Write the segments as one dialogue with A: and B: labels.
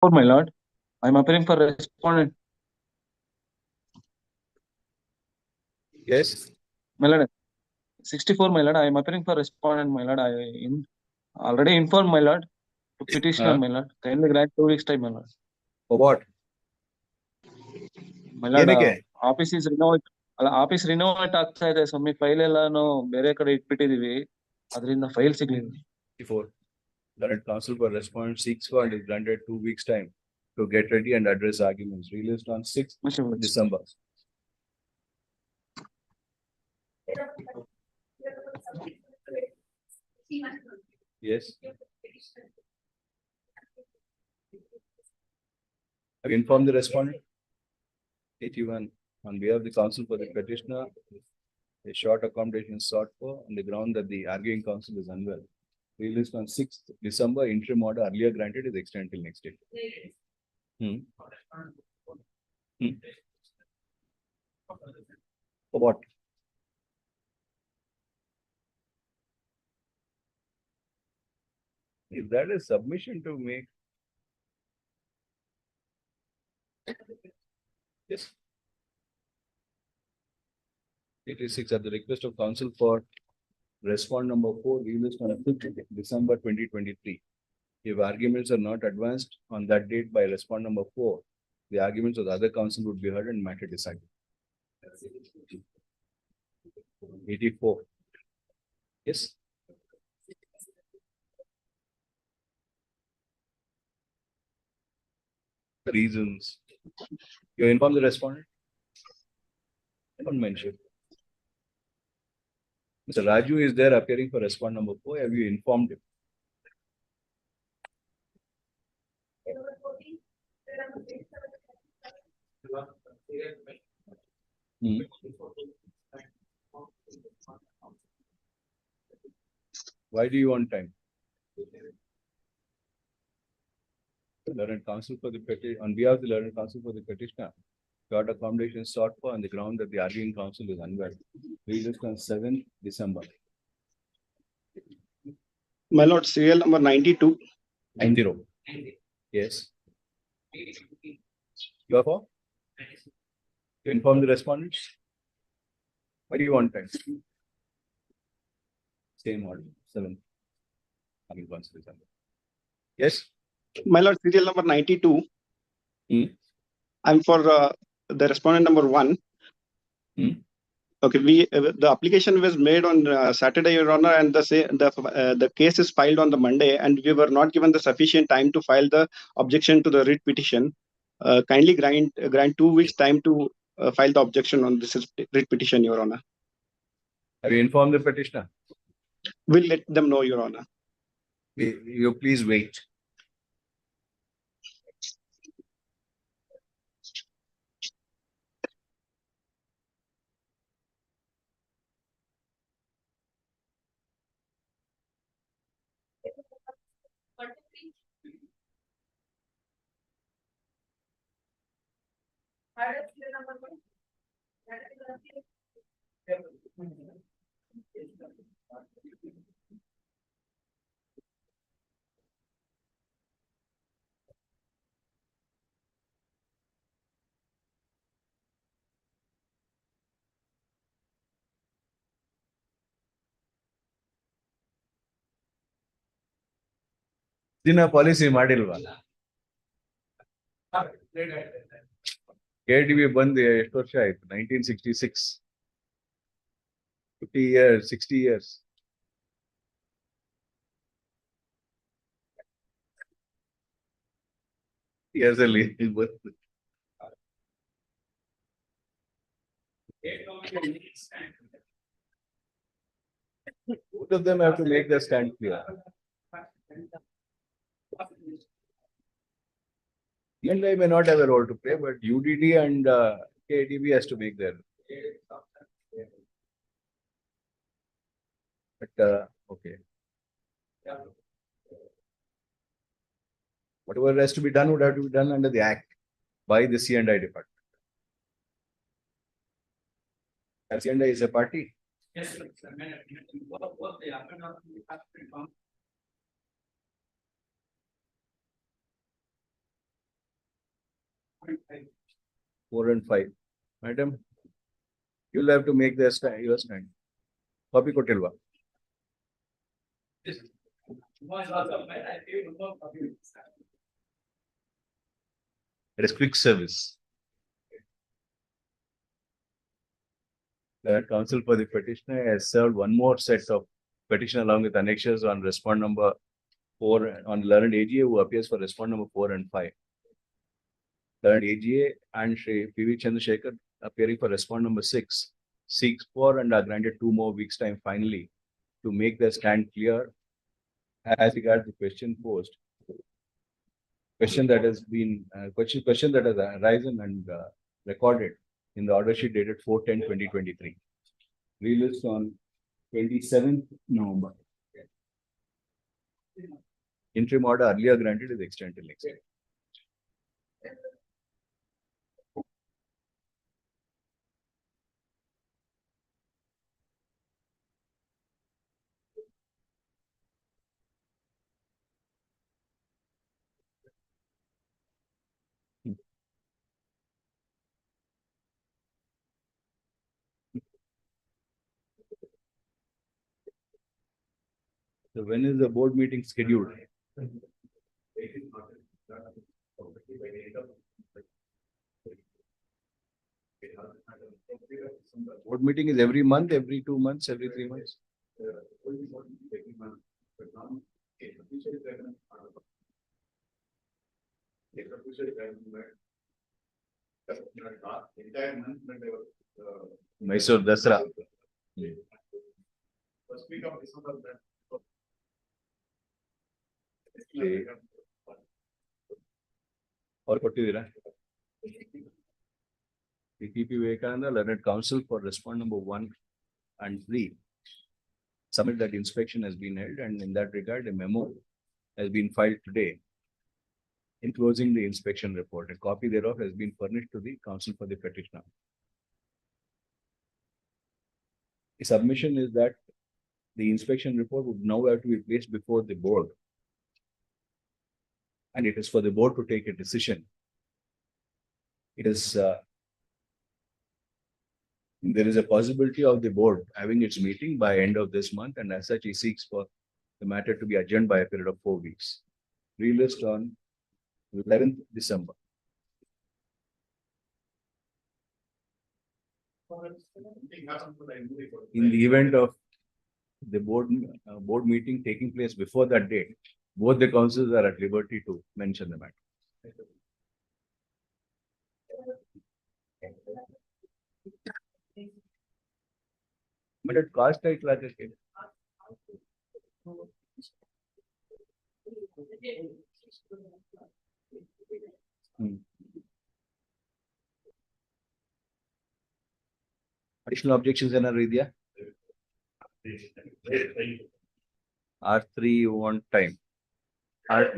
A: My lord, I am appearing for respondent.
B: Yes.
A: My lord, 64, my lord, I am appearing for respondent, my lord. I already informed, my lord, to petitioner, my lord. Kindly grant 2 weeks time, my lord.
B: For what?
A: My lord,
B: ಏನಕ್ಕೆ?
A: Office is renovate ಅಲ್ಲ office renovate ಆಗ್ತಾ ಇದೆ ಸ್ವಾಮಿ. File ಎಲ್ಲಾನು ಬೇರೆ ಕಡೆ ಇಟ್ಬಿಟ್ಟಿದೀವಿ, ಅದರಿಂದ file ಸಿಗ್ಲಿಲ್ಲ.
B: Before current counsel for respondent seeks for and is granted 2 weeks time to get ready and address arguments. Released on 6th December. Yes. Have you informed the respondent? 81. On behalf of the counsel for the petitioner, a short accommodation is sought for on the ground that the arguing counsel is unwell. Released on 6th December, interim order earlier granted is extended till next day. For what? Is that a submission to make? Yes. 86 at the request of counsel for respondent number 4, released on 5th December 2023. If arguments are not advanced on that date by respondent number 4, the arguments of the other counsel would be heard and matter decided. 84. Yes. Reasons. You inform the respondent? I don't mention. Mr. Raju is there appearing for respondent number 4. Have you informed him? Why do you want time? Learned counsel for the petition, on behalf of the learned counsel for the petitioner, short accommodation sought for on the ground that the arguing counsel is unwell. Released on 7th December.
C: My lord, serial number 92.
B: 90. Yes. You are for? You inform the respondents? Why do you want time? Same order, 7th. December. Yes.
C: My lord, serial number 92. I'm for the respondent number 1. Okay, the application was made on Saturday, Your Honor, and the case is filed on the Monday, and we were not given the sufficient time to file the objection to the writ petition. Kindly grant 2 weeks time to file the objection on this writ petition, Your Honor.
B: Have you informed the petitioner?
C: We'll let them know, Your Honor.
B: You please wait. ದಿನ policy ಮಾಡಿಲ್ವಾ? KTV ಬಂದು ಎಷ್ಟು ವರ್ಷ ಆಯ್ತು? 1966. 50 years, 60 years. Years ಅಲ್ಲಿ ಬಂತು. Both of them have to make their stand clear. I may not have a role to play, but UDD and KTV has to make their. But okay. Whatever has to be done would have to be done under the Act by the C&I department. C&I is a party.
D: Yes, sir.
B: 4 and 5. Madam, you'll have to make the stand, your stand. Copy kotilva. It is quick service. The counsel for the petitioner has served one more set of petition along with annexures on respond number 4 on learned AGA who appears for respond number 4 and 5. Learned AGA and Shri P.V. Chandrasekhar appearing for respond number 6 seeks for and are granted 2 more weeks time finally to make their stand clear as regards the question posed. Question that has been question that has arisen and recorded in the order sheet dated 4/10/2023. Released on 27th November. Interim order earlier granted is extended till next year. So when is the board meeting scheduled? Board meeting is every month, every 2 months, every 3 months. Mysore Dasra. Or ಕೊಟ್ಟಿದ್ದೀರಾ? P.P. Vivekananda, learned counsel for respond number 1 and 3. Submit that inspection has been held, and in that regard, a memo has been filed today, enclosing the inspection report. A copy thereof has been furnished to the counsel for the petitioner. The submission is that the inspection report would now have to be placed before the board, and it is for the board to take a decision. It is there is a possibility of the board having its meeting by end of this month, and as such, he seeks for the matter to be adjourned by a period of 4 weeks. Released on 11th December. In the event of the board meeting taking place before that date, both the councils are at liberty to mention the matter. But at cost it like a case. Additional objections in Aridia? R3 you want time. R2?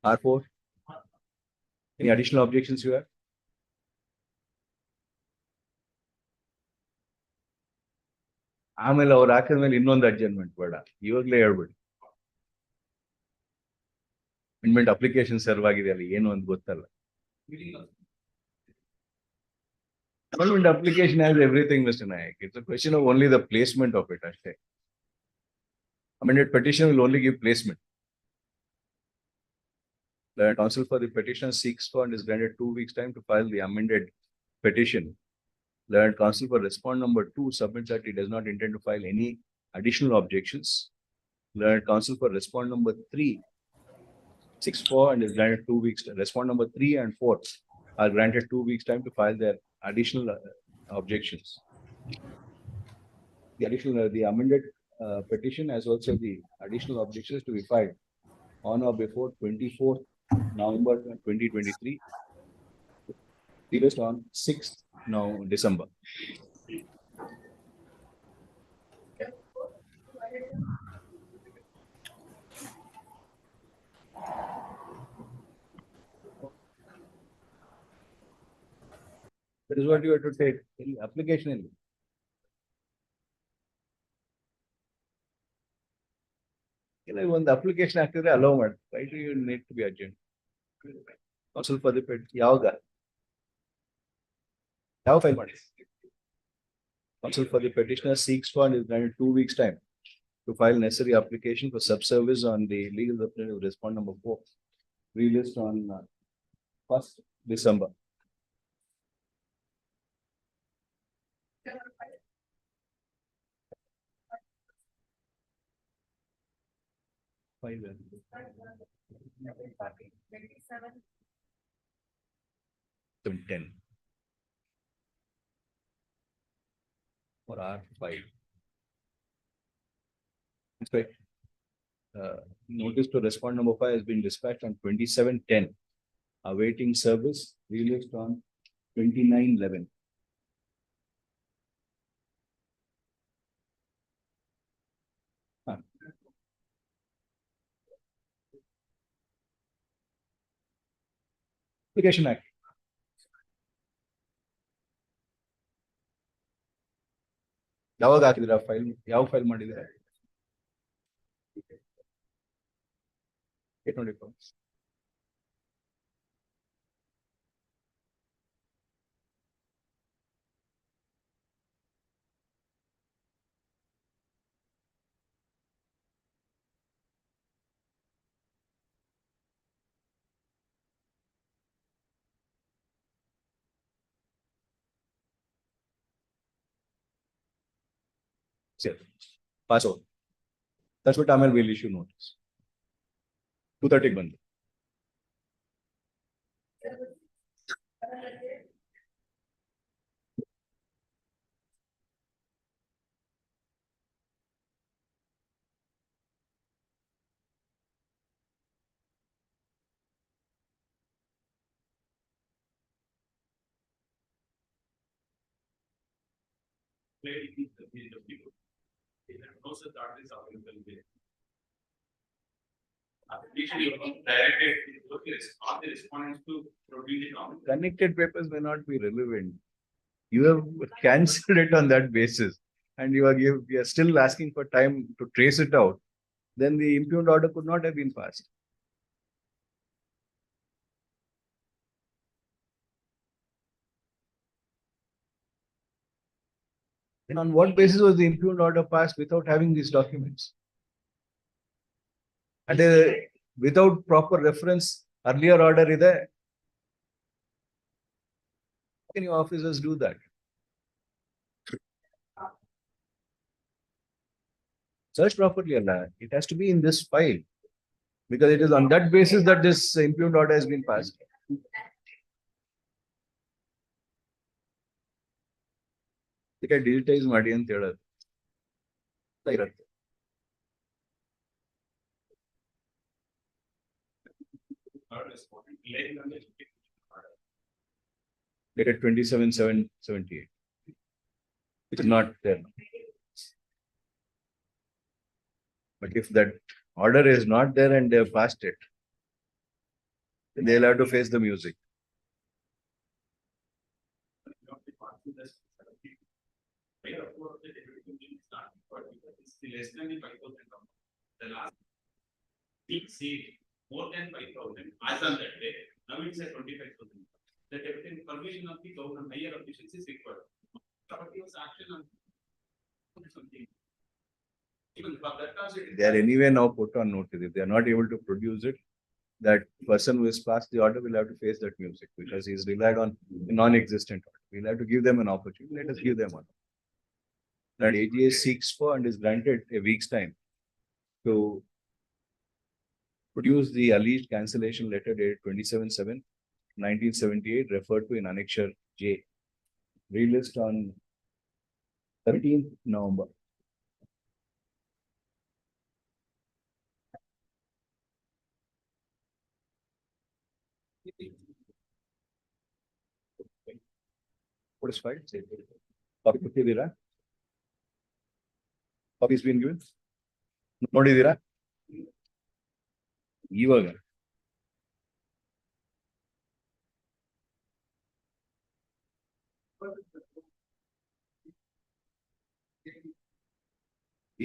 B: R4? Any additional objections you have? ಆಮೇಲೆ ಅವ್ರು ಹಾಕಿದ್ಮೇಲೆ ಇನ್ನೊಂದು adjournment ಬೇಡ, ಇವಾಗಲೇ ಹೇಳ್ಬಿಡಿ. Amendment application serve ಆಗಿದೆ ಅಲ್ಲಿ ಏನು ಅಂತ ಗೊತ್ತಲ್ಲ. Amendment application has everything, Mr. Nayak. It's a question of only the placement of it. Amended petition will only give placement. The counsel for the petitioner seeks for and is granted 2 weeks time to file the amended petition. The counsel for respond number 2 submits that he does not intend to file any additional objections. The counsel for respond number 3 seeks for and is granted 2 weeks. Respond number 3 and 4 are granted 2 weeks time to file their additional objections. The amended petition as also the additional objections to be filed on or before 24th November 2023, released on 6th December. That is what you have to take in application. ಒಂದು application ಹಾಕಿದ್ರೆ hello ಮಾಡಿ. Why do you need to be urgent? Counsel for the pet ಯಾವಾಗ file ಮಾಡಿ? Counsel for the petitioner seeks for and is granted 2 weeks time to file necessary application for subservice on the legal representative respondent number 4, released on 1st December. File 10 or R5. Inspect. Notice to respondent number 5 has been dispatched on 27/10, awaiting service, released on 29/11. Application Act. ಯಾವಾಗ ಹಾಕಿದ್ರ file? ಯಾವ file ಮಾಡಿದ್ರೆ? ನೋಡಿ pass out. That's what ಆಮೇಲೆ will issue notice. 2:30 ಬಂದು. Connected papers may not be relevant. You have cancelled it on that basis, and you are still asking for time to trace it out. Then the impugned order could not have been passed. And on what basis was the impugned order passed without having these documents? And without proper reference, earlier order is there. How can your officers do that? Search properly, Allah. It has to be in this file, because it is on that basis that this impugned order has been passed. Digitize ಮಾಡಿ ಅಂತ ಹೇಳೋದು ಇರುತ್ತೆ. Dated 27/7/78. It is not there. But if that order is not there and they have passed it, then they'll have to face the music.
D: Less than the 5,000 amount. The last peak sale more than 5,000 as on that day. Now it's at 25,000. That everything permission of the government higher officials is required. Property's action on something. Even for that also,
B: they are anyway now put on notice. If they are not able to produce it, that person who has passed the order will have to face that music, because he is relied on a non-existent order. We'll have to give them an opportunity. Let us give them one. That AGA seeks for and is granted a week's time to produce the alleged cancellation letter dated 27/7/1978, referred to in Annexure J, released on 13th November. What is filed? Copy ಕೊಟ್ಟಿದ್ದೀರಾ? Copy is being given. ನೋಡಿದ್ದೀರಾ? ಇವಾಗ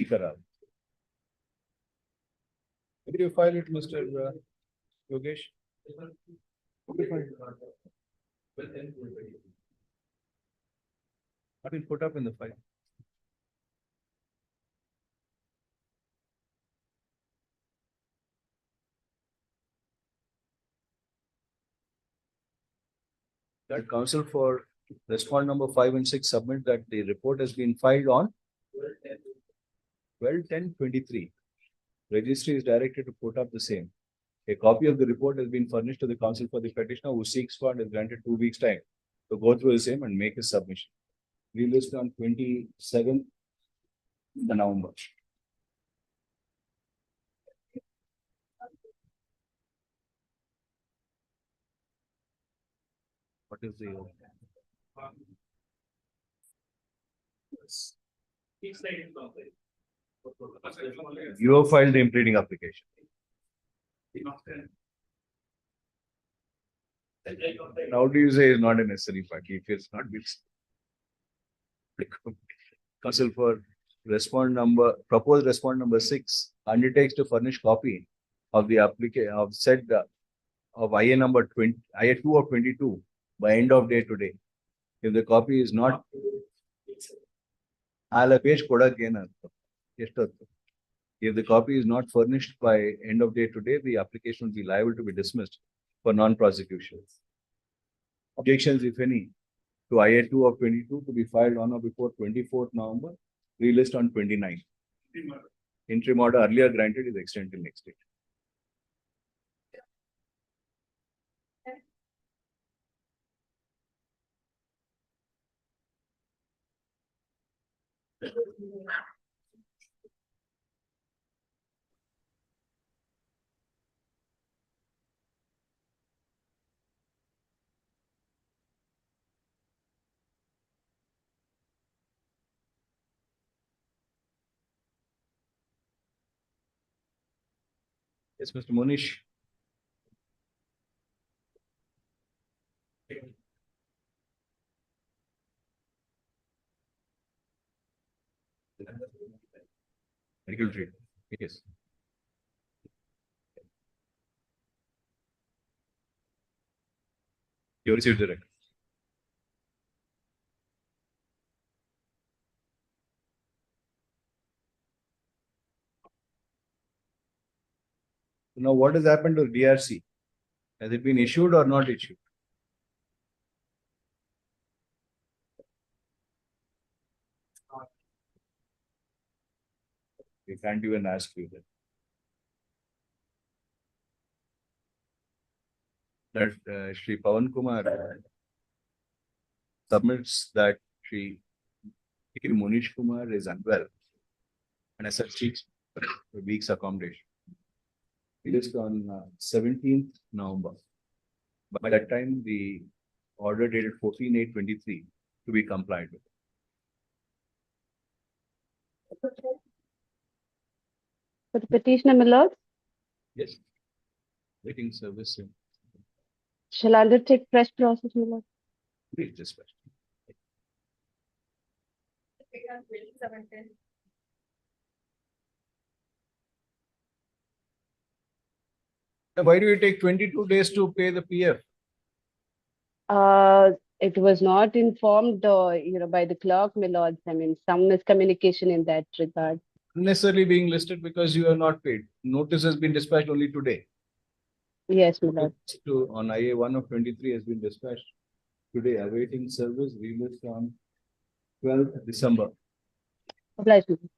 B: ಈ ತರ Did you file it, Mr. Yogesh? What will put up in the file? That counsel for respondent number 5 and 6 submit that the report has been filed on 12/10/23. Registry is directed to put up the same. A copy of the report has been furnished to the counsel for the petitioner who seeks for is granted 2 weeks time to go through the same and make his submission. Released on 27th November. What is the you have filed the impleading application? How do you say is not a necessary party if it's not been counsel for proposed respondent number 6 undertakes to furnish copy of the application of said of IA number 20 IA 2 of 22 by end of day today. If the copy is not page if the copy is not furnished by end of day today, the application will be liable to be dismissed for non-prosecution. Objections, if any, to IA 2 of 22 to be filed on or before 24th November, released on 29th. Interim order earlier granted is extended till next date. Yes, Mr. Monish. Medical treatment. Yes. You received the record. Now, what has happened to DRC? Has it been issued or not issued? We can't even ask you that. Shri Pawan Kumar submits that Shri Munish Kumar is unwell and as such seeks a week's accommodation. It is on 17th November. By that time, the order dated 14/8/23 to be complied with.
E: For the petitioner, my lord,
B: Yes. Waiting service.
E: shall undertake fresh process, my lord.
B: Please dispatch. Now, why do you take 22 days to pay the PF?
E: It was not informed, by the clerk, my lords. I mean, some miscommunication in that regard.
B: Unnecessarily being listed because you are not paid. Notice has been dispatched only today.
E: Yes, my lord.
B: On IA 1 of 23 has been dispatched today. Awaiting service released on 12th December.
E: Obliged, my lord.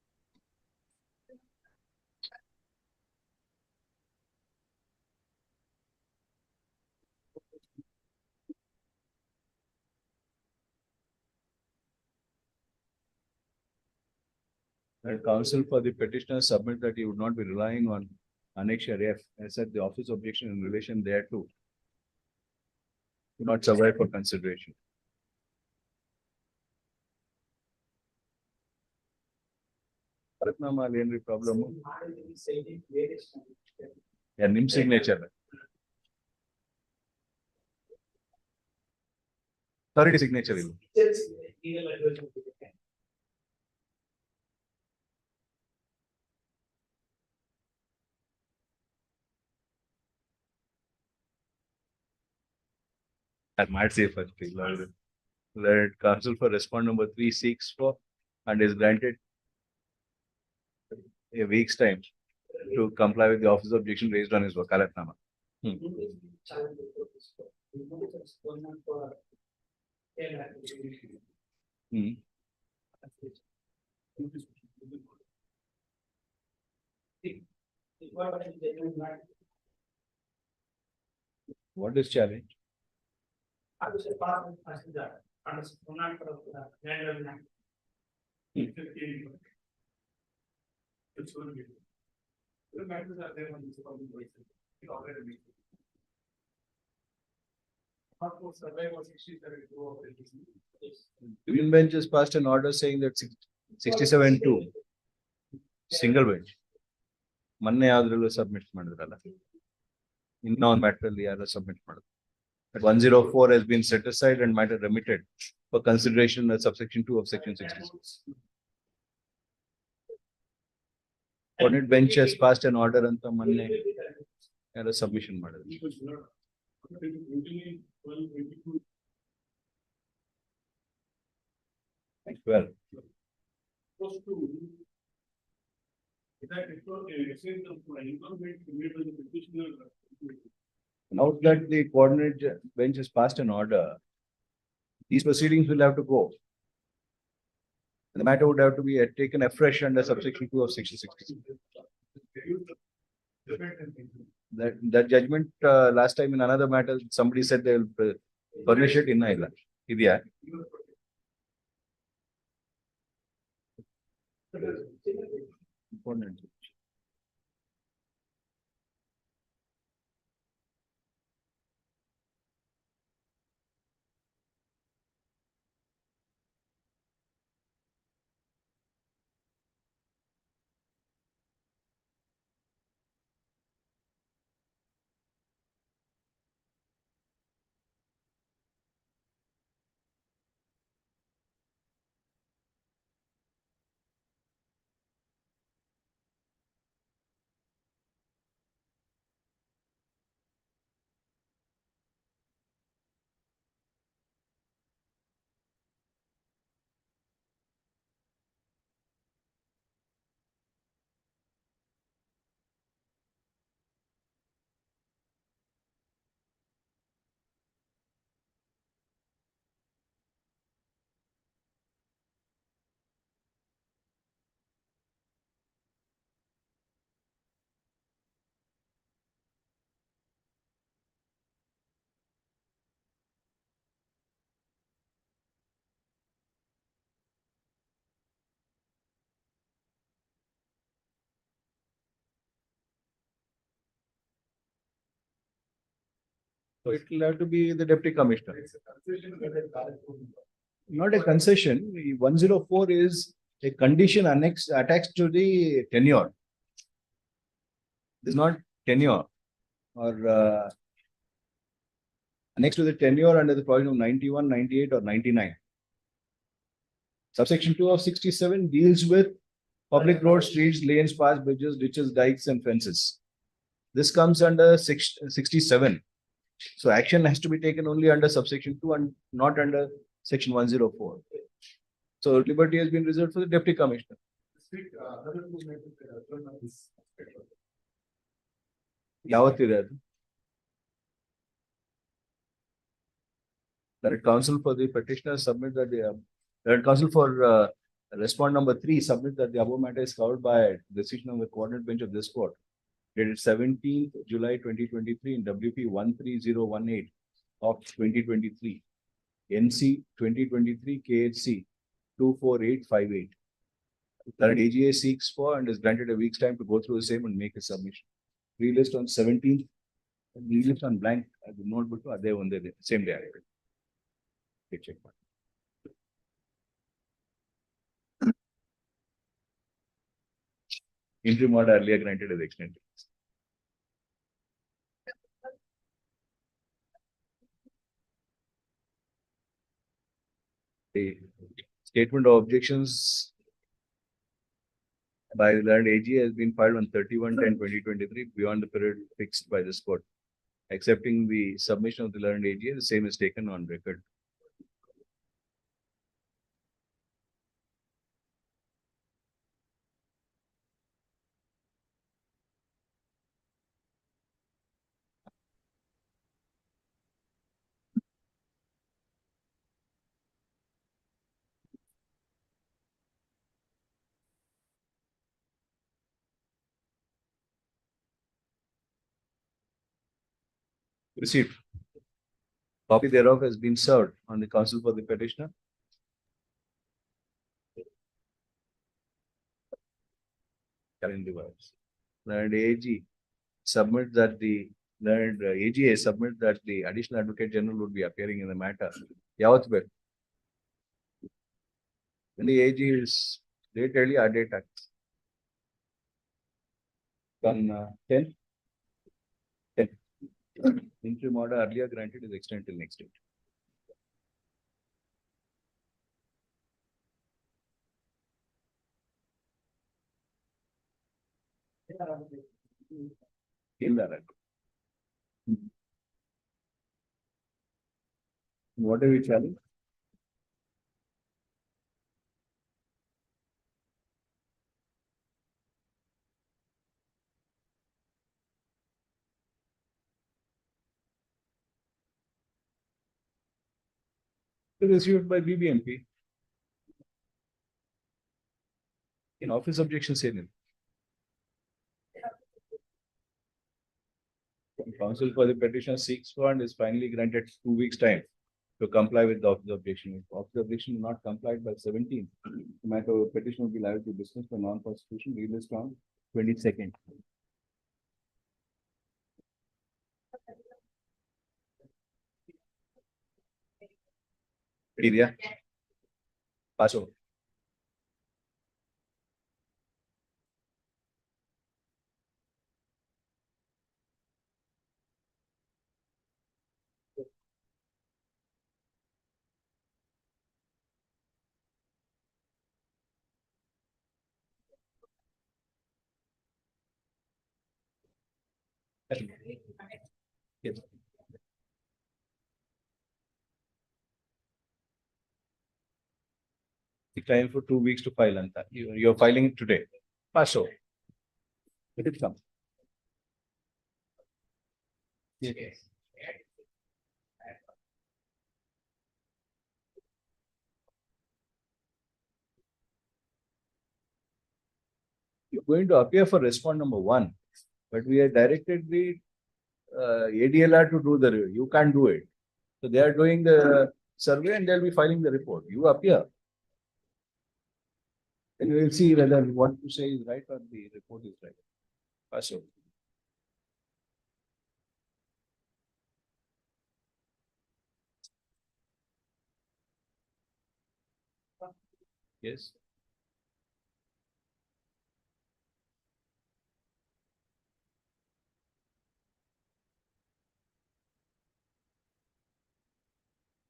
B: And counsel for the petitioner submit that he would not be relying on Annexure F as said the office objection in relation thereto do not survive for consideration. Problem. Yeah, name signature. Authority signature. I might say first. Learned counsel for respondent number 3 seeks for and is granted a week's time to comply with the office objection raised on his wakalatnama. What is challenge? Division bench has passed an order saying that 67-2 single bench. Manne yadrallu submit madidralla. In on matter the submit madidru. 104 has been set aside and matter remitted for consideration as subsection 2 of section 66. Coordinate bench has passed an order anta manne submission madidru. Well, now that the coordinate bench has passed an order, these proceedings will have to go. The matter would have to be taken afresh under subsection 2 of section 66. That judgment last time in another matter, somebody said they will furnish it in Naila. Idya. Important. So it will have to be the deputy commissioner. Not a concession. 104 is a condition attached to the tenure. It's not tenure or next to the tenure under the provision of 91, 98 or 99. Subsection 2 of 67 deals with public roads, streets, lanes, paths, bridges, ditches, dikes and fences. This comes under 67. So action has to be taken only under subsection 2 and not under section 104. So liberty has been reserved for the deputy commissioner. Yavatira. That counsel for the petitioner submit that the counsel for respondent number 3 submit that the above matter is covered by decision of the coordinate bench of this court dated 17th July 2023 in WP 13018 of 2023, NC 2023 KHC 24858. That AGA seeks for and is granted a week's time to go through the same and make a submission. Relist on 17th and relist on blank at the notebook are there on the same day. Check. Interim order earlier granted as extended. The statement of objections by the learned AG has been filed on 31/10/2023 beyond the period fixed by this court. accepting the submission of the learned AGA, the same is taken on record. Received. Copy thereof has been served on the counsel for the petitioner. Current device. Learned AG submit that the learned AGA submit that the additional advocate general would be appearing in the matter. Yavat bel. When the AG is date early or date act. On 10. Interim order earlier granted is extended till next date. What are we challenging? Received by BBMP. In office objection saying. Counsel for the petition seeks for and is finally granted 2 weeks time to comply with the office objection. If office objection not complied by 17th, the matter of petition will be liable to dismiss for non-prosecution released on 22nd. Area. Pass over. Yes. The time for 2 weeks to file and you're filing it today. Pass over. Let it come. Yes. You're going to appear for respond number 1, but we are directed the ADLR to do the review. You can't do it. So they are doing the survey and they'll be filing the report. You appear. And we will see whether what you say is right or the report is right. Pass over. Yes.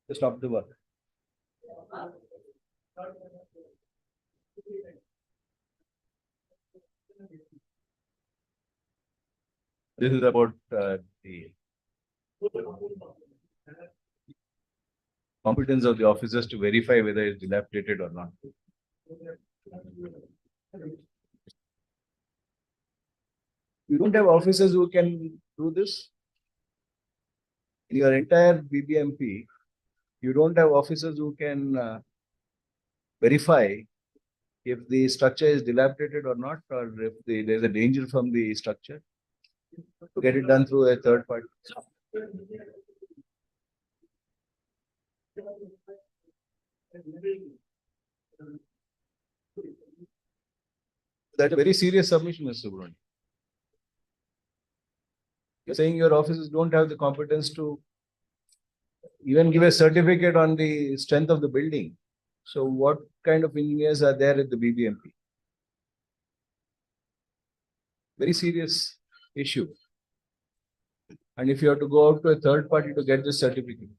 B: Just stop the work. This is about the competence of the officers to verify whether it's dilapidated or not. You don't have officers who can do this. In your entire BBMP, you don't have officers who can verify if the structure is dilapidated or not, or if there's a danger from the structure. To get it done through a third party. That's a very serious submission, Mr. Subramanian. You're saying your officers don't have the competence to even give a certificate on the strength of the building. So what kind of engineers are there at the BBMP? Very serious issue. And if you have to go out to a third party to get this certificate.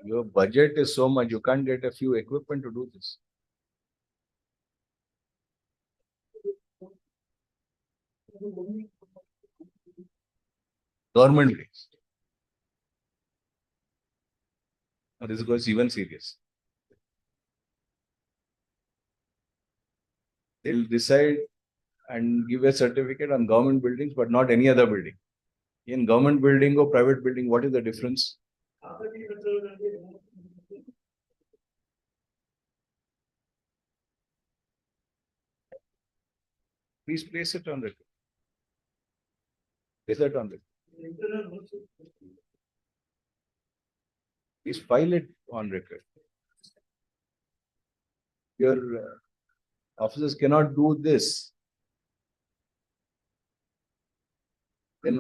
B: Your budget is so much, you can't get a few equipment to do this. Government buildings. Now this goes even serious. They'll decide and give a certificate on government buildings, but not any other building. In government building or private building, what is the difference? Please place it on record. Place it on record. Please file it on record. Your officers cannot do this. Then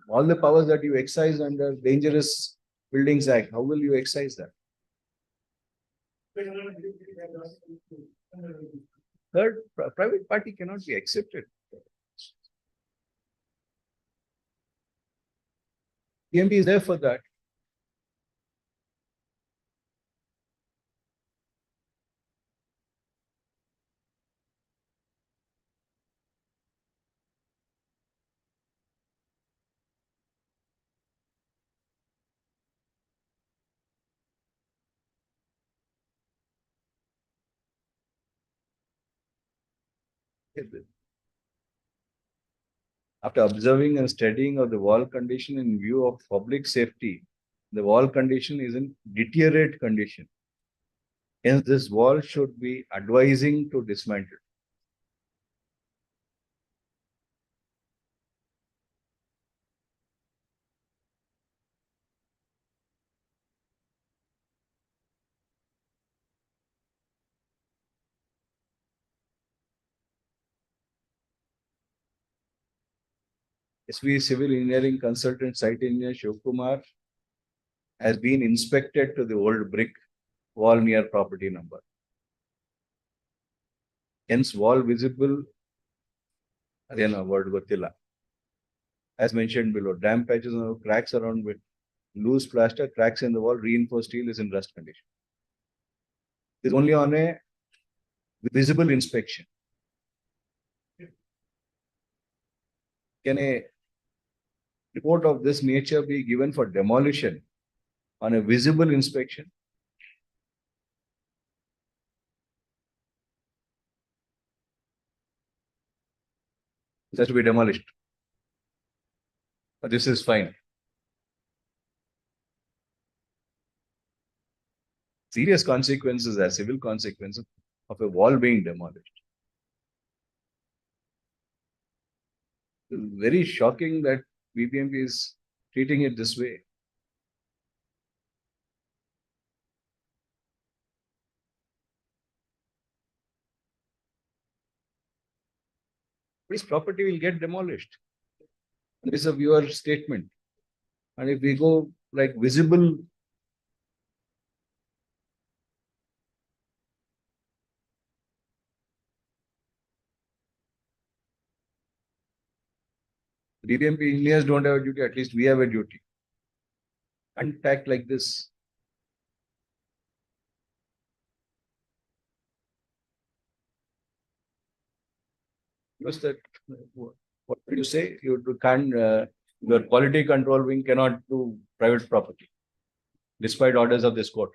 B: all the powers that you excise under Dangerous Buildings Act, how will you excise that? Third, private party cannot be accepted. PMP is there for that. After observing and studying of the wall condition in view of public safety, the wall condition is in deteriorate condition. Hence, this wall should be advising to dismantle. SV Civil Engineering Consultant Site Engineer Shivkumar has been inspected to the old brick wall near property number. Hence, wall visible, word gottilla. As mentioned below, damp patches and cracks around with loose plaster, cracks in the wall, reinforced steel is in rust condition. This is only on a visible inspection. Can a report of this nature be given for demolition on a visible inspection? It has to be demolished. But this is fine. Serious consequences are civil consequences of a wall being demolished. It's very shocking that BBMP is treating it this way. This property will get demolished. This is a viewer statement. And if we go like visible, BBMP engineers don't have a duty, at least we have a duty. And act like this. Because that, what do you say? You can't, your quality control wing cannot do private property, despite orders of this court.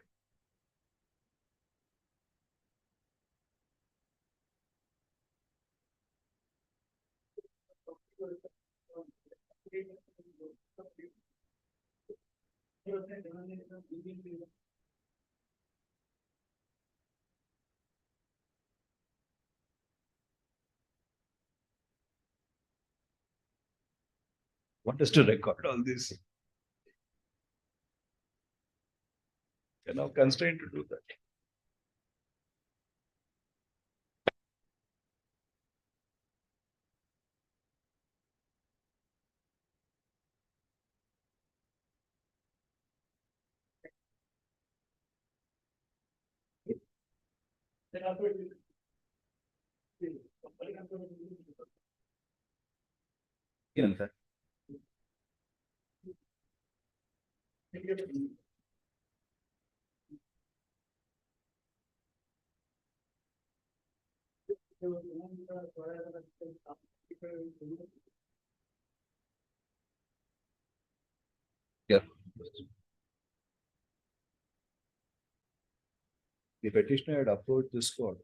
B: Want us to record all this? You're now constrained to do that. ಏನಂತ Yeah. The petitioner had approached this court,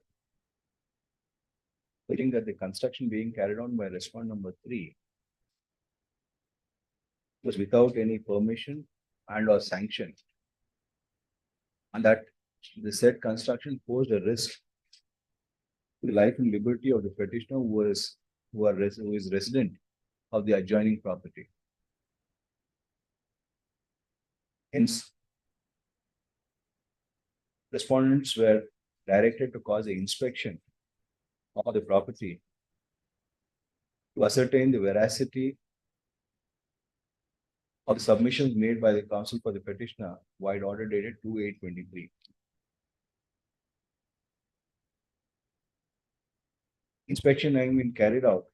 B: stating that the construction being carried on by respondent number 3 was without any permission and or sanction, and that the said construction posed a risk to the life and liberty of the petitioner who is resident of the adjoining property. Hence, respondents were directed to cause an inspection of the property to ascertain the veracity of the submissions made by the counsel for the petitioner, wide order dated 2/8/23. Inspection having been carried out,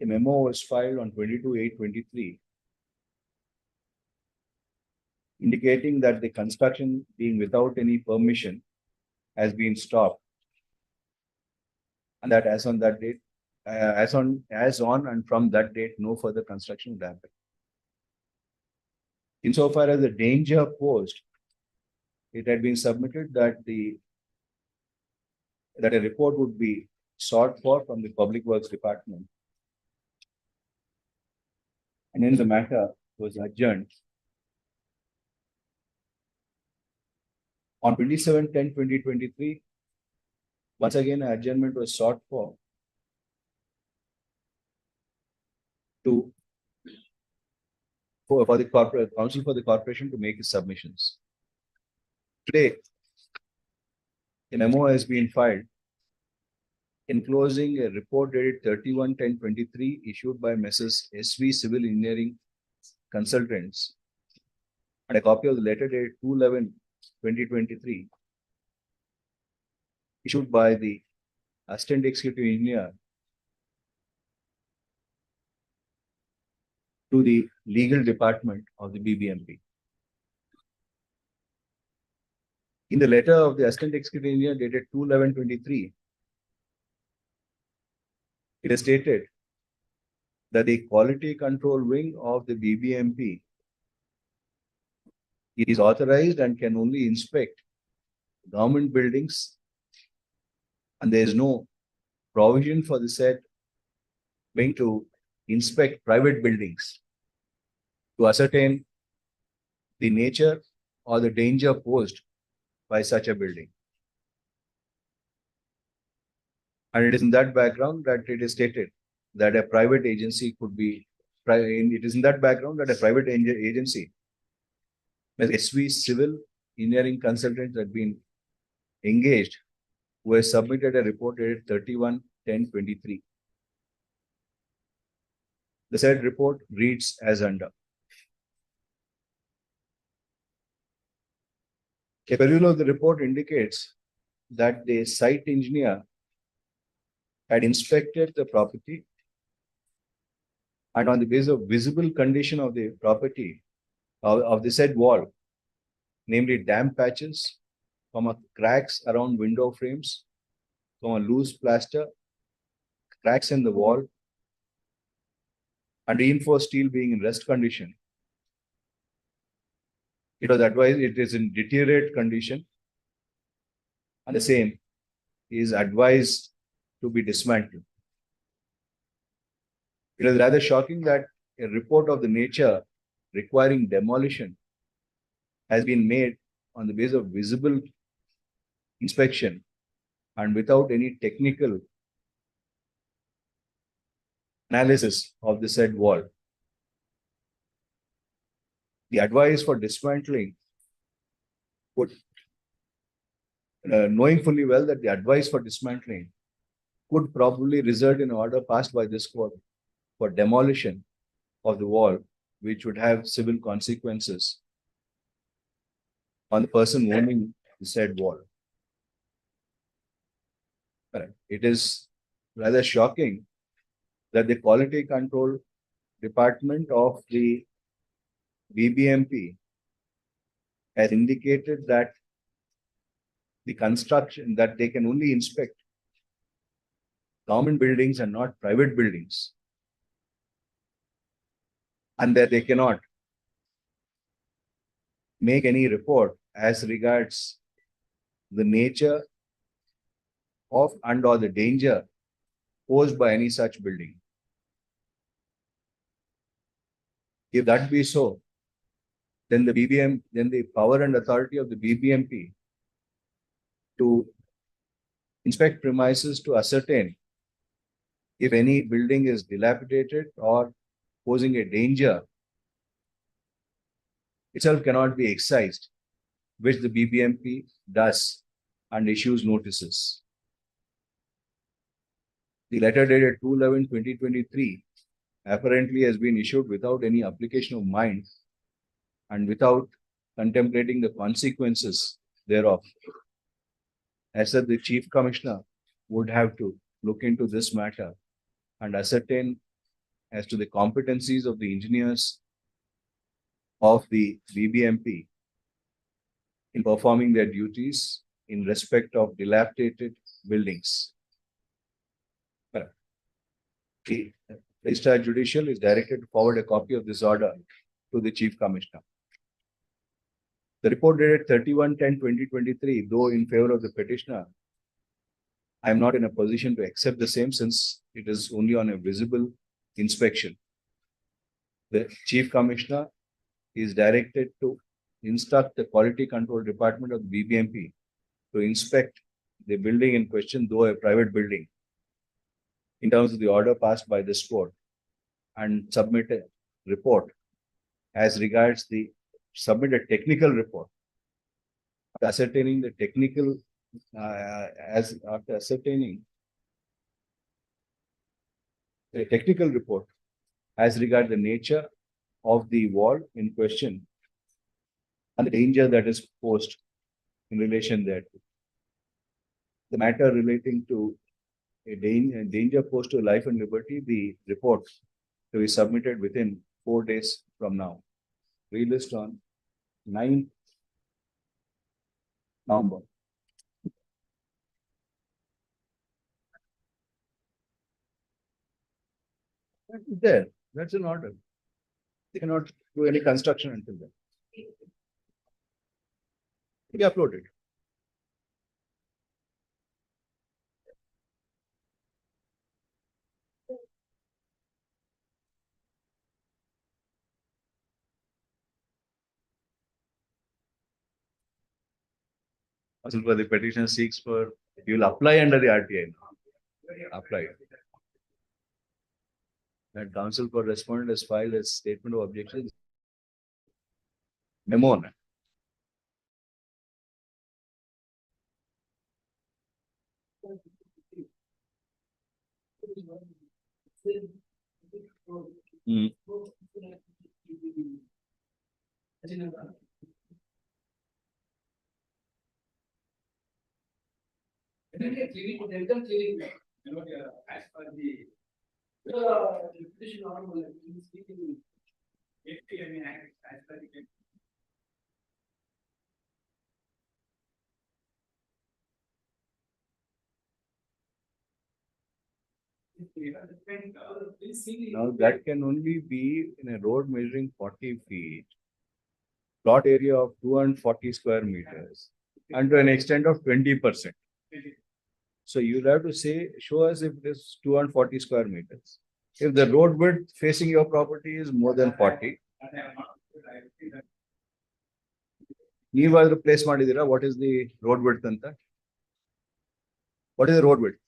B: a memo was filed on 22/8/23, indicating that the construction being without any permission has been stopped, and that as on that date, as on and from that date, no further construction would happen. Insofar as the danger posed, it had been submitted that a report would be sought for from the Public Works Department, and then the matter was adjourned. On 27/10/2023, once again, an adjournment was sought for the corporate counsel for the corporation to make its submissions. Today, a memo has been filed enclosing a report dated 31/10/23 issued by Messrs. SV Civil Engineering Consultants, and a copy of the letter dated 2/11/2023 issued by the Assistant Executive Engineer to the legal department of the BBMP. In the letter of the Assistant Executive Engineer dated 2/11/23, it is stated that the quality control wing of the BBMP is authorized and can only inspect government buildings, and there is no provision for the said wing to inspect private buildings to ascertain the nature or the danger posed by such a building. And it is in that background that it is stated that a private agency could be, it is in that background that a private agency, as SV Civil Engineering Consultants, had been engaged, who has submitted a report dated 31/10/23. The said report reads as under. A perusal of the report indicates that the site engineer had inspected the property, and on the basis of visible condition of the property, of the said wall, namely damp patches, cracks around window frames, loose plaster, cracks in the wall, and reinforced steel being in rest condition, it was advised it is in deteriorate condition, and the same is advised to be dismantled. It is rather shocking that a report of the nature requiring demolition has been made on the basis of visible inspection and without any technical analysis of the said wall. The advice for dismantling would, knowing fully well that the advice for dismantling could probably result in an order passed by this court for demolition of the wall, which would have civil consequences on the person owning the said wall. Correct. It is rather shocking that the quality control department of the BBMP has indicated that the construction, that they can only inspect government buildings and not private buildings, and that they cannot make any report as regards the nature of and or the danger posed by any such building. If that be so, then the power and authority of the BBMP to inspect premises to ascertain if any building is dilapidated or posing a danger itself cannot be excised, which the BBMP does and issues notices. The letter dated 2/11/2023 apparently has been issued without any application of mind and without contemplating the consequences thereof. As said, the Chief Commissioner would have to look into this matter and ascertain as to the competencies of the engineers of the BBMP in performing their duties in respect of dilapidated buildings. The Registrar Judicial is directed to forward a copy of this order to the Chief Commissioner. The report dated 31/10/2023, though in favor of the petitioner, I am not in a position to accept the same since it is only on a visible inspection. The Chief Commissioner is directed to instruct the Quality Control Department of the BBMP to inspect the building in question, though a private building, in terms of the order passed by this court, and submit a report as regards the submit a technical report ascertaining the technical after ascertaining a technical report as regard the nature of the wall in question and the danger that is posed in relation thereto. The matter relating to a danger posed to life and liberty, the report to be submitted within 4 days from now. Relist on 9th November. There, that's an order. They cannot do any construction until then. Be uploaded. Also, for the petition seeks for, you will apply under the RTI now. Apply. That counsel for respondent has filed a statement of objections. Memo. Now that can only be in a road measuring 40 feet, plot area of 240 square meters, and to an extent of 20%. So you'll have to say, show us if it is 240 square meters. If the road width facing your property is more than 40, ನೀವಾದ್ರೂ place ಮಾಡಿದೀರಾ, what is the road width ಅಂತ? What is the road width?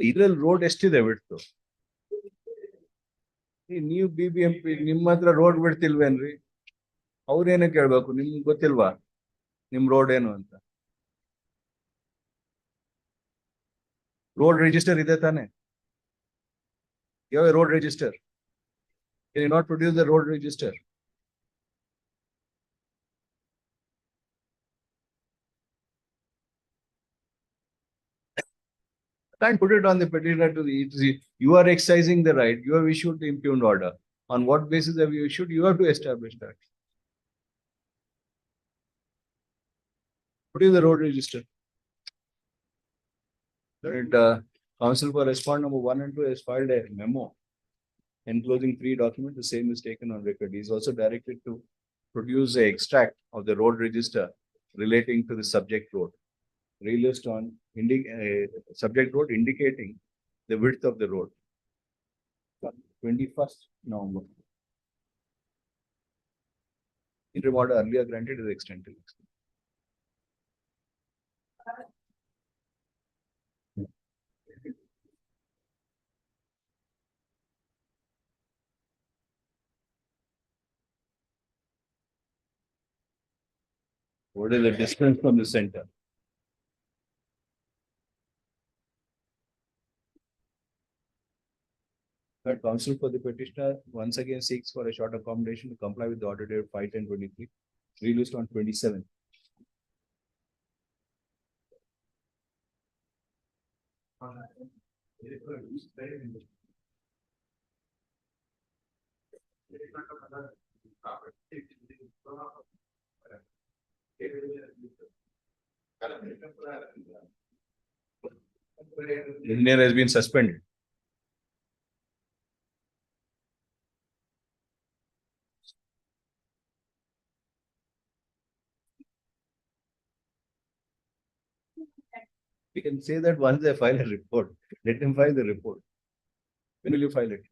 B: ಇದ್ರಲ್ಲಿ road ಎಷ್ಟಿದೆ ಬಿಡ್ತು? ನೀವು BBMP ನಿಮ್ಮ ಹತ್ರ road ಬಿಡ್ತಿಲ್ವೇನ್ರಿ? ಅವ್ರೇನು ಕೇಳ್ಬೇಕು, ನಿಮ್ಗೆ ಗೊತ್ತಿಲ್ವಾ ನಿಮ್ ರೋಡ್ ಏನು ಅಂತ? ರೋಡ್ ರಿಜಿಸ್ಟರ್ ಇದೆ ತಾನೆ? ಯಾವ road register? Can you not produce the road register? Can't put it on the petitioner to the ETC. You are exercising the right. You have issued the impugned order. On what basis have you issued? You have to establish that. Put in the road register. That Counsel for Respondent number 1 and 2 has filed a memo enclosing 3 documents. The same is taken on record. He is also directed to produce a extract of the road register relating to the subject road. Relist on subject road indicating the width of the road. 21st November. Interim order earlier granted is extended. What is the distance from the center? But counsel for the petitioner once again seeks for a short accommodation to comply with the order dated 5/10/23, released on 27. Engineer has been suspended. We can say that once they file a report, let them file the report. When will you file it?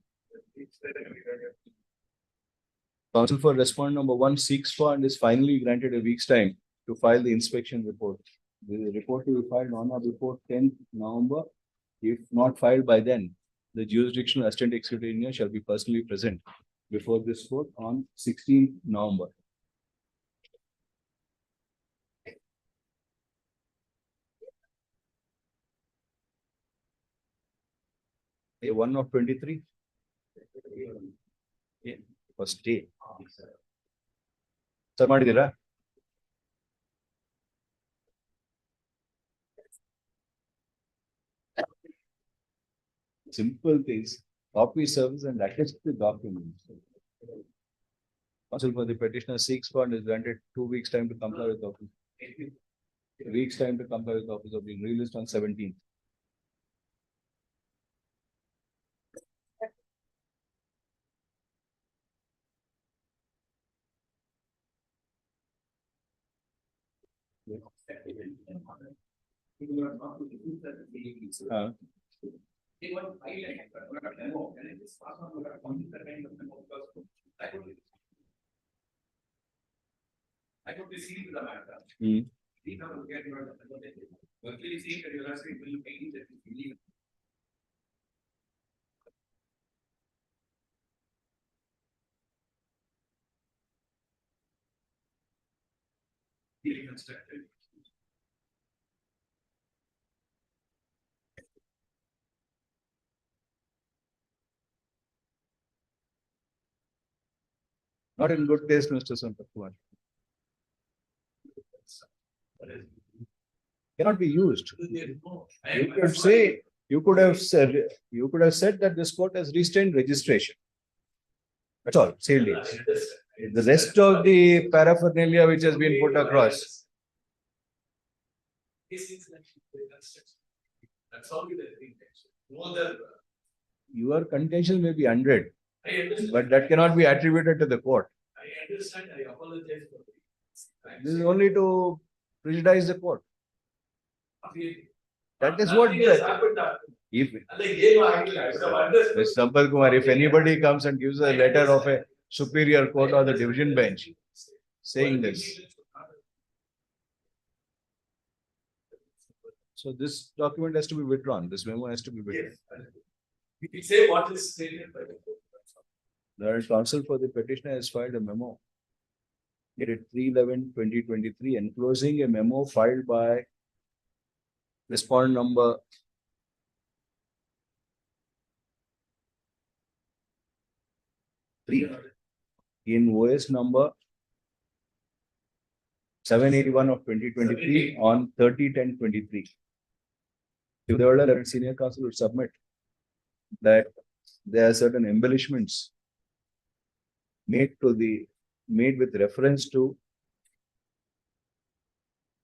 B: Counsel for respondent number 1 seeks for and is finally granted a week's time to file the inspection report. The report will be filed on or before 10th November. If not filed by then, the jurisdictional assistant executive engineer shall be personally present before this court on 16th November. A 1 of 23. Yeah, first day. Sir, madidira? Simple things. Copy service and attach the documents. Counsel for the petitioner seeks for and is granted 2 weeks time to comply with the office. A week's time to comply with the office of being released on 17th.
D: I could be seen with the matter.
B: Hmm.
D: We have to get your virtually seeing that you're asking, will you pay that you leave? Reconstructed.
B: Not in good taste, Mr. Sampakumar. Cannot be used. You could say, you could have said that this court has restrained registration. That's all, sealed it. The rest of the paraphernalia which has been put across.
D: That's all the intention. No other.
B: Your contention may be 100,
D: I understand.
B: but that cannot be attributed to the court.
D: I understand. I apologize for it.
B: This is only to prejudice the court.
D: Okay.
B: That is what.
D: Nothing has happened.
B: If Mr. Sampakumar, if anybody comes and gives a letter of a superior court or the division bench saying this. So this document has to be withdrawn. This memo has to be withdrawn.
D: We say what is stated by the court.
B: The counsel for the petitioner has filed a memo dated 3/11/2023 enclosing a memo filed by respondent number 3 in OS number 781 of 2023 on 30/10/23. If the order that senior counsel would submit that there are certain embellishments made with reference to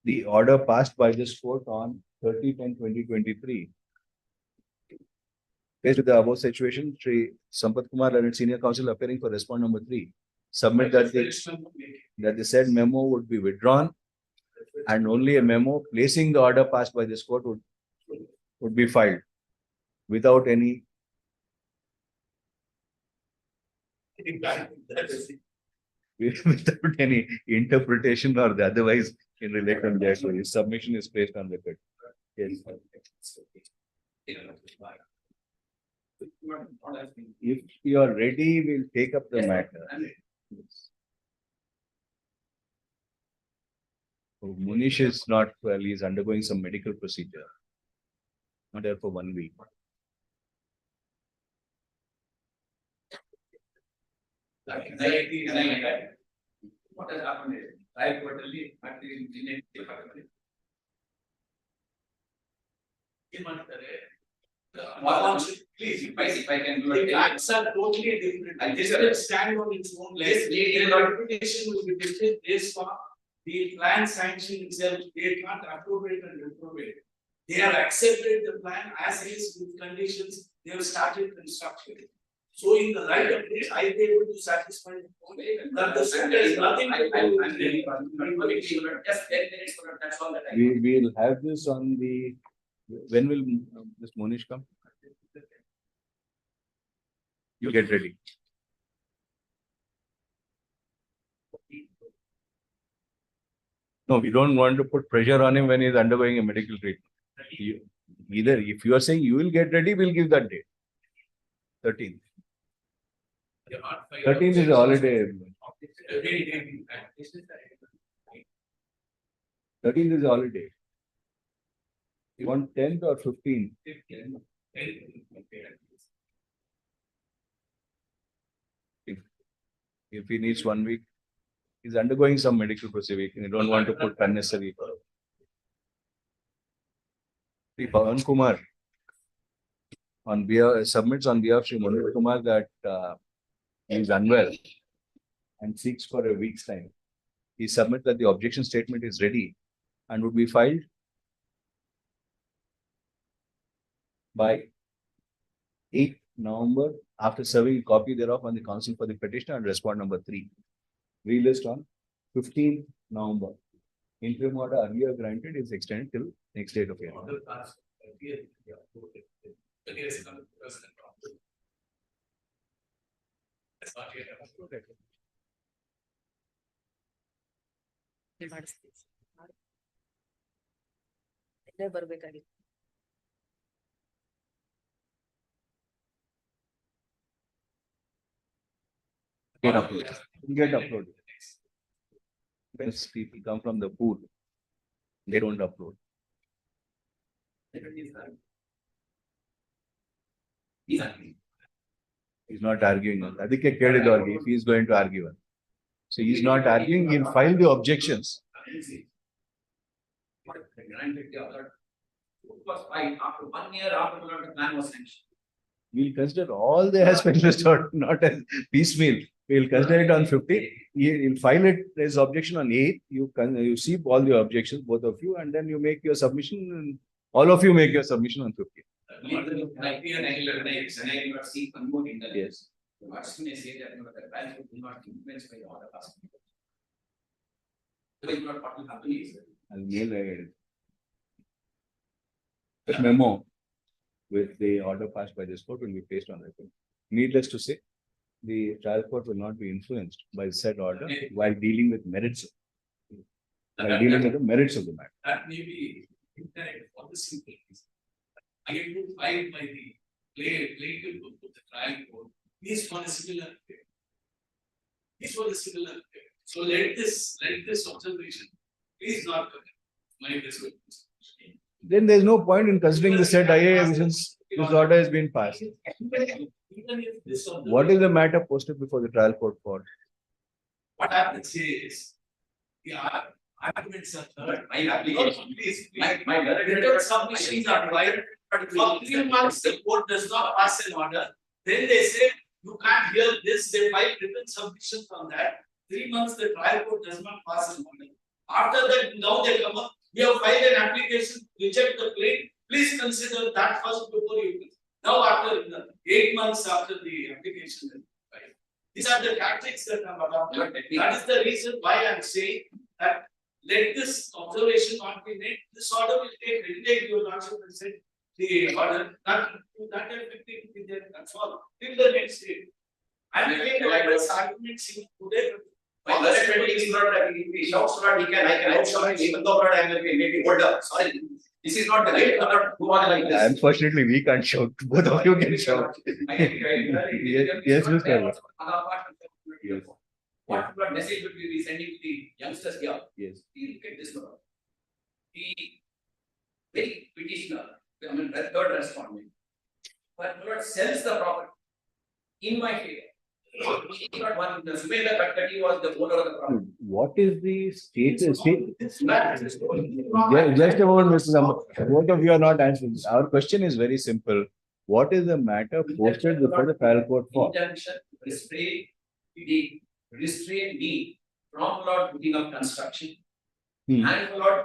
B: the order passed by this court on 30/10/2023. Faced with the above situation, Shri Sampath Kumar and senior counsel appearing for respondent number 3 submit that the said memo would be withdrawn and only a memo placing the order passed by this court would be filed without any interpretation or the otherwise in relation to that. His submission is placed on record. Yes. If you are ready, we'll take up the matter. So Munish is not well, he's undergoing some medical procedure. Not there for 1 week.
D: What has happened is, I totally please, if I can do it. The acts are totally different. And this will stand on its own leg. The interpretation will be different based on the plan sanction itself. They can't approve it and reprove it. They have accepted the plan as is with conditions. They have started construction. So in the right of place, I be able to satisfy that the suit is nothing to do with just 10 minutes for that's all that I
B: We will have this on the. When will this Monish come? You get ready. No, we don't want to put pressure on him when he's undergoing a medical treatment. Either if you are saying you will get ready, we'll give that date. 13th. 13th is a holiday. 13th is a holiday. You want 10th or 15th? If he needs 1 week, he's undergoing some medical procedure. You don't want to put unnecessary. Pawan Kumar on behalf submits on behalf of Shri Manoj Kumar that he is unwell and seeks for a week's time. He submits that the objection statement is ready and would be filed by 8th November after serving a copy thereof on the counsel for the petitioner and respond number 3. Relist on 15th November. Interim order earlier granted is extended till next date of hearing. Get uploaded. Get uploaded. When people come from the pool, they don't upload. He's not arguing. I think if he is going to argue. So he's not arguing, he'll file the objections.
D: After 1 year after the plan was sanctioned.
B: We'll consider all the aspects not as piecemeal. We'll consider it on 15th. He'll file it as objection on 8th. You see all the objections, both of you, and then you make your submission. And all of you make your submission on 15th. Yes.
D: What's may say that the bank will not influence by the order passing. So it's not what will happen is
B: I'll mail a memo with the order passed by this court will be placed on record. Needless to say, the trial court will not be influenced by said order while dealing with merits. While dealing with the merits of the matter.
D: That may be incorrect for the simple reason. I get to file by the plaintiff of the trial court. These for a similar affair. These for a similar affair. So let this observation please not my resolution.
B: Then there's no point in considering the said IA since this order has been passed.
D: Even if this or
B: What is the matter posted before the trial court for?
D: what happens is, the arguments are heard, my application, please, my written submissions are required, but for 3 months, the court does not pass an order, then they say, you can't hear this, they file written submissions on that, 3 months, the trial court does not pass an order. After that, now they come up, we have filed an application, reject the claim, please consider that first before you. Now, after 8 months after the application, right? These are the tactics that have adopted. That is the reason why I am saying that let this observation not be made. This order will take your lordship and say the order that effect will be there. That's all. Till the next day. I am again like this argument seen today.
F: My husband is not that he shouts that I can outshout even though I am maybe older. Sorry. This is not the right order to order like this.
B: Unfortunately, we can't shout. Both of you can shout. Yes, Mr. Yes.
F: What message would we be sending to the youngsters here?
B: Yes.
F: Look at this one. The very petitioner, I mean, the third respondent, but Lord sells the property in my favor. He is not one. The Sumedha Katkati was the owner of the property.
B: What is the status?
F: This man is
B: Just a moment, Mr. Samar. Both of you are not answering. Our question is very simple. What is the matter posted before the trial court for?
F: Injunction restrain me from Lord putting up construction and Lord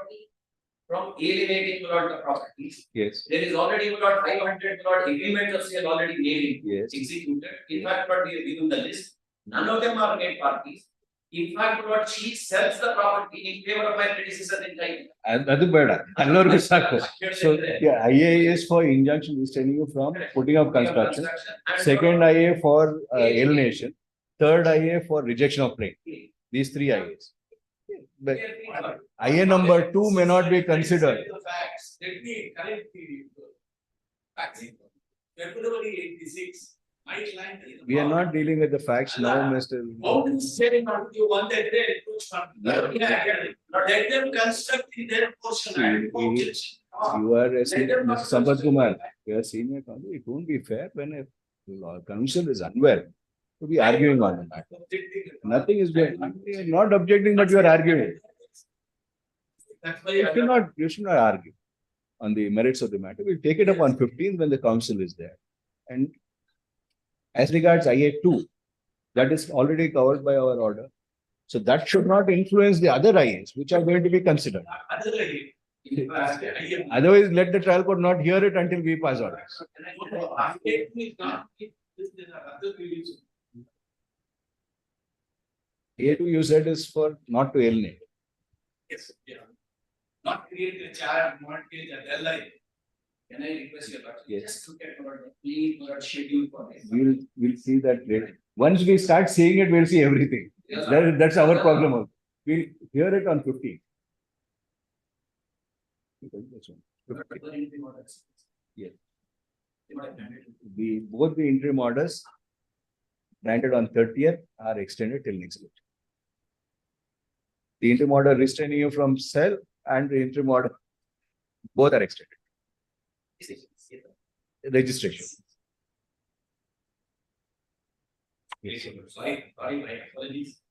F: from alienating Lord the properties.
B: Yes.
F: There is already Lord 500 Lord agreement of sale already made,
B: Yes.
F: executed. In fact, Lord, we have given the list. None of them are made parties. In fact, Lord, she sells the property in favor of my predecessor in time.
B: That's better. So, yeah, IA is for injunction restraining you from putting up construction. Second IA for alienation. Third IA for rejection of claim. These 3 IAs. But IA number 2 may not be considered.
D: Let me correct the facts. February 86, my client is.
B: We are not dealing with the facts now, Mr.
D: How to say not you want that they let them construct in their portion.
B: You are a senior, Mr. Sampath Kumar, you are senior counsel. It won't be fair when a counsel is unwell to be arguing on the matter. Nothing is going. You are not objecting, but you are arguing.
D: That's why
B: You should not argue on the merits of the matter. We'll take it up on 15th when the counsel is there. And as regards IA2, that is already covered by our order. So that should not influence the other IAs, which are going to be considered. Otherwise, let the trial court not hear it until we pass orders. A2 you said is for not to alienate.
D: Yes, yeah. Not create a child mortgage and LI.
F: Can I request you, Lord?
B: Yes.
F: Just look at Lord, please, Lord, schedule for this.
B: We'll see that later. Once we start seeing it, we'll see everything.
F: Yes.
B: That's our problem also. We'll hear it on 15th. Yes. Both the interim orders granted on 30th are extended till next week. The interim order restraining you from sale and the interim order, both are extended. Registration. Yes.
F: Sorry, my apologies.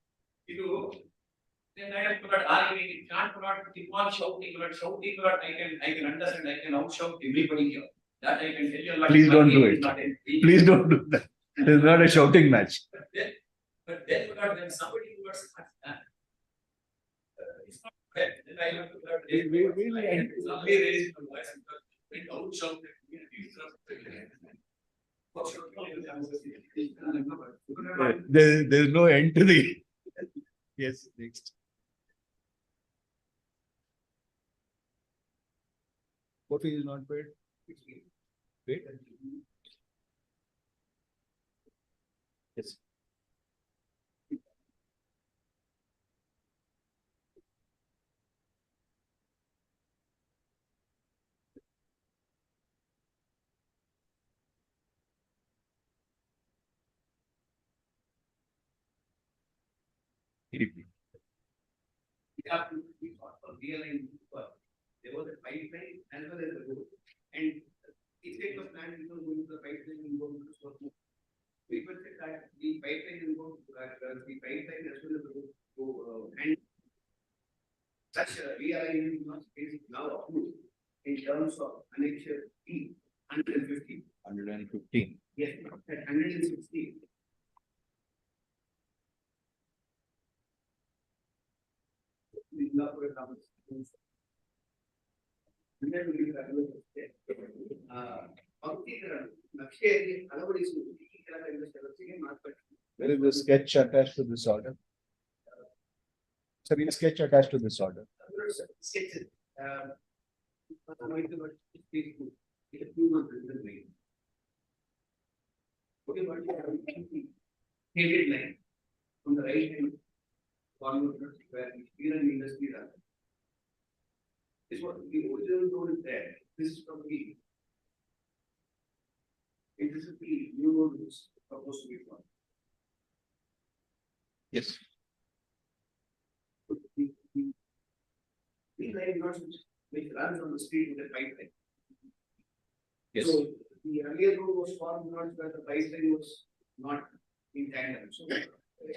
F: Then I have not arguing, it can't keep on shouting, but I can understand, I can outshout everybody here. That I can tell you.
B: Please don't do it. Please don't do that. It's not a shouting match.
F: But then when somebody was it's not fair. Then I have to somebody raised my voice and outshout
B: There's no end to the. Yes, next. What fee is not paid? Paid? Yes. EDP.
F: have to be realigned. There was a pipeline as well as a road. And if it was planned, going to the pipeline and go to the we will say that the pipeline will go, the pipeline as well as go, and such a realignment is now approved in terms of annexure P 150.
B: 115.
F: Yes, at 160. We love for example.
B: Where is the sketch attached to this order? Sir, in sketch attached to this order.
F: Sketches. Hated line on the right hand corner where the industry are. This what the original road is there. This is from the. This is the new road is supposed to be from.
B: Yes.
F: The line not which runs on the street with the pipeline.
B: Yes.
F: So the earlier road was formed not where the pipeline was not in tandem. So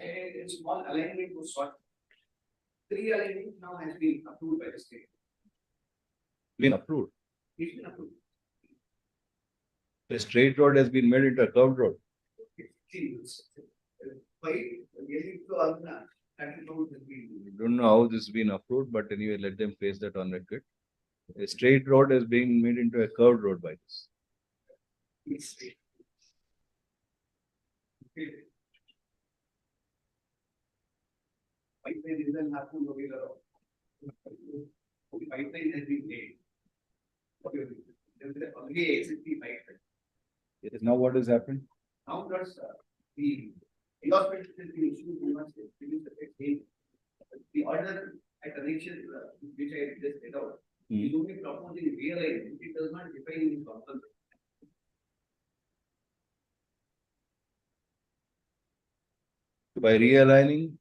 F: a small alignment was sought. Three alignment now has been approved by the state.
B: Been approved.
F: It's been approved.
B: The straight road has been made into a curved road.
F: By getting to Alna, that road has been.
B: We don't know how this has been approved, but anyway, let them face that on record. A straight road has been made into a curved road by this.
F: It's pipeline isn't happening over there. Pipeline has been made. Okay, there is already existing pipeline.
B: Yes. Now what has happened?
F: Now that's the endorsement has been issued to us. The order at the nation which I just read out is only proposing realignment. It does not define any concept.
B: By realigning,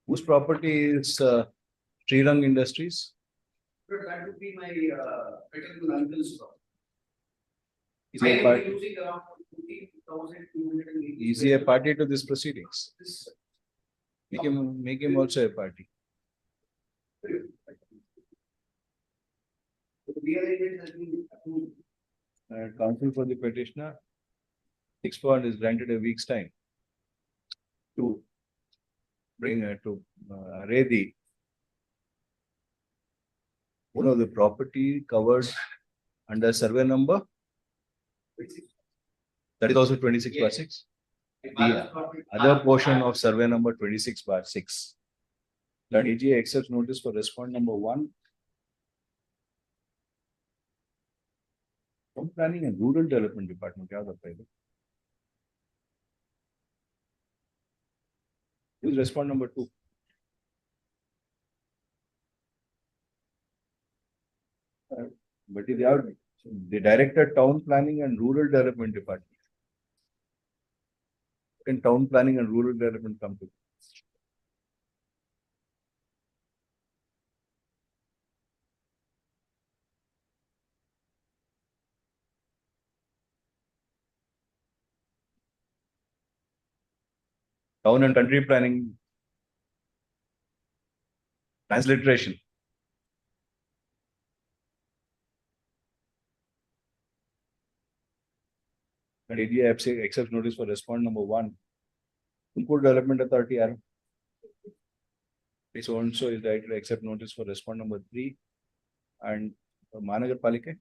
B: whose property is Srirang Industries?
F: But that would be my paternal uncle's property.
B: Is
F: I
B: he a
F: am
B: party?
F: using around 14,280.
B: Is he a party to this proceedings?
F: This
B: Make him also a party.
F: the realignment has been approved.
B: Counsel for the petitioner, expart is granted a week's time to bring to array the one of the property covered under survey number. That is also 26/6. The other portion of survey number 26/6. That AGA accepts notice for respondent number 1. Town Planning and Rural Development Department. Who is respondent number 2? But they are the director Town Planning and Rural Development Department. Can Town Planning and Rural Development come to? Town and Country Planning. Transliteration. And ADA accepts notice for respondent number 1. Input Development Authority. This also is right to accept notice for respondent number 3. And Mahanagar Palike.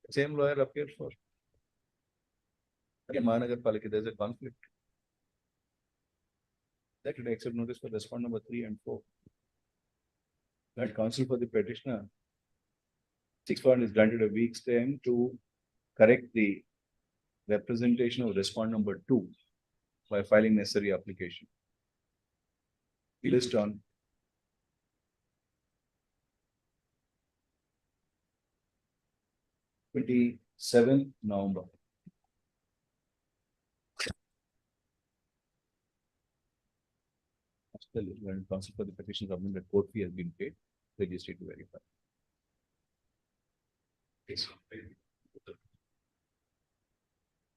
B: Same lawyer appears for. Again, Mahanagar Palike, there is a conflict. That should accept notice for respondent number 3 and 4. That counsel for the petitioner. 6 is granted a week's time to correct the representation of respondent number 2 by filing necessary application. List on 27th November. When counsel for the petition submitted that court fee has been paid, registry to verify.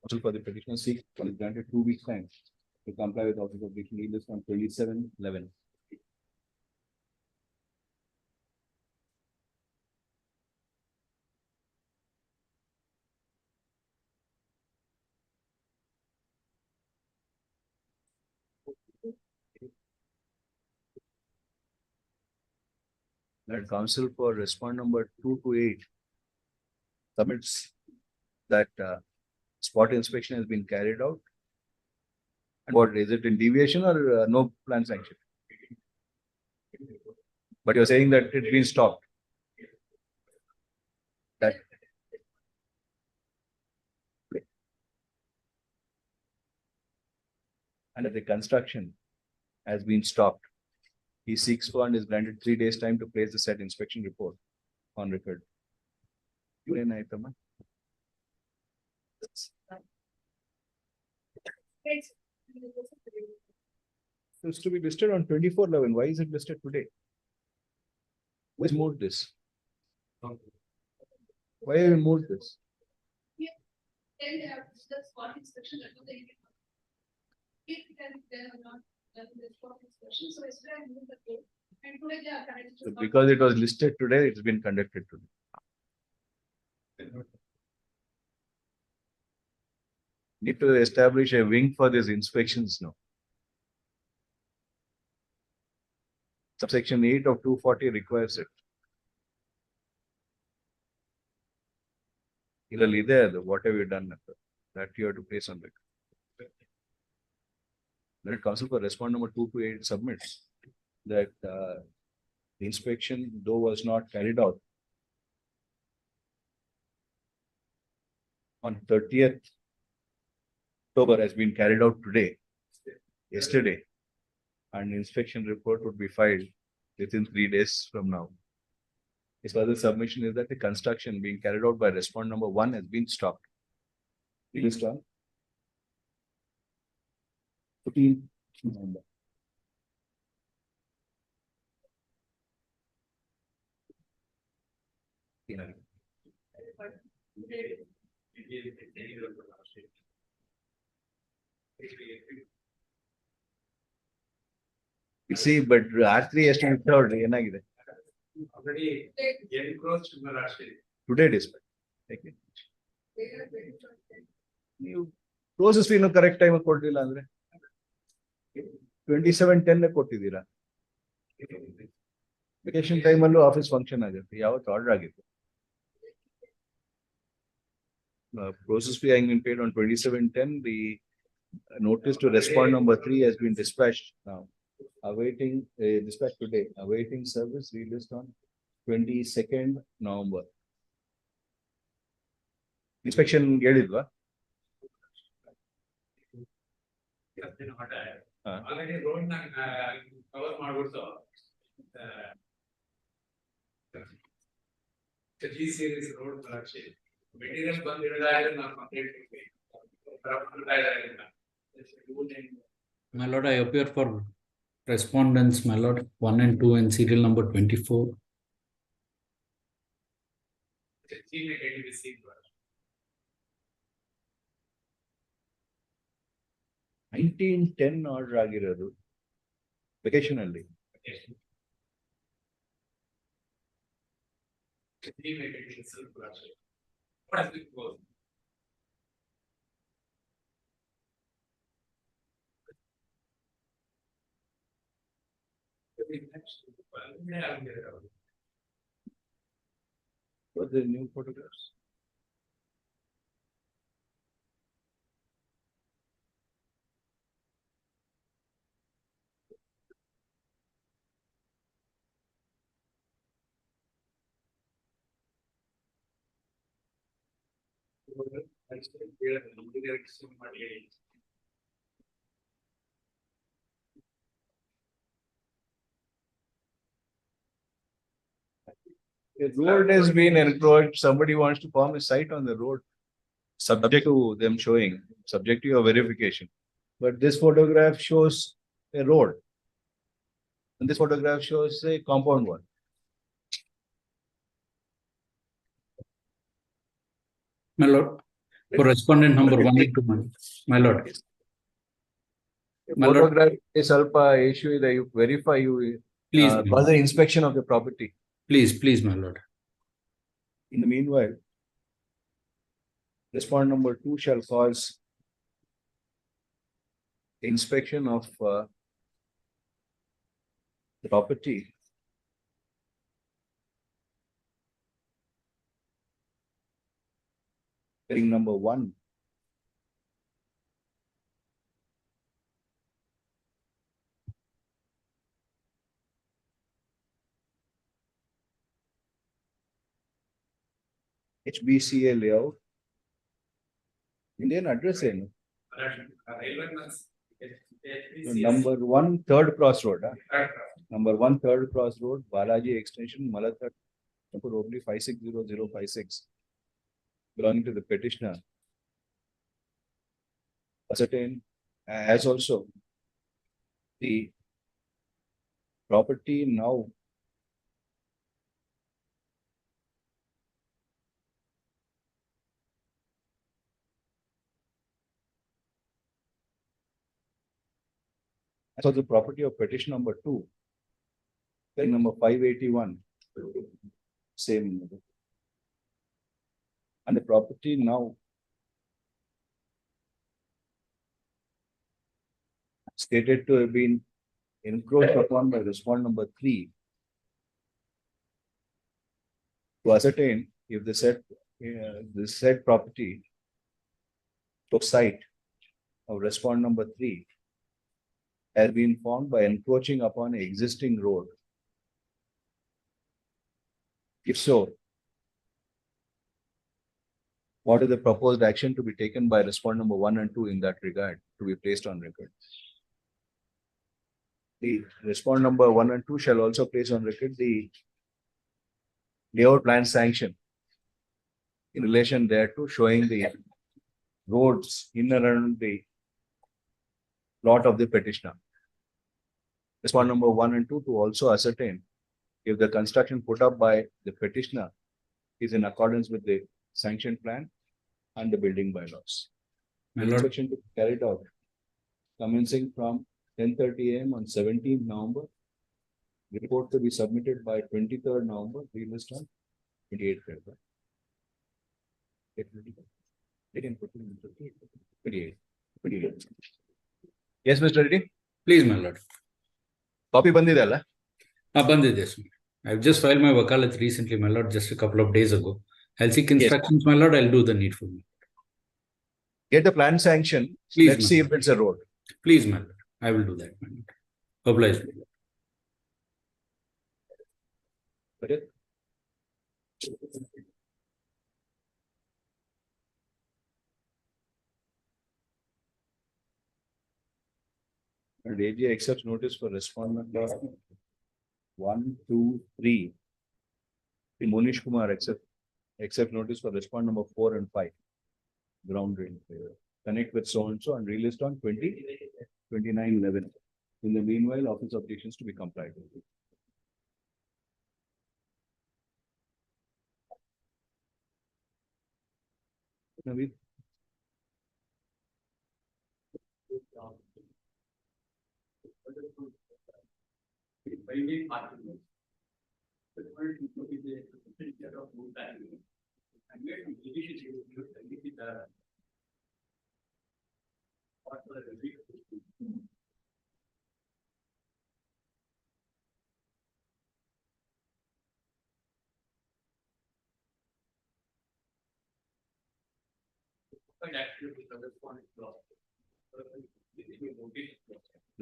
B: Counsel for the petitioner seeks is granted 2 weeks time to comply with office of objection list on 27/11. That counsel for respond number 228 submits that spot inspection has been carried out. And what is it, in deviation or no plan sanction? But you're saying that it's been stopped. That and that the construction has been stopped. He seeks for and is granted 3 days time to place the said inspection report on record. It's to be listed on 24/11. Why is it listed today? Who's moved this? Why have you moved this?
G: Then the spot inspection. If they are not done the spot inspection, so yesterday I moved the case and today they are connected to.
B: So because it was listed today, it's been conducted today. Need to establish a wing for these inspections now. Subsection 8 of 240 requires it. What have you done? That you have to place on record. Let counsel for respond number 228 submits that the inspection, though was not carried out on 30th October, has been carried out today, yesterday, and inspection report would be filed within 3 days from now. His further submission is that the construction being carried out by respond number 1 has been stopped. Released on 14th November. You see, but R3 estimate third,
D: already encroached in the last day.
B: today dispatch. Okay. You process fee no correct time ಕೊಡ್ಲಿಲ್ಲ ಅಂದ್ರೆ 27/10 ಕೊಟ್ಟಿದ್ದೀರಾ. Vacation time ಅಲ್ಲೂ office function ಆಗುತ್ತೆ. ಯಾವತ್ತು order ಆಗಿತ್ತು? Process fee having been paid on 27/10. The notice to respond number 3 has been dispatched now. Awaiting dispatch today. Awaiting service released on 22nd November. Inspection ಹೇಳಿಲ್ವಾ?
D: Already road na cover ಮಾಡ್ಬಿಡ್ತು. G series road ಬರಕ್ಕೆ material ಬಂದಿರೋದಾದ್ರೆ ನಾವು complete
H: My lord, I appear for respondents, my lord, 1 and 2 and serial number 24.
B: 1910 order ಆಗಿರೋದು vacation ಅಲ್ಲಿ. Were there new photographs? The road has been encroached. Somebody wants to form a site on the road, subject to them showing, subject to your verification. But this photograph shows a road. And this photograph shows a compound wall.
H: My lord, for respondent number 1 and 2, my lord. My lord.
B: Photograph is ಸ್ವಲ್ಪ issue that you verify you
H: Please, my
B: further
H: lord.
B: inspection of the property.
H: Please, my lord.
B: In the meanwhile, respondent number 2 shall cause inspection of the property. Hearing number 1. HBCA layout. Indian address ಏನು? Number 1 3rd cross road. Number 1 3rd cross road, Balaji extension, Malathad, probably 560056. Belonging to the petitioner. Ascertain as also the property now as of the property of petition number 2, hearing number 581, same. And the property now stated to have been encroached upon by respondent number 3 to ascertain if the said property to site of respondent number 3 has been formed by encroaching upon an existing road. If so, what is the proposed action to be taken by respondent number 1 and 2 in that regard to be placed on record? The respondent number 1 and 2 shall also place on record the layout plan sanction in relation thereto, showing the roads in and around the lot of the petitioner. Respondent number 1 and 2 to also ascertain if the construction put up by the petitioner is in accordance with the sanction plan and the building bylaws.
H: My lord.
B: Inspection to be carried out commencing from 10:30 a.m. on 17th November. Report to be submitted by 23rd November. Relist on 28th February. 28. Yes, Mr. Reddy.
H: Please, my lord.
B: Copy ಬಂದಿದೆ ಅಲ್ಲ?
H: ಬಂದಿದೆ, sir. I've just filed my wakalat recently, my lord, just a couple of days ago. I'll seek instructions, my lord. I'll do the needful.
B: Get the plan sanction.
H: Please,
B: Let's see if it's a road.
H: Please, my lord. I will do that, my lord. Obliged, my lord.
B: Okay. And AG accepts notice for respondent number 1, 2, 3. Monish Kumar accept notice for respondent number 4 and 5. Ground drain failure. Connect with so and so and relist on 29/11. In the meanwhile, office objections to be complied with. Naveed?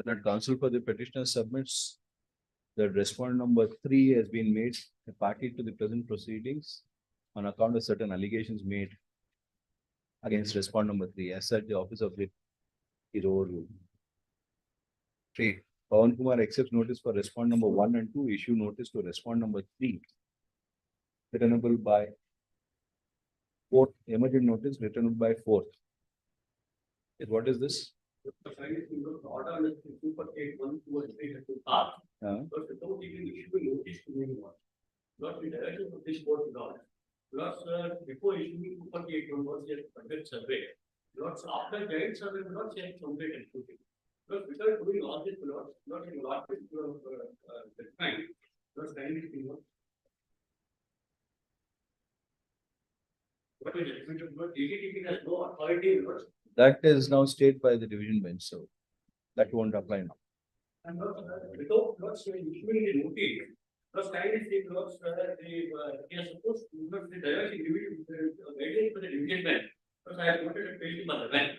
B: That counsel for the petitioner submits that respondent number 3 has been made a party to the present proceedings on account of certain allegations made against respondent number 3. As such, the office of Writ is overruled. 3. Pawan Kumar accepts notice for respondent number 1 and 2, issue notice to respondent number 3, returnable by 4th, emergent notice returnable by 4th. What is this?
D: But without even issuing notice to anyone. Not with direction of this court law. Plus, before issuing 248 was a conduct survey. Lots after guide survey, not saying complete and shooting. But without doing all this, not in lot of the time, not kindly to know. What is it? But DGTP has no authority.
B: That is now stayed by the division bench, so that won't apply now.
D: And without not issuing the notice, because kindly say, because they are supposed to not the direction guidelines for the division bench. Because I have wanted to pay him on the bench.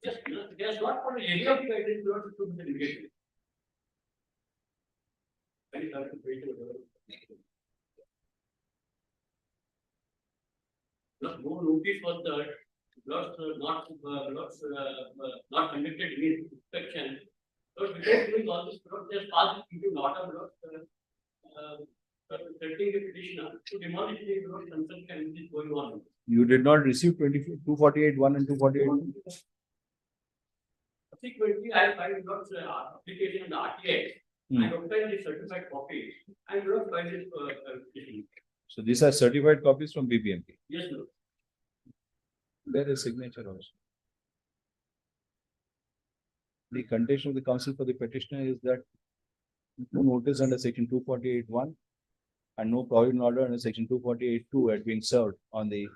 D: Yes, there's not for any of the guidance not to the division. Very hard to pay to no notice was that not conducted any inspection. So without doing all this, just passed into not threatening the petitioner to demolish the construction which is going on.
B: You did not receive 248(1) and 248(2)?
D: Subsequently, I filed application in the RTA. I obtained the certified copies and filed this petition.
B: So these are certified copies from BBMP.
D: Yes, no.
B: There is signature also. The contention of the counsel for the petitioner is that no notice under section 248(1) and no provisional order under section 248(2) had been served on the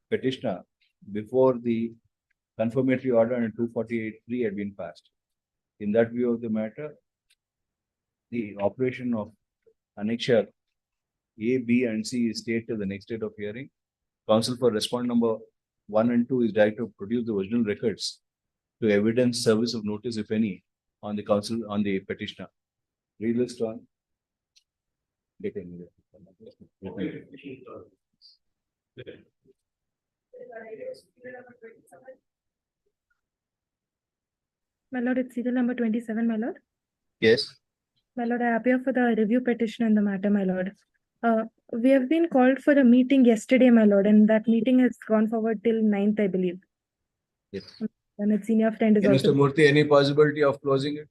B: petitioner before the confirmatory order under 248(3) had been passed. In that view of the matter, the operation of annexure A, B, and C is stayed till the next date of hearing. Counsel for respondent number 1 and 2 is directed to produce the original records to evidence service of notice, if any, on the counsel on the petitioner. Relist on. Get in.
I: My lord, it's serial number 27, my lord.
B: Yes.
I: My lord, I appear for the review petition in the matter, my lord. We have been called for a meeting yesterday, my lord, and that meeting has gone forward till 9th, I believe.
B: Yes.
I: And its senior friend is
B: Mr.
I: also.
B: Murthy, any possibility of closing it?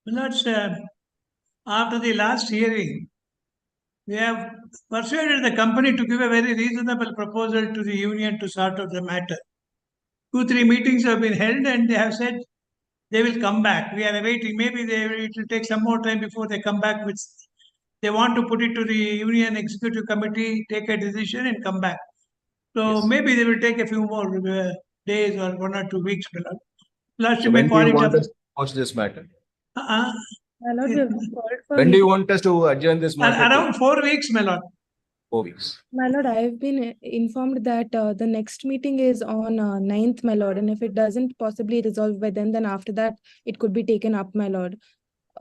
J: Lords, after the last hearing, we have persuaded the company to give a very reasonable proposal to the union to sort out the matter. 2-3 meetings have been held and they have said they will come back. We are awaiting. Maybe it will take some more time before they come back with. They want to put it to the union executive committee, take a decision and come back. So
B: Yes.
J: maybe they will take a few more days or 1 or 2 weeks. Last
B: So when do you want us to watch this matter?
J: Uh-uh.
I: My lord, we have been called for
B: When do you want us to adjourn this matter?
J: Around 4 weeks, my lord.
B: 4 weeks.
I: My lord, I have been informed that the next meeting is on 9th, my lord, and if it doesn't possibly resolve by then after that, it could be taken up, my lord.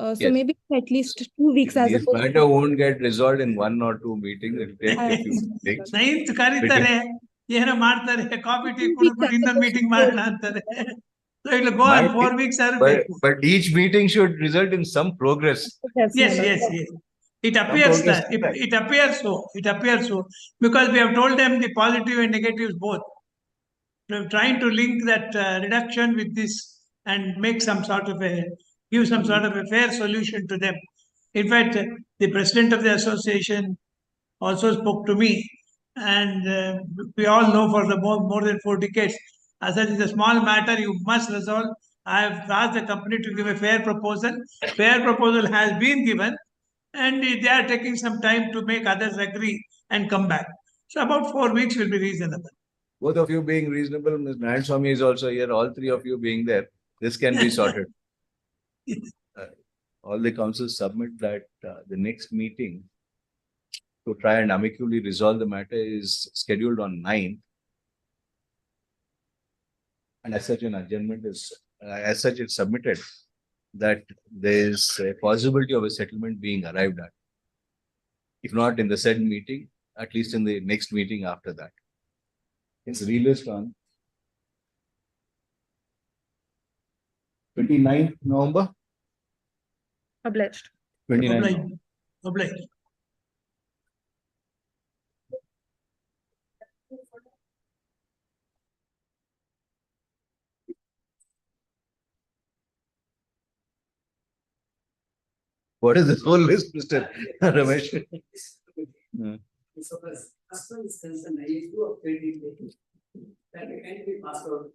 I: So
B: Yes.
I: maybe at least 2 weeks as
B: This
I: opposed
B: matter
I: to.
B: won't get resolved in 1 or 2 meetings. It will take a few meetings.
J: 9th ಕರೀತಾರೆ ಏನೋ ಮಾಡ್ತಾರೆ coffee tea ಕುಡಿದ್ಬಿಟ್ಟು ಇನ್ನೊಂದು meeting ಮಾಡೋಣ ಅಂತಾರೆ. So it will go on 4 weeks.
B: But each meeting should result in some progress.
J: Yes. It appears that. It appears so. It appears so. Because we have told them the positive and negatives both. We are trying to link that reduction with this and make give some sort of a fair solution to them. In fact, the president of the association also spoke to me, and we all know for the more than 4 decades, as such is a small matter you must resolve. I have asked the company to give a fair proposal. Fair proposal has been given, and they are taking some time to make others agree and come back. So about 4 weeks will be reasonable.
B: Both of you being reasonable, Ms. Narayan is also here, all 3 of you being there, this can be sorted. All the councils submit that the next meeting to try and amicably resolve the matter is scheduled on 9th. And as such an adjournment is, as such it's submitted that there is a possibility of a settlement being arrived at. If not in the said meeting, at least in the next meeting after that. It's relist on 29th November.
I: Obliged.
B: 29th.
J: Obliged.
B: What is this whole list, Mr. Ramesh? Hmm.
F: So as far as concerned, I do of 2020. That can be passed out.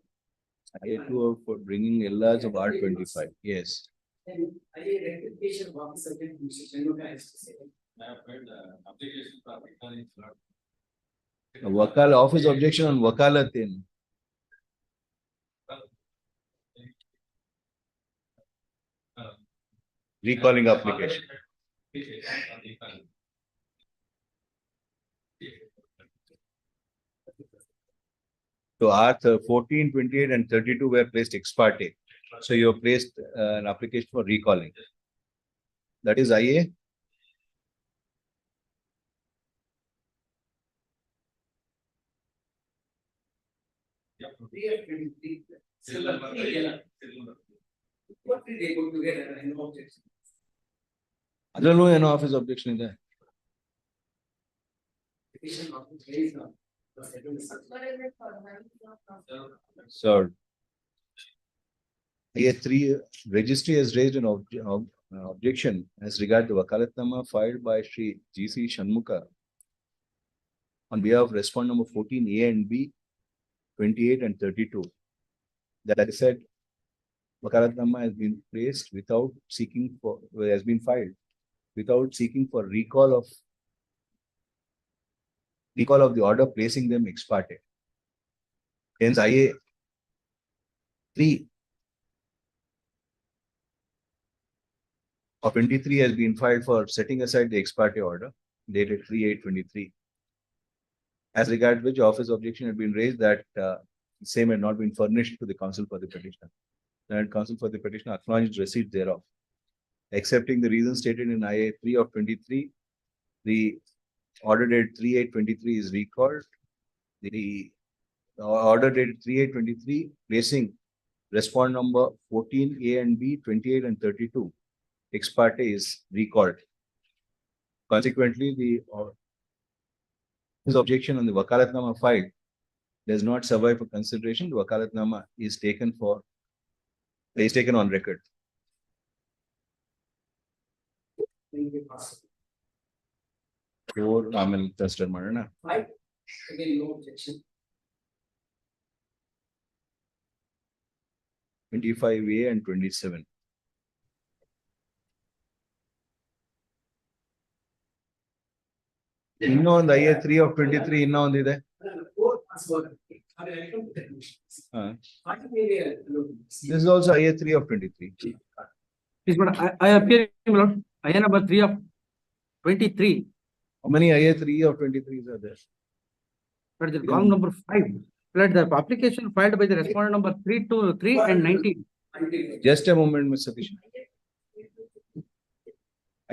B: I2 for bringing LRs of R25. Yes.
F: And I rectification of office subject, Mr. Chandraka has to say.
D: I have heard the application for returning flood.
B: Wakala office objection on wakalatin. Recalling application. So R14, 28 and 32 were placed ex parte. So you have placed an application for recalling. That is IA.
F: What did they go together and no objection?
B: I don't know any office objection in there.
F: Petition of the case now.
B: So IA3 registry has raised an objection as regard the wakalatnama filed by Shri G.C. Shanmuka on behalf of respondent number 14A and B, 28 and 32. That is said, wakalatnama has been placed without seeking for, has been filed without seeking for recall of the order placing them ex parte. Hence, IA 3 of 23 has been filed for setting aside the ex parte order dated 3/8/23. As regards which office objection had been raised that same had not been furnished to the counsel for the petitioner. And counsel for the petitioner acknowledged receipt thereof. Accepting the reasons stated in IA 3 of 23, the order dated 3/8/23 is recalled. The order dated 3/8/23 placing respondent number 14A and B, 28 and 32 ex parte is recalled. Consequently, his objection on the wakalatnama filed does not survive for consideration. The wakalatnama is taken on record. Four, Thuster Marana.
F: 5, again, no objection.
B: 25A and 27. Inno on the IA 3 of 23, inno on the
F: 4 password.
B: This is also IA 3 of 23.
K: Please, but I appear, my lord, IA number 3 of 23.
B: How many IA 3 of 23s are there?
K: But the column number 5. But the application filed by the respondent number 3 and 19.
B: Just a moment, Mr. Satish.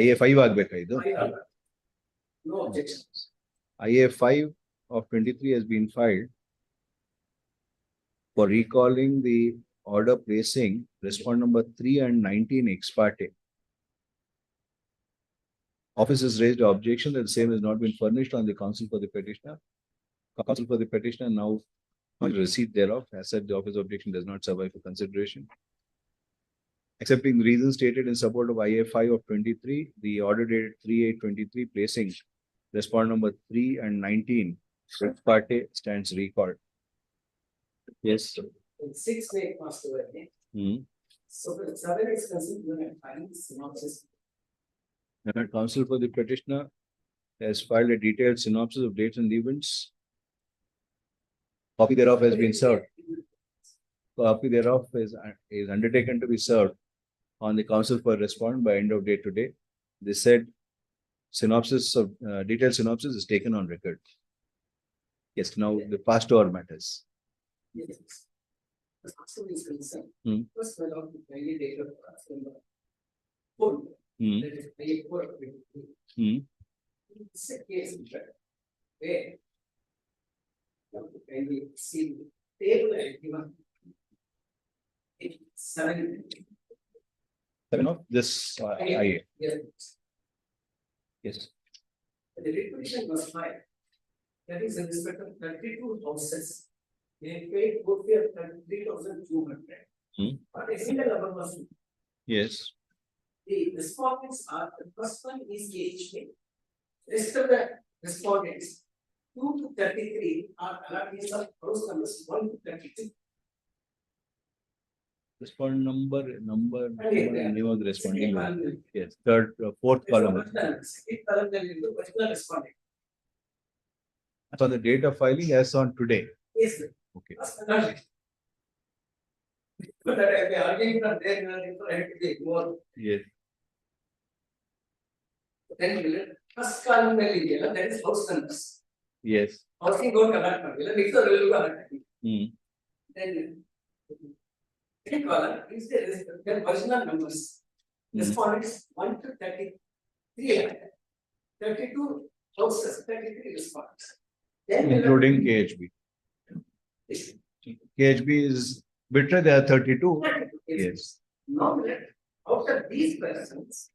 B: IA 5 ಆಗ್ಬೇಕಾಯ್ತು.
F: No objections.
B: IA 5 of 23 has been filed for recalling the order placing respondent number 3 and 19 ex parte. Office has raised an objection that the same has not been furnished on the counsel for the petitioner. Counsel for the petitioner now receipt thereof. As said, the office objection does not survive for consideration. Accepting the reasons stated in support of IA 5 of 23, the order dated 3/8/23 placing respondent number 3 and 19 ex parte stands recalled. Yes.
F: 6 may pass away. So the 7 is considered filings, synopsis.
B: And counsel for the petitioner has filed a detailed synopsis of dates and events. Copy thereof has been served. Copy thereof is undertaken to be served on the counsel for respondent by end of day today. This said synopsis of detailed synopsis is taken on record. Yes, now the past over matters.
F: Yes. The counsel is concerned. First, my lord, the daily date of number 4. That is IA 4 of 23. It's a case in fact where can we see the table and given
B: 7 of this IA.
F: Yes.
B: Yes.
F: The requisition was filed. That is in respect of 32 houses. They paid both of 33,200. But a single number was.
B: Yes.
F: The respondents are, the first one is CH-14. Rest of the respondents, 2 to 33 are allotments of house numbers 1 to 32.
B: Respondent number,
F: yeah.
B: name of the responding.
F: Second
B: Yes, fourth column.
F: Second column, there is the original respondent.
B: So the date of filing as on today.
F: Yes, sir.
B: Okay.
F: But that I be arguing from there, I have to take more.
B: Yes.
F: Then first column that is house numbers.
B: Yes.
F: Housing code allotment. Mix the value allotment. Then second column is the original numbers. Respondents 1 to 33. 32 houses, 33 respondents. Then
B: Including KHB. KHB is better, there are 32. Yes.
F: Now, out of these persons,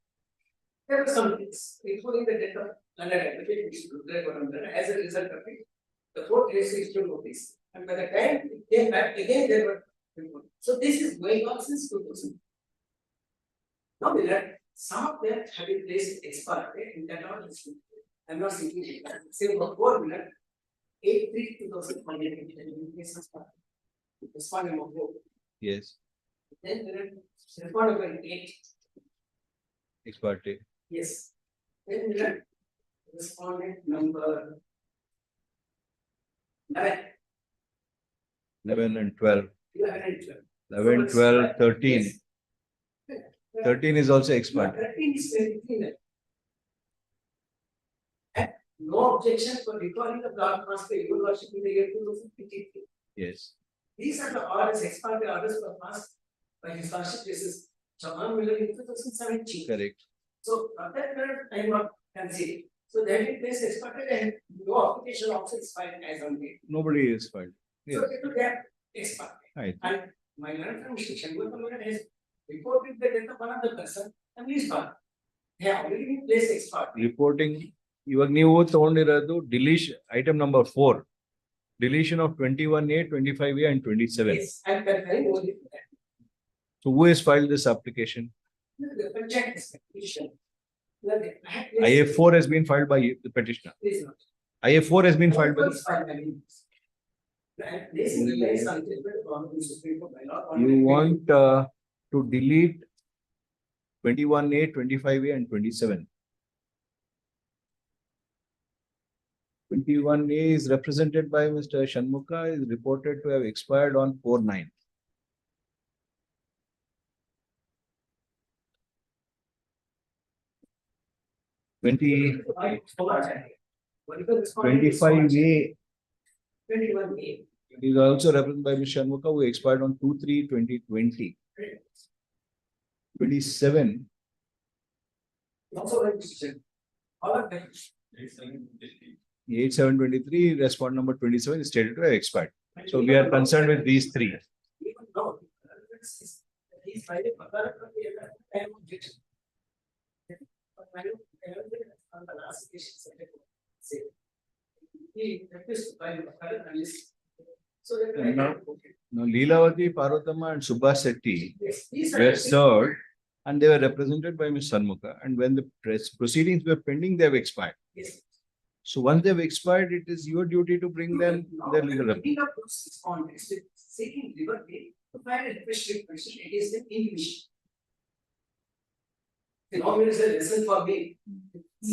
F: there were some things, including the death of another advocate, which as a result of it, the court raised to notice. And by the time it came back again, there were. So this is going on since 2000. Now, some of them have been placed expart in that order. I'm not seeking it. Say about 4 minutes, 8/3/2000. Respondent of 4.
B: Yes.
F: Then there are respondent by 8.
B: Ex parte.
F: Yes. Then there are respondent number 11.
B: 11 and 12.
F: 11 and 12.
B: 11, 12, 13.
F: Yes.
B: 13 is also ex parte.
F: 13 is very clear. And no objection for recalling the block transfer your worship in the year 2053.
B: Yes.
F: These are the orders, ex parte orders were passed by his lordship. This is John Miller in 2017.
B: Correct.
F: So at that period, I not considered. So that in place ex parte and no application also is filed as on date.
B: Nobody is filed. Yes.
F: So it will get ex parte.
B: Right.
F: And my learned from Mr. Shanmugam has reported the death of another person and least one. They have already been placed ex parte.
B: Reporting, ಇವಾಗ ನೀವು ತಗೊಂಡಿರೋದು deletion item number 4 deletion of 21A, 25A and 27.
F: Yes, I'm comparing only to that.
B: So who has filed this application?
F: The petition.
B: IF4 has been filed by the petitioner.
F: Please not.
B: IF4 has been filed by
F: This is the place on the Supreme Court by law.
B: you want to delete 21A, 25A and 27. 21A is represented by Mr. Shanmukha, is reported to have expired on 4/9. Twenty 25A
F: 21A.
B: is also represented by Mr. Shanmukha, who expired on 2/3/2020. 27
F: Also registration. All of them.
B: 8/7/23, respondent number 27 is stated to have expired. So we are concerned with these three.
F: Even though he's filing for objection. On the last case, he refused to file a list. So
B: Now Leelavati, Parvatama and Subhash Shetty
F: yes, these
B: were
F: are
B: served and they were represented by Ms. Shanmukha, and when the proceedings were pending, they have expired.
F: yes.
B: So once they have expired, it is your duty to bring them their legal representative.
F: Seeking liberty to file a fresh petition against them in English. The law is a lesson for me.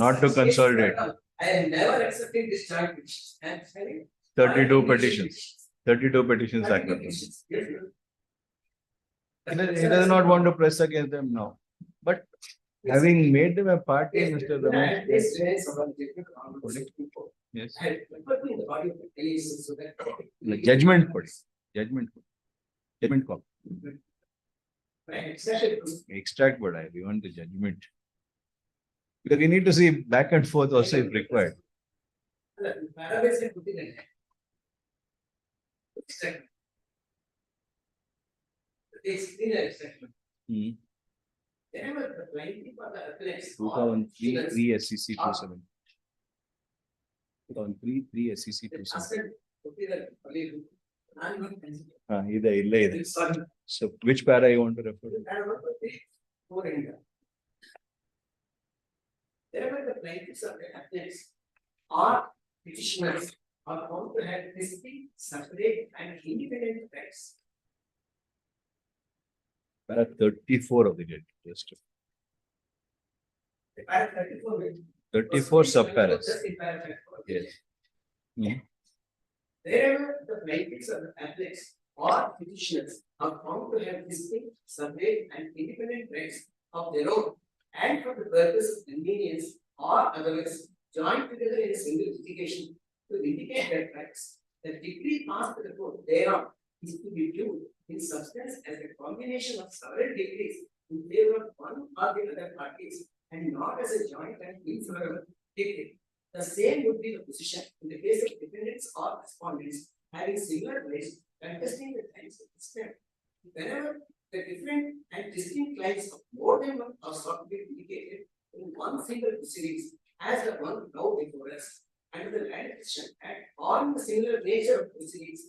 B: Not to consolidate.
F: I am never accepting this joint petition. I am filing
B: 32 petitions. 32 petitions.
F: 32 petitions. Yes,
B: He does not want to press against them now. But having made them a party, Mr. Ramesh. Yes. Judgment code. Judgment code. Judgment code. Extract code. We want the judgment. Because we need to see back and forth also if required.
F: It's
B: 2003 SEC 27. 2003 SEC 27. So which para you want to refer to?
F: wherever the plaintiffs or the applicants or petitioners are found to have distinct, separate, and independent rights.
B: Para 34 of the judge. Just
F: Para 34 will
B: 34 subparas.
F: just in paragraph 4.
B: Yes. Hmm.
F: Wherever the plaintiffs or the applicants or petitioners are found to have distinct, separate, and independent rights of their own, and for the purpose of convenience or otherwise joined together in a single litigation to vindicate their rights, the decree passed by the court thereon is to be viewed in substance as a combination of several decrees in favor of one or the other parties, and not as a joint and inseparable decree. The same would be the position in the case of defendants or respondents having similar rights contesting the claims of distinct. Whenever the different and distinct claims of more than one are sought to be vindicated in one single proceedings, as the one now before us, under the Land Petition Act, or in the similar nature of proceedings,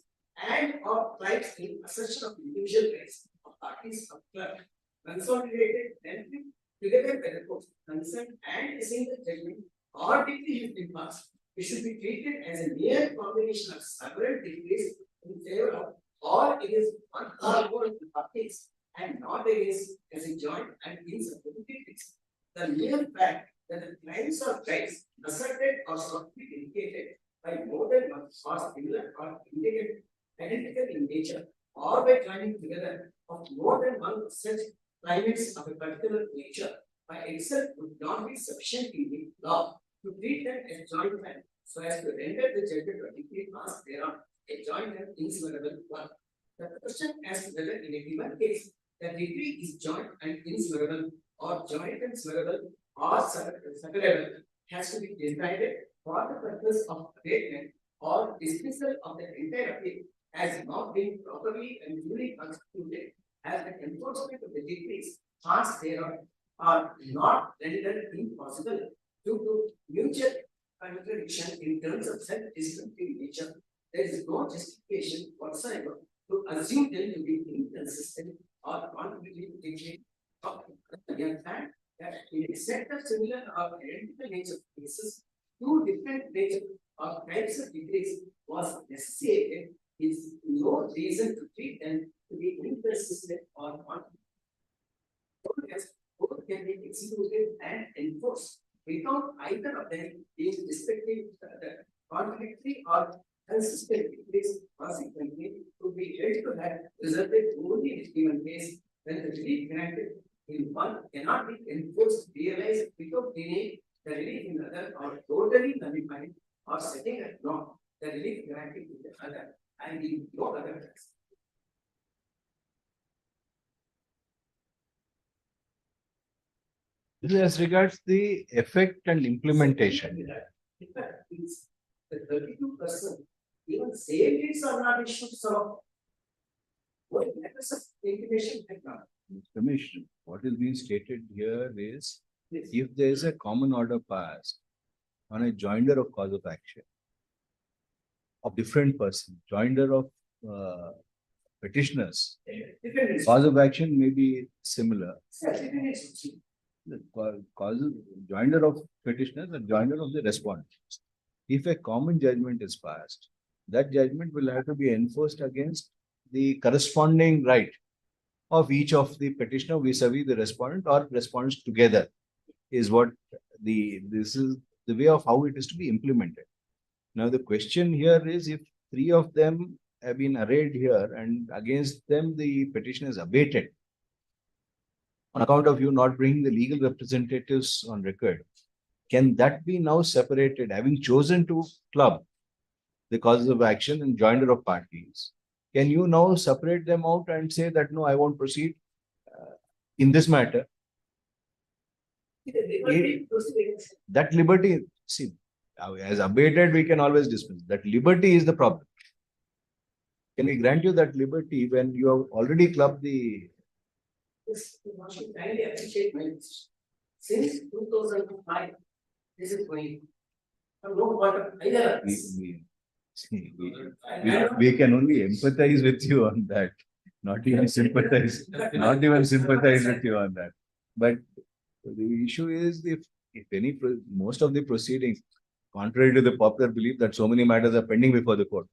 F: and or claims in assertion of individual rights of parties of club, consolidated and together by the court, consent and a single judgment or decree has been passed, it should be treated as a mere combination of several decrees in favor of or against one or more of the parties, and not against as a joint and inseparable decrees. The mere fact that the claims or rights asserted or sought to be vindicated by more than one or similar or identical in nature, or by joining together of more than one such claimants of a particular nature, by itself would not be sufficient in the law to treat them as joint and so as to render the judgment or decree passed thereon a joint and inseparable one. The question as to whether in a given case the decree is joint and inseparable or joint and severable or separable has to be decided for the purpose of abatement or dismissal of the entire appeal as not being properly and duly constituted, as the enforcement of the decrees passed thereon are not rendered impossible due to mutual contradiction in terms of self-destructive nature. There is no justification whatsoever to assume them to be inconsistent or contradictory to decree. The fact that in a set of similar or identical nature cases, two different nature or types of decrees was necessitated is no reason to treat them to be inconsistent or contradictory. Both can be executed and enforced without either of them being respective contradictory or consistent decrees consequently to be held to have resulted only in a given case when the relief granted in one cannot be enforced, realized without delaying the relief in the other, or totally nullifying or setting at naught the relief granted in the other, and in no other case.
B: This is as regards the effect and implementation.
F: The 32%, even same dates are not issued, so what matters of intimation and not.
B: Commissioner, what is being stated here is if there is a common order passed on a joinder of cause of action of different person, joinder of petitioners, cause of action may be similar. The cause joinder of petitioners and joinder of the respondents. If a common judgment is passed, that judgment will have to be enforced against the corresponding right of each of the petitioner vis-a-vis the respondent or respondents together, is what this is the way of how it is to be implemented. Now the question here is, if three of them have been arrayed here and against them the petition is abated on account of you not bringing the legal representatives on record, can that be now separated, having chosen to club the causes of action and joinder of parties? Can you now separate them out and say that no, I won't proceed in this matter? That liberty, see, as abated, we can always dismiss. That liberty is the problem. Can we grant you that liberty when you have already clubbed the?
F: Yes, I should kindly appreciate my decision. Since 2005, this is going. No water either.
B: We can only empathize with you on that, not even sympathize, not even sympathize with you on that. But the issue is, if if any, most of the proceedings, contrary to the popular belief that so many matters are pending before the court,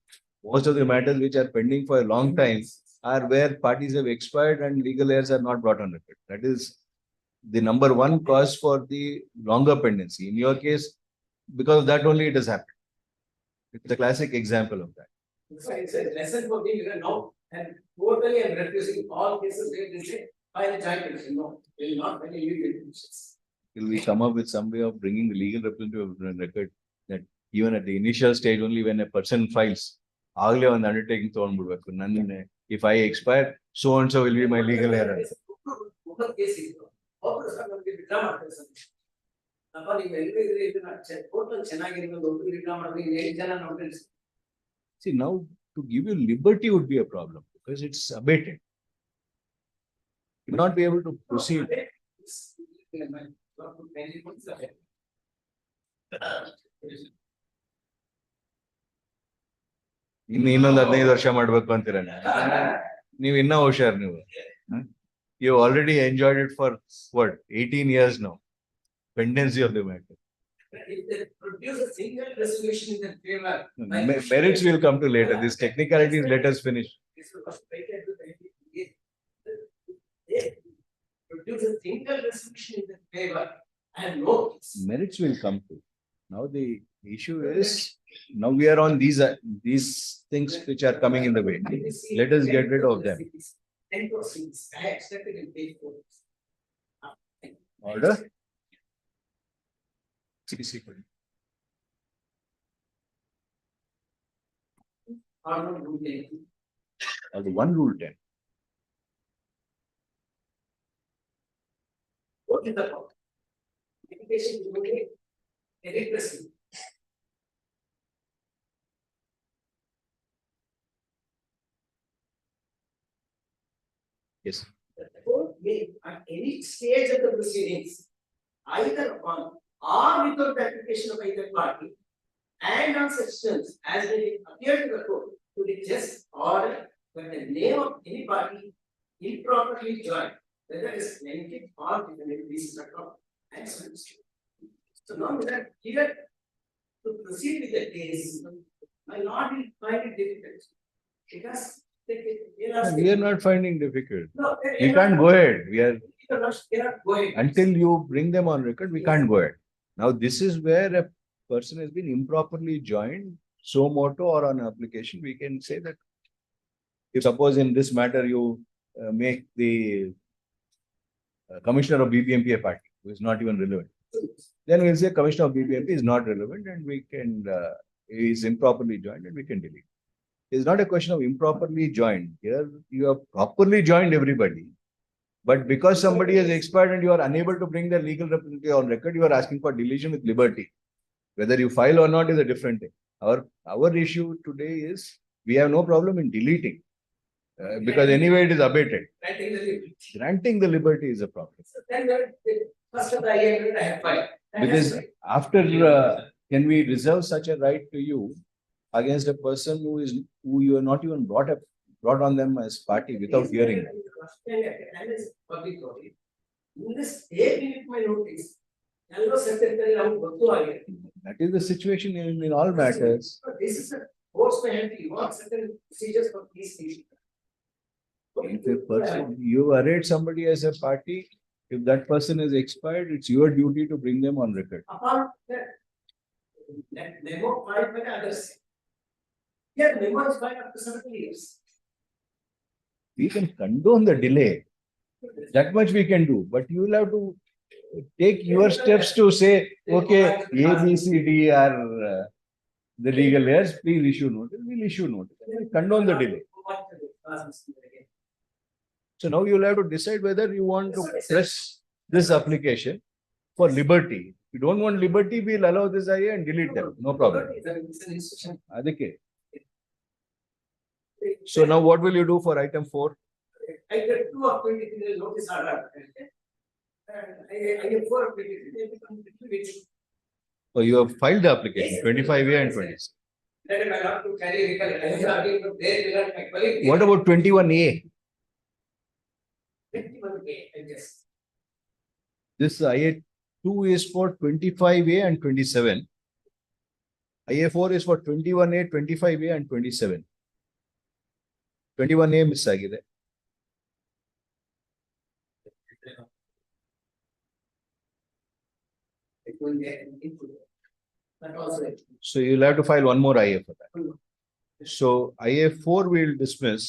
B: most of the matters which are pending for a long time are where parties have expired and legal heirs are not brought on record. That is the number one cause for the longer pendency. In your case, because of that only it has happened. It's a classic example of that.
F: So it's a lesson for me now, and totally I'm refusing all cases where they say, file a joint petition. No, they will not file a legal petitions.
B: Will we come up with some way of bringing the legal representative on record that even at the initial stage, only when a person files, ಆಗಲೇ ಒಂದು undertaking ತಗೊಂಡ್ಬಿಡ್ಬೇಕು. ನನ್ನ if I expire, so and so will be my legal heir.
F: Case ಇತ್ತು ಒಬ್ಬರು ಸಹ ನಮಗೆ withdraw ಮಾಡ್ತಾರೆ sir. ಅಪ್ಪ ನೀವು ಎಲ್ಲರೂ ಇದ್ರೆ ಇದನ್ನ ಟೋಟಲ್ ಚೆನ್ನಾಗಿರೋದು ಒಬ್ಬರು ವಿಡ್ರಾ ಮಾಡಿದ್ರೆ 8 ಜನ ನೋಡ್ರಿ.
B: See, now to give you liberty would be a problem because it's abated. You will not be able to proceed. ಇನ್ನೊಂದು 15 ವರ್ಷ ಮಾಡ್ಬೇಕು ಅಂತೀರ ನೀವು ಇನ್ನೂ ಹುಷಾರ್ ನೀವು. You already enjoyed it for what 18 years now. Pendency of the matter.
F: If they produce a single resolution in their favor,
B: Merits will come to later. This technicalities let us finish.
F: They produce a single resolution in their favor and no case.
B: Merits will come to. Now the issue is, now we are on these things which are coming in the way. Let us get rid of them.
F: 10%. I expected in pay for it.
B: Order.
F: Order rule 10.
B: Or the one rule 10.
F: What is the problem? Litigation is only a repressive.
B: Yes.
F: The court may at any stage of the proceedings, either upon or without the application of either party, and on such terms as may appear to the court to be just order when the name of any party improperly joined, whether it is plaintiff or defendant, this is not and so on. So now that here to proceed with the case, my lord will find it difficult because
B: We are not finding difficult.
F: no,
B: We can't go ahead. We are
F: cannot go ahead.
B: until you bring them on record, we can't go ahead. Now, this is where a person has been improperly joined, so moto or on application, we can say that if suppose in this matter you make the commissioner of BBMP a party, who is not even relevant, then we'll say commissioner of BBMP is not relevant and we can, he is improperly joined and we can delete. It's not a question of improperly joined. Here, you have properly joined everybody. But because somebody has expired and you are unable to bring their legal representative on record, you are asking for deletion with liberty. Whether you file or not is a different thing. Our issue today is we have no problem in deleting because anyway it is abated. Granting the liberty is a problem.
F: So then first of the I have filed.
B: Because after, can we reserve such a right to you against a person who you are not even brought on them as party without hearing them?
F: In this state limit my notice, yellow secretary
B: That is the situation in all matters.
F: This is a force penalty. What certain procedures for these things?
B: If a person, you arrest somebody as a party, if that person is expired, it's your duty to bring them on record.
F: Upon that memo filed by the others. Yeah, the memo is filed after 7 years.
B: We can condone the delay. That much we can do, but you will have to take your steps to say, okay, A, B, C, D are the legal heirs, please issue notice, we'll issue notice. We'll condone the delay. So now you'll have to decide whether you want to press this application for liberty. If you don't want liberty, we'll allow this IA and delete them. No problem. Adike. So now what will you do for item 4?
F: I get 2 of 23 notice order. I get 4 of 23.
B: Oh, you have filed the application, 25A and 26.
F: Then I have to carry
B: What about 21A?
F: 21A, I guess.
B: This IA 2 is for 25A and 27. IA4 is for 21A, 25A and 27. 21A miss ಆಗಿದೆ. So you'll have to file one more IA for that. So IA4 will dismiss,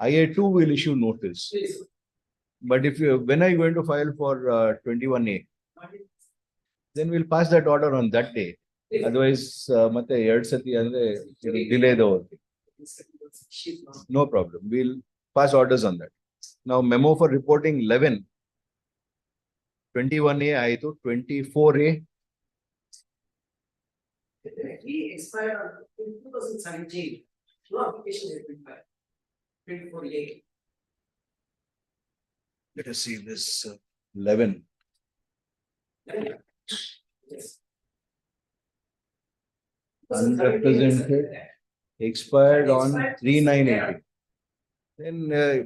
B: IA2 will issue notice. But if you, when are you going to file for 21A? Then we'll pass that order on that day. Otherwise, ಮತ್ತೆ ಎರಡ್ ಸತಿ ಅಂದ್ರೆ delay the whole thing. No problem. We'll pass orders on that. Now memo for reporting 11. 21A ಆಯಿತು, 24A.
F: He expired in 2017. No application has been filed. 24A.
B: Let us see this 11.
F: Yes.
B: Unrepresented, expired on 3/9/18. Then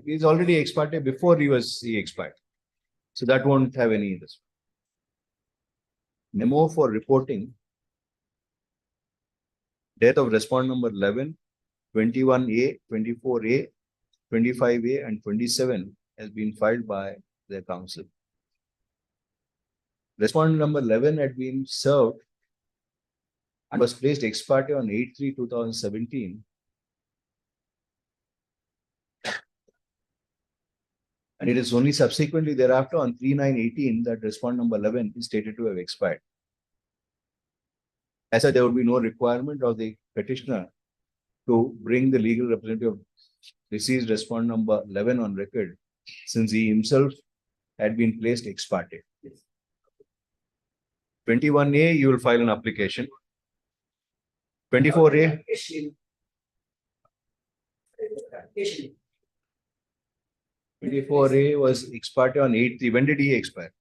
B: he's already expired before he expired. So that won't have any this. Memo for reporting death of respondent number 11, 21A, 24A, 25A and 27 has been filed by the council. Respondent number 11 had been served and was placed ex parte on 8/3/2017. And it is only subsequently thereafter on 3/9/18 that respondent number 11 is stated to have expired. As such, there would be no requirement of the petitioner to bring the legal representative of deceased respondent number 11 on record, since he himself had been placed ex parte. 21A, you will file an application. 24A. 24A was ex parte on 8/3. When did he expire?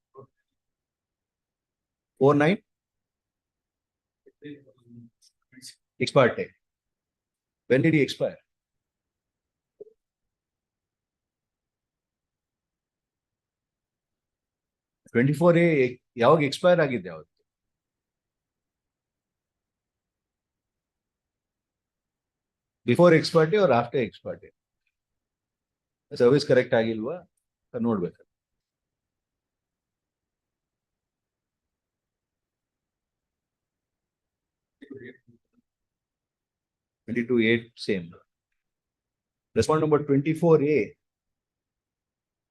B: 4/9? Ex parte. When did he expire? A ಯಾವಾಗ expire ಆಗಿದೆ ಯಾವತ್ತು? Before ex parte or after ex parte? Service correct ಆಗಿಲ್ವಾ ನೋಡ್ಬೇಕು. same. Respondent number 24A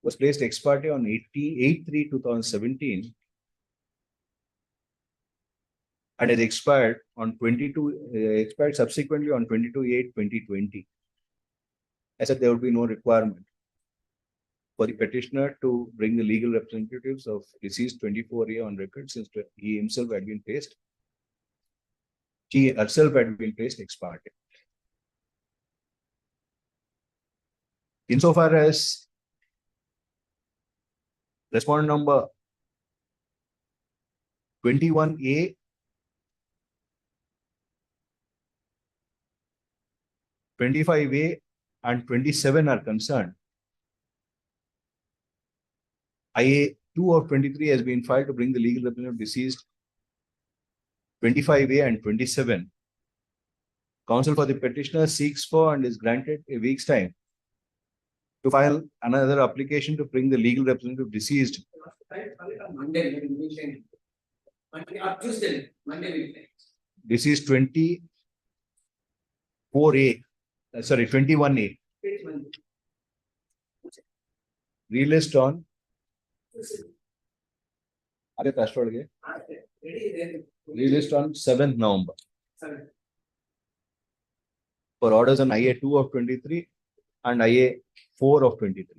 B: was placed ex parte on 8/3/2017 and it expired on 22, expired subsequently on 22/8/2020. I said there would be no requirement for the petitioner to bring the legal representatives of deceased 24A on record, since he himself had been placed. She herself had been placed ex parte. Insofar as respondent number 21A, 25A and 27 are concerned, IA2 of 23 has been filed to bring the legal representative of deceased 25A and 27. Counsel for the petitioner seeks for and is granted a week's time to file another application to bring the legal representative of deceased.
F: Monday, or Tuesday, Monday weekend.
B: Deceased 24A, sorry, 21A. Relist on relist on 7th November. For orders on IA2 of 23 and IA4 of 23.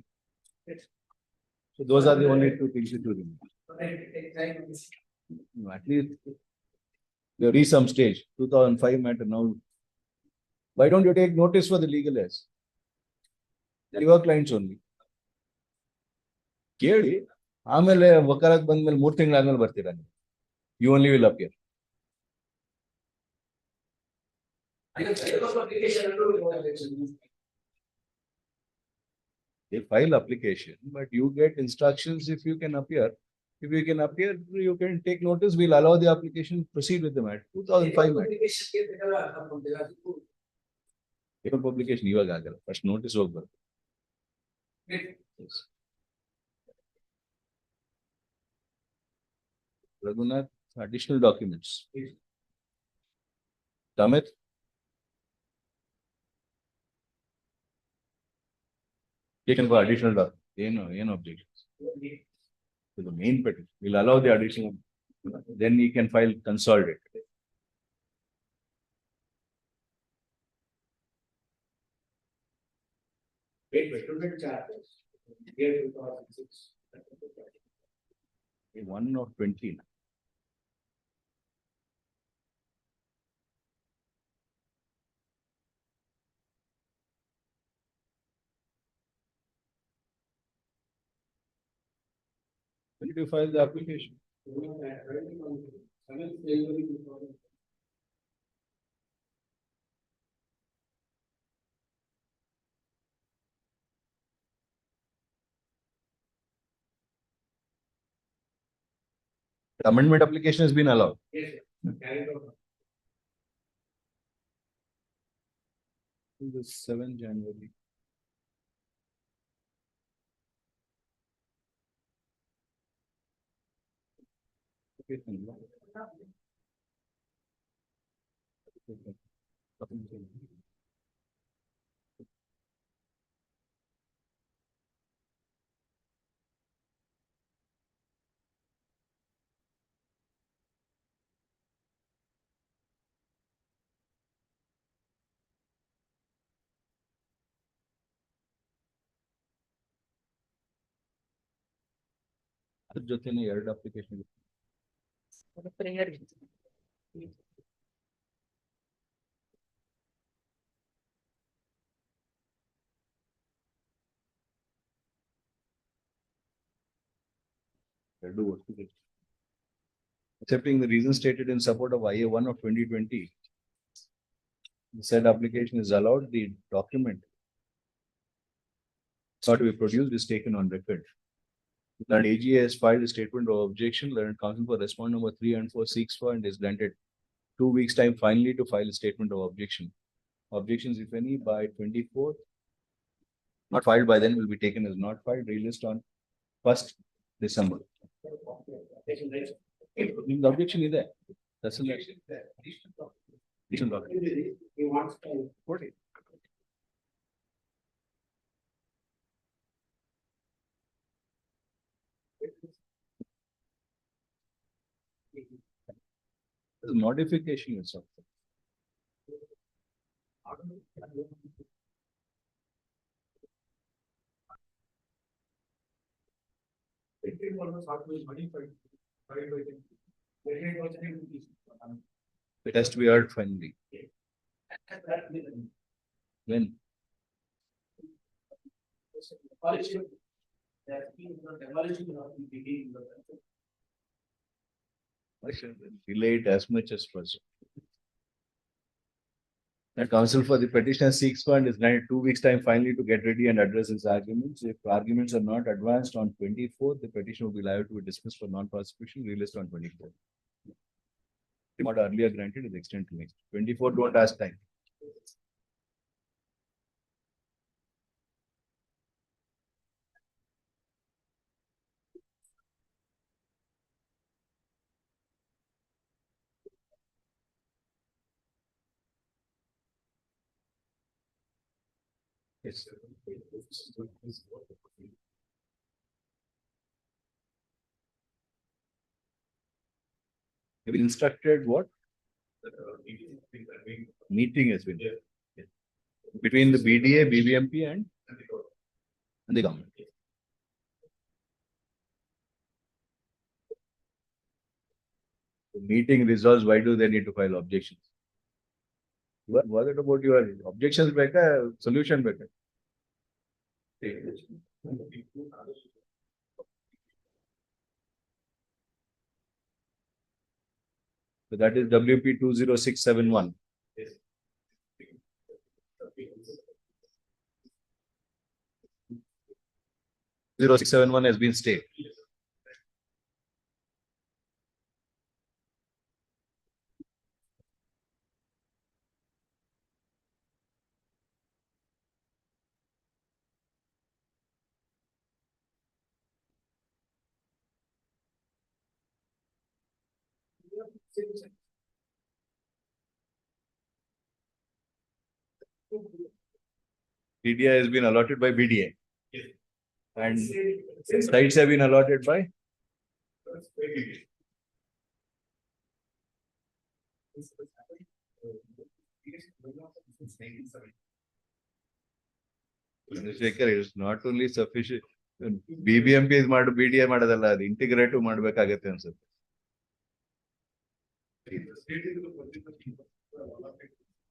B: So those are the only two things to remember. At least there is some stage, 2005 matter now. Why don't you take notice for the legal aids? Your clients only. ಕೇಳಿ ಆಮೇಲೆ ವಕಾಲತ್ ಬಂದ್ಮೇಲೆ 3 ತಿಂಗಳಾದ್ಮೇಲೆ ಬರ್ತೀರಾ ನೀವು. You only will appear. They file application, but you get instructions if you can appear. If you can appear, you can take notice. We'll allow the application, proceed with the matter. 2005 matter. Even publication, you are first notice over. Yes. Raghunath, additional documents. Damit. Taken for additional documents. No objections. To the main petition, we'll allow the additional. Then you can file consolidate. One of 20. When did you file the application? The amendment application has been allowed.
F: Yes, sir.
B: The 7th January. ಅದ್ರ ಜೊತೆನೆ ಎರಡು application accepting the reasons stated in support of IA-1 of 2020. The said application is allowed. The document sought to be produced is taken on record. That AGA has filed a statement of objection. Learned counsel for respondent number 3 and 4 seeks for and is granted 2 weeks time finally to file a statement of objection. Objections, if any, by 24th, not filed by then, will be taken as not filed. Relist on 1st December. The objection is there. That's an action.
F: He wants to
B: What is? The modification is something. It has to be heard finally. When? Delay it as much as possible. The counsel for the petitioner seeks for and is granted 2 weeks time finally to get ready and address his arguments. If arguments are not advanced on 24th, the petition will be liable to be dismissed for non-prosecution, released on 24th. Not earlier granted is extended to next. 24 don't ask time. Yes. Have been instructed what? Meeting has been between the BDA, BBMP and the government. The meeting resolves why do they need to file objections. You are bothered about your objections better, solution better. So that is WP 20671. 0671 has been stayed. TDI has been allotted by BDA. And sites have been allotted by Chandrasekhar, is not only sufficient. BBMP is madu BDA madadalla, adu integrative madbekagutte ansutte.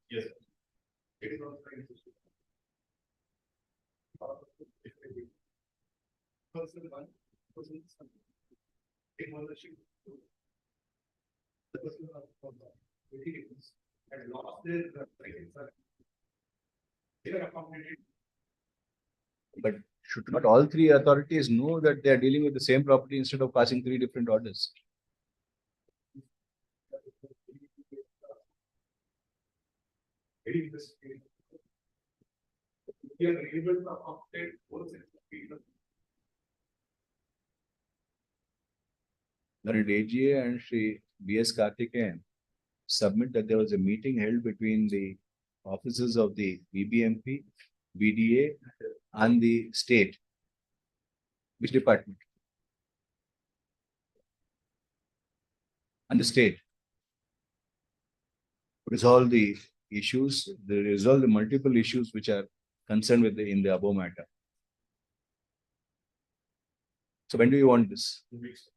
D: Yes.
B: But should not all three authorities know that they are dealing with the same property instead of passing three different orders? When AGA and Shri B.S. Karthikeyan submit that there was a meeting held between the offices of the BBMP, BDA and the state. Which department? And the state. Resolve the issues, they resolve the multiple issues which are concerned with in the above matter. So when do you want this?
D: 2 weeks.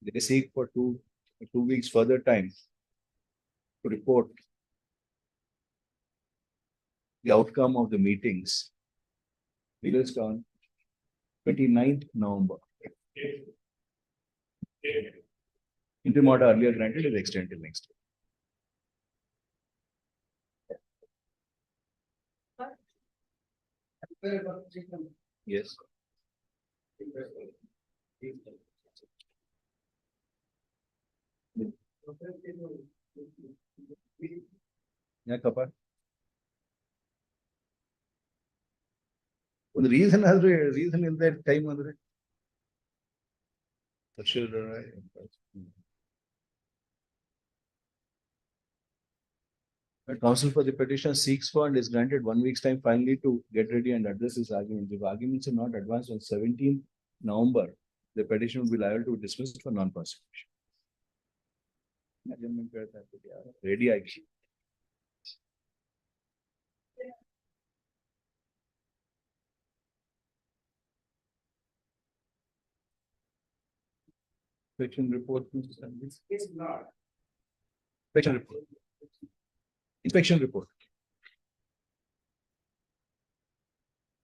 B: They seek for two weeks further time to report the outcome of the meetings. Released on 29th November. Interim order earlier granted is extended till next year. Yes. Yeah, Kapar. The reason in that time under the counsel for the petition seeks for and is granted 1 week's time finally to get ready and address his arguments. If arguments are not advanced on 17th November, the petition will be liable to be dismissed for non-prosecution. Ready, actually. Inspection report. Inspection report. Inspection report.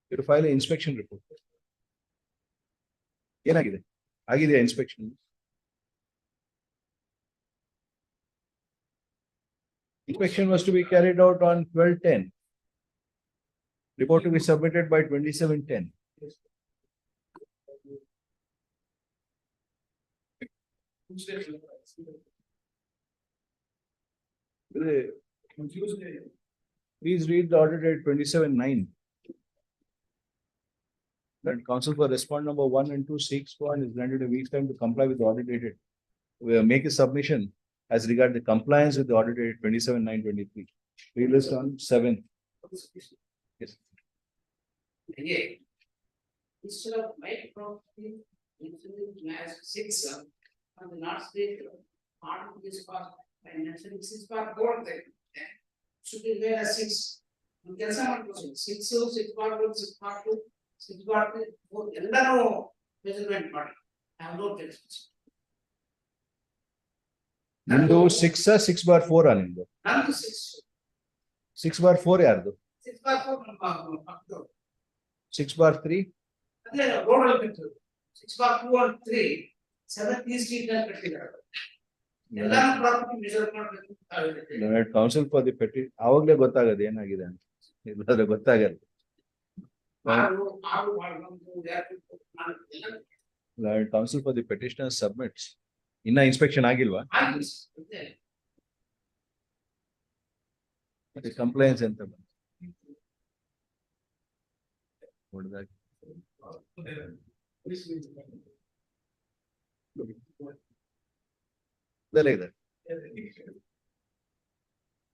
B: You have to file an inspection report. Yenagide? Agide inspection. Inspection was to be carried out on 12/10. Report to be submitted by 27/10. Please read the order date 27/9. That counsel for respondent number 1 and 2 seeks for and is granted a week's time to comply with the order dated. We make a submission as regard the compliance with the order dated 27/9/23. Released on 7th. Yes.
F: Again, instead of my property, class 6 on the last day, part of this part, by mentioning 6 part 4 there. Should be there as 6. You can say 6 part 1, 6 part 2, 6 part 3, 4, no measurement part. I have no questions.
B: Nindo 6/6/4 Nindo.
F: None 6.
B: 6/4 yardo.
F: 6 part 4
B: 6/3.
F: 6 part 2 and 3. 7th is property measurement.
B: Counsel for the petition. Avagle gottagade yenagide anta. Illade gottagalla. Counsel for the petitioner submits. Inna inspection agilva? The compliance enta. What is that? Like that.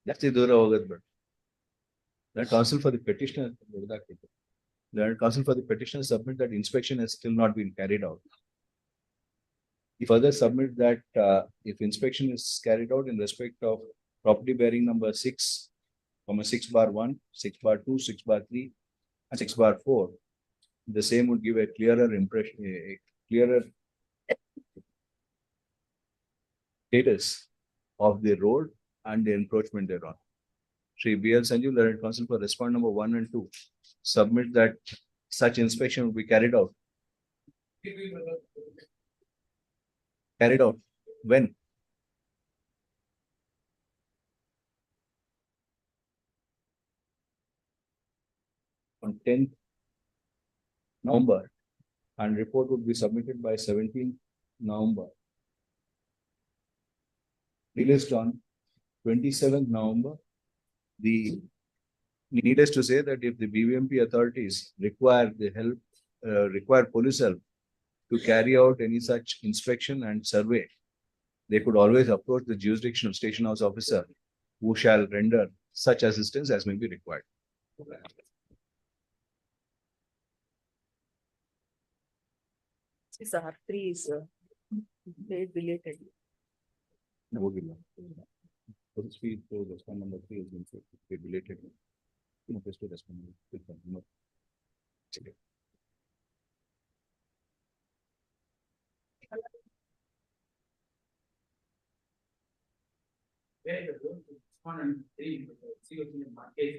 B: ಜಾಸ್ತಿ ದೂರ ಹೋಗೋದು ಬೇಡ. The counsel for the petitioner, the counsel for the petitioner submit that inspection has still not been carried out. He further submit that if inspection is carried out in respect of property bearing number 6,6/1, 6/2, 6/3, and 6/4, the same would give a clearer impression, a clearer status of the road and the encroachment thereon. Shri B.L. Sanjeev, learned counsel for respondent number 1 and 2, submit that such inspection will be carried out. Carried out when? On 10th November, and report would be submitted by 17th November. Released on 27th November. The needless to say that if the BBMP authorities require the help, require police help to carry out any such inspection and survey, they could always approach the jurisdiction of station house officer, who shall render such assistance as may be required.
L: This R3 is very belated.
B: Speed to respond number 3 has been related. Just to respond.
F: Where the respondent COC case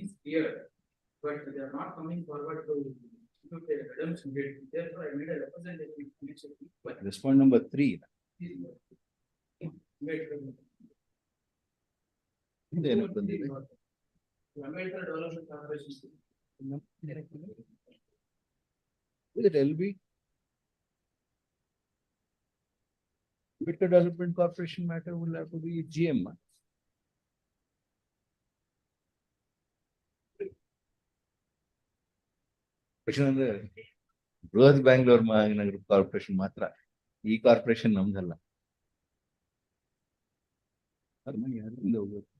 F: is clear, but they are not coming forward to give the redemption date. Therefore, I made a representative.
B: Respond number 3.
F: Amended Development Corporation.
B: Is it LB? Amended Development Corporation matter will have to be GM. Bೃಹತ್ Bangalore ಮಹಾನಗರ corporation ಮಾತ್ರ, ಈ corporation ನಮ್ದಲ್ಲ. ಯಾರಿಂದ ಹೋಗ್ಬೇಕು?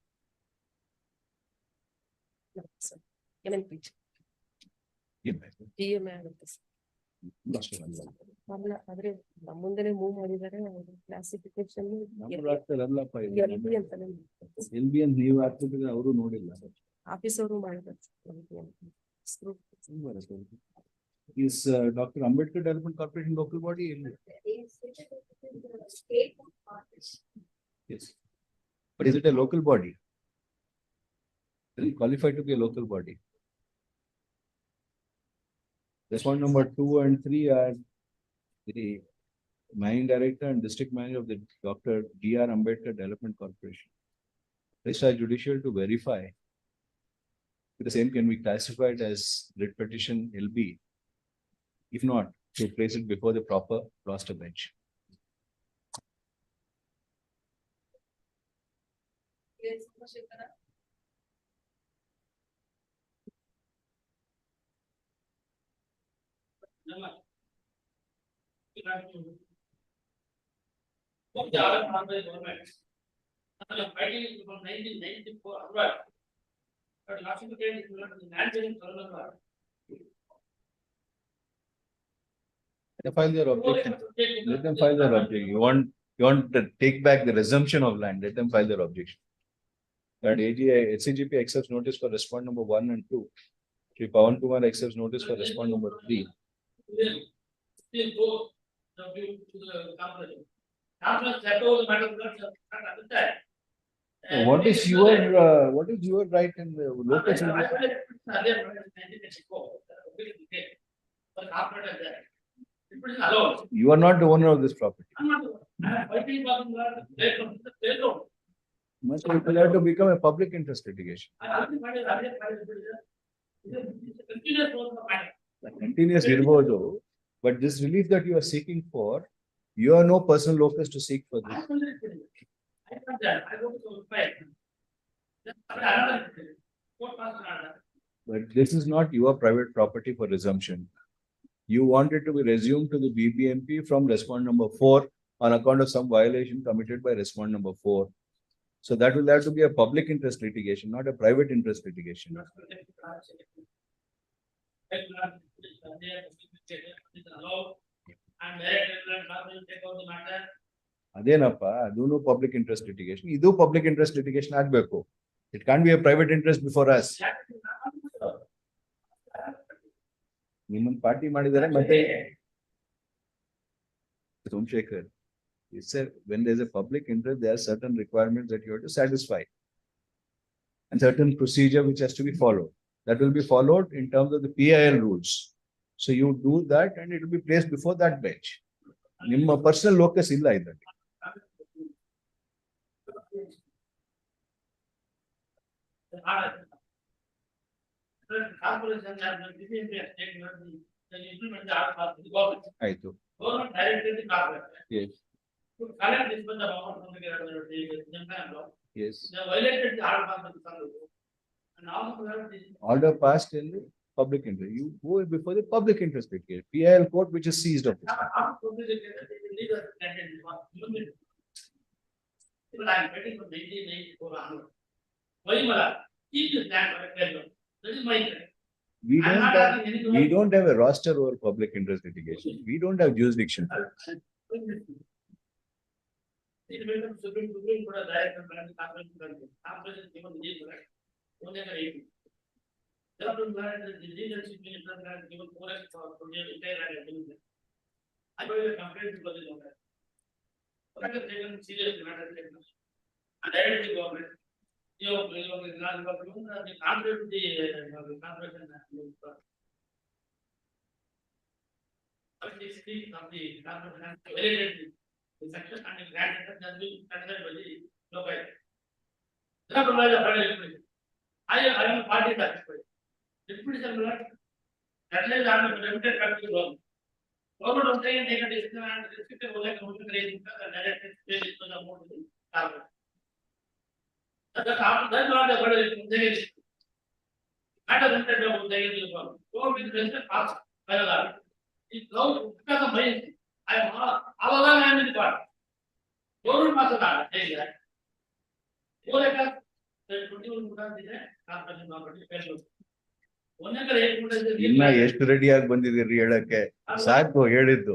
L: ಆದ್ರೆ ನಮ್ಮ ಮುಂದೆನೆ move ಮಾಡಿದ್ದಾರೆ. Classification
B: LB ಅಂತ ನೀವು ಹಾಕ್ತಿದ್ರೆ ಅವರು ನೋಡಿಲ್ಲ.
L: ಆಫೀಸ್ ಅವರು ಮಾಡಿದ್ದಾರೆ.
B: Is Dr. Ambedkar Development Corporation local body? Yes. But is it a local body? Is it qualified to be a local body? Respondent number 2 and 3 are the Managing Director and District Manager of the Dr. D.R. Ambedkar Development Corporation. Rest are judicial to verify if the same can be classified as writ petition LB. If not, to place it before the proper roster bench. They file their objection. Let them file their objection. You want to take back the resumption of land. Let them file their objection. That SCGP accepts notice for respondent number 1 and 2. Shri Pawan Kumar accepts notice for respondent number 3. What is your right in the Locus? You are not the owner of this property. Must have to become a public interest litigation. Continuous irbodu, but this relief that you are seeking for, you have no personal locus to seek for this. But this is not your private property for resumption. You want it to be resumed to the BBMP from respondent number 4 on account of some violation committed by respondent number 4. So that will have to be a public interest litigation, not a private interest litigation. ಅದೇನಪ್ಪ ಅದೂನು public interest litigation. ಇದು public interest litigation ಆಗ್ಬೇಕು. It can't be a private interest before us. ನಿಮ್ಮನ್ನ party ಮಾಡಿದರೆ ಮತ್ತೆ Somshekhar, he said when there's a public interest, there are certain requirements that you have to satisfy and certain procedure which has to be followed. That will be followed in terms of the PIL rules. So you do that and it will be placed before that bench. ನಿಮ್ಮ personal locus ಇಲ್ಲ ಇದರಲ್ಲಿ. ಆಯ್ತು. Yes. Yes. Order passed in the public interest. You go before the public interest litigation. PIL court which is seized of it. We don't have a roster over public interest litigation. We don't have jurisdiction. ಇನ್ನ ಎಷ್ಟು ready ಆಗಿ ಬಂದಿದ್ದೀರಿ ಹೇಳಕ್ಕೆ ಸಾಕು ಹೇಳಿದ್ದು.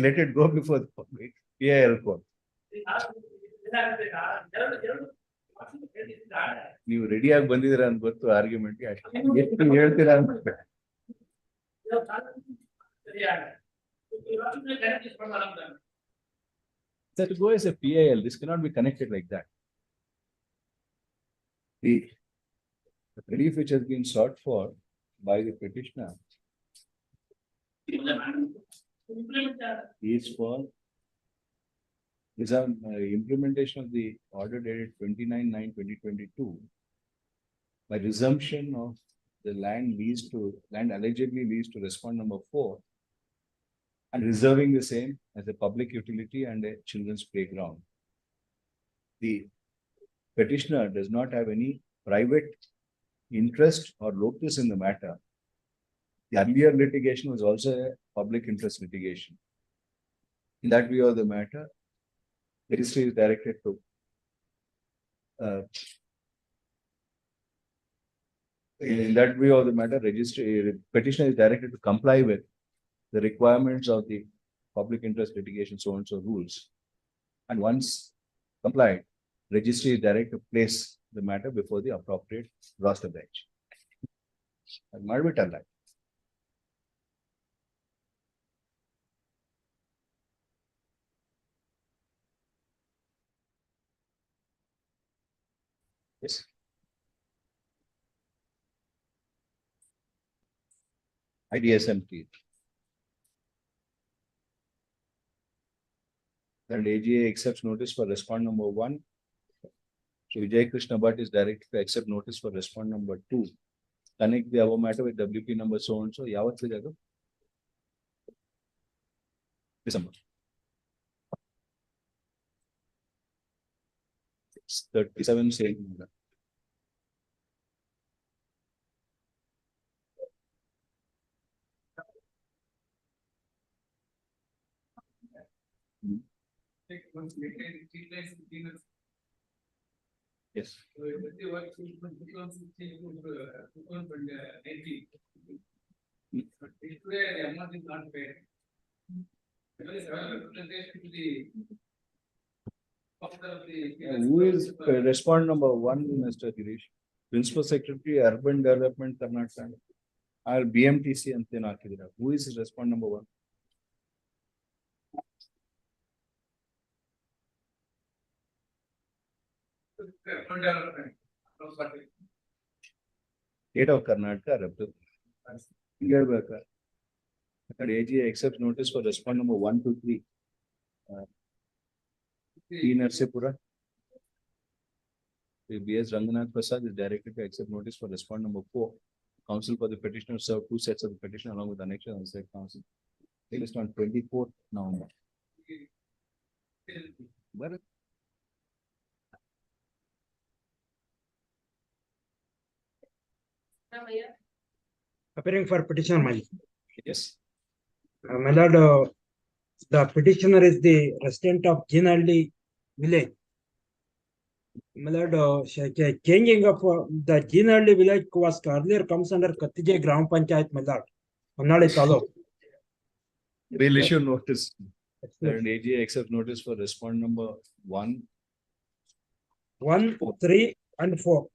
B: Let it go before the public PIL court. ನೀವು ready ಆಗಿ ಬಂದಿದ್ದೀರಾ ಅಂತ ಗೊತ್ತು ಆರ್ಗ್ಯುಮೆಂಟ್ ಎಷ್ಟು ಹೇಳ್ತೀರಾ ಅಂತ. That go as a PIL. This cannot be connected like that. The relief which has been sought for by the petitioner is for implementation of the order dated 29/9/2022 by resumption of the land allegedly leased to respondent number 4 and reserving the same as a public utility and a children's playground. The petitioner does not have any private interest or locus in the matter. The earlier litigation was also a public interest litigation. In that view of the matter, registry is directed to petitioner is directed to comply with the requirements of the public interest litigation so and so rules. And once complied, registry is directed to place the matter before the appropriate roster bench. Marvital. Yes. IDSMT. Then AGA accepts notice for respondent number 1. So Vijay Krishna Bhatt is directed to accept notice for respondent number 2. Connect the above matter with WP number so and so. Yavat se jaga? December. 37 sale. Yes. Who is respondent number one, Mr. Girish? Principal Secretary, Urban Development, Karnataka. Or BMTC and then Akidira. Who is respondent number one? State of Karnataka. AG accepts notice for respondent number 1 to 3. T. Narsipura. B.S. Ranganath Prasad is directed to accept notice for respondent number 4. Counsel for the petitioner served 2 sets of the petition along with annexure and said counsel. Released on 24th November. Where?
M: Appearing for petitioner, my
B: Yes.
M: my lord, the petitioner is the resident of Jinalli village. My lord, changing of the Jinalli village was earlier comes under Katije Gram Panchayat, my lord. Honnali Taluk.
B: We'll issue notice. And AG accepts notice for respondent number 1.
M: 1, 3, and 4.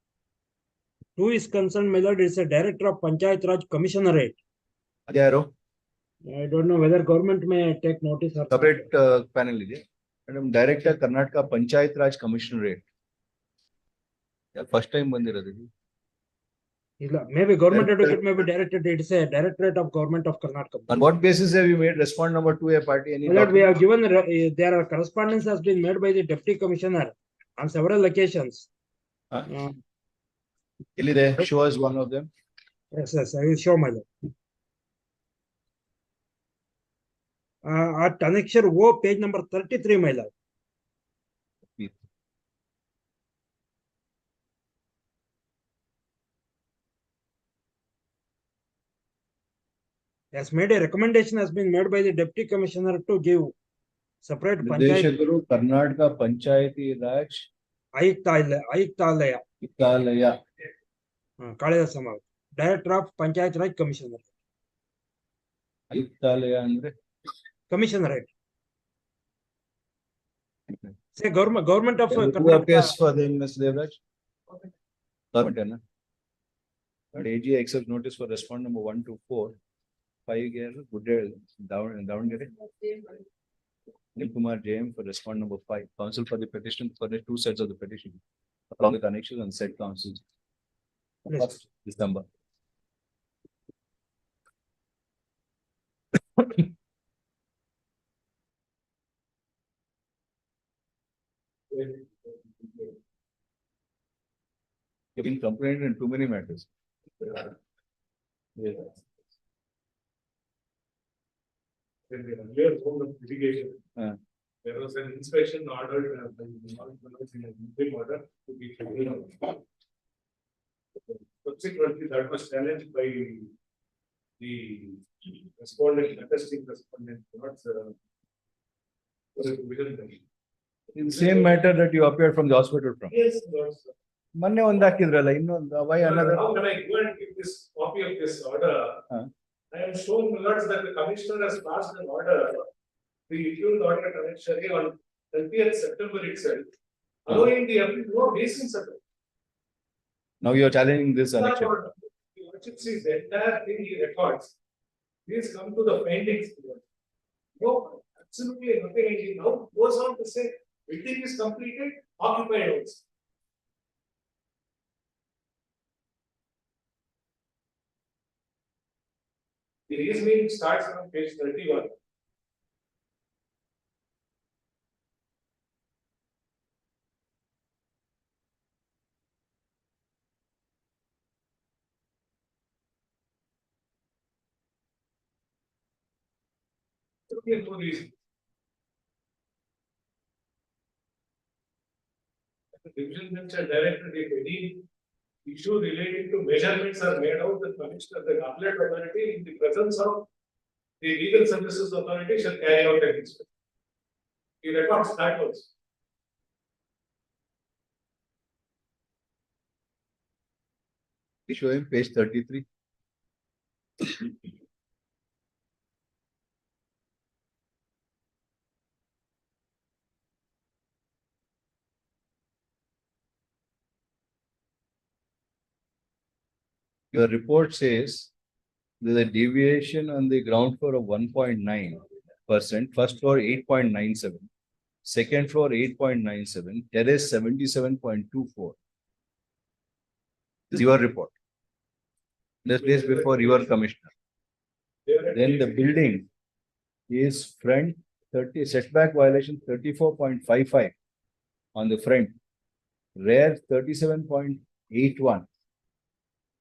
M: 2 is concerned, my lord, is a director of Panchayat Raj Commissionerate.
B: Adhyaro.
M: I don't know whether government may take notice or
B: Separate panel. Madam Director Karnataka Panchayat Raj Commissionerate. First time bandiradu.
M: Maybe government advocate may be directed. It is a directorate of government of Karnataka.
B: On what basis have you made respondent number 2 a party? Any
M: Well, we have given there are correspondence has been made by the deputy commissioner on several occasions.
B: Show us one of them.
M: Yes, I will show my lord. At annexure O, page number 33, my lord. Has made a recommendation has been made by the deputy commissioner to give separate panchayat.
B: Karnataka Panchayati Raj
M: Ayuktalaya. Kalidasama. Director of Panchayat Raj Commissioner.
B: Ayuktalaya andre
M: Commissionerate. Say government of
B: who appears for them, Mr. Devraj? Government. But AG accepts notice for respondent number 1 to 4. 5 years, good down. Nilkumar JM for respondent number 5. Counsel for the petition for the 2 sets of the petition along with annexures and said counsel.
M: Yes.
B: December. You've been complaining in too many matters. Yes.
D: When the earlier form of litigation, there was an inspection order, big order to be carried out. Subsequently, that was challenged by the respondent, attesting respondent, not
B: In the same matter that you appeared from the hospital from.
D: Yes,
B: Monday on that why another?
D: Now when I go and give this copy of this order, I am shown alerts that the commissioner has passed an order, the accused order connection on 30th September itself, allowing the no basis at all.
B: Now you are challenging this election.
D: The entire thing he records. Please come to the findings. No, absolutely nothing. And he now goes on to say, everything is completed, occupied also. The reasoning starts on page 31. No reason. The division bench are directed if any issue relating to measurements are made out, the commissioner, the appellate authority, in the presence of the legal services authority, shall carry out an inspection. He records that also.
B: Show him page 33. Your report says there's a deviation on the ground floor of 1.9%, first floor 8.97, second floor 8.97, terrace 77.24. This is your report. This place before your commissioner. Then the building is front 30 setback violation 34.55 on the front, rear 37.81.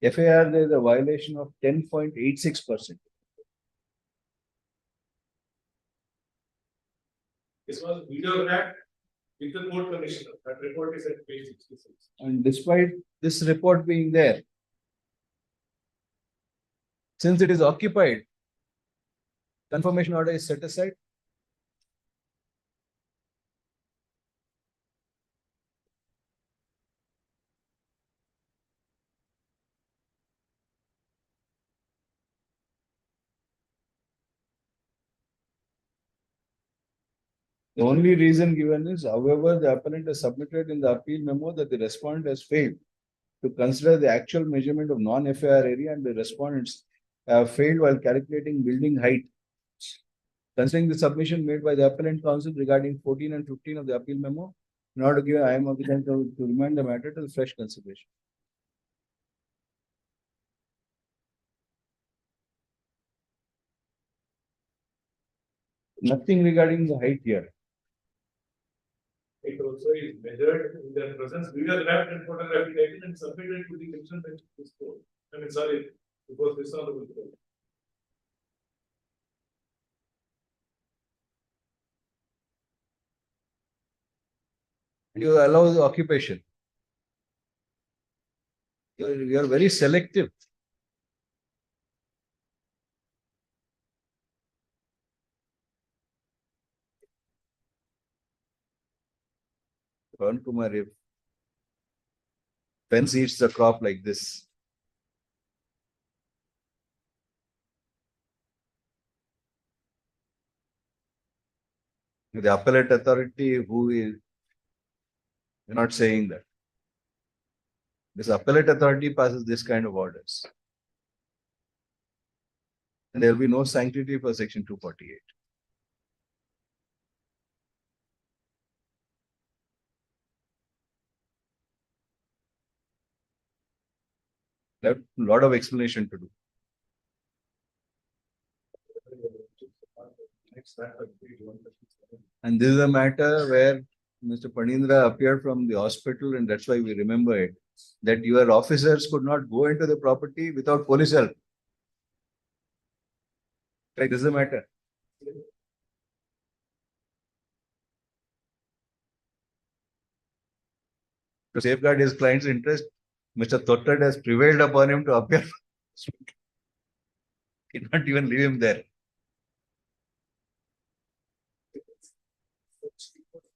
B: FAR there is a violation of 10.86%.
D: This was videographed with the court commissioner. That report is at page 66.
B: And despite this report being there, since it is occupied, confirmation order is set aside. The only reason given is, however, the appellant has submitted in the appeal memo that the respondent has failed to consider the actual measurement of non-FAR area and the respondents have failed while calculating building height. Considering the submission made by the appellant counsel regarding 14 and 15 of the appeal memo, in order to give I am of the time to remand the matter to the fresh consideration. Nothing regarding the height here.
D: It also is measured in their presence, videographed and photographic taken and submitted to the commission bench of this court. I mean, sorry, before this honorable court.
B: You allow the occupation. You are very selective. Kumar, if fence eats the crop like this, the appellate authority who is not saying that. This appellate authority passes this kind of orders. And there will be no sanctity for section 248. There a lot of explanation to do. And this is a matter where Mr. Panindra appeared from the hospital, and that's why we remember it, that your officers could not go into the property without police help. Right, this is the matter. To safeguard his client's interest, Mr. Tottad has prevailed upon him to appear. He did not even leave him there.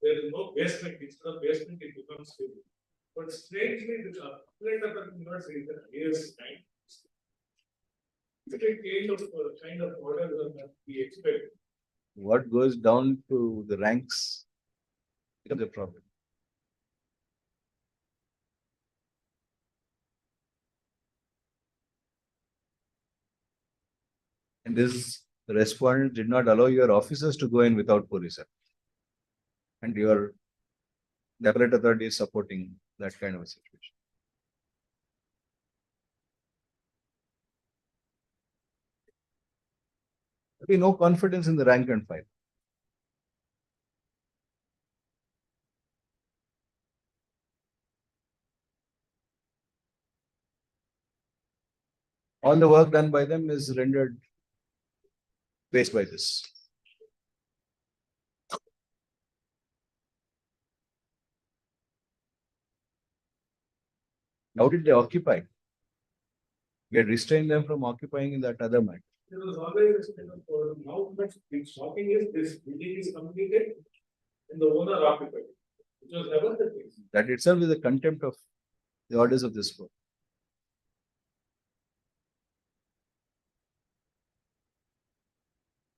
D: There is no basement, it's not basement, it becomes stable. But strangely, the appellate authority not saying that years time. It's a kind of order that we expect.
B: What goes down to the ranks becomes a problem. And this respondent did not allow your officers to go in without police help. And the appellate authority is supporting that kind of a situation. There will be no confidence in the rank and file. All the work done by them is rendered waste by this. How did they occupy? We had restrained them from occupying in that other matter.
D: There was always this kind of now, but it's shocking is this building is completed And the owner occupied, which was never the case.
B: That itself is a contempt of the orders of this court.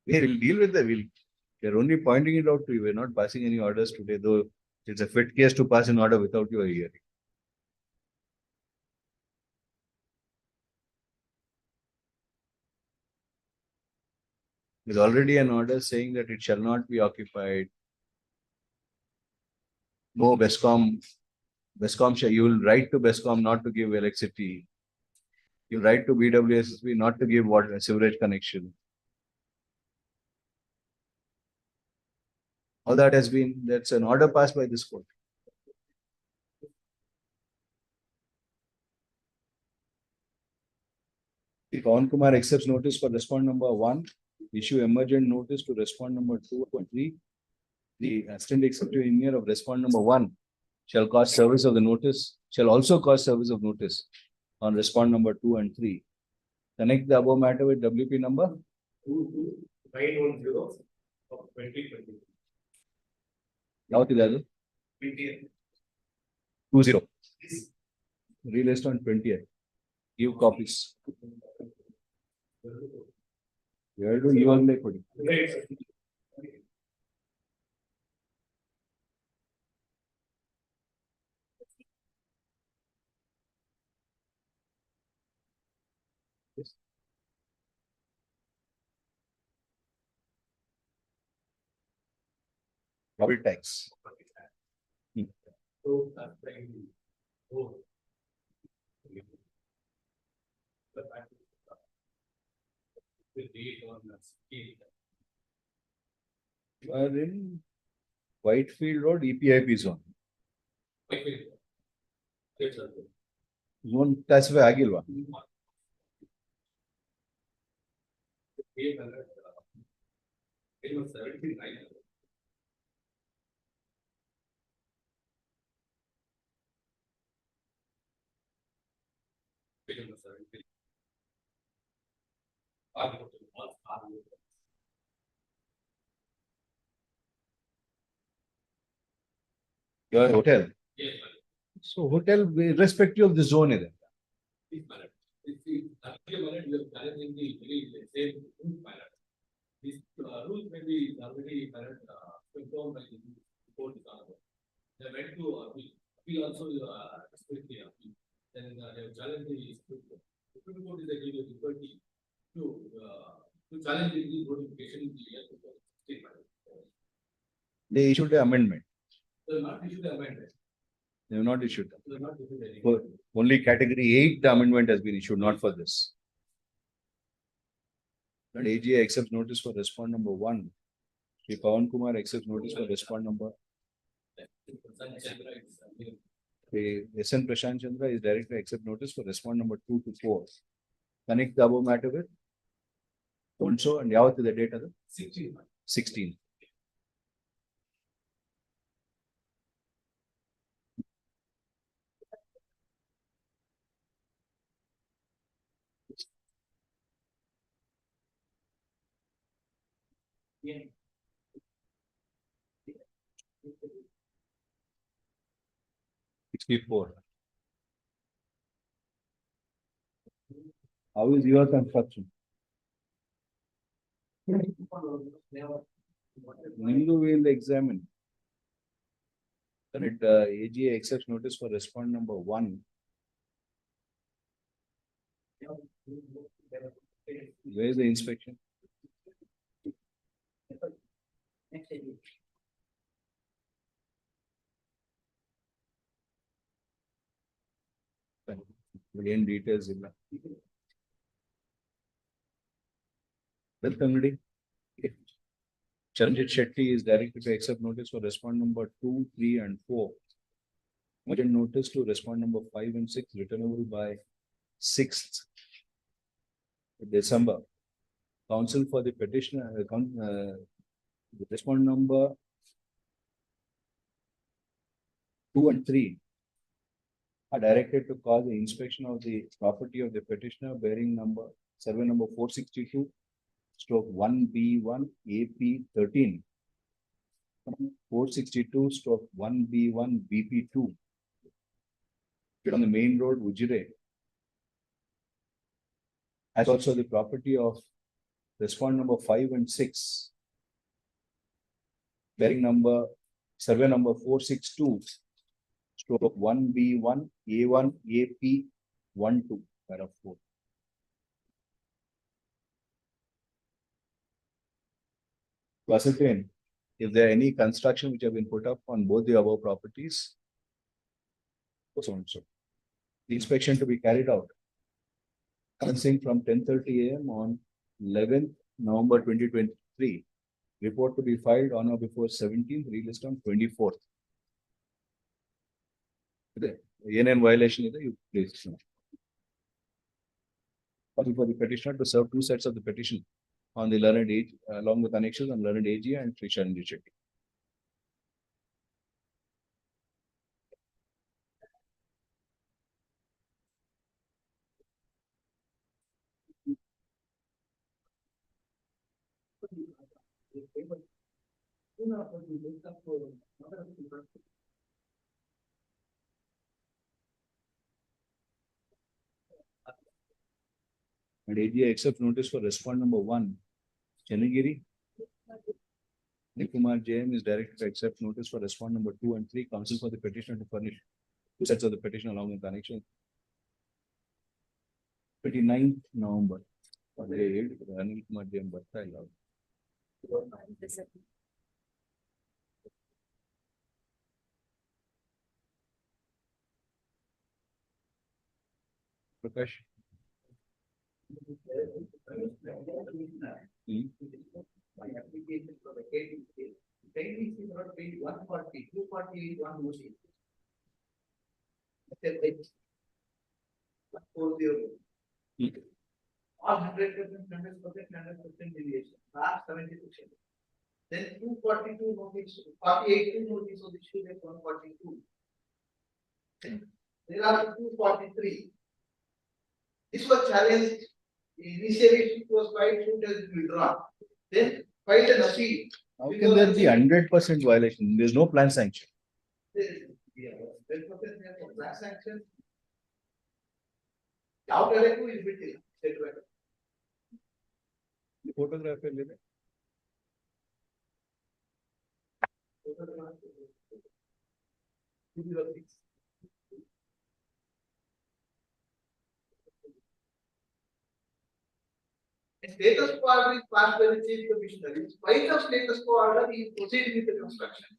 B: We will deal with that. We are only pointing it out to you. We're not passing any orders today, though it's a fit case to pass an order without your hearing. There's already an order saying that it shall not be occupied. No Bescom shall, you will write to Bescom not to give electricity. You write to BWSSB not to give water, sewerage connection. All that has been, that's an order passed by this court. If Pawan Kumar accepts notice for respondent number 1, issue emergent notice to respondent number 2 and 3. The assistant executive engineer of respondent number 1 shall cause service of the notice, shall also cause service of notice on respondent number 2 and 3. Connect the above matter with WP number
D: 22910 of 2020.
B: ಯಾವತ್ತಿದೆ ಅದು 20 released on 20th. Give copies. ಎರಡು ಇವಾಗಲೇ ಕೊಡಿ. Double tax. You are in Whitefield Road, EPIP zone. Zone classify ಆಗಿಲ್ವಾ? Your hotel.
D: Yes,
B: So hotel, irrespective of the zone, is it?
D: we are challenging the same pilot. These rules may be already controlled by the court. They went to appeal also strictly appeal. Then they have challenged the Supreme Court is a difficulty to challenge the notification in the state pilot.
B: They issued an amendment.
D: They have not issued the amendment.
B: They have not issued.
D: They have not issued any.
B: For only category 8, the amendment has been issued, not for this. That AGA accepts notice for respondent number 1. If Pawan Kumar accepts notice for respondent number. The SN Prashant Chandra is directly accept notice for respondent number 2 to 4. Connect the above matter with. Also, and yavat the date of the 16.
D: Yeah.
B: 64. How is your construction? Nindu will examine. Correct. AGA accepts notice for respondent number 1. Where is the inspection? Again, details in that. Welcome, Charanjit Shetty is directed to accept notice for respondent number 2, 3, and 4. Urgent notice to respondent number 5 and 6 returnable by 6th December. Counsel for the petitioner, the respondent number 2 and 3 are directed to cause the inspection of the property of the petitioner bearing survey number 462/1B1 AP13 462/1B1 BP2 on the main road, Ujire, as also the property of respondent number 5 and 6, bearing number, survey number 462/1B1 A1 AP 12, paragraph 4. To ascertain if there are any construction which have been put up on both the above properties, so and so. The inspection to be carried out commencing from 10:30 a.m. on 11th November 2023. Report to be filed on or before 17th, released on 24th. ANN violation is you please. For the petitioner to serve 2 sets of the petition on the learned age, along with annexes on learned AG and Rescheduling. And AG accepts notice for respondent number 1, Chanagiri. Nikumar JM is directed to accept notice for respondent number 2 and 3. Counsel for the petitioner to furnish 2 sets of the petition along with connection. 29th November. Anil Kumar JM Bhatta allowed. Prakash.
F: My application for the KDC, technically is not paid 140, 240 is one motion. That's it. 140. All 100% deviation. Last 70%. Then 242 notice, 48 notice of the student 142. There are 243. This was challenged. Initially, it was filed should have been withdrawn. Then filed an appeal.
B: How can there be 100% violation? There is no plan sanction.
F: There is 10% plan sanction. Out of it is written.
B: The photograph is there.
F: Status quo order is passed by the chief commissioner. In spite of status quo order, he is proceeding with the construction.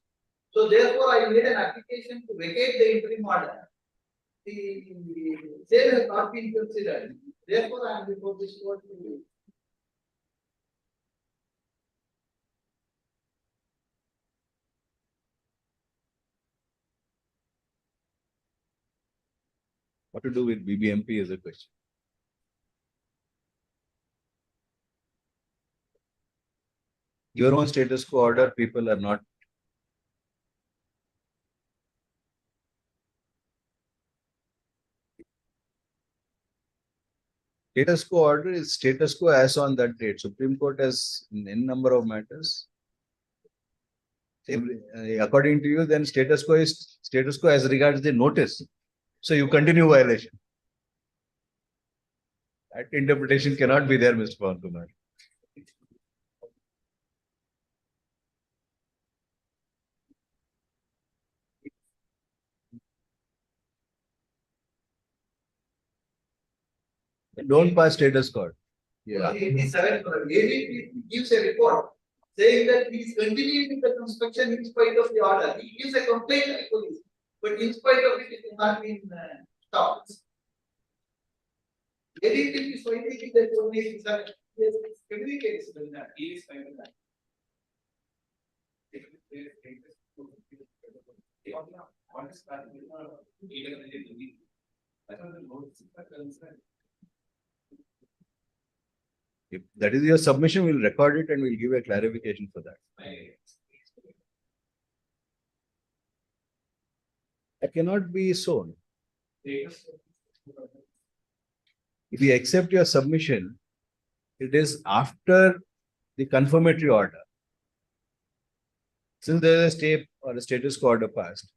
F: So therefore, I made an application to vacate the interim order. The sale has not been considered. Therefore, I am before this court to
B: What to do with BBMP is a question. Your own status quo order, people are not. Status quo order is status quo as on that date. Supreme Court has n number of matters. According to you, then status quo is status quo as regards the notice. So you continue violation. That interpretation cannot be there, Mr. Pawan Kumar. Don't pass status quo.
F: Yeah. 87 AVP gives a report saying that he is continuing with the construction in spite of the order. He gives a complaint to the police, but in spite of it, it has not been stopped. AVP is finding that only he communicates with that. He is finding that.
B: If that is your submission, we'll record it and we'll give a clarification for that. That cannot be so. If we accept your submission, it is after the confirmatory order. Since there is a stay or a status quo order passed,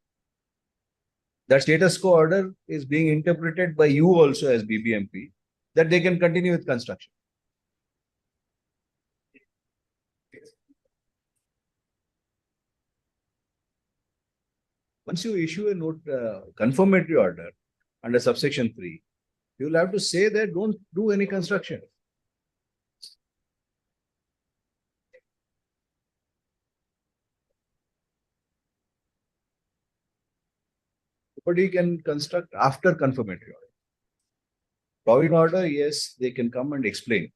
B: that status quo order is being interpreted by you also as BBMP that they can continue with construction. Once you issue a note, confirmatory order under subsection 3, you will have to say that don't do any construction. Nobody can construct after confirmatory order. Provisional order, yes, they can come and explain.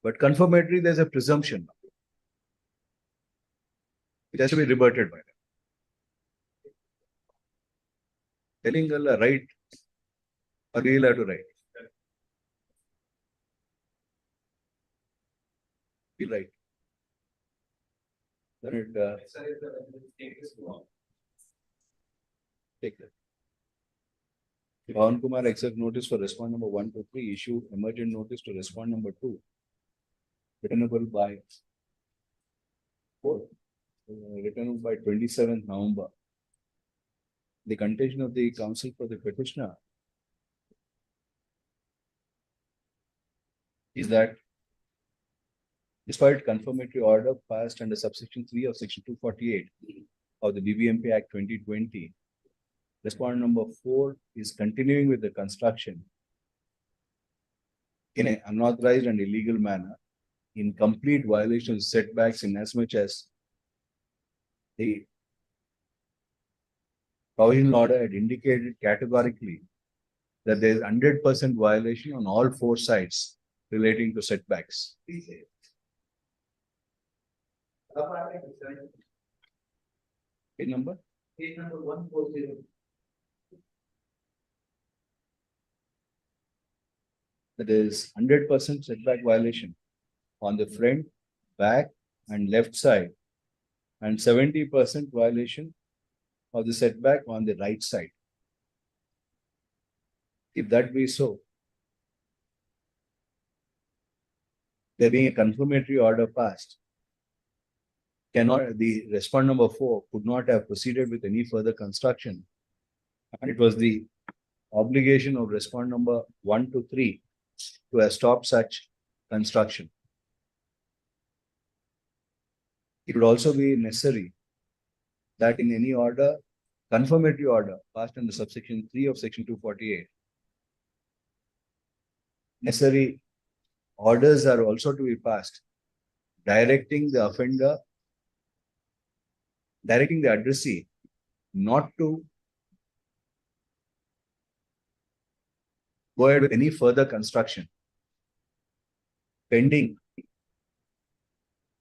B: But confirmatory, there's a presumption. It has to be rebutted by them. Telling Allah right, or we'll have to write. Be right. Then it, take that. Bhavan Kumar accept notice for respond number 1 to 3, issue emergent notice to respond number 2, returnable by 27th November. The contention of the counsel for the petitioner is that despite confirmatory order passed under subsection 3 of section 248 of the BBMP Act 2020, respondent number 4 is continuing with the construction in an unauthorized and illegal manner in complete violation of setbacks in as much as the provisional order had indicated categorically that there is 100% violation on all 4 sides relating to setbacks. Page number? Page number 140. That is 100% setback violation on the front, back, and left side, and 70% violation of the setback on the right side. If that be so, there being a confirmatory order passed, the respondent number 4 could not have proceeded with any further construction, and it was the obligation of respondent number 1 to 3 to have stopped such construction. It would also be necessary that in any order, confirmatory order passed under subsection 3 of section 248, necessary orders are also to be passed, directing the offender, directing the addressee not to go ahead with any further construction, pending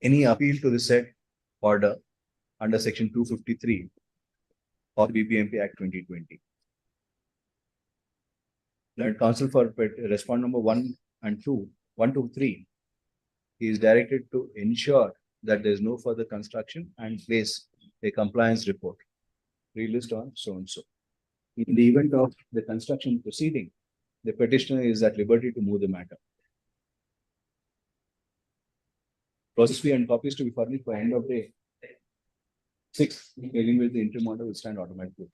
B: any appeal to the said order under section 253 of the BBMP Act 2020. That counsel for respondent number 1 and 2, 1 to 3, is directed to ensure that there is no further construction and place a compliance report released on so and so. In the event of the construction proceeding, the petitioner is at liberty to move the matter. Process fee and copies to be furnished by end of day 6, dealing with the interim order will stand automatically.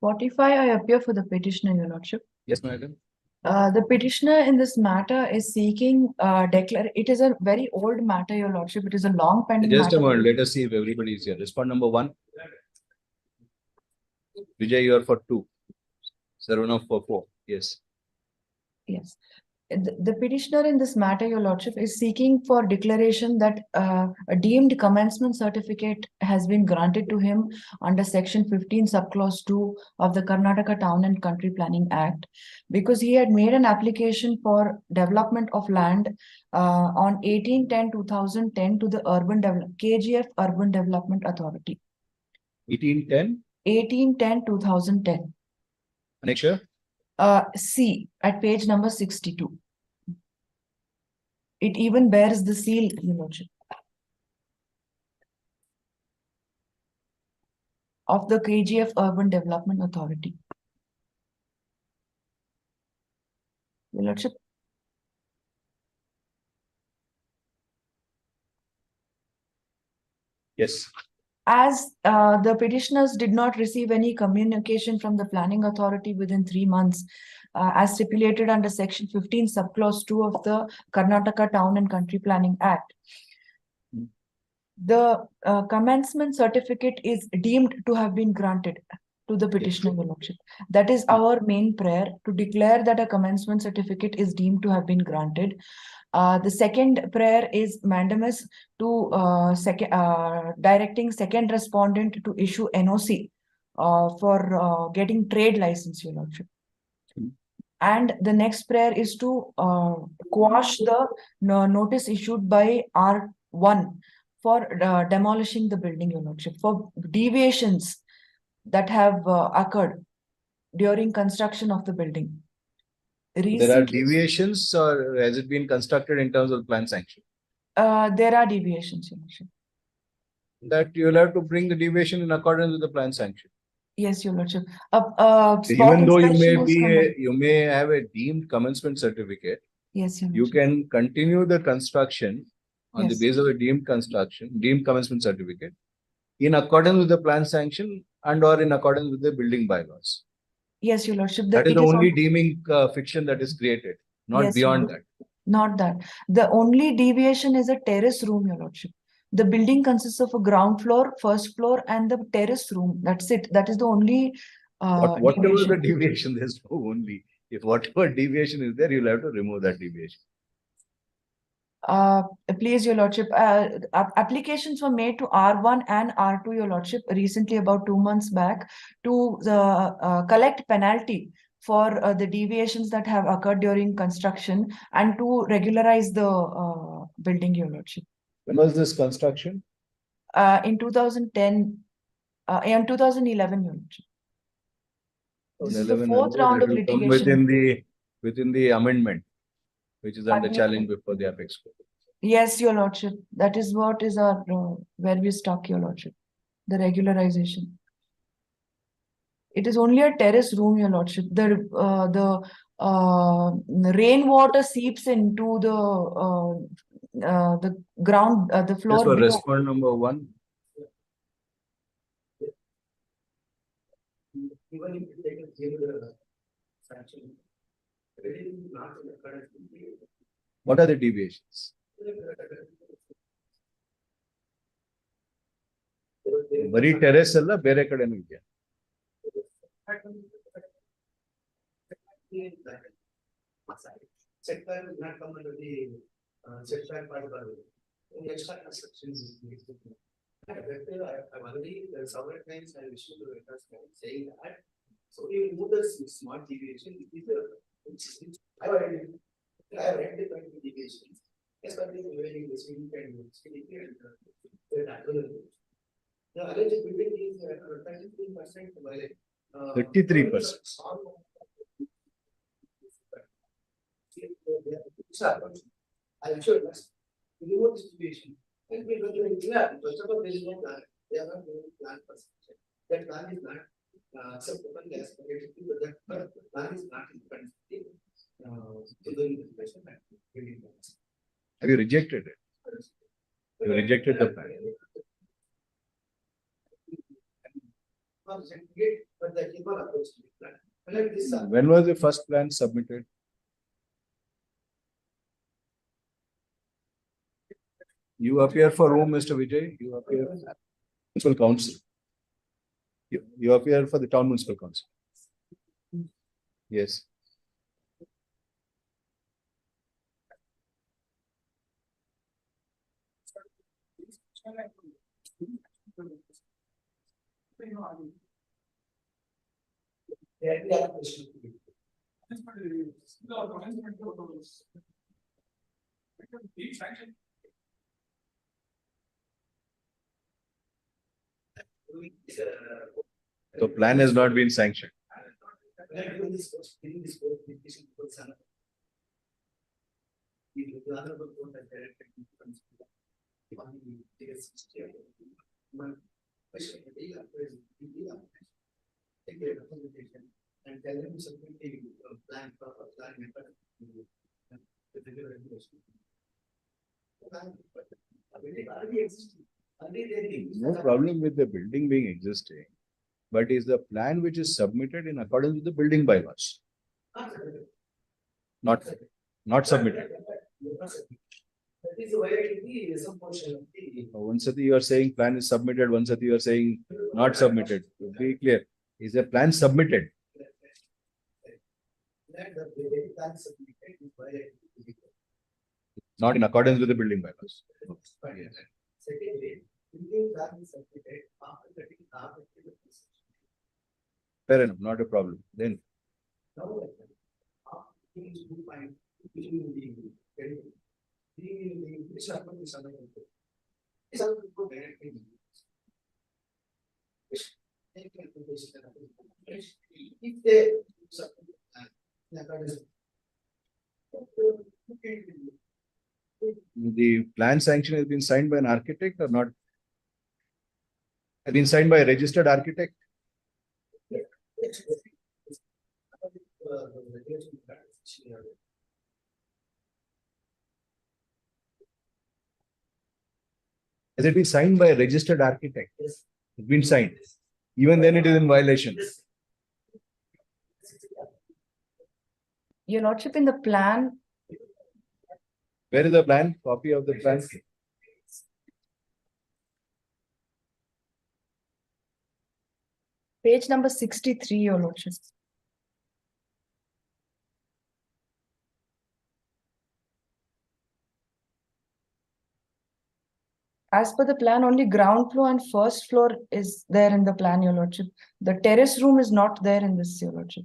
N: 45, I appear for the petitioner, Your Lordship.
B: Yes, madam.
N: The petitioner in this matter is seeking it is a very old matter, Your Lordship. It is a long pending
B: Just
N: matter.
B: a moment, let us see if everybody is here. Respond number 1. Vijay, you are for 2. Sarvana for 4. Yes.
N: Yes. The petitioner in this matter, Your Lordship, is seeking for declaration that a deemed commencement certificate has been granted to him under section 15 subclause 2 of the Karnataka Town and Country Planning Act, because he had made an application for development of land on 18/10/2010 to the KGF Urban Development Authority.
B: 1810?
N: 18/10/2010.
B: Next year?
N: C at page number 62. It even bears the seal, Your Lordship, of the KGF Urban Development Authority. Your Lordship.
B: Yes.
N: As the petitioners did not receive any communication from the planning authority within 3 months, as stipulated under section 15 subclause 2 of the Karnataka Town and Country Planning Act, the commencement certificate is deemed to have been granted to the petitioner, Your Lordship. That is our main prayer, to declare that a commencement certificate is deemed to have been granted. The second prayer is mandamus to directing second respondent to issue NOC for getting trade license, Your Lordship. And the next prayer is to quash the notice issued by R1 for demolishing the building, Your Lordship, for deviations that have occurred during construction of the building.
B: There are deviations, or has it been constructed in terms of plan sanction?
N: There are deviations, Your Lordship.
B: That you will have to bring the deviation in accordance with the plan sanction.
N: Yes, Your Lordship.
B: Even though you may have a deemed commencement certificate,
N: yes, Your
B: you
N: Lordship.
B: can continue the construction on the
N: Yes.
B: basis of a deemed commencement certificate in accordance with the plan sanction and or in accordance with the building bylaws.
N: Yes, Your Lordship.
B: That is
N: it
B: the only
N: on-
B: deeming fiction that is created, not
N: Yes,
B: beyond
N: Your
B: that.
N: Not that. The only deviation is a terrace room, Your Lordship. The building consists of a ground floor, first floor, and the terrace room. That's it. That is the only
B: Whatever
N: deviation.
B: the deviation, there's no only. If whatever deviation is there, you'll have to remove that deviation.
N: Please, Your Lordship, applications were made to R1 and R2, Your Lordship, recently about 2 months back to collect penalty for the deviations that have occurred during construction and to regularize the building, Your Lordship.
B: When was this construction?
N: In 2010, in 2011, Your Lordship. This is the
B: 11,
N: fourth round of
B: that will come
N: litigation.
B: within the amendment, which is under
N: Pardon me?
B: challenge before the apex court.
N: Yes, Your Lordship. That is what is our where we stuck, Your Lordship. The regularization. It is only a terrace room, Your Lordship. The rainwater seeps into the ground, the floor
B: Yes, for
N: below.
B: respondent number 1.
F: Even if you take a general sanction, it is not in the current.
B: What are the deviations? Very terrace alla bere kadenu idya.
F: Setback will not come under the setback part of the extra constructions. I've already several times I issued the request saying that. So you move the smart deviation. I have rectified the deviations. Especially when the swing and the alleged building is 33% by
B: 33%.
F: I'm sure that's remove this deviation. And we look at it, first of all, there is no plan. They are not doing plan for structure. That plan is not acceptable as compared to that plan is not in front of
B: Have you rejected it? You rejected the plan.
F: But the keeper approach to the plan.
B: When was the first plan submitted? You appear for whom, Mr. Vijay? You appear for municipal council. You appear for the town municipal council. Yes. The plan has not been sanctioned.
F: And tell him something plan for plan method. Already existing.
B: No problem with the building being existing, but is the plan which is submitted in accordance with the building bylaws? Not submitted. One sati you are saying plan is submitted, one sati you are saying not submitted. To be clear, is the plan submitted? Not in accordance with the building bylaws. Yes. Fair enough, not a problem. Then the plan sanction has been signed by an architect or not? Has been signed by a registered architect? Has it been signed by a registered architect? It's been signed. Even then it is in violation.
N: Your Lordship, in the plan,
B: Where is the plan? Copy of the plan?
N: page number 63, Your Lordship. As per the plan, only ground floor and first floor is there in the plan, Your Lordship. The terrace room is not there in this, Your Lordship.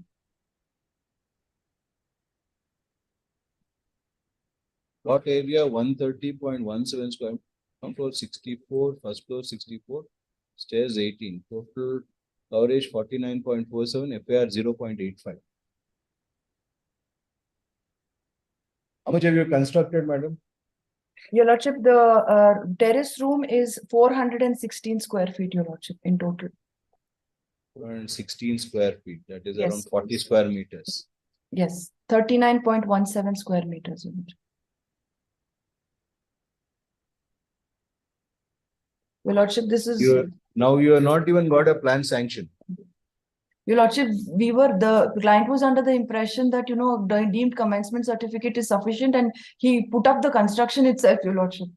B: Plot area 130.17 square, ground floor 64, first floor 64, stairs 18, total coverage 49.47, FAR 0.85. How much have you constructed, madam?
N: Your Lordship, the terrace room is 416 square feet, Your Lordship, in total.
B: 16 square feet, that is
N: Yes.
B: around 40 square meters.
N: Yes, 39.17 square meters, Your Lordship. Your Lordship, this is.
B: Now you have not even got a plan sanction.
N: Your Lordship, the client was under the impression that, the deemed commencement certificate is sufficient and he put up the construction itself, Your Lordship.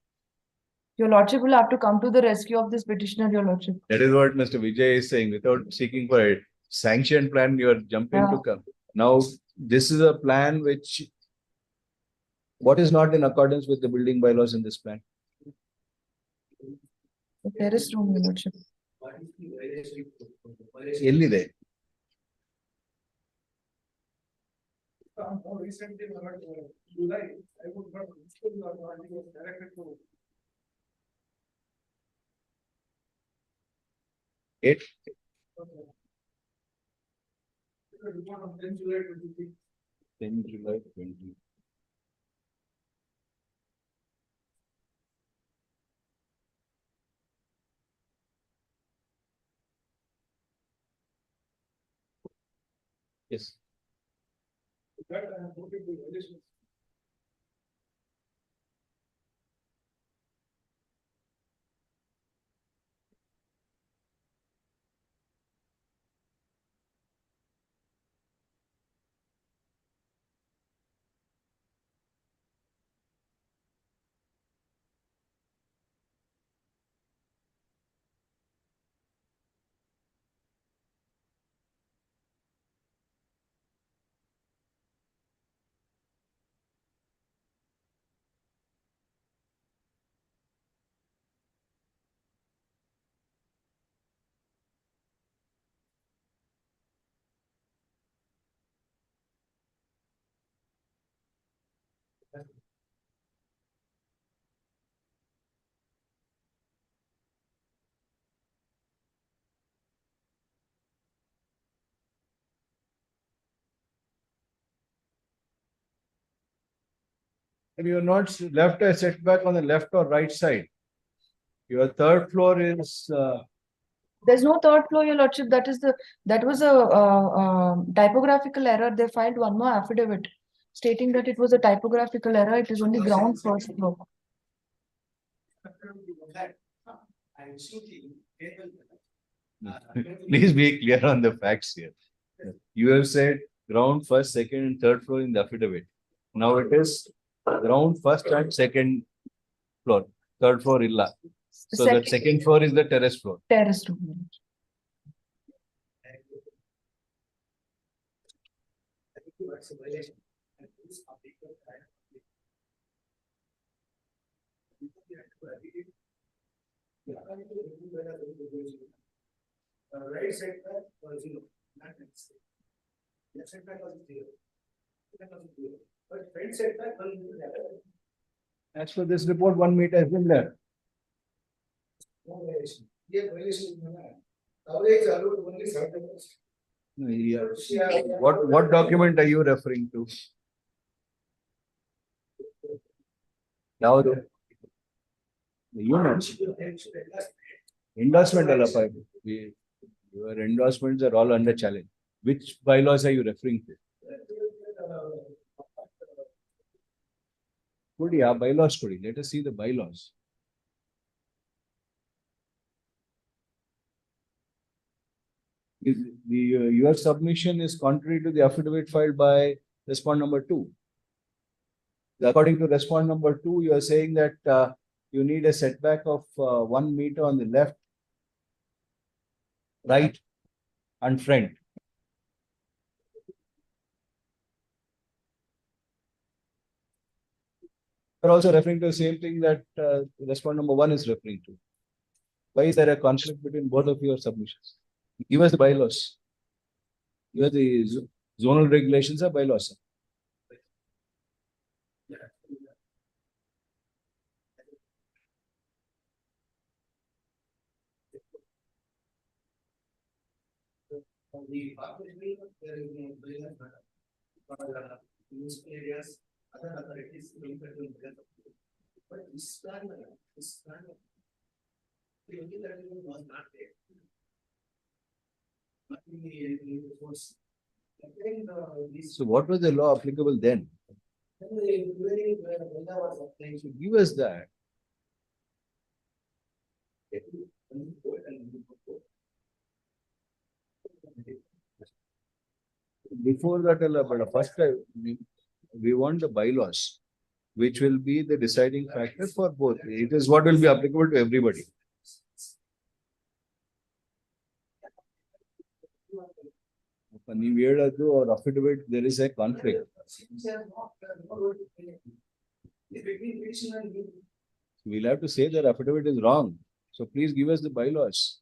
N: Your Lordship will have to come to the rescue of this petitioner, Your Lordship.
B: That is what Mr. Vijay is saying. Without seeking for a sanctioned plan, you are jumping to come. Now, this is a plan which, what is not in accordance with the building bylaws in this plan?
N: The terrace room, Your Lordship.
B: There. Eight. 10 July 20. Yes. And you are not left a setback on the left or right side. Your third floor is.
N: There's no third floor, Your Lordship. That was a typographical error. They filed one more affidavit stating that it was a typographical error. It is only ground first floor.
B: Please be clear on the facts here. You have said ground first, second, and third floor in the affidavit. Now it is ground first and second floor, third floor illa. So the second floor is the terrace floor.
N: Terrace room.
K: Right setback was 0, not next. Left setback was 0. But front setback was 0.
B: As for this report, 1 meter has been there.
K: No violation. Here violation is not. Coverage allowed only 7%.
B: Yeah. What document are you referring to? Now, endorsement allowed. Your endorsements are all under challenge. Which bylaws are you referring to? Bylaws. Let us see the bylaws. Your submission is contrary to the affidavit filed by respondent number 2. According to respondent number 2, you are saying that you need a setback of 1 meter on the left, right, and front. You are also referring to the same thing that respondent number 1 is referring to. Why is there a conflict between both of your submissions? Give us the bylaws. Give us the zonal regulations or bylaws.
K: The there is no municipal areas, other authorities, but this plan, the only that was not there.
B: So what was the law applicable then? So give us that. Before that, but first we want the bylaws, which will be the deciding factor for both. It is what will be applicable to everybody. Or affidavit, there is a conflict. We'll have to say that affidavit is wrong. So please give us the bylaws.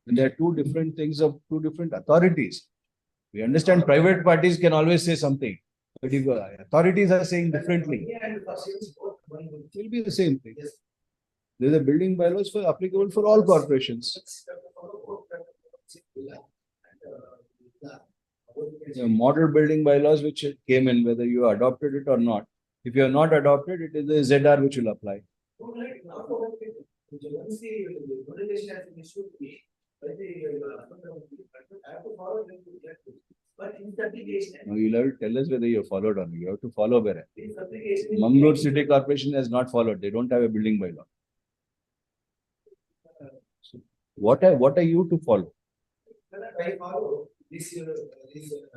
B: And there are two different things of two different authorities. We understand private parties can always say something, but if authorities are saying differently, it will be the same thing. There is a building bylaws for applicable for all corporations. The model building bylaws which came in, whether you adopted it or not. If you have not adopted it, is the ZR which will apply. No, you'll have to tell us whether you have followed or not. You have to follow where. Mangalore City Corporation has not followed. They don't have a building bylaw. So what are you to follow?
K: I follow this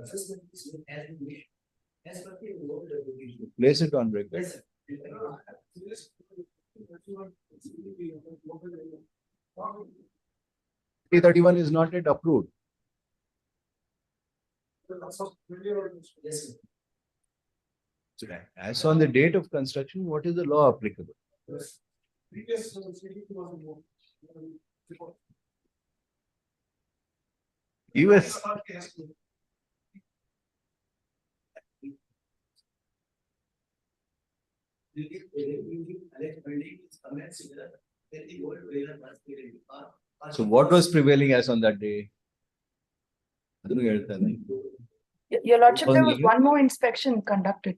K: assessment has been made as per the
B: Place it on record. 331 is not yet approved.
K: Yes.
B: So as on the date of construction, what is the law applicable? US. So what was prevailing as on that day?
N: Your Lordship, there was one more inspection conducted.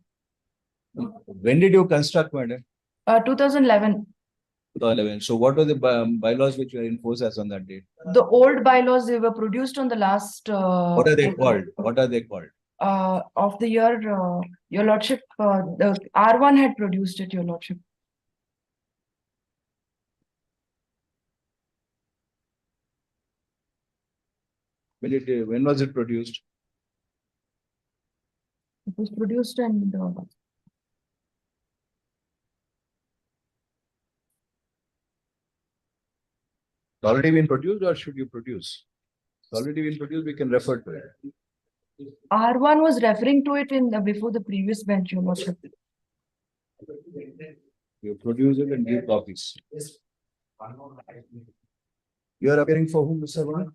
B: When did you construct, madam?
N: 2011.
B: 2011. So what were the bylaws which were in force as on that date?
N: The old bylaws, they were produced on the last.
B: What are they called? What are they called?
N: Of the year, Your Lordship, the R1 had produced it, Your Lordship.
B: When was it produced?
N: It was produced and
B: Already been produced, or should you produce? It's already been produced, we can refer to it.
N: R1 was referring to it in before the previous bench, Your Lordship.
B: You produce it and give copies. You are appearing for whom, Mr. Varun?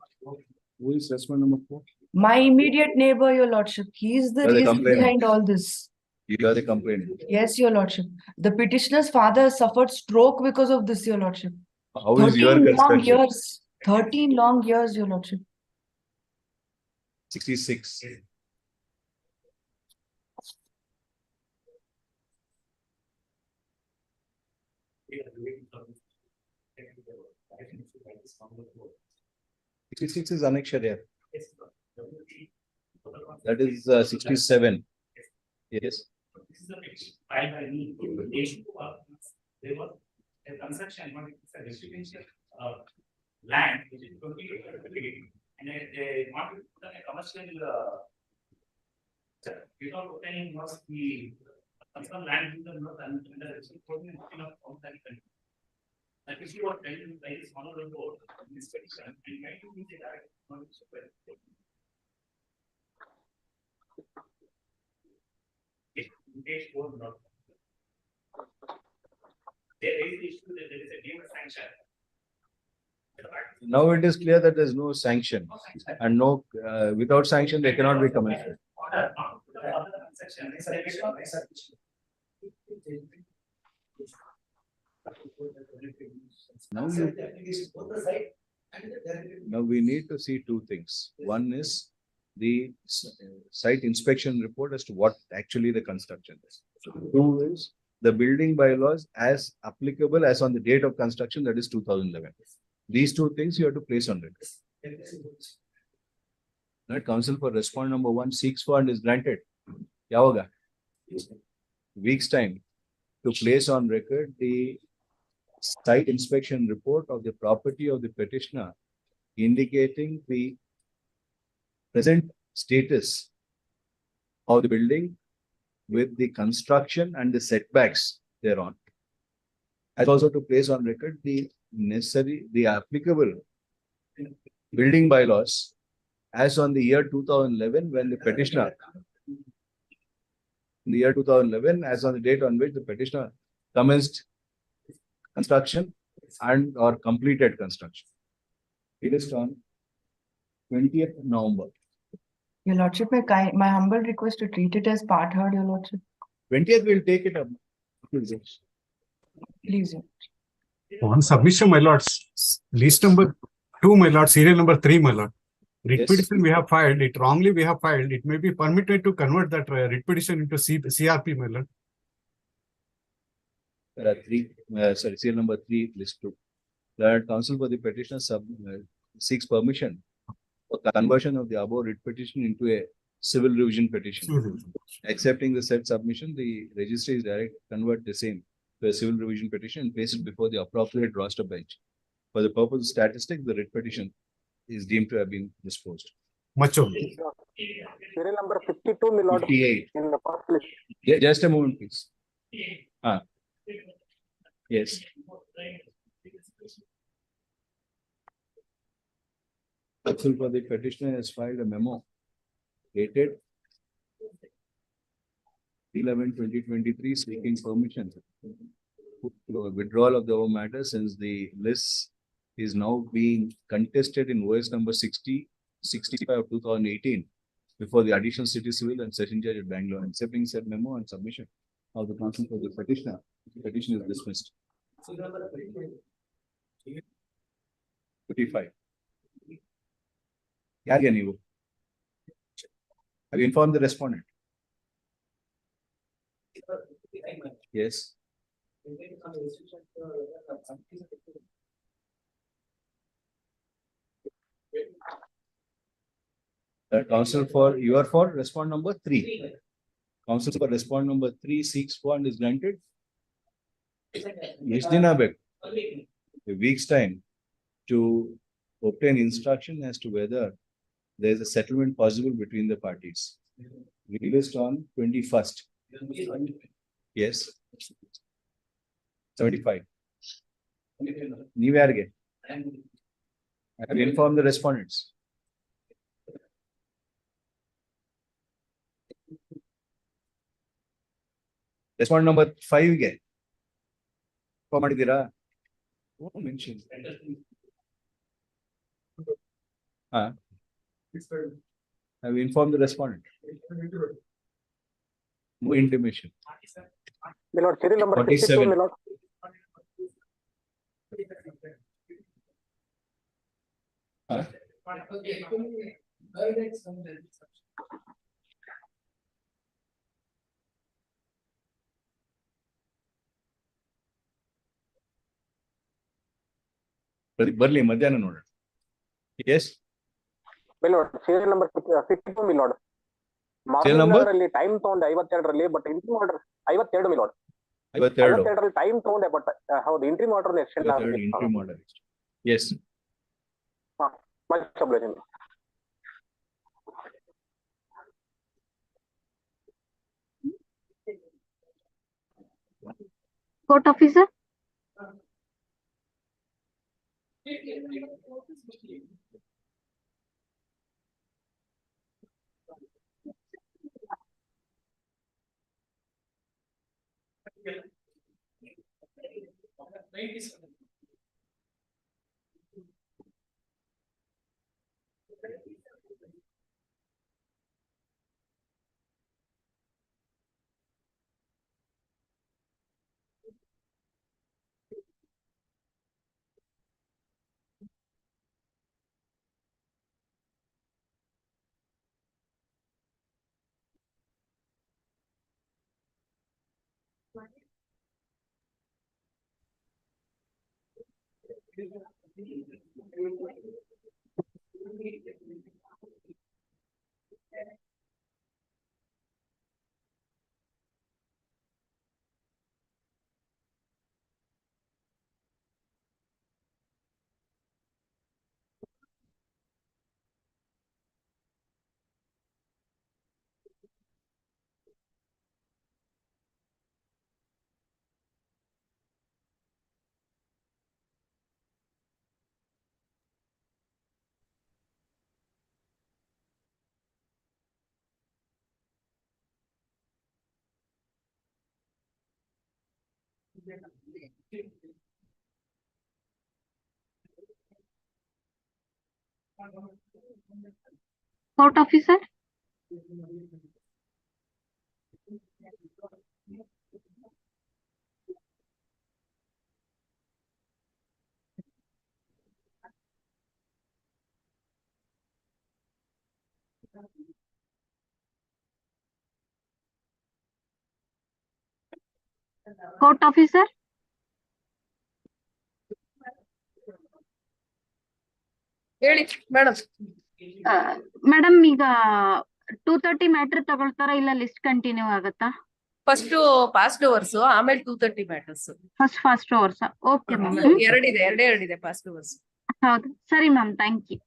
B: Who is respondent number 4?
N: My immediate neighbor, Your Lordship. He is the
B: You are the
N: reason
B: complainant.
N: behind all this.
B: You are the complainant.
N: Yes, Your Lordship. The petitioner's father suffered stroke because of this, Your Lordship.
B: How is your
N: 13 long
B: construction?
N: years. 13 long years, Your Lordship.
B: 66. Sixty-six is annexure here. That is 67. Yes.
D: This is the petition filed by me. There was a construction, it's a residential land which is totally and they want to put a commercial without obtaining was the some land in the north and the residential of that country. That is what telling by this honorable board in this petition and trying to meet the direct knowledge of it. Case 4 not. There is the issue that there is a deemed sanction.
B: Now it is clear that there is no sanction, and no without sanction they cannot be commensurate. Now we need to see two things. One is the site inspection report as to what actually the construction is. Two is the building bylaws as applicable as on the date of construction, that is 2011. These two things you have to place on record. Right, counsel for respondent number 1 seeks for and is granted. Yahoga. Week's time to place on record the site inspection report of the property of the petitioner, indicating the present status of the building with the construction and the setbacks thereon. As also to place on record the applicable building bylaws as on the year 2011 when the petitioner, in the year 2011 as on the date on which the petitioner commenced construction and or completed construction. It is on 20th November.
N: Your Lordship, my humble request to treat it as part heard, Your Lordship.
B: 20th will take it up.
N: Please, Your
O: On submission, my lords, list number 2, my lord, serial number 3, my lord. Writ petition we have filed, it wrongly we have filed, it may be permitted to convert that writ petition into CRP, my lord.
B: There are 3, serial number 3, list 2. That counsel for the petitioner seeks permission for conversion of the above writ petition into a civil revision petition. Accepting the said submission, the registry is direct convert the same to a civil revision petition and place it before the appropriate roster bench. For the purpose of statistics, the writ petition is deemed to have been disposed.
O: Much only.
P: Serial number 52, my lord.
B: 58.
P: In the first list.
B: Yeah, just a moment, please. Yes. Counsel for the petitioner has filed a memo dated 11/2023 seeking permission for withdrawal of the above matter since the list is now being contested in OS number 65 of 2018 before the additional city civil and session judge at Bangalore. Accepting said memo and submission of the counsel for the petitioner, the petition is dismissed. 55. Have you informed the respondent? Yes. Counsel for you are for respondent number 3. Counsel for respondent number 3 seeks for and is granted. Yes, Dinabek. A week's time to obtain instruction as to whether there is a settlement possible between the parties. Released on 21st. Yes. 75. New again. Have you informed the respondents? Respondent number 5 ಗೆ form ಮಾಡಿದ್ದೀರಾ? Mention. Have you informed the respondent? No intimation.
P: My lord, serial number 52,
B: 47.
P: my lord.
B: ಬರ್ಲಿ ಮಧ್ಯಾಹ್ನ ನೋಡೋಣ. Yes.
P: My lord, serial number 52, my lord.
B: Serial number?
P: Morning time ತಗೊಂಡೆ 52ರಲ್ಲಿ, but interim order 52 my lord.
B: 52.
P: 52ರಲ್ಲಿ time ತಗೊಂಡೆ, but ಹೌದು interim order extend ಆಗಿದೆ.
B: Interim order. Yes.
P: ಮಚ್ ಅಬ್ಲೇಷನ್.
Q: Court officer. Court officer. Court officer.
L: ಹೇಳಿ ಮೇಡಮ್.
Q: ಮೇಡಮ್ ಈಗ 230 ಮ್ಯಾಟ್ರ್ ತಗೊಳ್ತಾರ ಇಲ್ಲ ಲಿಸ್ಟ್ ಕಂಟಿನ್ಯೂ ಆಗತ್ತಾ?
L: ಫಸ್ಟ್ ಪಾಸ್ಟ್ ಓವರ್ಸ್, ಆಮೇಲೆ 230 matters.
Q: First fast hours. Okay ma'am.
L: ಎರಡಿದೆ ಪಾಸ್ಟ್ ಓವರ್ಸ್.
Q: ಹೌದು, ಸರಿ ma'am, thank you.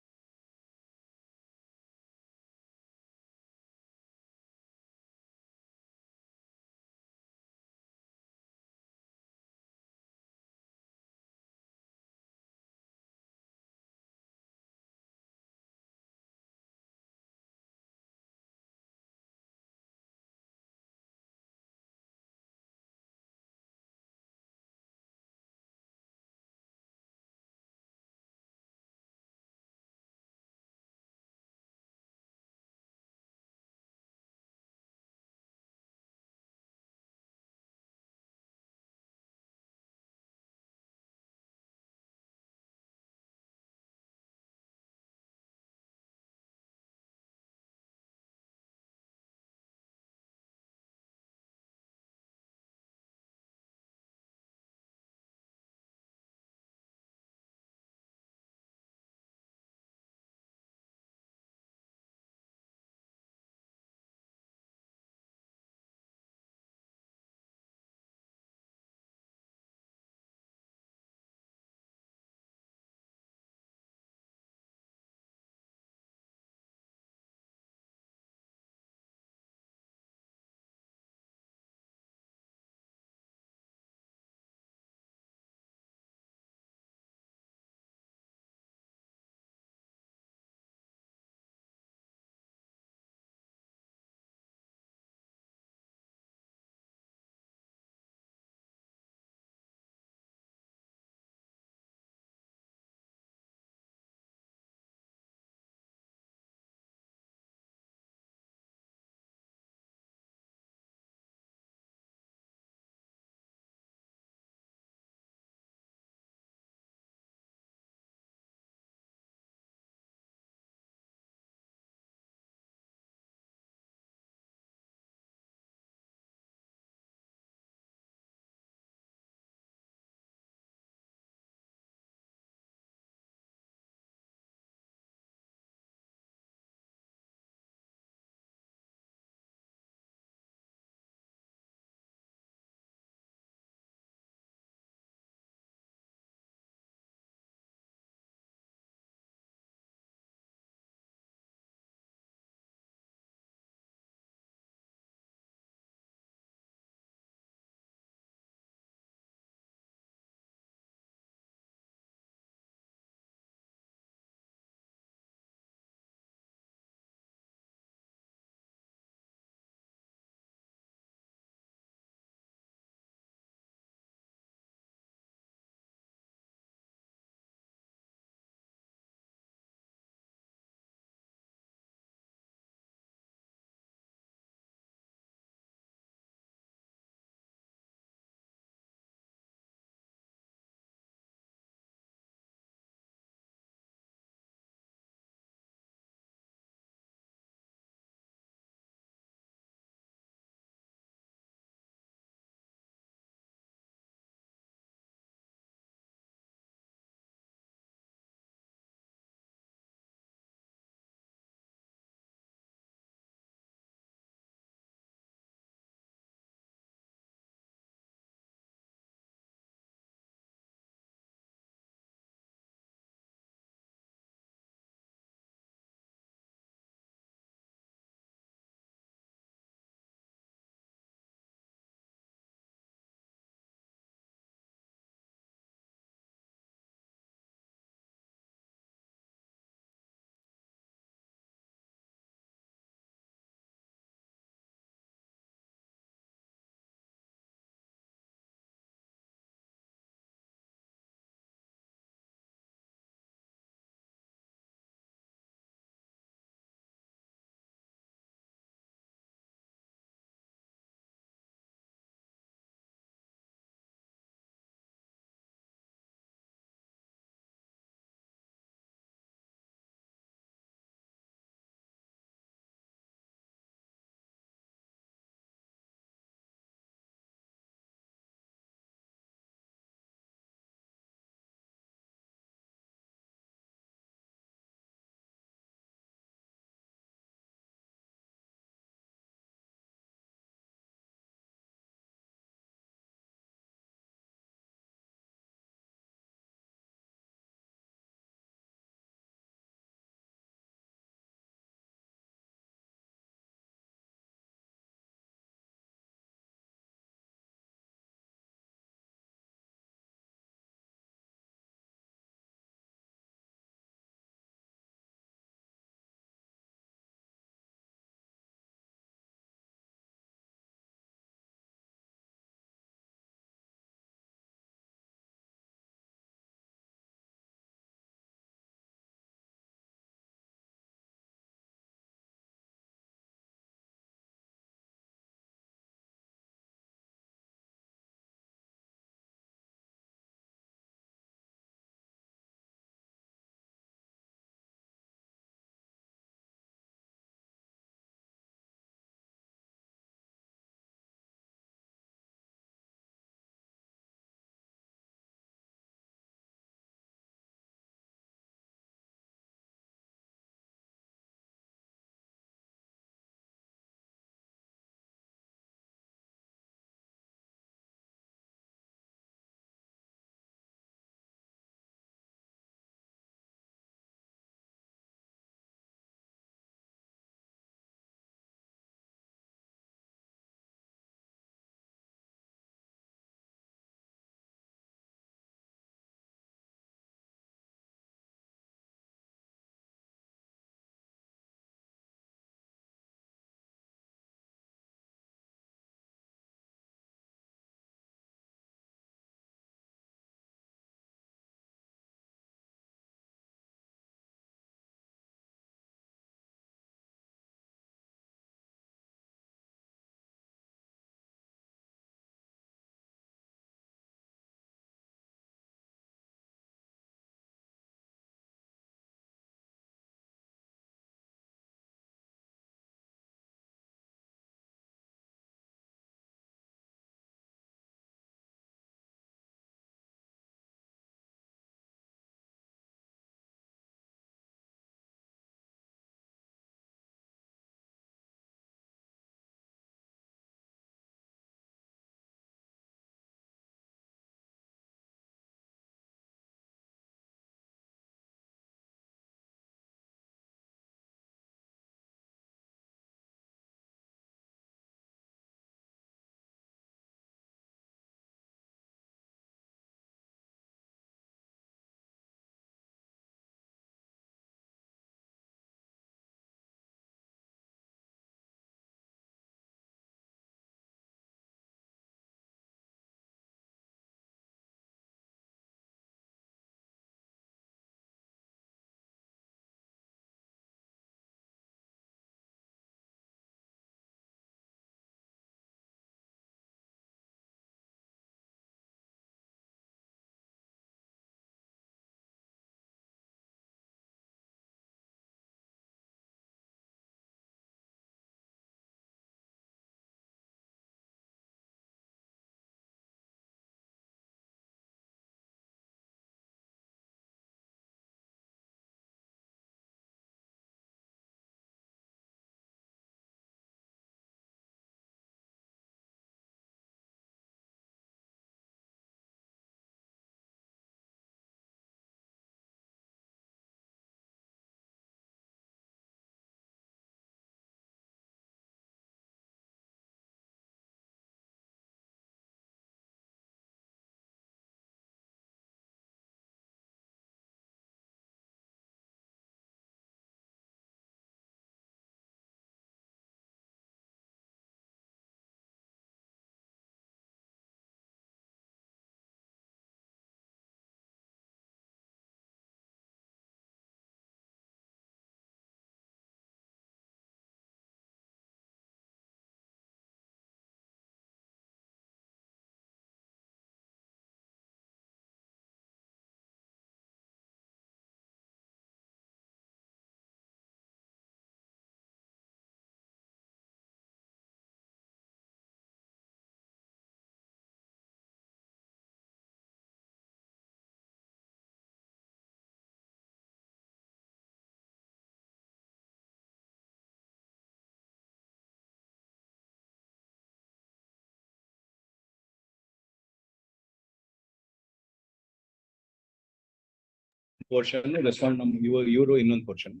B: portion, respondent number, euro in portion.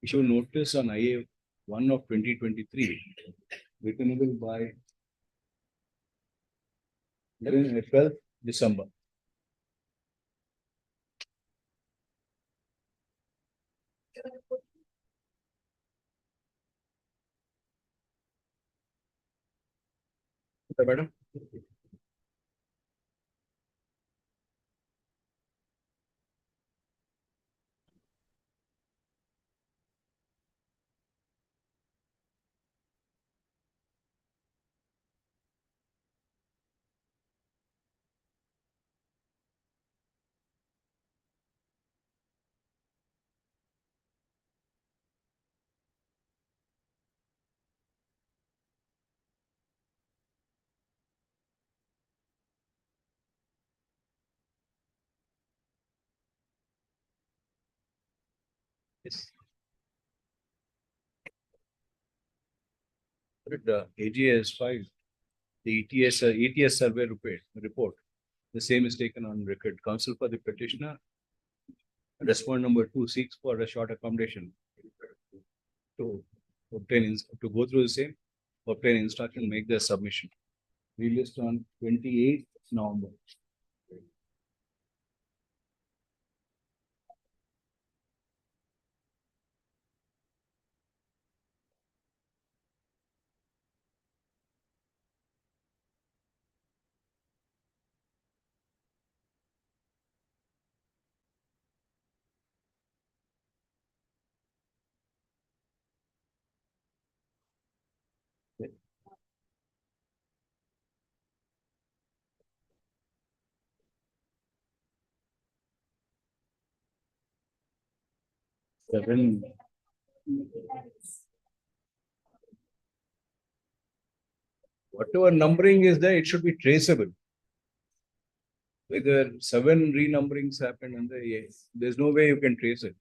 B: Issue notice on IA 1 of 2023, returnable by 12th December. Madam? Yes. The AGA has filed the ETS survey report. The same is taken on record. Counsel for the petitioner, respondent number 2 seeks for a short accommodation to obtain to go through the same, obtain instruction, make the submission. Released on 28th November. Seven. Whatever numbering is there, it should be traceable. Whether 7 renumberings happen and there's no way you can trace it.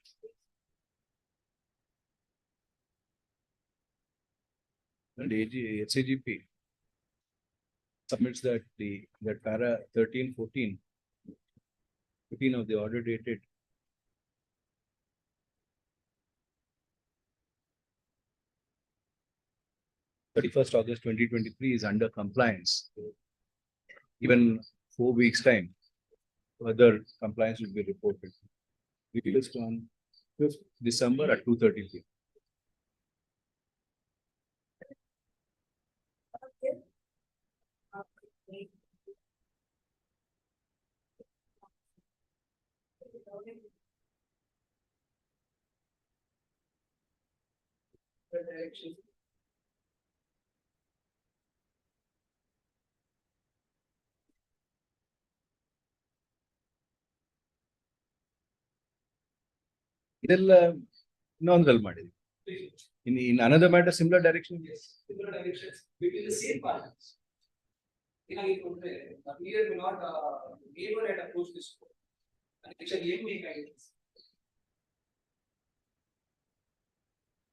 B: And SAGP submits that that para 13, 14 of the order dated 31st August 2023 is under compliance. Even 4 weeks time, further compliance will be reported. We list on 5th December at 2:30 p.m. ಇದೆಲ್ಲ ಇನ್ನೊಂದ್ರಲ್ಲಿ ಮಾಡಿದ್ವಿ. In another matter, similar direction.
F: Yes, similar directions between the same parties. Here will not neighbor had approached this court. And actually, you make guidance.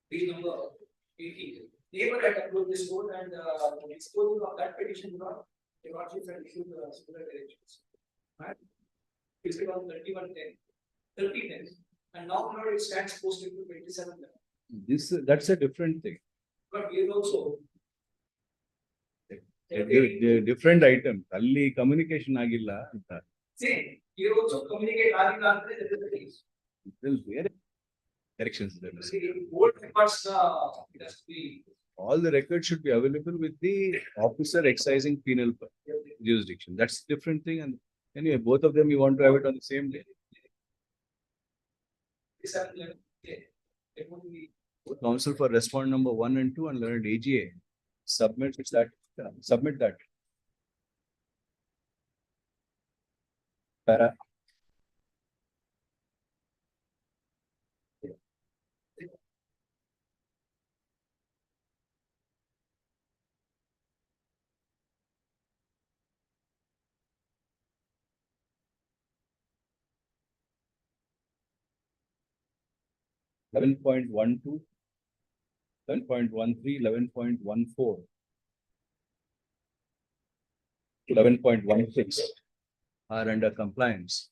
F: Page number 18. Neighbor had approached this court and disposing of that petition not the lordship had issued similar directions. Right? It's on 3010. And now it stands posted to 27.
B: That's a different thing.
F: But here also
B: different item. ಅಲ್ಲಿ communication ಆಗಿಲ್ಲ ಅಂತ.
F: Same. Here also communicate ಆಗಿಲ್ಲ ಅಂದ್ರೆ there is a case.
B: There directions there.
F: Old records it has to be.
B: All the records should be available with the officer excising penal jurisdiction. That's a different thing. And anyway, both of them you want to have it on the same day. Counsel for respondent number 1 and 2 and learned AGA submit that para 11.12 11.13, 11.14, 11.16 are under compliance.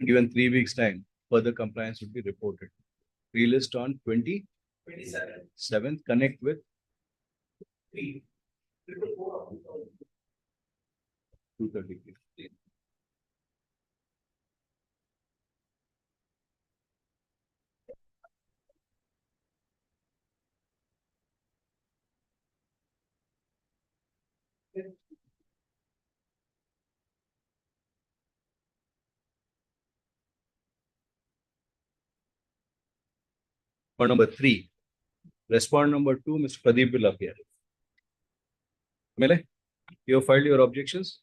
B: Given 3 weeks time, further compliance would be reported. Relist on 27th, connect with 2:30. For number 3, respond number 2, Mr. Pradeep will appear. Mele, you have filed your objections?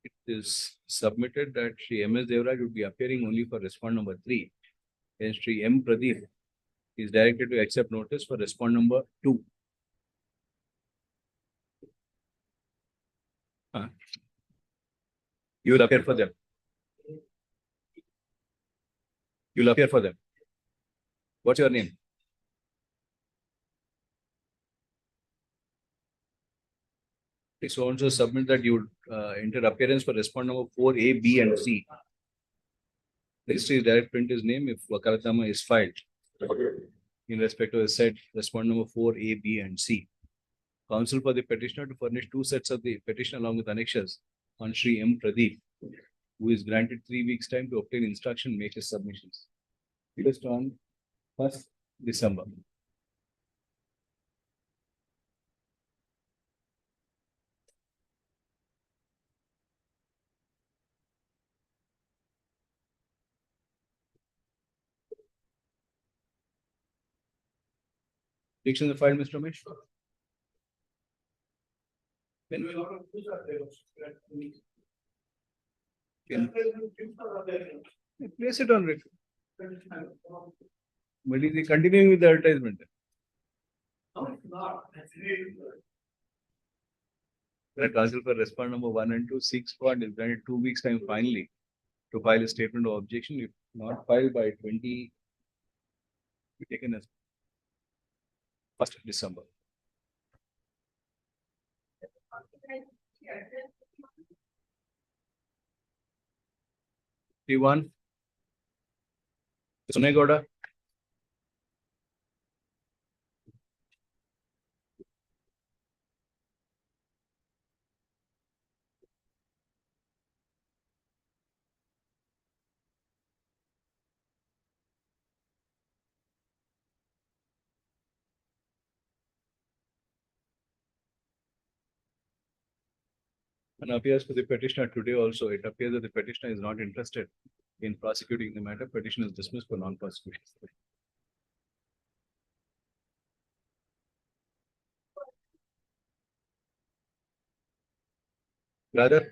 B: It is submitted that Shri M.S. Devraj would be appearing only for respond number 3. And Shri M. Pradeep is directed to accept notice for respond number 2. You will appear for them. You will appear for them. What's your name? Please also submit that you would enter appearance for respond number 4A, B, and C. Registry direct print his name if Wakalatnama is filed in respect to the said respond number 4A, B, and C. Counsel for the petitioner to furnish 2 sets of the petition along with annexures on Shri M. Pradeep, who is granted 3 weeks time to obtain instruction and make his submissions. Based on 1st December. Petition the file, Mr. Ramesh. Place it on record. But is he continuing with the advertisement? The counsel for respond number 1 and 2 seeks court is granted 2 weeks time finally to file a statement of objection. If not filed by 20, be taken as 1st December. P1. Sunegoda. And appears for the petitioner today also. It appears that the petitioner is not interested in prosecuting the matter. Petition is dismissed for non-prosecution. Brother.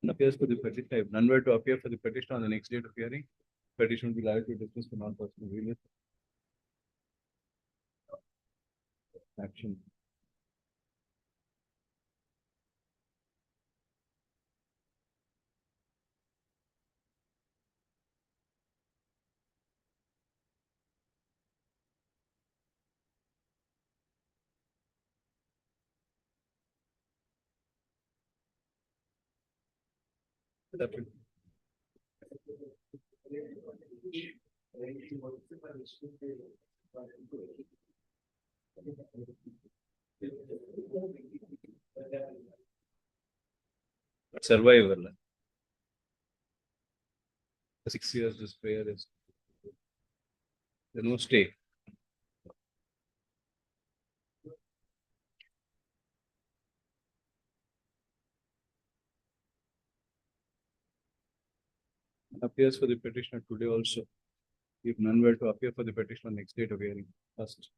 B: And appears for the petitioner. If none were to appear for the petitioner on the next date of hearing, petition will be liable to dismiss for non-prosecution. Action. Survival. 6 years this prayer is. There's no stay. Appears for the petitioner today also. If none were to appear for the petitioner, next date of hearing. First.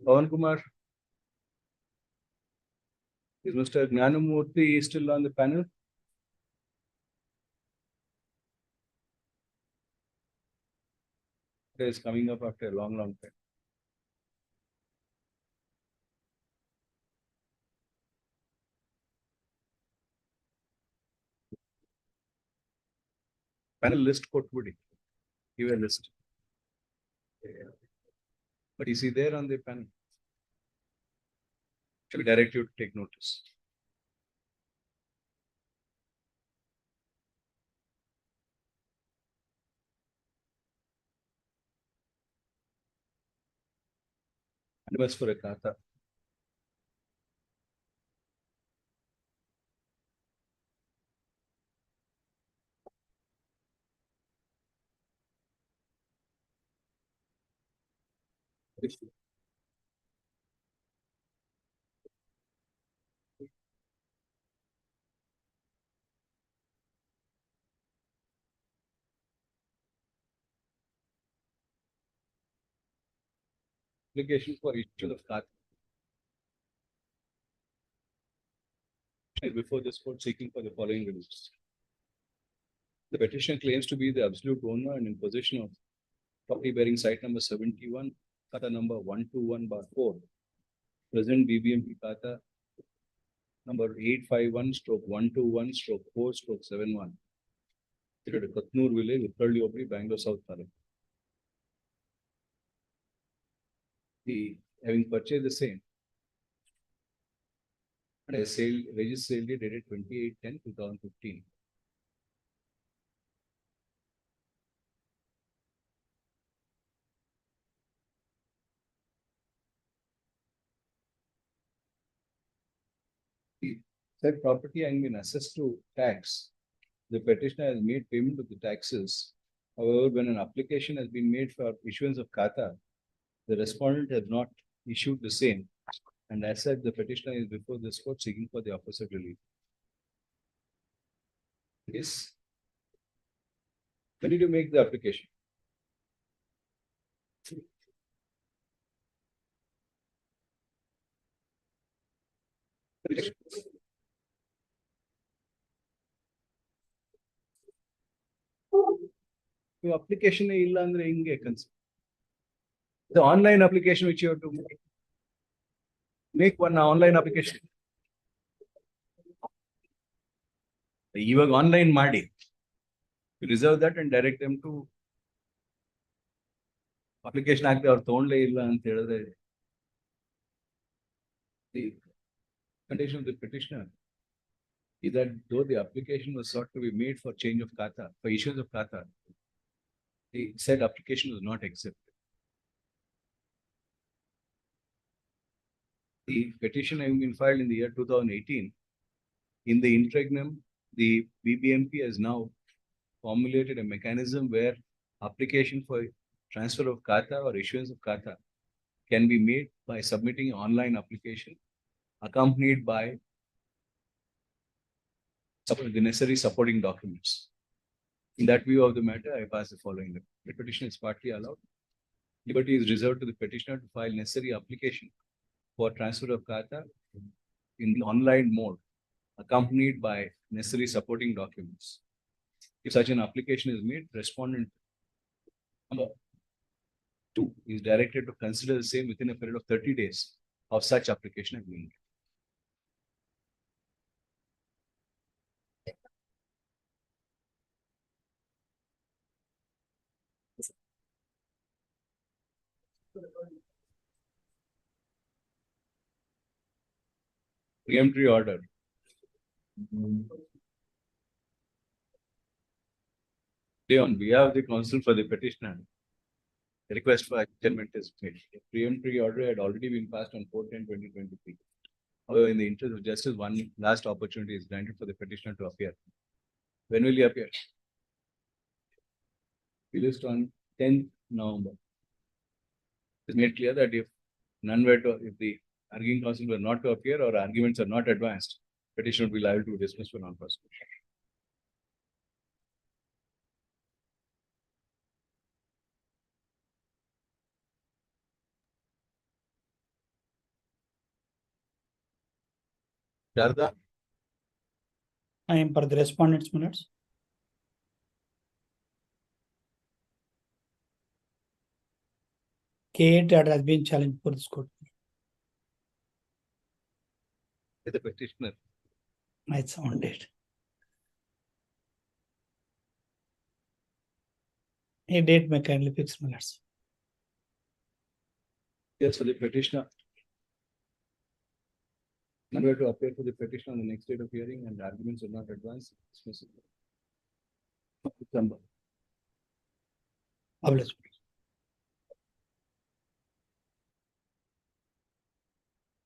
B: Pawan Kumar, is Mr. Gnanamurthy still on the panel? It is coming up after a long time. Panel list ಕೊಟ್ಬಿಡಿ. Give a list. But is he there on the panel? Shall we direct you to take notice? And was for a kata. Application for issue of kata. Before this court seeking for the following release. The petitioner claims to be the absolute owner and in possession of property bearing site number 71, kata number 121/4, present BBMP kata number 851/121/4/71, at Katnoor village, Uttarli Obri, Bangalore South Taluk. He, having purchased the same, and a sale registered sale date dated 28/10/2015. Said property having been assessed to tax, the petitioner has made payment of the taxes. However, when an application has been made for issuance of kata, the respondent has not issued the same, and as such, the petitioner is before this court seeking for the opposite relief. Yes. When did you make the application? Your application illa andre hinge consider. The online application which you have to make one online application. ಇವಾಗ online ಮಾಡಿ reserve that and direct them to application ಹಾಕಿ ಅವ್ರು ತಗೊಂಡ್ಲೇ ಇಲ್ಲ ಅಂತ ಹೇಳಿದ್ರೆ the condition of the petitioner is that though the application was sought to be made for change of kata, for issuance of kata, the said application was not accepted. The petition having been filed in the year 2018, in the interregnum, the BBMP has now formulated a mechanism where application for transfer of kata or issuance of kata can be made by submitting an online application accompanied by the necessary supporting documents. In that view of the matter, I pass the following. The petition is partly allowed. Liberty is reserved to the petitioner to file necessary application for transfer of kata in the online mode, accompanied by necessary supporting documents. If such an application is made, respondent number 2 is directed to consider the same within a period of 30 days of such application has been made. Preemptory order. On behalf of the counsel for the petitioner, the request for adjournment is made. A preemptory order had already been passed on 4/10/2023. However, in the interest of justice, one last opportunity is granted for the petitioner to appear. When will he appear? We list on 10th November. It's made clear that if if the arguing counsel were not to appear or arguments are not advanced, petitioner will be liable to dismiss for non-prosecution. Sharda?
R: I am for the respondents minutes. K8 that has been challenged for this court.
B: The petitioner.
R: It's on date. A date may kindly fix minutes.
B: Yes, for the petitioner. Now we have to appear for the petition on the next date of hearing and arguments are not advanced. Dismissal. December.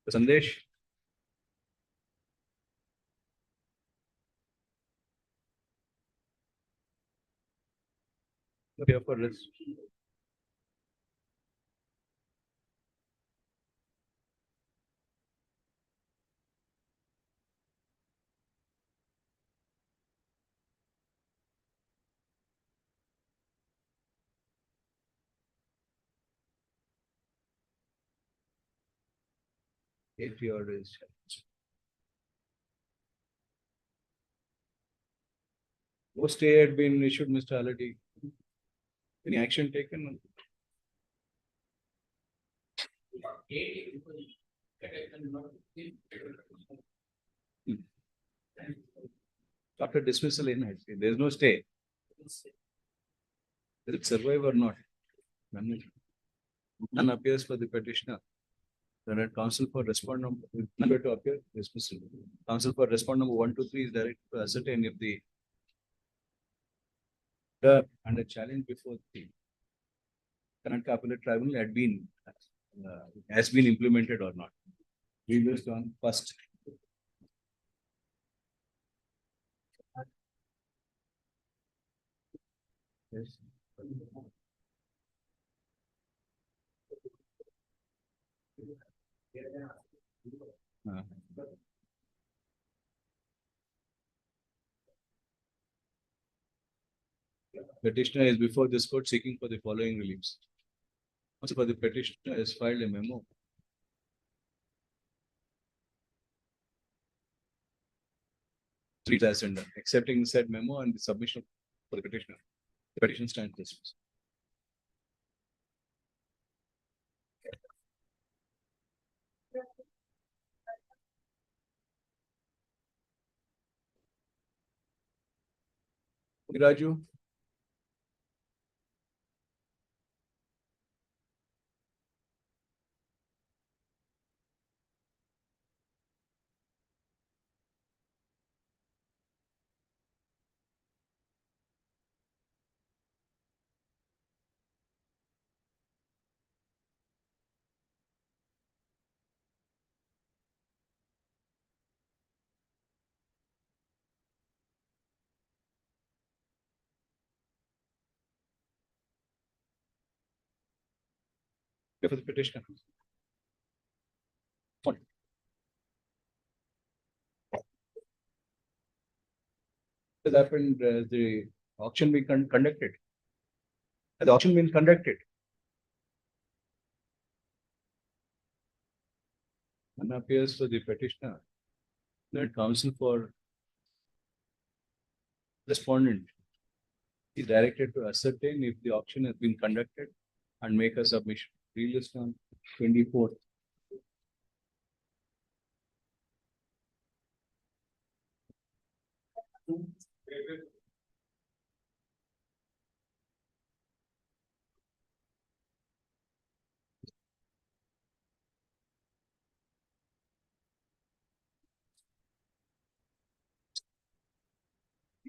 B: Sandesh. Appear for this. Entry order is challenged. No stay had been issued, Mr. Aladi. Any action taken? After dismissal in there is no stay. Does it survive or not? None appears for the petitioner. Then at counsel for respondent number to appear, dismissal. Counsel for respondent number 1, 2, 3 is directed to ascertain if the and a challenge before the Karnataka Appellate Tribunal had been has been implemented or not. We list on first. Yes. Petitioner is before this court seeking for the following reliefs. Also, for the petitioner has filed a memo. As and accepting said memo and the submission for the petitioner. The petition stands dismissed. Raju. For the petitioner. What has happened? The auction being conducted. Has the auction been conducted? And appears for the petitioner. That counsel for respondent is directed to ascertain if the auction has been conducted and make a submission. Relist on 24th.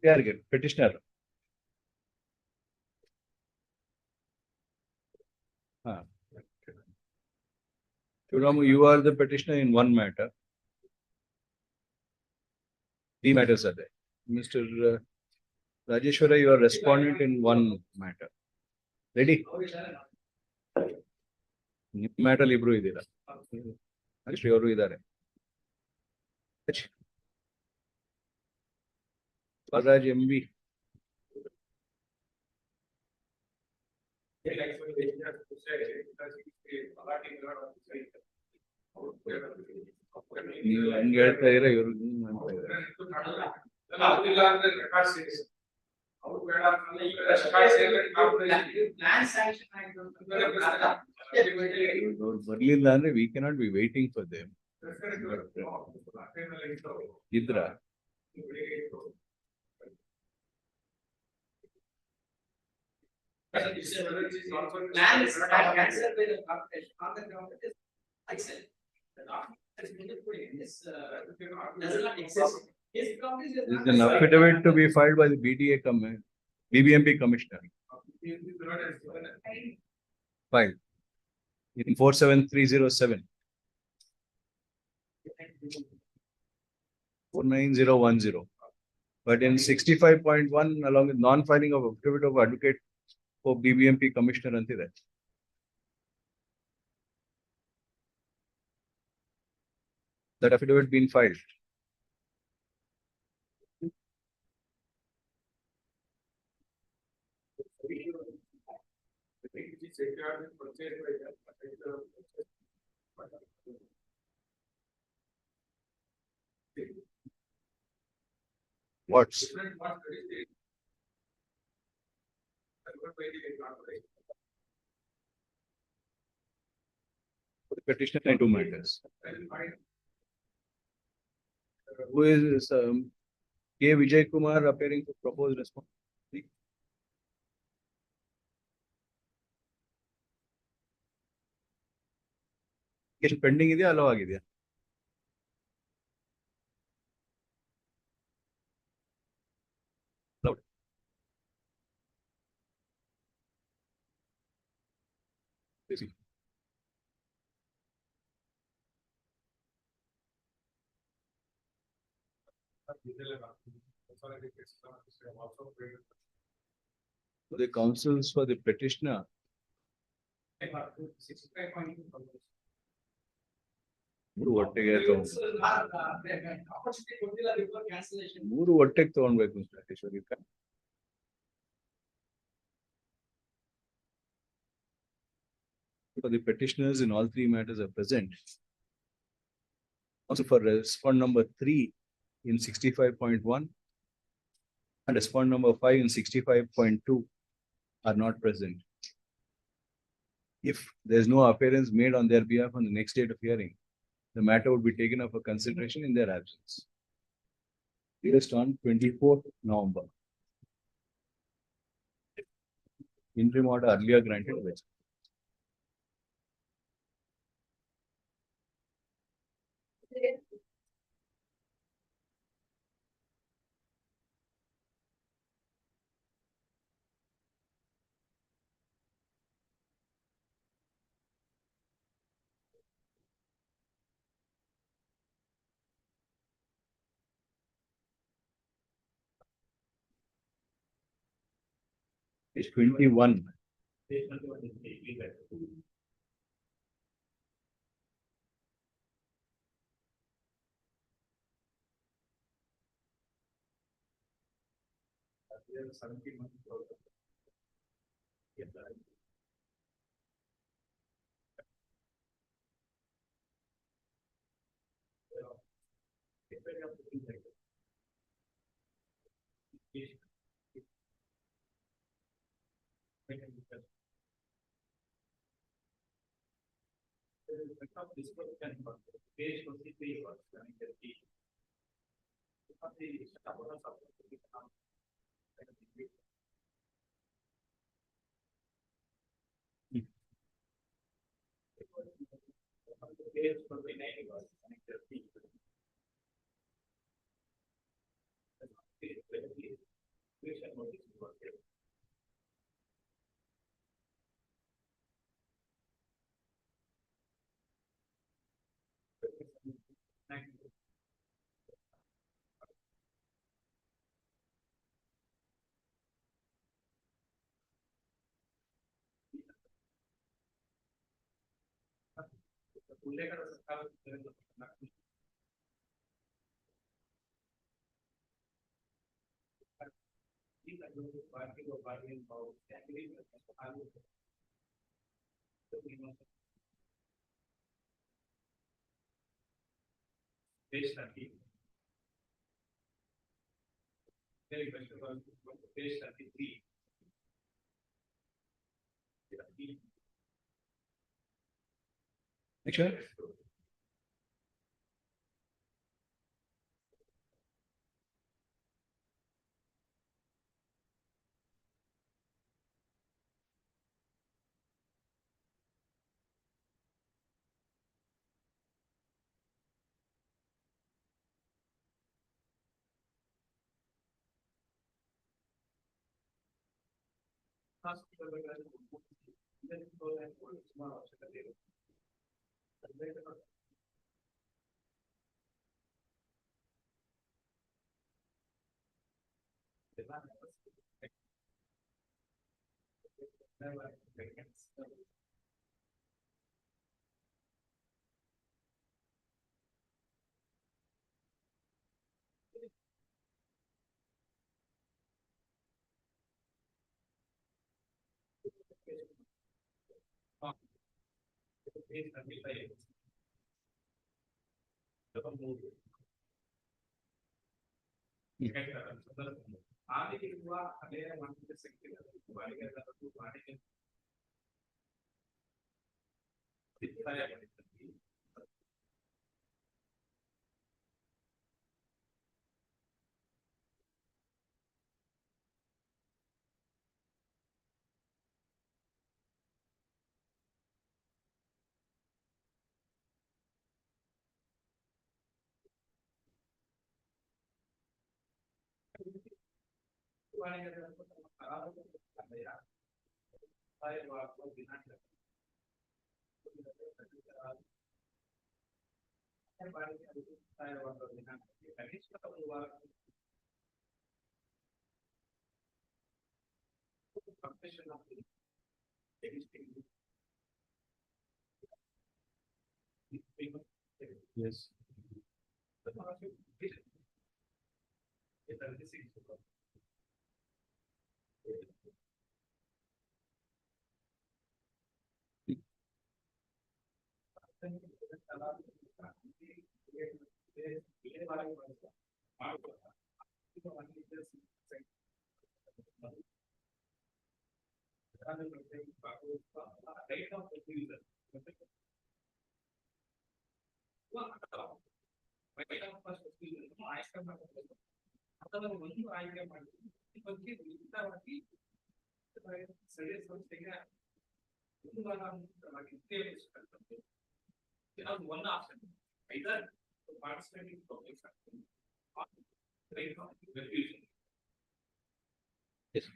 B: Petitioner. Shivramu, you are the petitioner in one matter. Three matters are there. Mr. Rajeshwara, you are respondent in one matter. Ready? Matter libro idira. Actually, ಅವರು ಇದ್ದಾರೆ. Paraj MB. ನೀವು ಹಂಗೆ ಹೇಳ್ತಾ ಇರ ಇವರು ಬರ್ಲಿಲ್ಲ ಅಂದ್ರೆ we cannot be waiting for them. ಇದ್ರ
F: Plan is cancelled by the corporation on the ground is excellent. The document is does not exist. His company
B: There is an affidavit to be filed by the BBMP commissioner. File in 47307. 49010. But in 65.1, along with non-filing of affidavit of advocate for BBMP commissioner antide. That affidavit been filed. What? The petitioner in two matters. Who is K. Vijay Kumar appearing to propose response? Pending idea, allow ಆಗಿದೆಯಾ? The counsels for the petitioner. ಮೂರು ಒಟ್ಟಿಗೆ ತಗೊಂಡ್ಬೇಕು for the petitioners in all three matters are present. Also for respondent number 3 in 65.1 and respondent number 5 in 65.2 are not present. If there is no appearance made on their behalf on the next date of hearing, the matter would be taken up for consideration in their absence. Just on 24th November. Interim order earlier granted. Page 21.
D: Page 30. Page 33.
B: Next one. Yes.
D: One option, either to participate in public action or right of refusal.
B: Yes.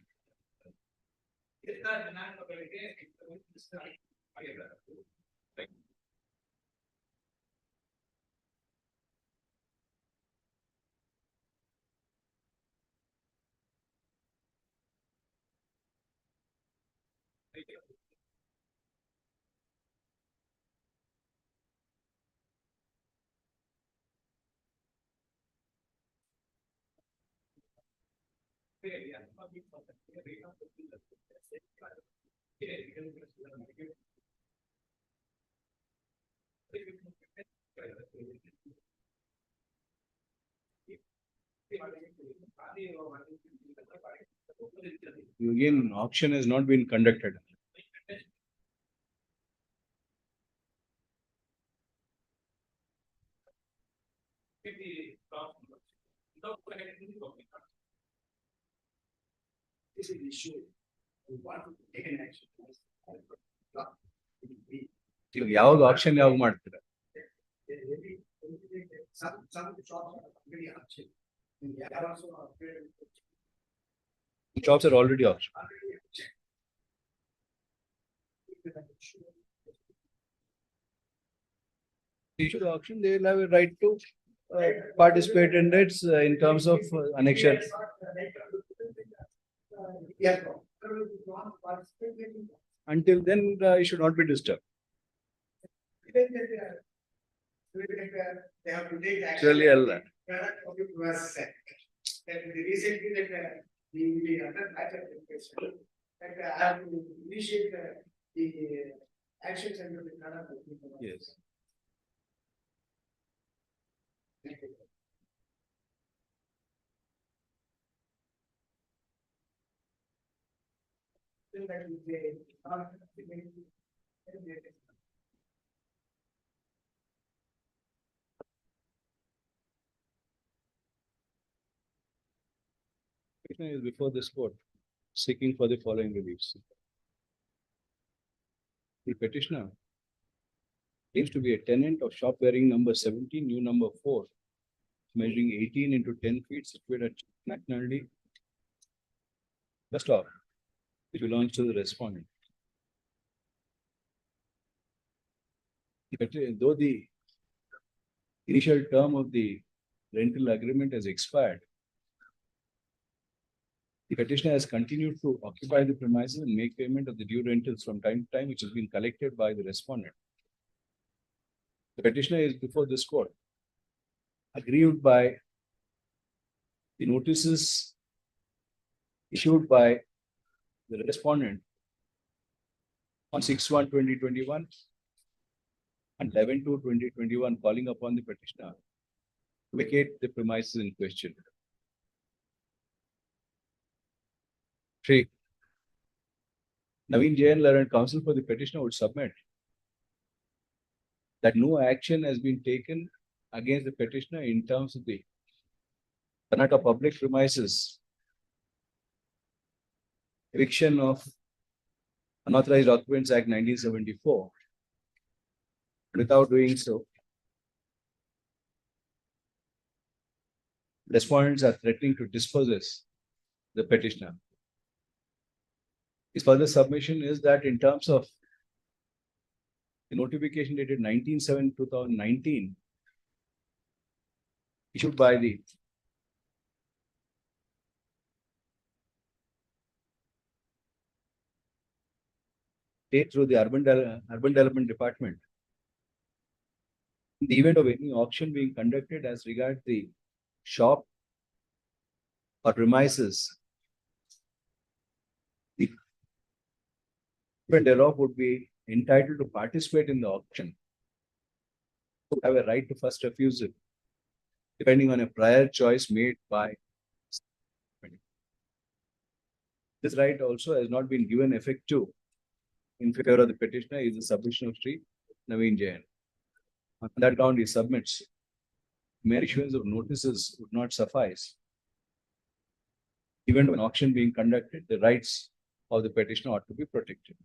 B: Again, auction has not been conducted.
F: This is the issue. We want to take an action.
B: ಯಾವಾಗ option ಯಾವಾಗ ಮಾಡ್ತೀರಾ?
F: Some of the shops are already auction. They are also upgraded.
B: Shops are already auction. Issue auction, they will have a right to participate in it in terms of annexure. Until then, it should not be disturbed. They have to take action. Actually, Allah.
M: Recently, we under that application, I have to initiate the actions under the Karnataka.
B: Yes.
M: Thank you.
B: Petitioner is before this court seeking for the following reliefs. The petitioner seems to be a tenant of shop bearing number 17, new number 4, measuring 18 into 10 feet, situated at nationality. First off, it belongs to the respondent. Though the initial term of the rental agreement has expired, the petitioner has continued to occupy the premises and make payment of the due rentals from time to time, which has been collected by the respondent. The petitioner is before this court, aggrieved by the notices issued by the respondent on 6/1/2021 and 11/2/2021, calling upon the petitioner to vacate the premises in question. 3. Naveen Jain, learned counsel for the petitioner, would submit that no action has been taken against the petitioner in terms of the Karnataka public premises eviction of Unauthorized Occupants Act 1974. Without doing so, respondents are threatening to dispossess the petitioner. His further submission is that in terms of the notification dated 19/7/2019, issued by the state through the Urban Development Department, in the event of any auction being conducted as regards the shop or premises, the thereof would be entitled to participate in the auction, to have a right to first refusal, depending on a prior choice made by. This right also has not been given effect to in favor of the petitioner is the submission of Sri Naveen Jain. On that ground, he submits mere issuance of notices would not suffice. Even when auction being conducted, the rights of the petitioner ought to be protected.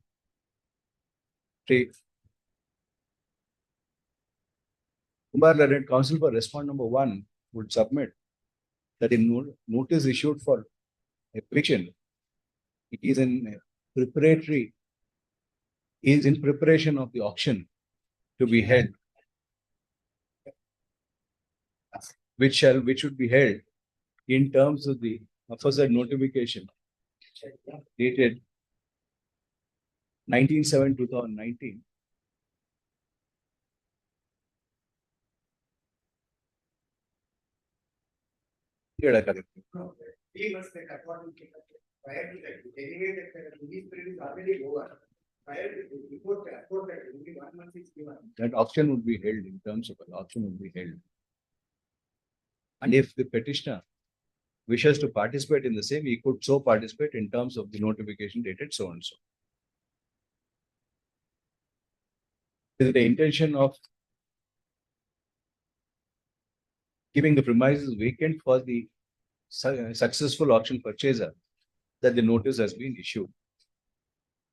B: 3. Kumar learned counsel for respondent number 1 would submit that in notice issued for eviction, it is in preparation of the auction to be held, which should be held in terms of the aforesaid notification dated 19/7/2019. That auction would be held in terms of an auction would be held. And if the petitioner wishes to participate in the same, he could so participate in terms of the notification dated so and so. With the intention of keeping the premises vacant for the successful auction purchaser, that the notice has been issued.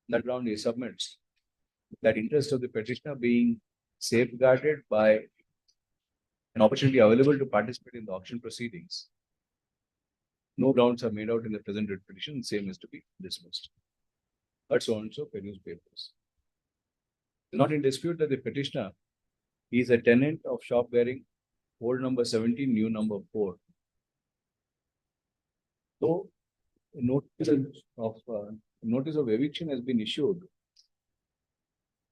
B: That ground he submits that interest of the petitioner being safeguarded by an opportunity available to participate in the auction proceedings. No grounds are made out in the present writ petition, same is to be dismissed. But so and so produce papers. Not in dispute that the petitioner is a tenant of shop bearing old number 17, new number 4. So notice of eviction has been issued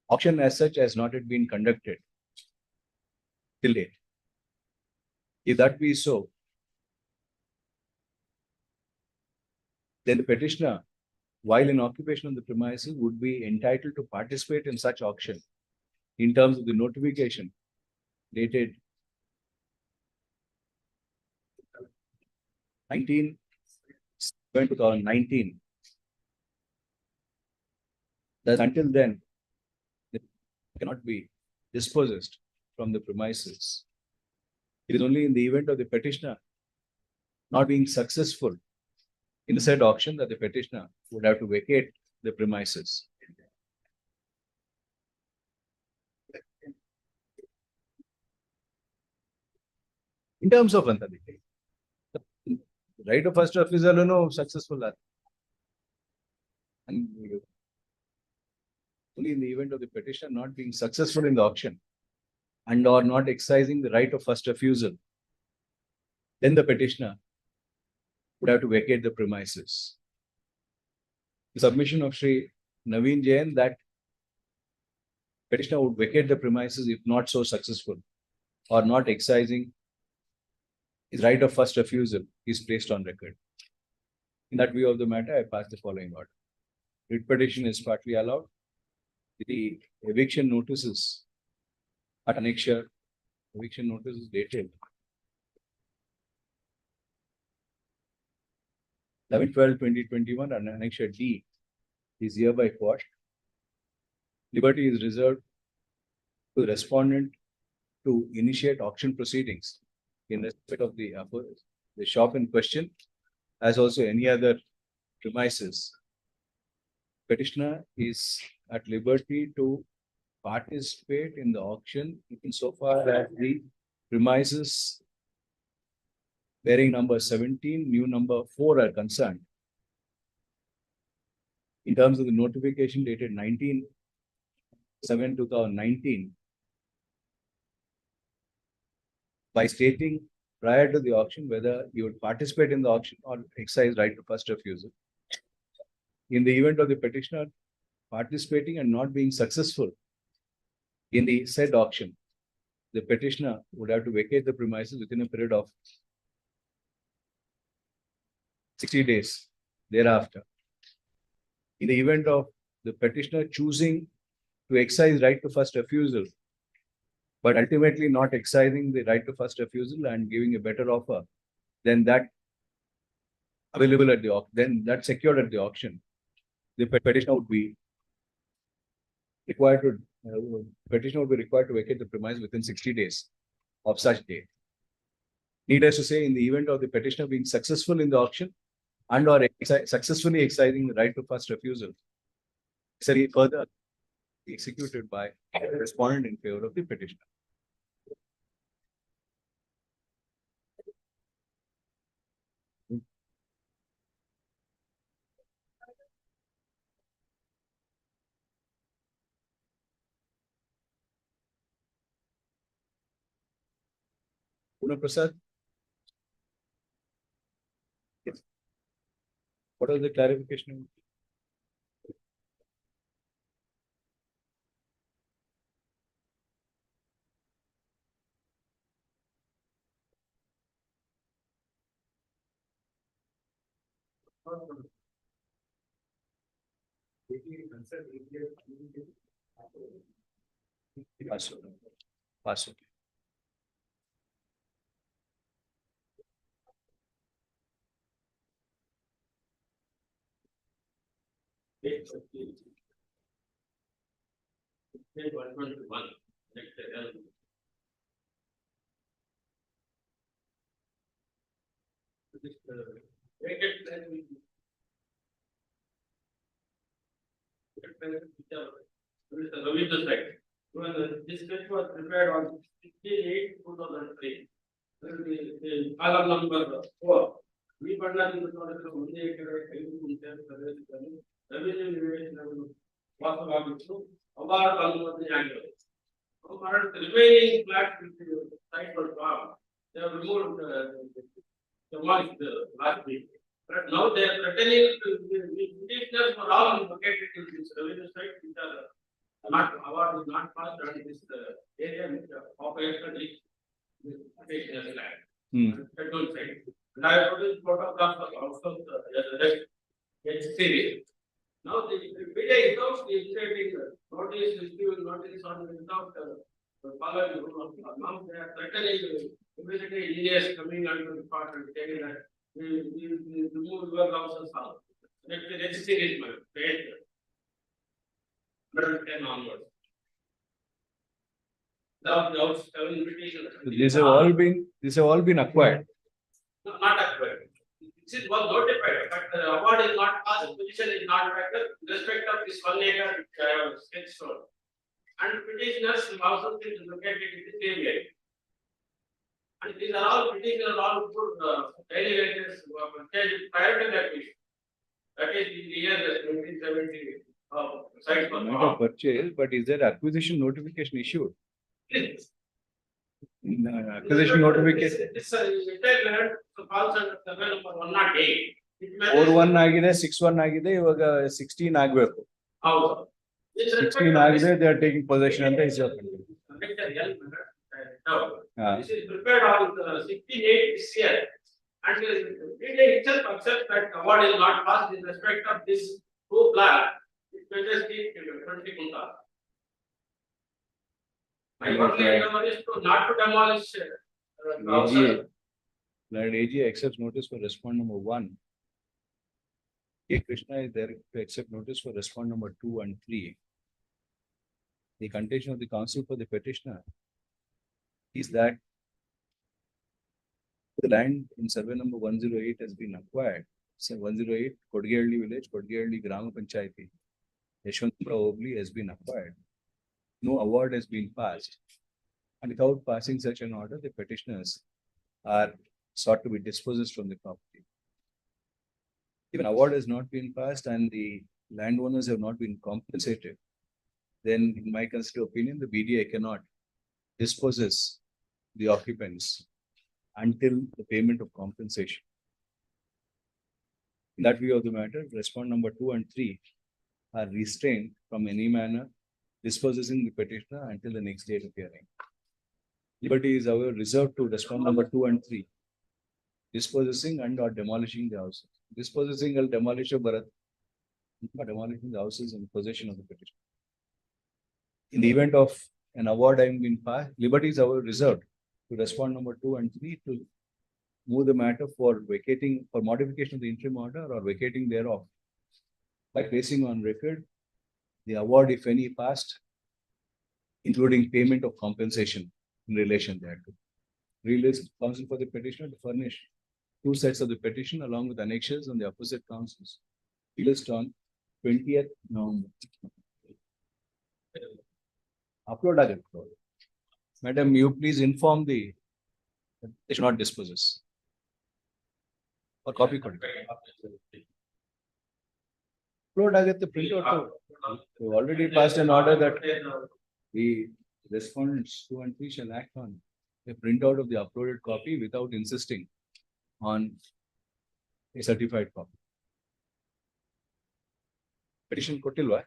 B: auction as such has not yet been conducted till date. If that be so, then the petitioner, while in occupation of the premises, would be entitled to participate in such auction in terms of the notification dated 2019. That until then, they cannot be dispossessed from the premises. It is only in the event of the petitioner not being successful in the said auction that the petitioner would have to vacate the premises. In terms of Antaditi, right of first refusal, no successful. And only in the event of the petitioner not being successful in the auction and or not exercising the right of first refusal, then the petitioner would have to vacate the premises. The submission of Sri Naveen Jain that petitioner would vacate the premises if not so successful or not exercising his right of first refusal is placed on record. In that view of the matter, I pass the following order. Writ petition is partly allowed. The eviction notices at annexure, eviction notice is dated 11/12/2021 and annexure D is hereby quashed. Liberty is reserved to the respondent to initiate auction proceedings in respect of the shop in question, as also any other premises. Petitioner is at liberty to participate in the auction insofar as the premises bearing number 17, new number 4 are concerned. In terms of the notification dated 19/7/2019, by stating prior to the auction whether you would participate in the auction or exercise right to first refusal. In the event of the petitioner participating and not being successful in the said auction, the petitioner would have to vacate the premises within a period of 60 days thereafter. In the event of the petitioner choosing to exercise right to first refusal, but ultimately not exercising the right to first refusal and giving a better offer, then that available at the auction, then that secured at the auction, the petitioner would be required to vacate the premise within 60 days of such date. Needless to say, in the event of the petitioner being successful in the auction and or successfully exercising the right to first refusal, further executed by the respondent in favor of the petitioner. Puna Prasad? Yes. What was the clarification? Pass.
D: This script was prepared on 68/2003. Column number 4. We remaining flats site was farm. They have removed demolished last week. But now they are threatening to the petitioners for all located in this revenue site which are not award is not passed on this area which operational is petitioner's land. Schedule side. And I have produced photographs of also the H series. Now the media is out initiating notice, issuing notice on without following the rule of law. Now they are threatening immediately engineers coming under the department saying that we remove your houses out. Let the H series page 110 onwards.
B: These have all been acquired.
D: No, not acquired. This is was notified, but the award is not passed, petition is not factor with respect of this 1 acre which I have sketched for. And petitioners also think located in the same area. And these are all petitioners all put daily wages purchased prior to that issue. That is in the year 1970. Site was
B: Not a purchase, but is there acquisition notification issued? Acquisition notification.
D: This entire land falls under survey number 108.
B: 4-1 ಆಗಿದೆ 6-1 ಆಗಿದೆ ಇವಾಗ 16 ಆಗಬೇಕು.
D: ಹೌದು.
B: 16 ಆಗಿದೆ they are taking possession ಅಂತ is your condition.
D: This is prepared on 16/8 this year. And the media itself accepts that award is not passed in respect of this two plant. It may just be 20 kunta. My only recommendation is to not to demolish.
B: AG accepts notice for respond number 1. K. Krishna is there to accept notice for respond number 2 and 3. The contention of the counsel for the petitioner is that the land in survey number 108 has been acquired. So 108 Kodgiyalli village, Kodgiyalli Grama Panchayati, Yeshwantpura Obli has been acquired. No award has been passed. And without passing such an order, the petitioners are sought to be dispossessed from the property. If an award has not been passed and the landowners have not been compensated, then in my considered opinion, the BDA cannot dispossess the occupants until the payment of compensation. In that view of the matter, respond number 2 and 3 are restrained from any manner dispossessing the petitioner until the next date of hearing. Liberty is however reserved to respond number 2 and 3, dispossessing and or demolishing the houses. Dispossessing or demolish Bharat, demolishing the houses in possession of the petitioner. In the event of an award having been passed, liberty is however reserved to respond number 2 and 3 to move the matter for vacating, for modification of the interim order or vacating thereof by placing on record the award, if any, passed, including payment of compensation in relation thereto. Release counsel for the petitioner to furnish 2 sets of the petition along with annexures on the opposite counsels. Released on 20th November. Upload again. Madam, you please inform the they should not dispossess. Or copy code. Upload again the printout. We already passed an order that the respondents 2 and 3 shall act on a printout of the uploaded copy without insisting on a certified copy. Petition ಕೊಟ್ಟಿಲ್ವಾ?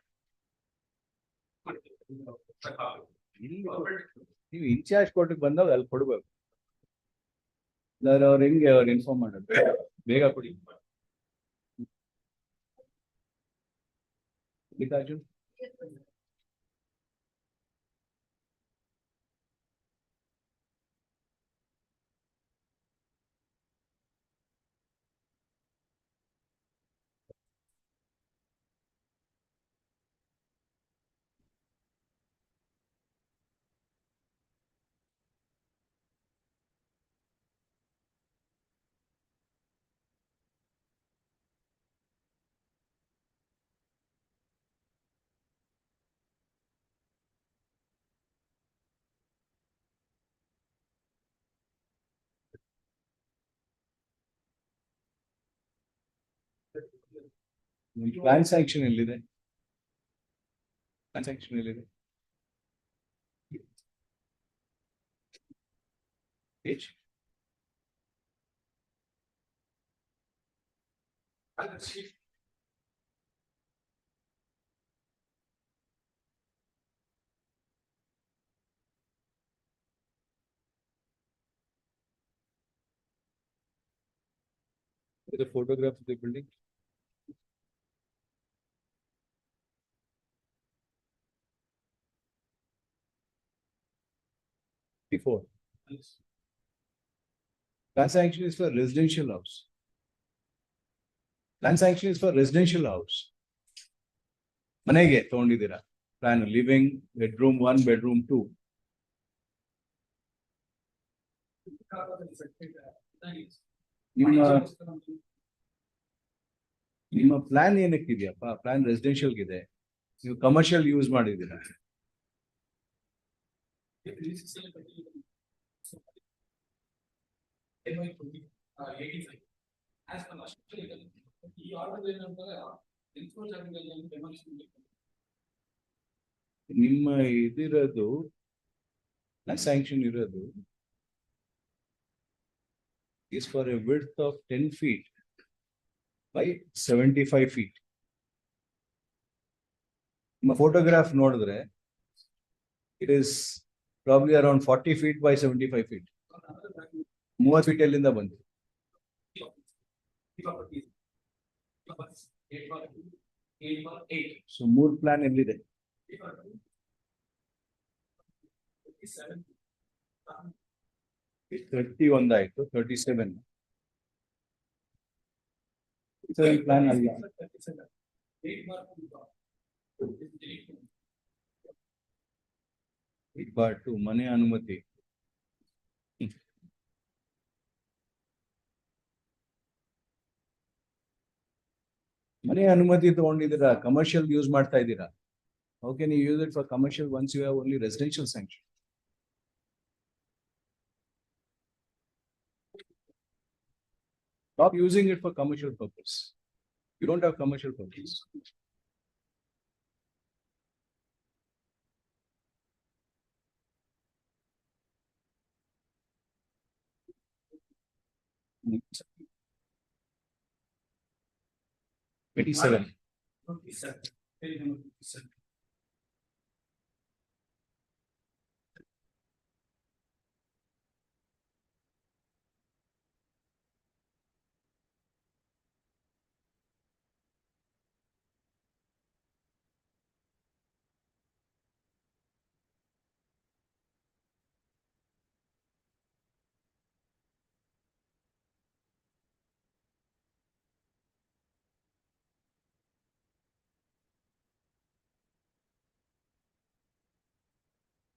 B: ನೀವು incharge ಕೋರ್ಟ್ಗೆ ಬಂದಾಗ ಅಲ್ಲಿ ಕೊಡ್ಬೇಕು. ಅವ್ರು ಹೆಂಗೆ ಅವ್ರು inform ಮಾಡೋದು ಬೇಗ ಕೊಡಿ. Arjun? Plan sanction ಎಲ್ಲಿದೆ? Plan sanction ಎಲ್ಲಿದೆ? Page? With a photograph of the building. Before. Plan sanction is for residential house. Plan sanction is for residential house. ಮನೆಗೆ ತಗೊಂಡಿದ್ದೀರಾ ಪ್ಲಾನ್ ಲಿವಿಂಗ್ ಬೆಡ್ರೂಮ್ 1 ಬೆಡ್ರೂಮ್ 2 ನಿಮ್ಮ ಪ್ಲಾನ್ ಏನಕ್ಕಿದೆಯಪ್ಪ ಪ್ಲಾನ್ ರೆಸಿಡೆನ್ಷಿಯಲ್ ಇದೆ ನೀವು commercial use ಮಾಡಿದ್ದೀರಾ ನಿಮ್ಮ ಇದಿರೋದು sanction ಇರೋದು is for a width of 10 feet by 75 feet. My photograph ನೋಡಿದ್ರೆ it is probably around 40 feet by 75 feet. 30 feet ಎಲ್ಲಿಂದ ಬಂತು ಸೊ 3 ಪ್ಲಾನ್ ಎಲ್ಲಿದೆ Thirty ಒಂದಾಯ್ತು 37 ಪ್ಲಾನ್ ಅಲ್ಲ part 2 ಮನೆ ಅನುಮತಿ ಮನೆ ಅನುಮತಿ ತಗೊಂಡಿದ್ದೀರಾ ಕಮರ್ಷಿಯಲ್ ಯೂಸ್ ಮಾಡ್ತಾ ಇದ್ದೀರಾ how can you use it for commercial once you have only residential sanction stop using it for commercial purpose you don't have commercial purpose Next. 27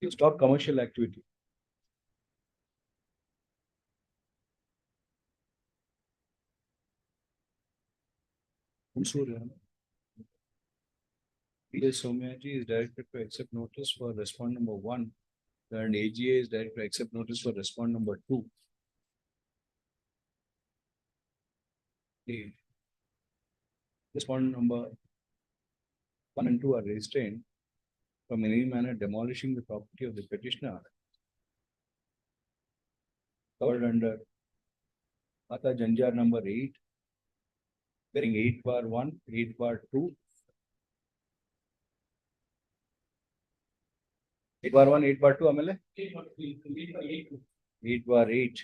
B: you stop commercial activity. P.S. Somyaji is directed to accept notice for respondent number 1 and AGA is directed to accept notice for respondent number 2. The respondent number 1 and 2 are restrained from in any manner demolishing the property of the petitioner covered under Mata Janjar number 8, bearing 8/1, 8/2, 8/1, 8/2, amele 8/8.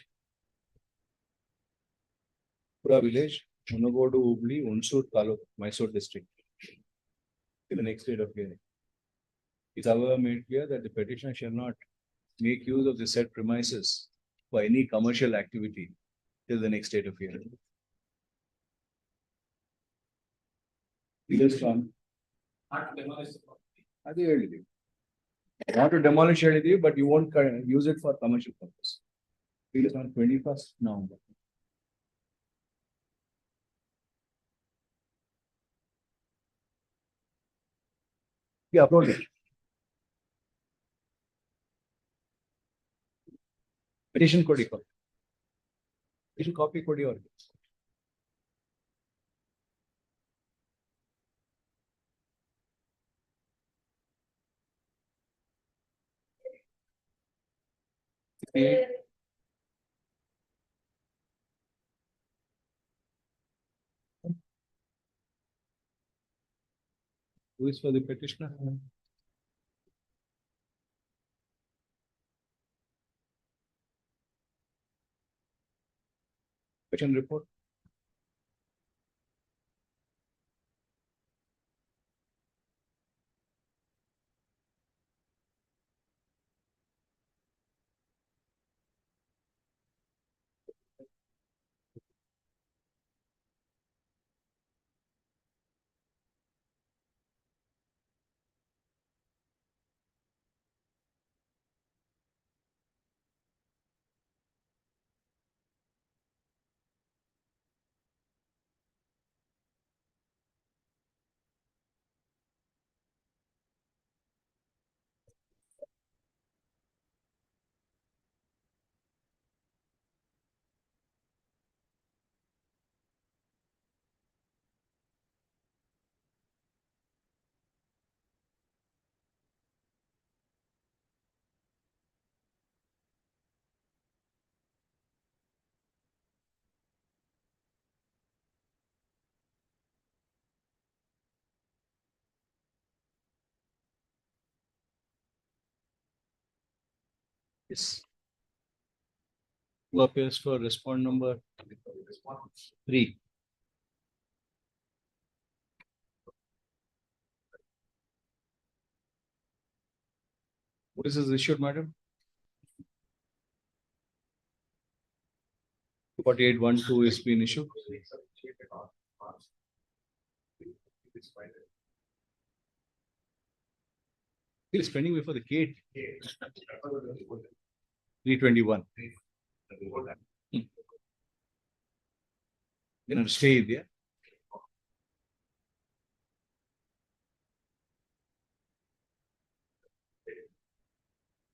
B: Pura village, Munagodu, Hubli, Unsur, Taluk, Mysore district. In the next date of hearing. It's however made clear that the petitioner shall not make use of the said premises for any commercial activity till the next date of hearing. This one. Not to demolish it, but you won't use it for commercial purpose. It is on 21st November. Yeah, upload it. Petition code. Petition copy code. Who is for the petitioner? Petition report. Yes. Who appears for respondent number 3? What is this issued, madam? 4812 is being issued. It is pending before the gate. 321. You know, stay there.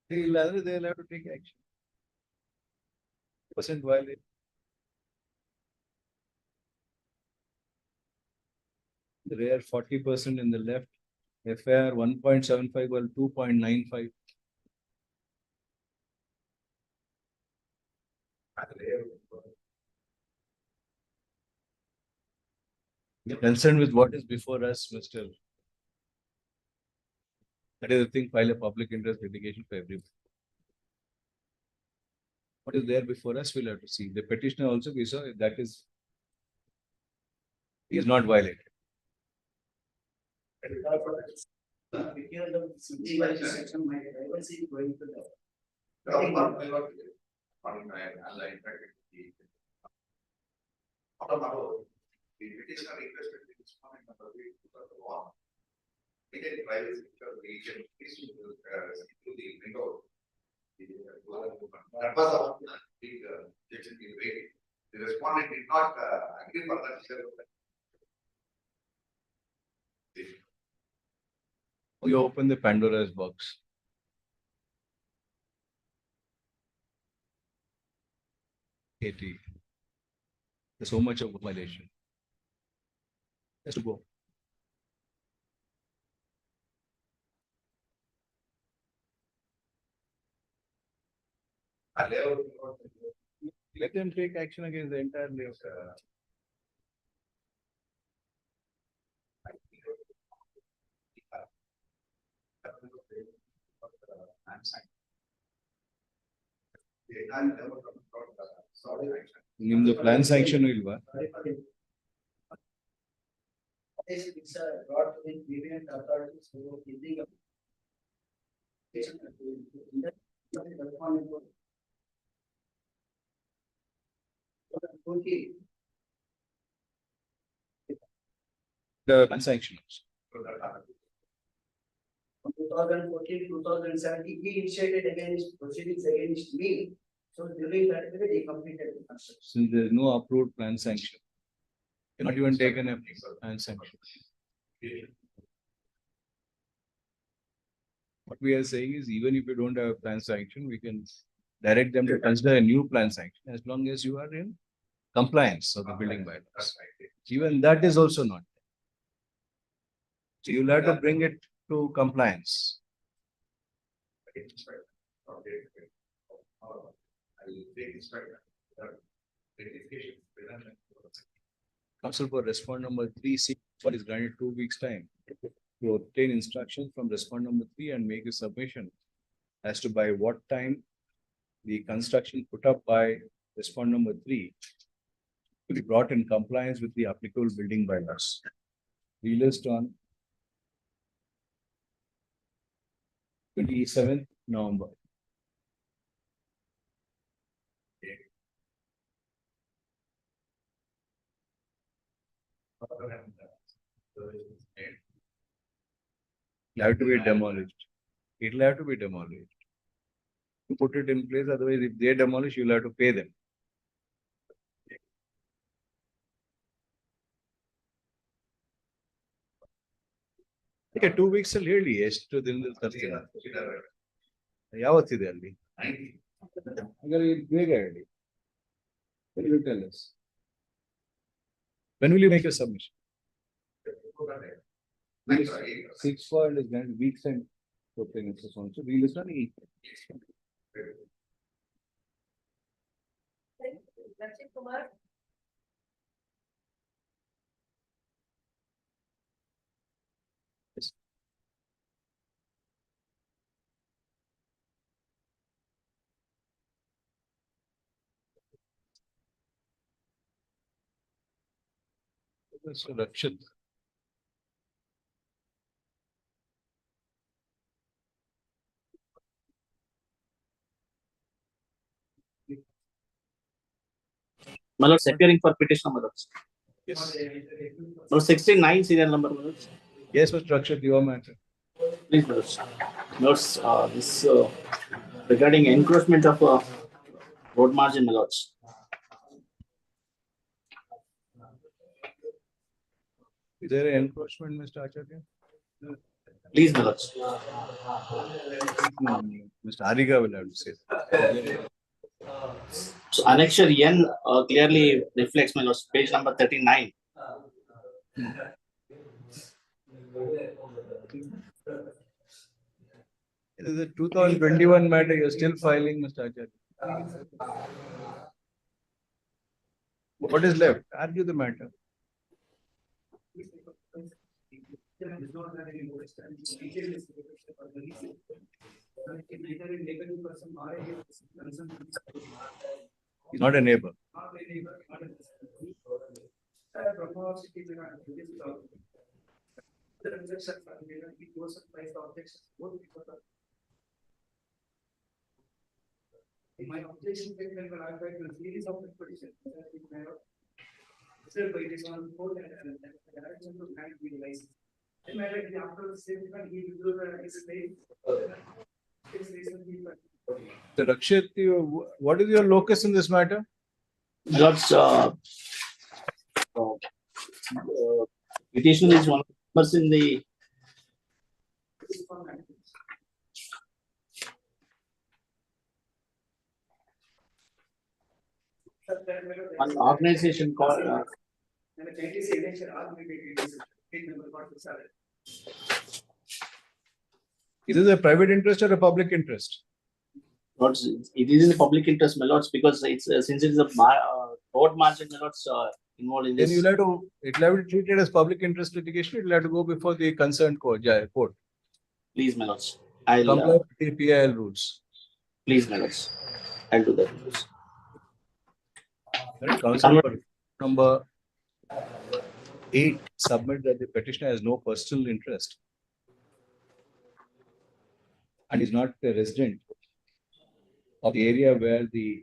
B: They'll have to take action. Percent violate. The rear 40% in the left. FIR 1.75 while 2.95. You're concerned with what is before us, Mr. That is the thing, file a public interest litigation for everyone. What is there before us, we'll have to see. The petitioner also, we saw that is not violated.
S: The respondent did not agree for that.
B: We open the Pandora's box. There's so much of violation. Has to go. Let them take action against the entire layout. ನಿಮ್ದು plan sanction ಇಲ್ವಾ? The plan sanctions.
T: From 2014 to 2017, he initiated against proceedings against me. So during that period, he completed the construction.
B: Since there is no approved plan sanction, not even taken a plan sanction. What we are saying is, even if you don't have a plan sanction, we can direct them to consider a new plan sanction as long as you are in compliance of the building bylaws. Even that is also not. So you'll have to bring it to compliance. Counsel for respondent number 3 what is granted 2 weeks time to obtain instructions from respondent number 3 and make a submission as to by what time the construction put up by respondent number 3 to be brought in compliance with the applicable building bylaws. We list on 27th November. It'll have to be demolished. It'll have to be demolished. You put it in place, otherwise if they demolish, you'll have to pay them. ಈಗ 2 weeks ಅಲ್ಲಿ ಹೇಳಿ ಎಷ್ಟು ದಿನದಲ್ಲಿ ತರ್ತೀರ ಯಾವತ್ತಿದೆ ಅಲ್ಲಿ ಹಾಗಾದ್ರೆ ಬೇಗ ಹೇಳಿ tell us when will you make a submission 6 for is going weeks and so we list on 8 Mr. Rakshit.
U: My lords, appearing for petition, my lords.
B: Yes.
U: Lord, 69 serial number, my lords.
B: Yes, Mr. Rakshit, your matter.
U: Please, my lords. Lords, this regarding encroachment of road margin, my lords.
B: Is there an encroachment, Mr. Acharya?
U: Please, my lords.
B: Mr. Ariga will have to say that.
U: So annexure N clearly reflects, my lords, page number 39.
B: It is a 2021 matter, you're still filing, Mr. Acharya. What is left? Argue the matter. He's not a neighbor.
T: My objection when I read the series of the petition, it is on board and the direction to grant the license. Then I read after the same time, he will do his name.
B: So Rakshit, what is your locus in this matter?
U: My lords, petition is one person in the one organization called
B: Is this a private interest or a public interest?
U: lords, it is in the public interest, my lords, because it's since it is a road margin, my lords, involved in
B: Then
U: this.
B: you'll have to, it will have to be treated as public interest litigation. It will have to go before the concerned court.
U: Please, my lords. I'll
B: comply with the PIL rules.
U: Please, my lords. I'll do that.
B: Council number 8 submit that the petitioner has no personal interest and is not a resident of the area where the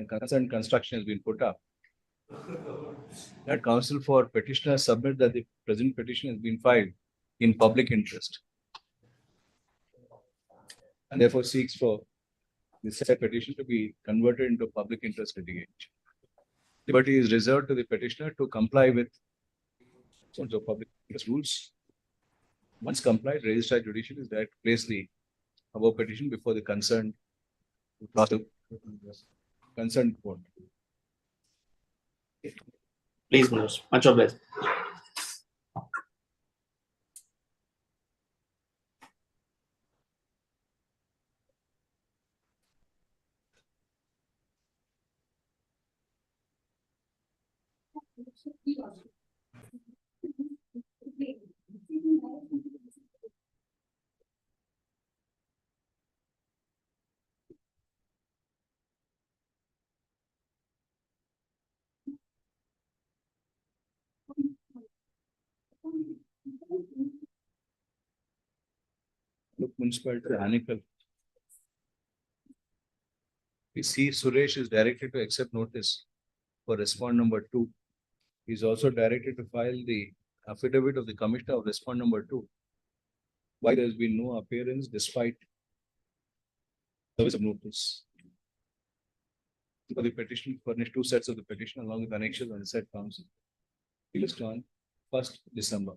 B: concerned construction has been put up. That counsel for petitioner submit that the present petition has been filed in public interest and therefore seeks for the said petition to be converted into public interest litigation. Liberty is reserved to the petitioner to comply with some of public interest rules. Once complied, registrar judicial is there to place the above petition before the concerned court.
U: Please, my lords. Much obliged.
B: Look, municipality, Hanikal. We see Suresh is directed to accept notice for respond number 2. He is also directed to file the affidavit of the commissioner of respond number 2. Why there has been no appearance despite service of notice? For the petition, furnish 2 sets of the petition along with annexures on the said council. List on 1st December.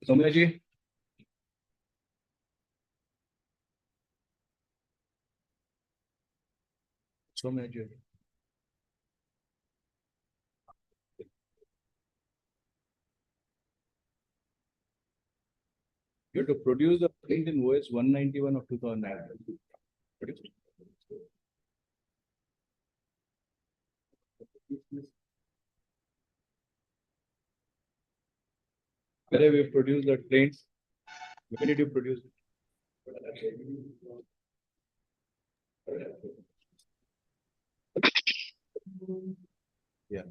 B: Soumya ji. You have to produce the plaint in OS 191 of 2009. Where we have produced that plaint Where did you produce it? Yeah.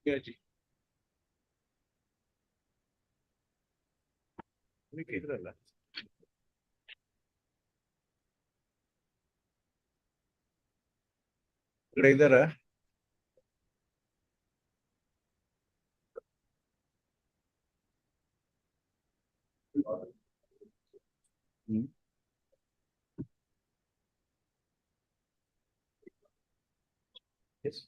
B: Yeah, जी. ಇದ್ರಲ್ಲ ఇక్కడ ಇದ್ದಾರ Yes.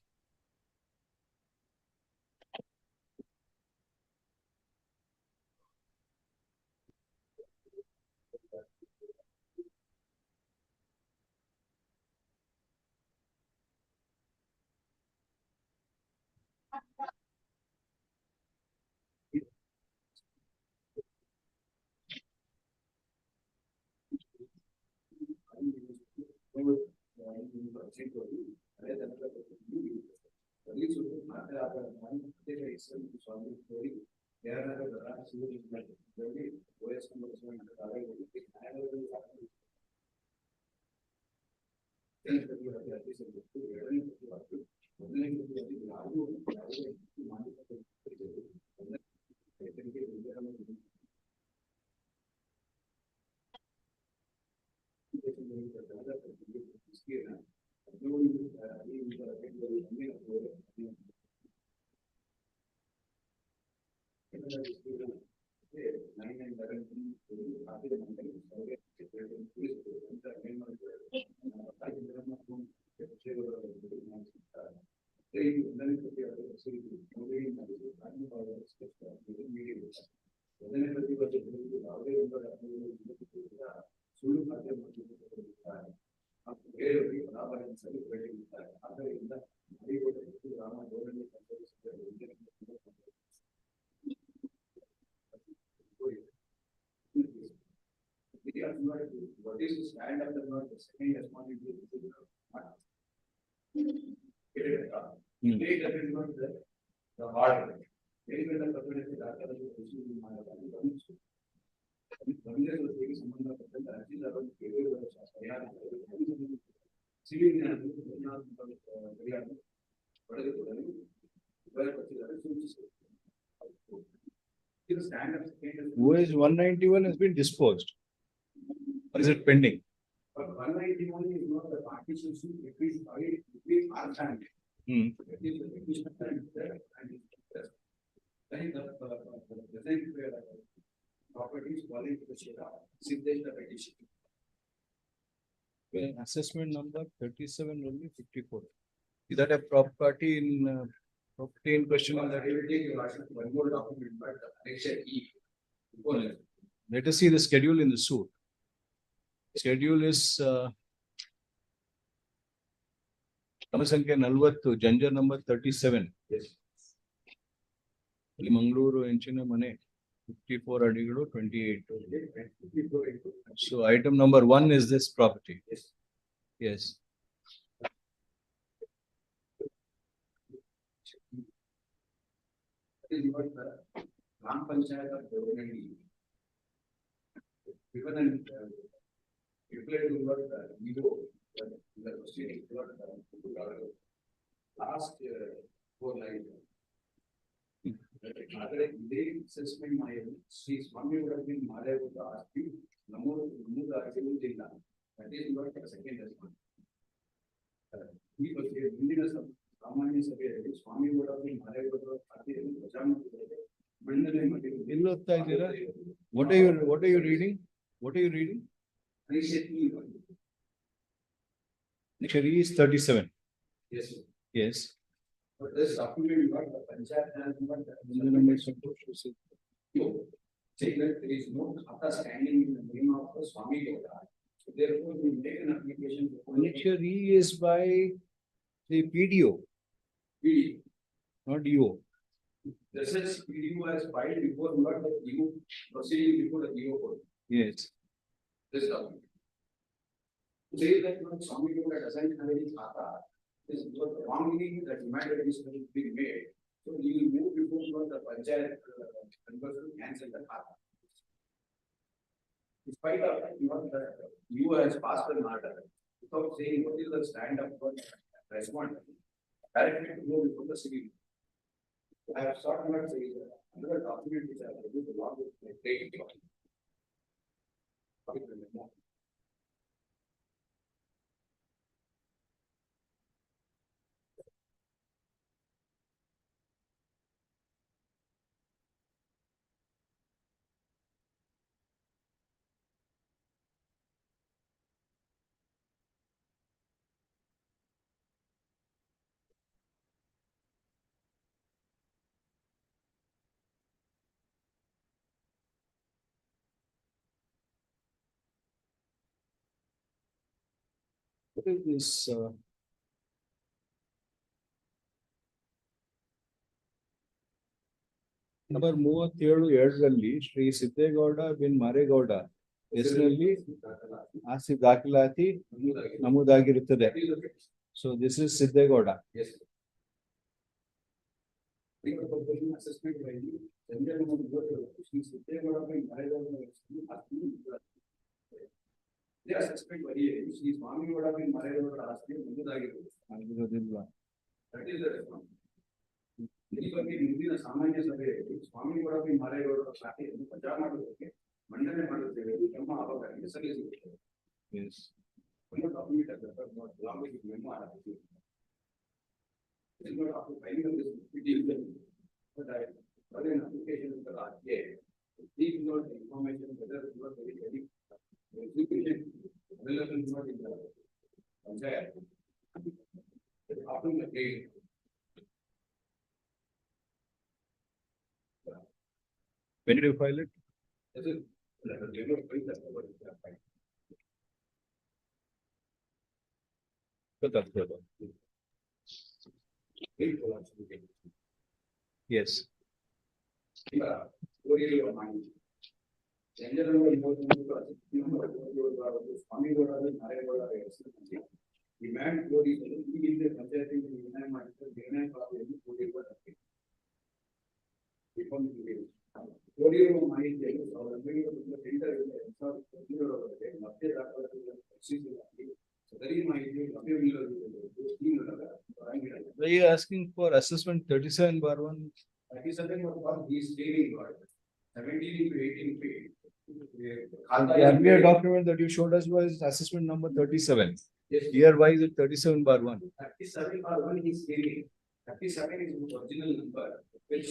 B: What is the stand of the not the second responsibility? That is not the hard way. OS 191 has been disposed. Or is it pending? But 191 is not the partition suit, it is our family. It is the petition and the properties falling to the Shira, Siddesh the petition. Well, assessment number 37 only 54. Is that a property in question on that? One more document, but Annexure E. Let us see the schedule in the suit. Schedule is Kamasankhya 40, Janjar number 37. Yes. Mangaluru Enchina Mane 54 Adigadu 28. So item number 1 is this property. Yes. Yes. Ram Panchayat of Government. Last 4 lines. Assessment my Swami would have been Mare would ask you, Namu that is not the second response. He was here, Ramani Swami would have been Mare would What are you reading? What are you reading? Annexure E is 37. Yes. Yes.
F: But this document, not the panchayat has not. Saying that there is no khata standing in the name of the Swami Goda. So therefore, we make an application.
B: Initially is by the PDO,
F: PDO.
B: not DO.
F: This is PDO has filed before not the DO proceeding before the DO court.
B: Yes.
F: This document. To say that not Swami Goda doesn't have any khata is wrongly that demand that is being made. So you will move before the panchayat members to cancel the khata. Despite of that, you has passed an order without saying what is the stand of the respondent. Directly to go before the civil. I have sought not saying that another document which I have produced along with my taking document.
B: What is this? Number 37 Shri Siddegowda ಬಿನ್ ಮಾರೇಗೌಡ ಹೆಸರಲ್ಲಿ ಆಸ್ತಿ ದಾಖಲಾತಿ ನಮೂದಾಗಿರುತ್ತದೆ. So this is Siddegowda.
F: Yes. Assessment value. The assessment value is Swami Goda bin Maregoda asking
B: ಆಗಿರೋದಿಲ್ವಾ?
F: that is the response. ಈ ಬಗ್ಗೆ ಮುಂದಿನ ಸಾಮಾನ್ಯ ಸಭೆಯಲ್ಲಿ ಸ್ವಾಮಿ ಕೂಡ ಮಾರೇಗೌಡರ ಶಾಖೆಯನ್ನು ಪ್ರಚಾರ ಮಾಡುವುದಕ್ಕೆ ಮಂಡನೆ ಮಾಡುತ್ತೇವೆ ಎಂಬ ಅಪಕಾರಕ್ಕೆ ಸಲ್ಲಿಸುತ್ತೇವೆ.
B: Yes.
F: ಒಂದು ಡಾಕ್ಯುಮೆಂಟ್ ಲಾಂಗ್ವೇಜ್ ಮೆಮೊ ಆಗಿದೆ. This is not after filing of this petition, but I put an application with the RTA. Seek not information whether it was very execution available not in the panchayat. After the date.
B: When did you file it?
F: This is the labor price that was filed.
B: Yes. Were you asking for assessment 37/1?
F: 37 was what he is stating, 17 to 18 feet.
B: The earlier document that you showed us was assessment number 37.
F: Yes.
B: Here, why is it 37/1?
F: 37/1 is stating. 37 is the original number, which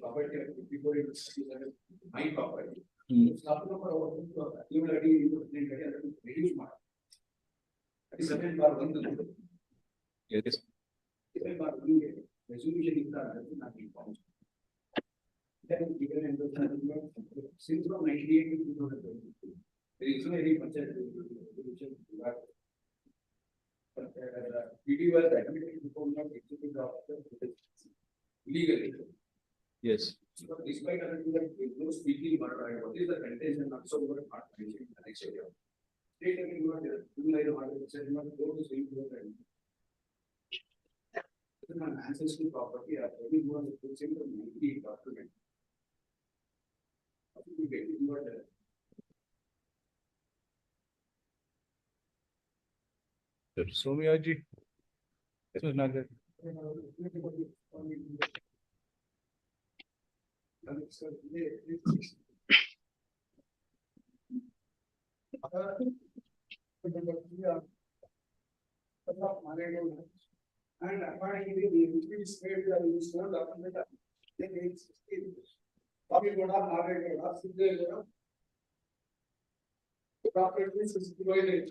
F: property before it was 37, my property. Sub number you will reduce more. 37/1 number.
B: Yes.
F: 37/1 resolution is nothing. Then given in the since from 98 to 2022, there is no any resolution. But PDO was admitted before not executed officer illegally.
B: Yes.
F: So despite that, there is no speaking murder. What is the contention of so much part mentioned in the next area? State and you are not go to same an ancestral property are very good to same document.
B: Soumyaji. This was not good.
F: And accordingly, the increase made the small document. Property is divided.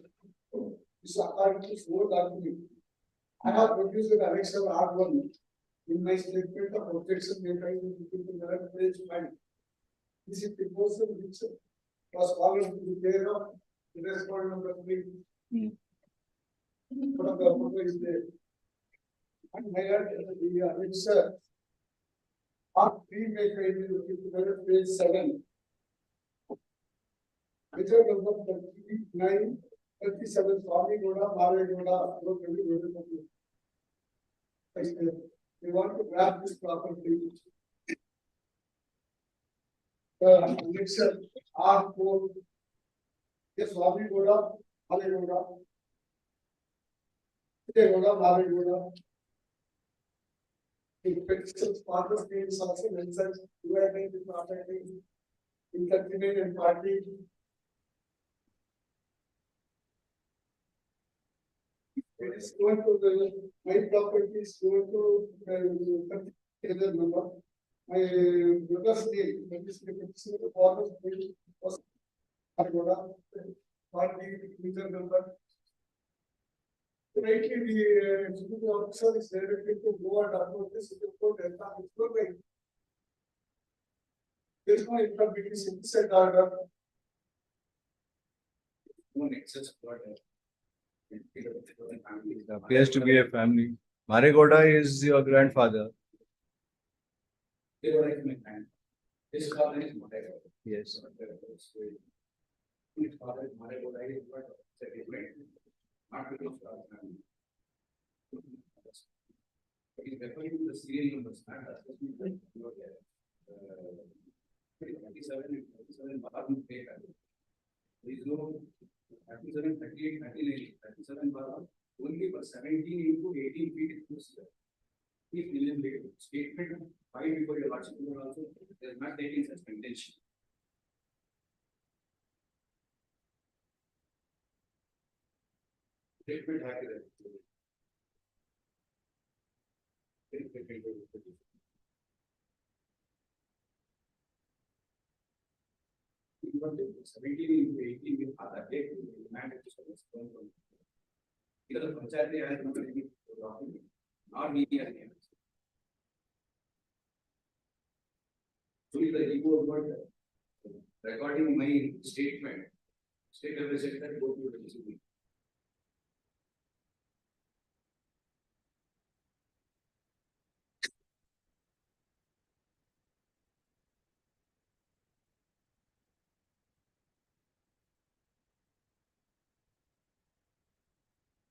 F: This according to 4 document. I have produced the annex of R1.
A: In my statement of objection, made by the page 5. This is proposal which was followed in the care of the respondent number 3. One of the opponent is there. And my it's part 3 made by the page 7. Measure number 39, 37, Swami Goda, Mare Goda, we want to grab this property. Next R4, yes, Swami Goda, Mare Goda, Mare Goda. The petitions part of the is also mentioned, dividing the property, interconnect and party. It is going to the my property is going to the number. My brother's name, that is the petition of father's name was party meter number. Rightly, the executive officer is directed to go and upload this report and there is no incomplete inside order.
B: No excess order. It appears to be a family. Maregoda is your grandfather.
F: His father is Maregoda.
B: Yes.
F: His father is Maregoda, is what not because of our family. But he's referring to the serial numbers, not assessment. 37 Baran paper. There is no 37, 38, 39, 37 Baran only for 17 into 18 feet. If million statement 5 before your lordship also, they are not taking such contention. Statement accurate. Seventeen into 18 with other date, demand to service. Either the Panchayat has not any document, nor me as the so if the ego about recording my statement, state of the sector go to the DCP.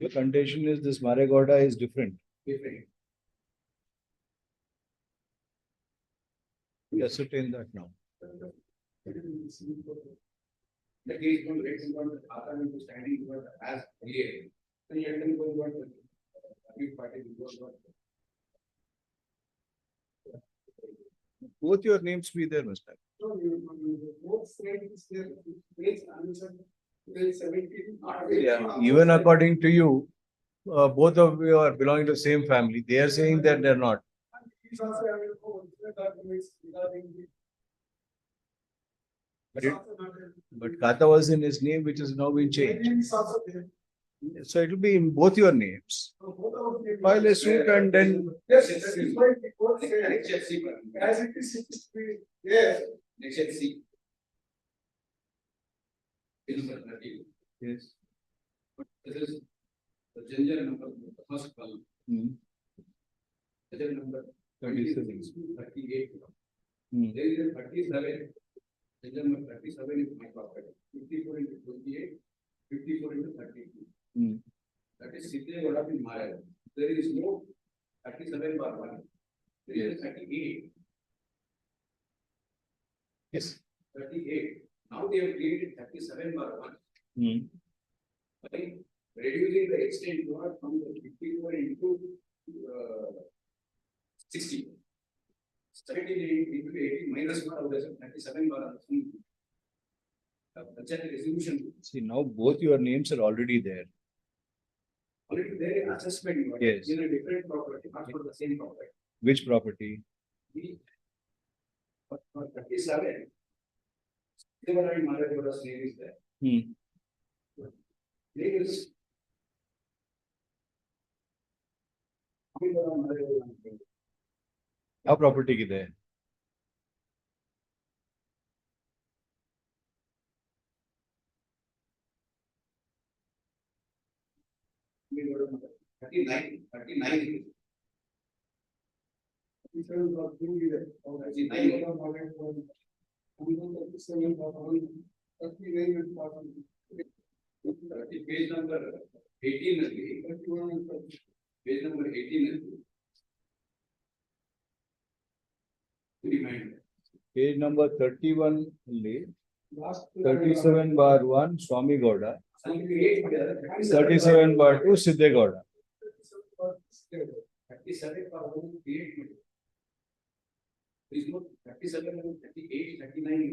B: The contention is this Maregoda is different.
F: Different.
B: We ascertain that now.
F: The case going to the Khata will be standing as clear. Then let them go about the party will
B: Both your names be there, Mr.
A: Both sides there, page answer, page 17.
B: Yeah, even according to you, both of you are belonging to the same family. They are saying that they're not.
A: He's also available with documents regarding
B: But Kata was in his name, which has now been changed.
A: is also there.
B: So it will be in both your names. File a suit and then.
A: Yes, that is why the court said,
F: HFC.
A: as it is supposed to be there.
F: HFC. Number 30.
B: Yes.
F: This is the gender number, the first column. Gender number 36, 38. There is a 37. Gender number 37 is my property. 54 into 28, 54 into 32. That is Sidhe Goda in Maya. There is no 37 bar 1. There is 38.
B: Yes.
F: 38. Now they have created 37 bar 1. By reducing the extent from the 54 into 60. 17 into 80 minus 1 is 37 bar. Resolution.
B: See, now both your names are already there.
F: Already there in assessment.
B: Yes.
F: In a different property, not for the same property.
B: Which property?
F: For 37. Whatever I Maragoda's name is there. Name is
B: ಯಾವ property ಇದೆ?
F: Page number 18 ಅಲ್ಲಿ page number 18 ಅಲ್ಲಿ
B: Page number 31 ಅಲ್ಲಿ 37/1 Swami Gowda, 37/2 Siddegowda.
F: 37/1 create. There is no 37 and 38, 39.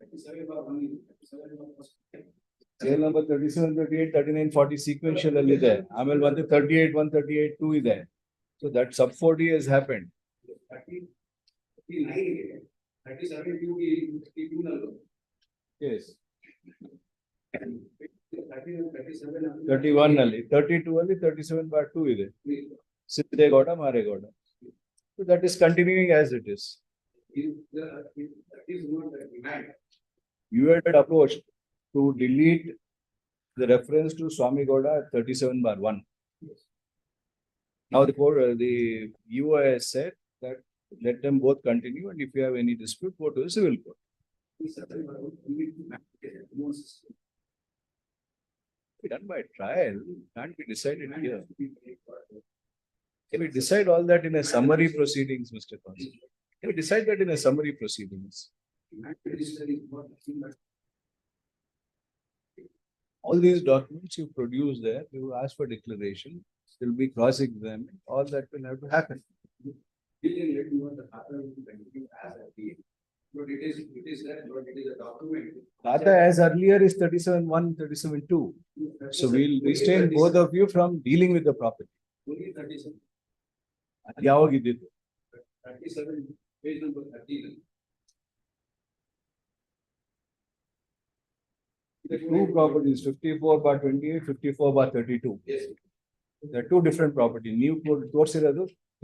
F: 37/1 is 37/1.
B: Sale number 37, 38, 39, 40 sequential ಅಲ್ಲಿ ಇದೆ. ಆಮೇಲೆ ಮತ್ತೆ 38, 138, 2 ಇದೆ. So that sub 40 has happened.
F: 39, 37 2 32 ನಲ್ಲು.
B: Yes.
F: 37
B: 31 ಅಲ್ಲಿ 32 ಅಲ್ಲಿ 37/2 ಇದೆ. Siddegowda, Maregowda. So that is continuing as it is.
F: That is not the demand.
B: You had approached to delete the reference to Swami Gowda at 37/1. Now the court, the UI has said that let them both continue, and if you have any dispute, go to the civil court. Be done by trial, can't be decided here. Can we decide all that in a summary proceedings, Mr. Consul? Can we decide that in a summary proceedings? All these documents you produce there, you ask for declaration, will be cross-examined, all that will have to happen.
F: But it is that, but it is a document.
B: Data as earlier is 37/1, 37/2. So we'll restrain both of you from dealing with the property.
F: Only 37.
B: ಯಾವಾಗಿದ್ದಿದ್ದು?
F: 37, page number 13.
B: The two properties, 54/28, 54/32.
F: Yes.
B: There are two different properties. New course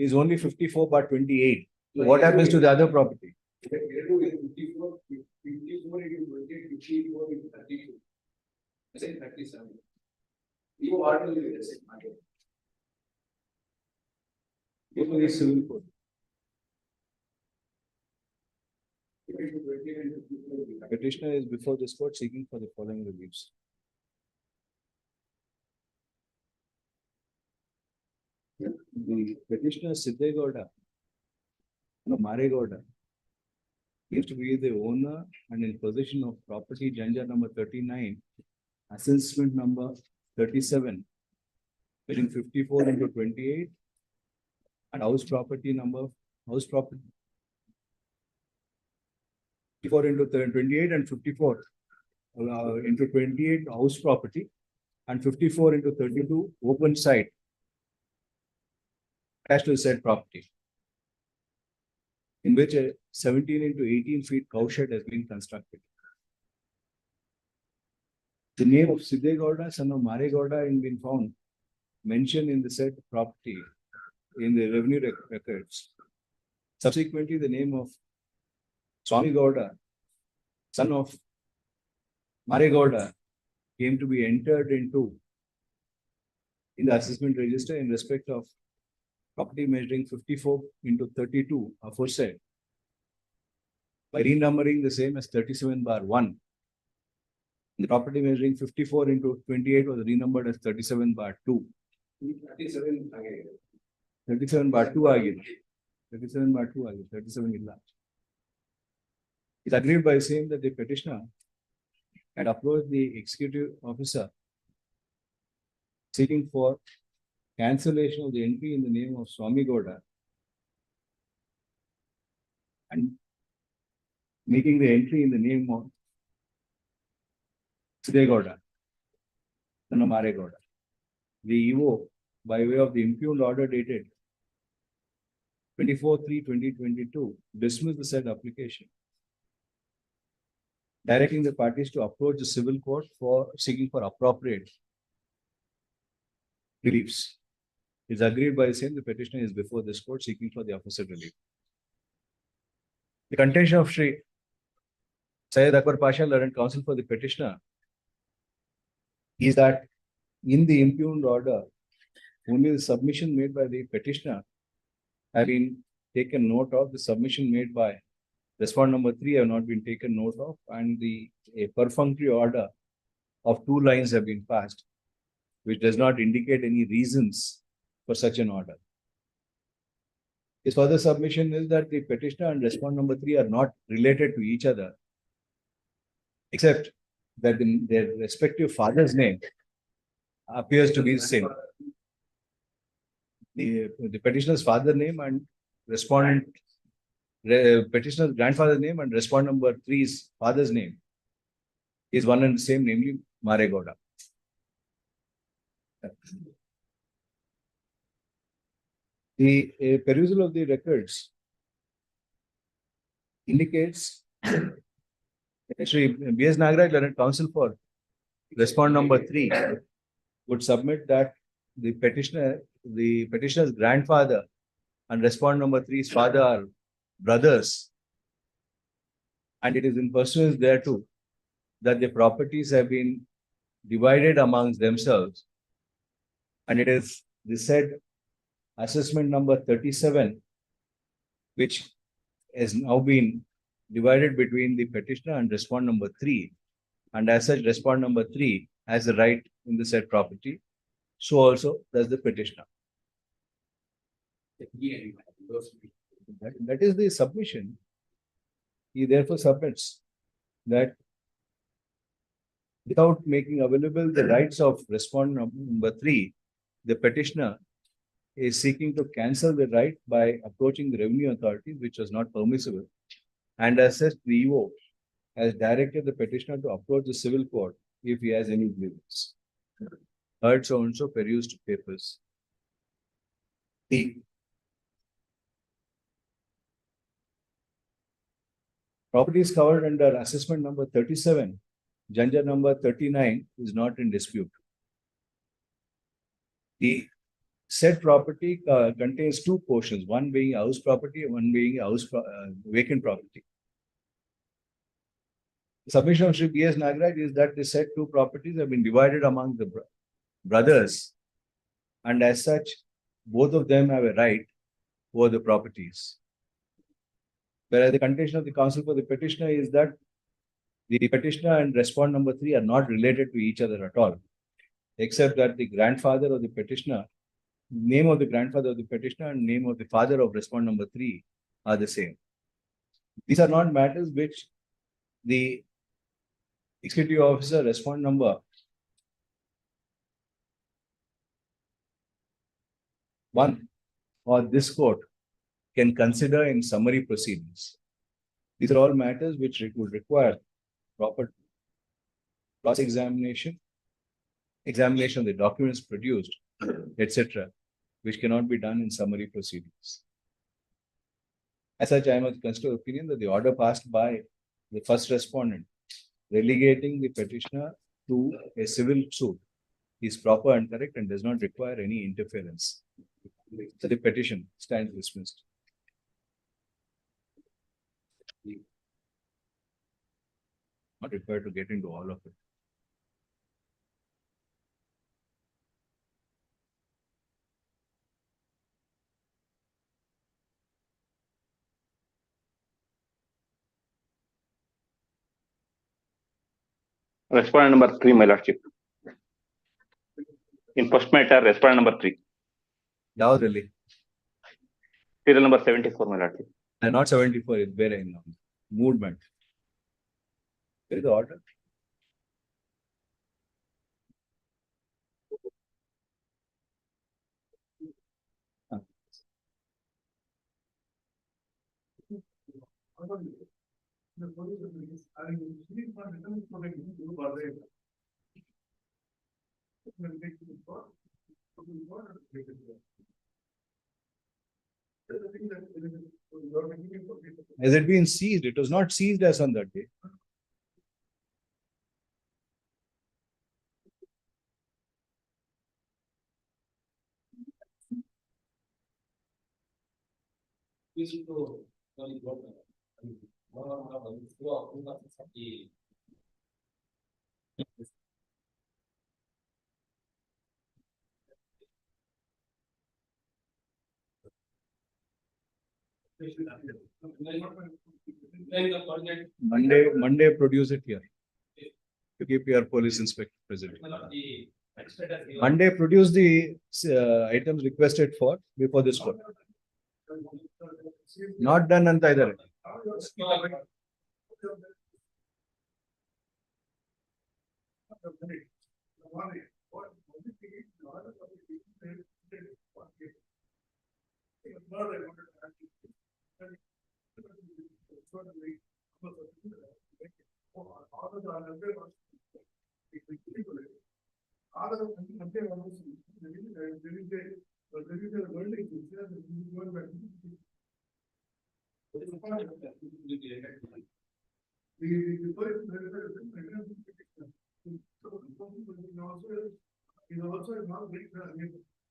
B: is only 54/28. What happens to the other property?
F: 54 into 28, 54 into 32. I said 37. You are to the same matter.
B: Go to the civil court. Petitioner is before this court seeking for the following reliefs. The petitioner Siddegowda, Maregowda, used to be the owner and in possession of property Janja number 39, assessment number 37, wherein 54 into 28, and house property 54 into 28 and 54 into 28 house property and 54 into 32 open site attached to the said property, in which a 17 into 18 feet cow shed has been constructed. The name of Siddegowda, son of Maregowda, has been found mentioned in the said property in the revenue records. Subsequently, the name of Swami Gowda, son of Maregowda, came to be entered into in the assessment register in respect of property measuring 54 into 32 aforesaid, by renumbering the same as 37/1. The property measuring 54 into 28 was renumbered as 37/2. 37/2 agide. 37/2 agide. 37 illa. It agreed by saying that the petitioner had approached the executive officer seeking for cancellation of the entry in the name of Swami Gowda and making the entry in the name of Siddegowda, son of Maregowda. The EO, by way of the impugned order dated 24/3/2022, dismissed the said application, directing the parties to approach the civil court for seeking for appropriate reliefs. It is agreed by saying the petitioner is before this court seeking for the aforesaid relief. The contention of Shri Syed Akbar Pasha, learned counsel for the petitioner, is that in the impugned order, only the submission made by the petitioner have been taken note of. The submission made by respondent number 3 have not been taken note of, and a perfunctory order of 2 lines have been passed, which does not indicate any reasons for such an order. His further submission is that the petitioner and respondent number 3 are not related to each other, except that their respective father's name appears to be the same. The petitioner's father name and petitioner's grandfather's name and respondent number 3's father's name is one and the same, namely Maregoda. The perusal of the records indicates actually B.S. Nagaraj, learned counsel for respondent number 3, would submit that the petitioner's grandfather and respondent number 3's father are brothers, and it is in pursuance thereto that the properties have been divided amongst themselves, and it is the said assessment number 37 which has now been divided between the petitioner and respondent number 3, and as such respondent number 3 has the right in the said property, so also does the petitioner. That is the submission. He therefore submits that without making available the rights of respondent number 3, the petitioner is seeking to cancel the right by approaching the revenue authorities, which was not permissible. And as such, the EO has directed the petitioner to approach the civil court if he has any grievance. Heard so and so perused papers. The properties covered under assessment number 37, Janja number 39 is not in dispute. The said property contains 2 portions, one being house property and one being vacant property. The submission of Sri B.S. Nagaraj is that the said 2 properties have been divided among the brothers, and as such, both of them have a right over the properties. Whereas the contention of the counsel for the petitioner is that the petitioner and respondent number 3 are not related to each other at all, except that the grandfather of the petitioner, name of the grandfather of the petitioner and name of the father of respondent number 3 are the same. These are not matters which the executive officer, respondent number 1 or this court can consider in summary proceedings. These are all matters which would require proper cross-examination, examination of the documents produced, etc., which cannot be done in summary proceedings. As such, I am of the considered opinion that the order passed by the first respondent relegating the petitioner to a civil suit is proper and correct and does not require any interference. So the petition stands dismissed. Not required to get into all of it.
C: Respondent number 3, my lordship. In first matter, respondent number 3.
B: Yaudali.
C: Serial number 74, my lordship.
B: And not 74, it's better in movement. There is the order. Has it been seized? It was not seized as on that day. Monday, produce it here. To keep your police inspector present. Monday, produce the items requested for before this court. Not done anta idare.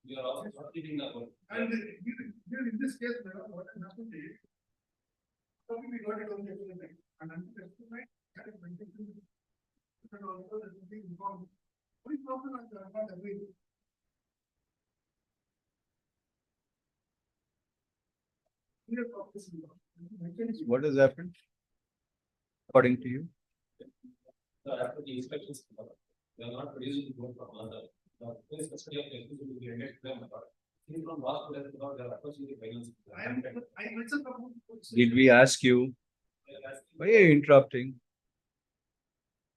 D: You are also not reading the book.
A: And in this case, madam, what has happened is, we got it on the estimate, and under the estimate, that is mentioned, and also that is being informed. What is problem and they are not agreeing?
B: What has happened? According to you?
D: After the inspections, they are not producing the book from other. This custody of the accused will be rendered to them. From last they are approaching the finance.
B: Did we ask you? Why are you interrupting?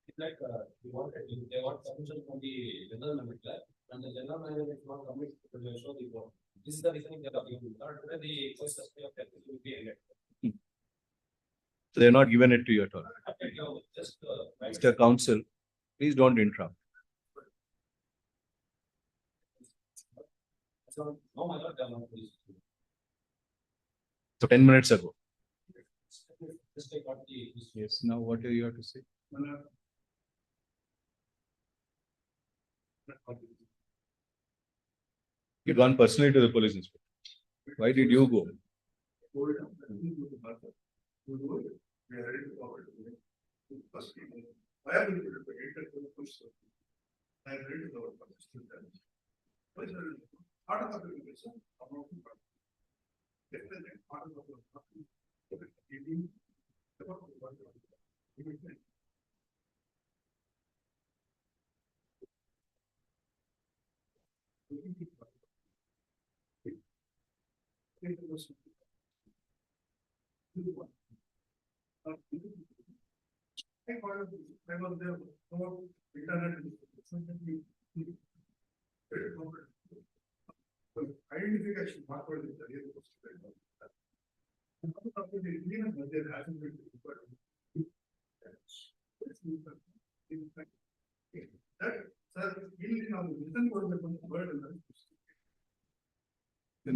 D: It's like they want submission from the general manager, and the general manager is not coming to show the book. This is the reason they are giving. The first custody of the accused will be ended.
B: So they are not given it to you at all. Mr. Counsel, please don't interrupt.
D: So, no, my God, they are not producing.
B: So 10 minutes ago.
D: Just take out the.
B: Yes. Now what do you have to say? You gone personally to the police inspector. Why did you go?
A: Identification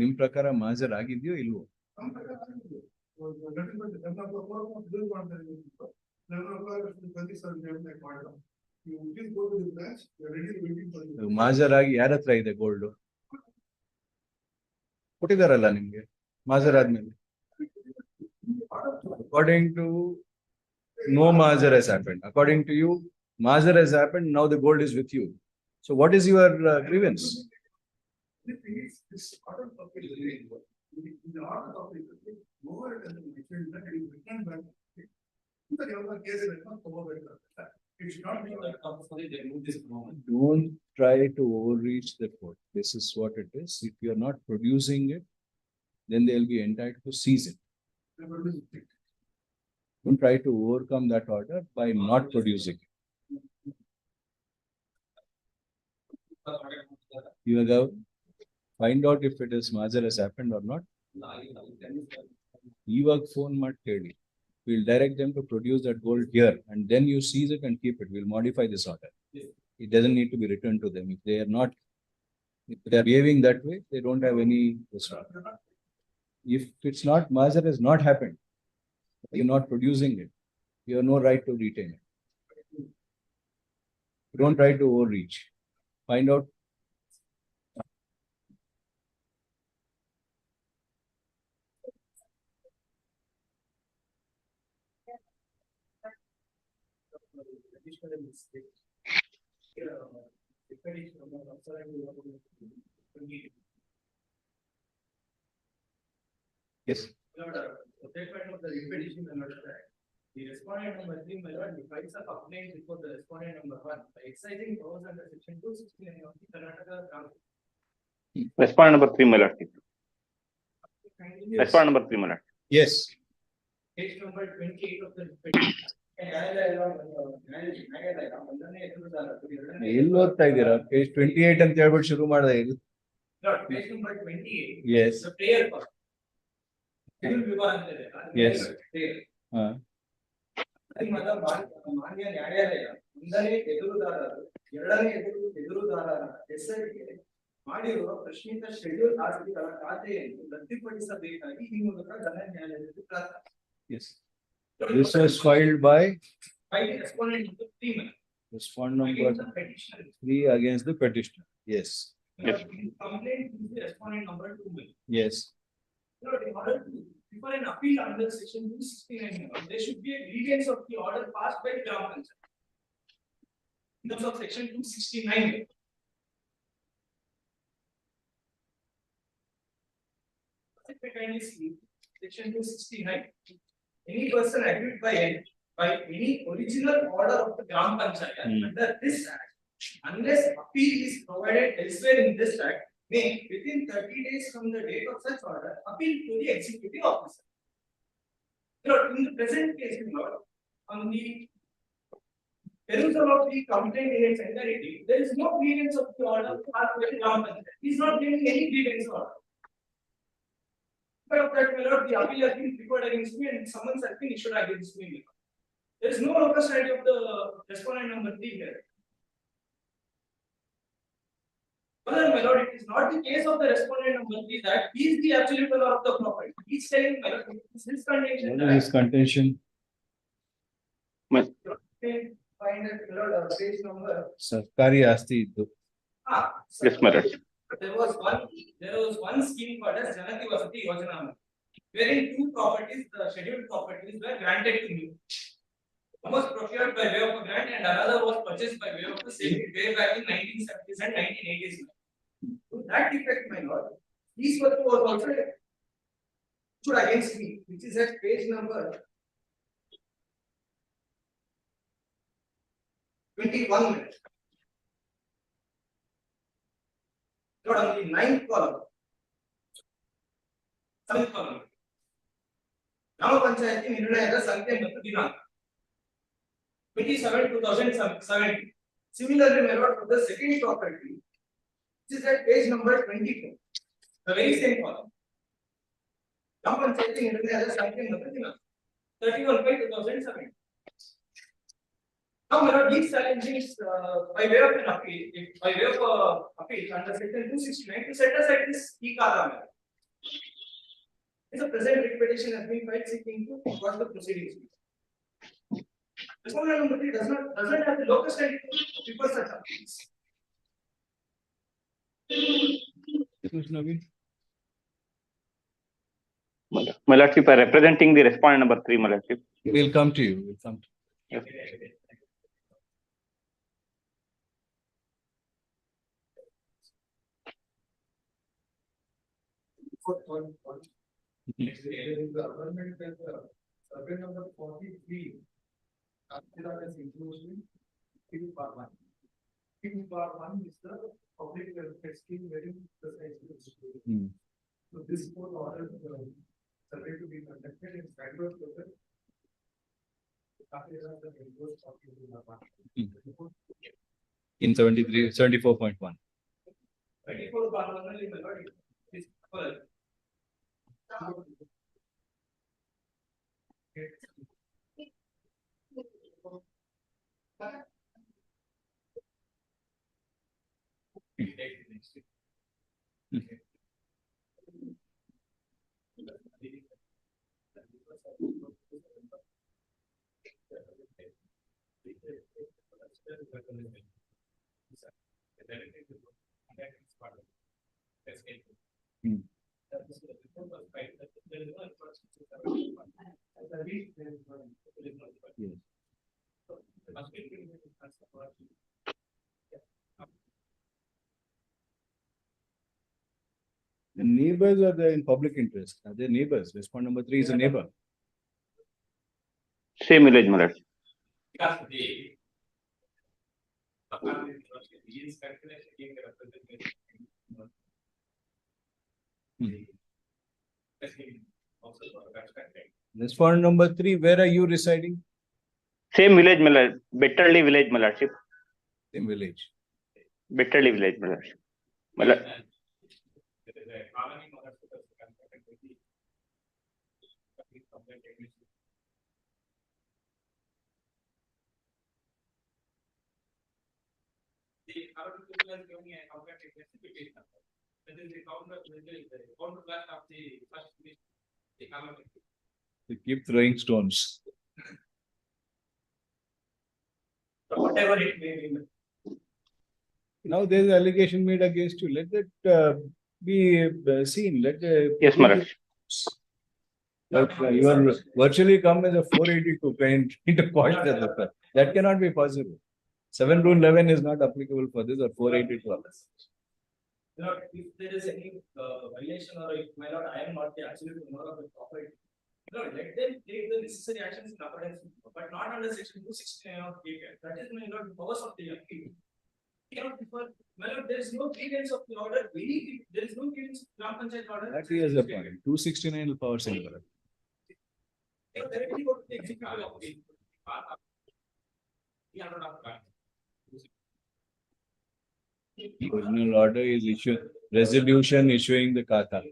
B: ನಿಮ್ ಪ್ರಕಾರ ಮಾಜರ್ ಆಗಿದೆಯೋ ಇಲ್ವೋ? ಮಾಜರಾಗಿ ಯಾರ ಹತ್ರ ಇದೆ gold? ಕೊಟ್ಟಿದಾರಲ್ಲ ನಿಮ್ಗೆ ಮಾಜರ್ ಆದ್ಮೇಲೆ. According to no majer has happened. According to you, majer has happened. Now the gold is with you. So what is your grievance? Don't try to overreach the court. This is what it is. If you are not producing it, then they will be entitled to seize it. Don't try to overcome that order by not producing it. You have find out if it is majer has happened or not. Iವಾಗ phone ಮಾಡಿ ಕೇಳಿ. We'll direct them to produce that gold here, and then you seize it and keep it. We'll modify this order. It doesn't need to be returned to them. If they are not, if they are behaving that way, they don't have any response. If it's not, majer has not happened, you're not producing it, you have no right to retain it. Don't try to overreach. Find out.
T: additional mistake.
B: Yes.
T: The statement of the repetition and the respondent number 3 files a complaint before the respondent number 1 by exercising powers under section 269 of the Karnataka Constitution.
C: Respondent number 3, my lord. Respondent number 3, my lord.
B: Yes.
T: Page number 28 of the petition.
B: ಎಲ್ಲಿ ಓದ್ತಾ ಇದ್ದೀರಾ page 28 ಅಂತ ಹೇಳ್ಬಿಟ್ಟು ಶುರು ಮಾಡಿದೆ ಇಲ್ಲಿ
T: Page number 28.
B: Yes.
T: The prayer part.
B: Yes.
T: ಮಾನ್ಯ ನ್ಯಾಯಾಲಯ ಒಂದನೇ ಎದುರುದಾರರು ಎರಡನೇ ಎದುರುದಾರರ ಹೆಸರಿಗೆ ಮಾಡಿರುವ ಪ್ರಶ್ನಿತ ಶೆಡ್ಯೂಲ್ ಆಸ್ತಿಗಳ ಖಾತೆಯನ್ನು ರದ್ದುಪಡಿಸಬೇಕಾಗಿ ಈ ಮೂಲಕ ಘನ ನ್ಯಾಯಾಲಯದಲ್ಲಿ ಪ್ರಾರ್ಥನೆ.
B: Yes. This was filed by
T: respondent number 3.
B: Respondent number 3 against the petitioner. Yes.
T: Yes. Complaint is the respondent number 2.
B: Yes.
T: In order to before an appeal under section 269, there should be a grievance of the order passed by the Gram Panchayat. In terms of section 269. Kindly see section 269. Any person aggrieved by any original order of the Gram Panchayat under this act, unless appeal is provided elsewhere in this act, may within 30 days from the date of such order appeal to the executive officer. In the present case, on the perusal of the complaint in its entirety, there is no grievance of the order passed by the Gram Panchayat. He is not giving any grievance order. But of that, the appeal has been prepared against me and summons has been issued against me. There is no locus standi of the respondent number 3 here. Further, my lord, it is not the case of the respondent number 3 that he is the absolute owner of the property. He is telling, my lord, it is his contention.
B: What is his contention?
T: Find it, my lord, page number.
B: Sarkari asti iddu.
C: Yes, my lord.
T: There was one scheme called as Janati Vasati Yojana, wherein 2 properties, the scheduled properties, were granted to me. One was procured by way of a grant and another was purchased by way of a sale way back in 1970s and 1980s. To that effect, my lord, these were was also issued against me, which is at page number 21. Lord, on the 9th column, 7th column, Grama Panchayati Nirnayada Sankhya ಮತ್ತು ದಿನಾಂಕ 27/2017. Similarly, my lord, for the second property, which is at page number 24, the very same column, Grama Panchayati Nirnayada Sankhya ಮತ್ತು ದಿನಾಂಕ 31/2017. Now, my lord, these challenges by way of an appeal, by way of appeal under section 269 to set aside this e-Kada. The present writ petition has been filed seeking to quash the proceedings. Respondent number 3 doesn't have the locus standi to prepare such appeals.
C: My lordship, I representing the respondent number 3, my lordship.
B: We'll come to you. We'll come to you.
C: Yes.
A: Next, the government survey number 43. After that, inclusion. Bar 1. Bar 1 is the public welfare scheme wherein the size. So this court ordered the survey to be conducted in Bangalore local.
B: In 74.1.
T: 24 bar 1 ಅಲ್ಲಿ my lord is full.
B: The neighbors are there in public interest. Are they neighbors? Respondent number 3 is a neighbor.
C: Same village, my lord.
D: Because the he is calculating the representation.
B: Respondent number 3, where are you residing?
C: Same village, my lord. Betterly village, my lordship.
B: Same village.
C: Betterly village, my lordship. My lord.
D: The current people is giving a comparative petition. That is the counter blast of the first petition. The calamity.
B: They keep throwing stones.
T: Whatever it may be.
B: Now there is an allegation made against you. Let that be seen. Let the
C: Yes, my lord.
B: You are virtually come as a 482 kind into point that cannot be possible. 7 rule 11 is not applicable for this or 482.
T: Lord, if there is any violation or if my lord, I am not the absolute owner of the property. Lord, let them take the necessary actions in accordance, but not under section 269 of KPI. That is my lord, the powers of the appeal. Cannot differ. My lord, there is no grievance of the order. There is no grievance of Gram Panchayat order.
B: That is the point. 269 will power singular.
T: Directly go to the executive appeal.
B: The original order is resolution issuing the kata.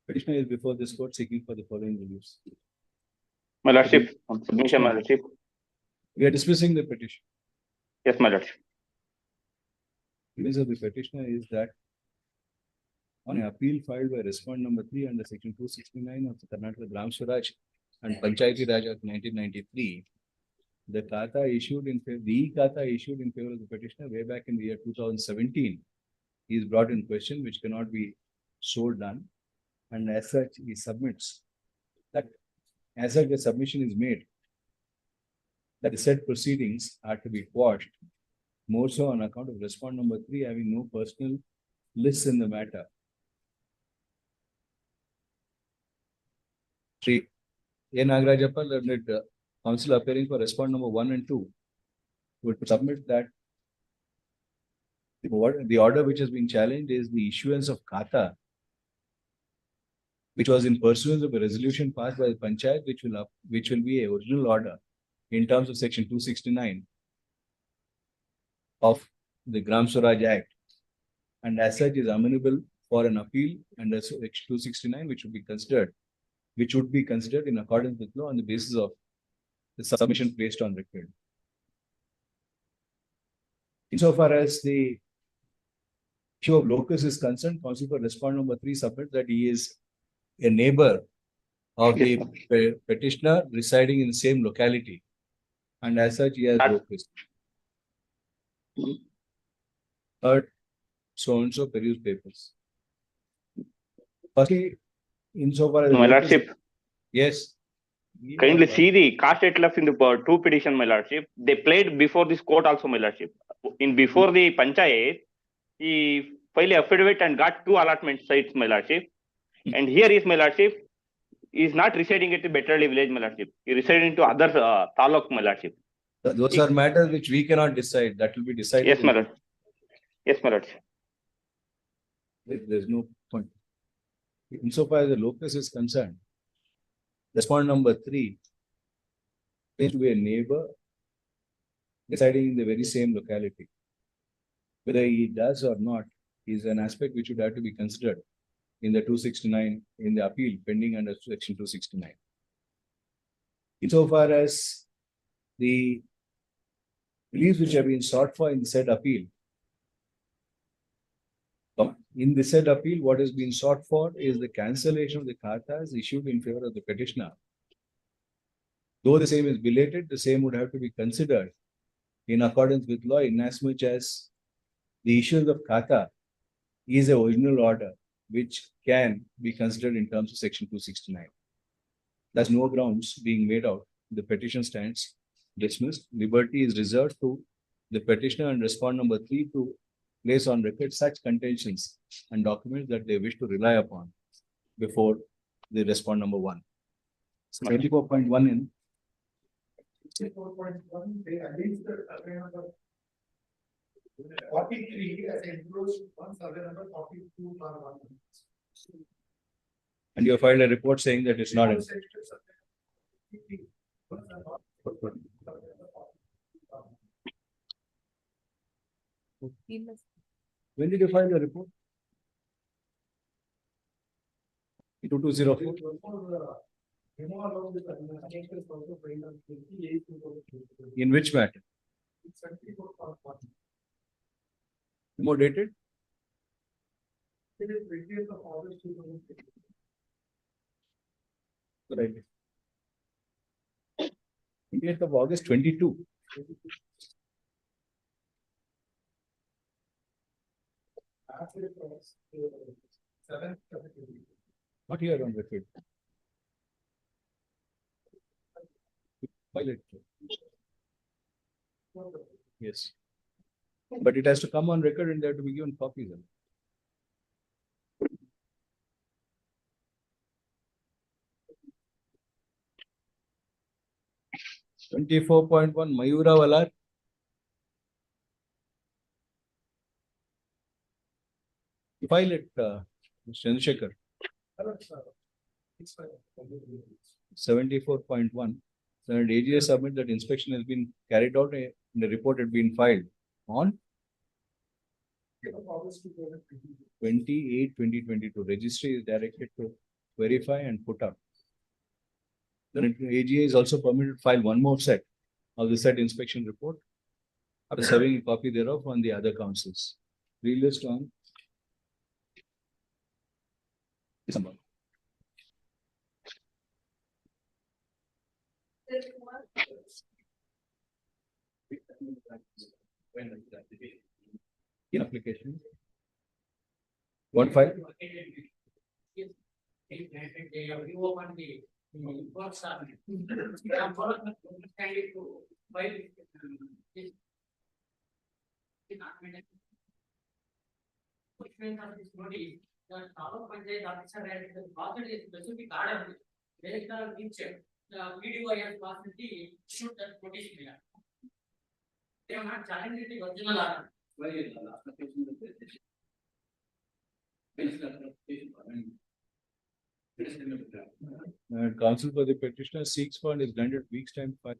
B: Petitioner is before this court seeking for the following reliefs.
C: My lordship, on submission, my lordship.
B: We are dismissing the petition.
C: Yes, my lordship.
B: The case of the petitioner is that on an appeal filed by respondent number 3 under section 269 of the Karnataka Gram Swaraj and Panchayati Raj Act 1993, the kata issued in favor, the kata issued in favor of the petitioner way back in the year 2017 is brought in question, which cannot be so done, and as such he submits that as such the submission is made that the said proceedings are to be quashed, more so on account of respondent number 3 having no personal lists in the matter. 3. A. Nagarajappa, learned counsel appearing for respondent number 1 and 2 would submit that the order which has been challenged is the issuance of kata, which was in pursuance of a resolution passed by the Panchayat, which will be a original order in terms of section 269 of the Gram Swaraj Act, and as such is amenable for an appeal under section 269, which would be considered in accordance with law on the basis of the submission placed on record. Insofar as the issue of locus is concerned, counsel for respondent number 3 submits that he is a neighbor of the petitioner residing in the same locality, and as such he has locus. Third, so and so peruse papers. Firstly, insofar as
C: my lordship.
B: Yes.
C: Kindly see the cast itself in the two petition, my lordship. They played before this court also, my lordship. Before the Panchayat, he filed a affidavit and got 2 allotment sites, my lordship. And here is my lordship. He is not residing at the Betterly village, my lordship. He residing to other taluk, my lordship.
B: Those are matters which we cannot decide. That will be decided.
C: Yes, my lord. Yes, my lordship.
B: There's no point. Insofar as the locus is concerned, respondent number 3 is to be a neighbor residing in the very same locality. Whether he does or not is an aspect which would have to be considered in the 269, in the appeal pending under section 269. Insofar as the reliefs which have been sought for in the said appeal, in the said appeal, what has been sought for is the cancellation of the katas issued in favor of the petitioner. Though the same is belated, the same would have to be considered in accordance with law, inasmuch as the issuance of kata is an original order which can be considered in terms of section 269. Thus, no grounds being made out, the petition stands dismissed. Liberty is reserved to the petitioner and respondent number 3 to place on record such contentions and documents that they wish to rely upon before the respondent number 1. So 24.1 in
A: 24.1, they against the survey number 43 as enclosed one, survey number 42 bar 1.
B: and you have filed a report saying that it's not. When did you file the report? 2204. In which matter? More dated? Right. 28th of August 22. Not here on record. File it. Yes. But it has to come on record and they have to be given copies. 24.1 Mayura Valar. File it, Chandrasekhar. 74.1. So AGA submit that inspection has been carried out and the report had been filed on 28/2022. Registry is directed to verify and put up. Then AGA is also permitted to file one more set of the said inspection report after serving a copy thereof on the other councils. Relist on December. In application. What file?
K: PDO has possibly shoot that notice. They are not challenging the original order. Why is the application?
B: Counsel for the petitioner seeks for and is granted week's time for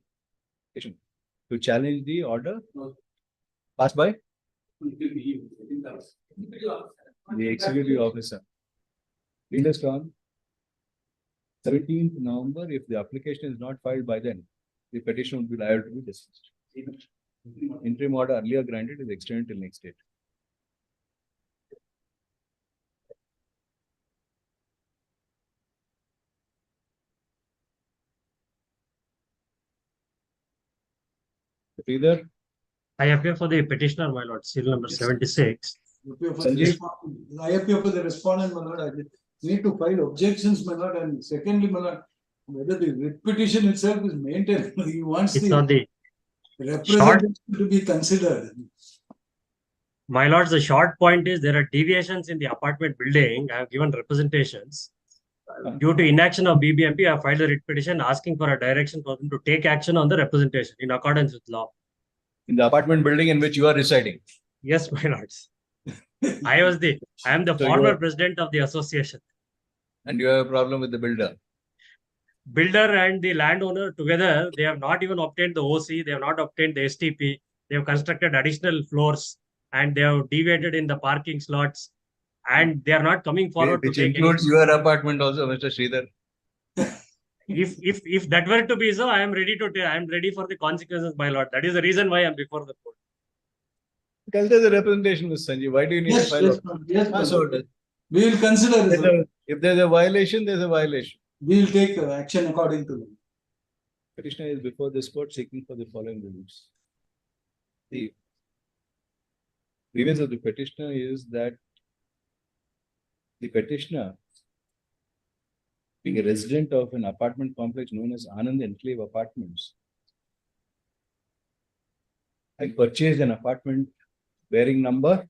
B: to challenge the order passed by the executive officer. Relist on 17th November. If the application is not filed by then, the petition will be liable to be dismissed. Interim order earlier granted is extended till next date. Either
E: I appear for the petitioner, my lord, serial number 76.
A: I appear for the respondent, my lord. I need to file objections, my lord, and secondly, my lord, whether the writ petition itself is maintained. He wants
E: It's
A: the
E: on the
A: representation to be considered.
E: My lords, the short point is there are deviations in the apartment building. I have given representations. Due to inaction of BBMP, I have filed a writ petition asking for a direction for them to take action on the representation in accordance with law.
B: In the apartment building in which you are residing?
E: Yes, my lords. I am the former president of the association.
B: And you have a problem with the builder?
E: Builder and the landowner together, they have not even obtained the OC, they have not obtained the STP, they have constructed additional floors and they have deviated in the parking slots and they are not coming forward
B: which
E: to take
B: includes your apartment also, Mr. Sridhar.
E: If that were to be so, I am ready for the consequences, my lord. That is the reason why I am before the court.
B: Because there's a representation, Mr. Sanjeev. Why do you need to file?
A: We will consider it.
B: If there's a violation, there's a violation.
A: We will take action according to them.
B: Petitioner is before this court seeking for the following reliefs. The grievance of the petitioner is that the petitioner, being a resident of an apartment complex known as Anand Enclave Apartments, I purchased an apartment bearing number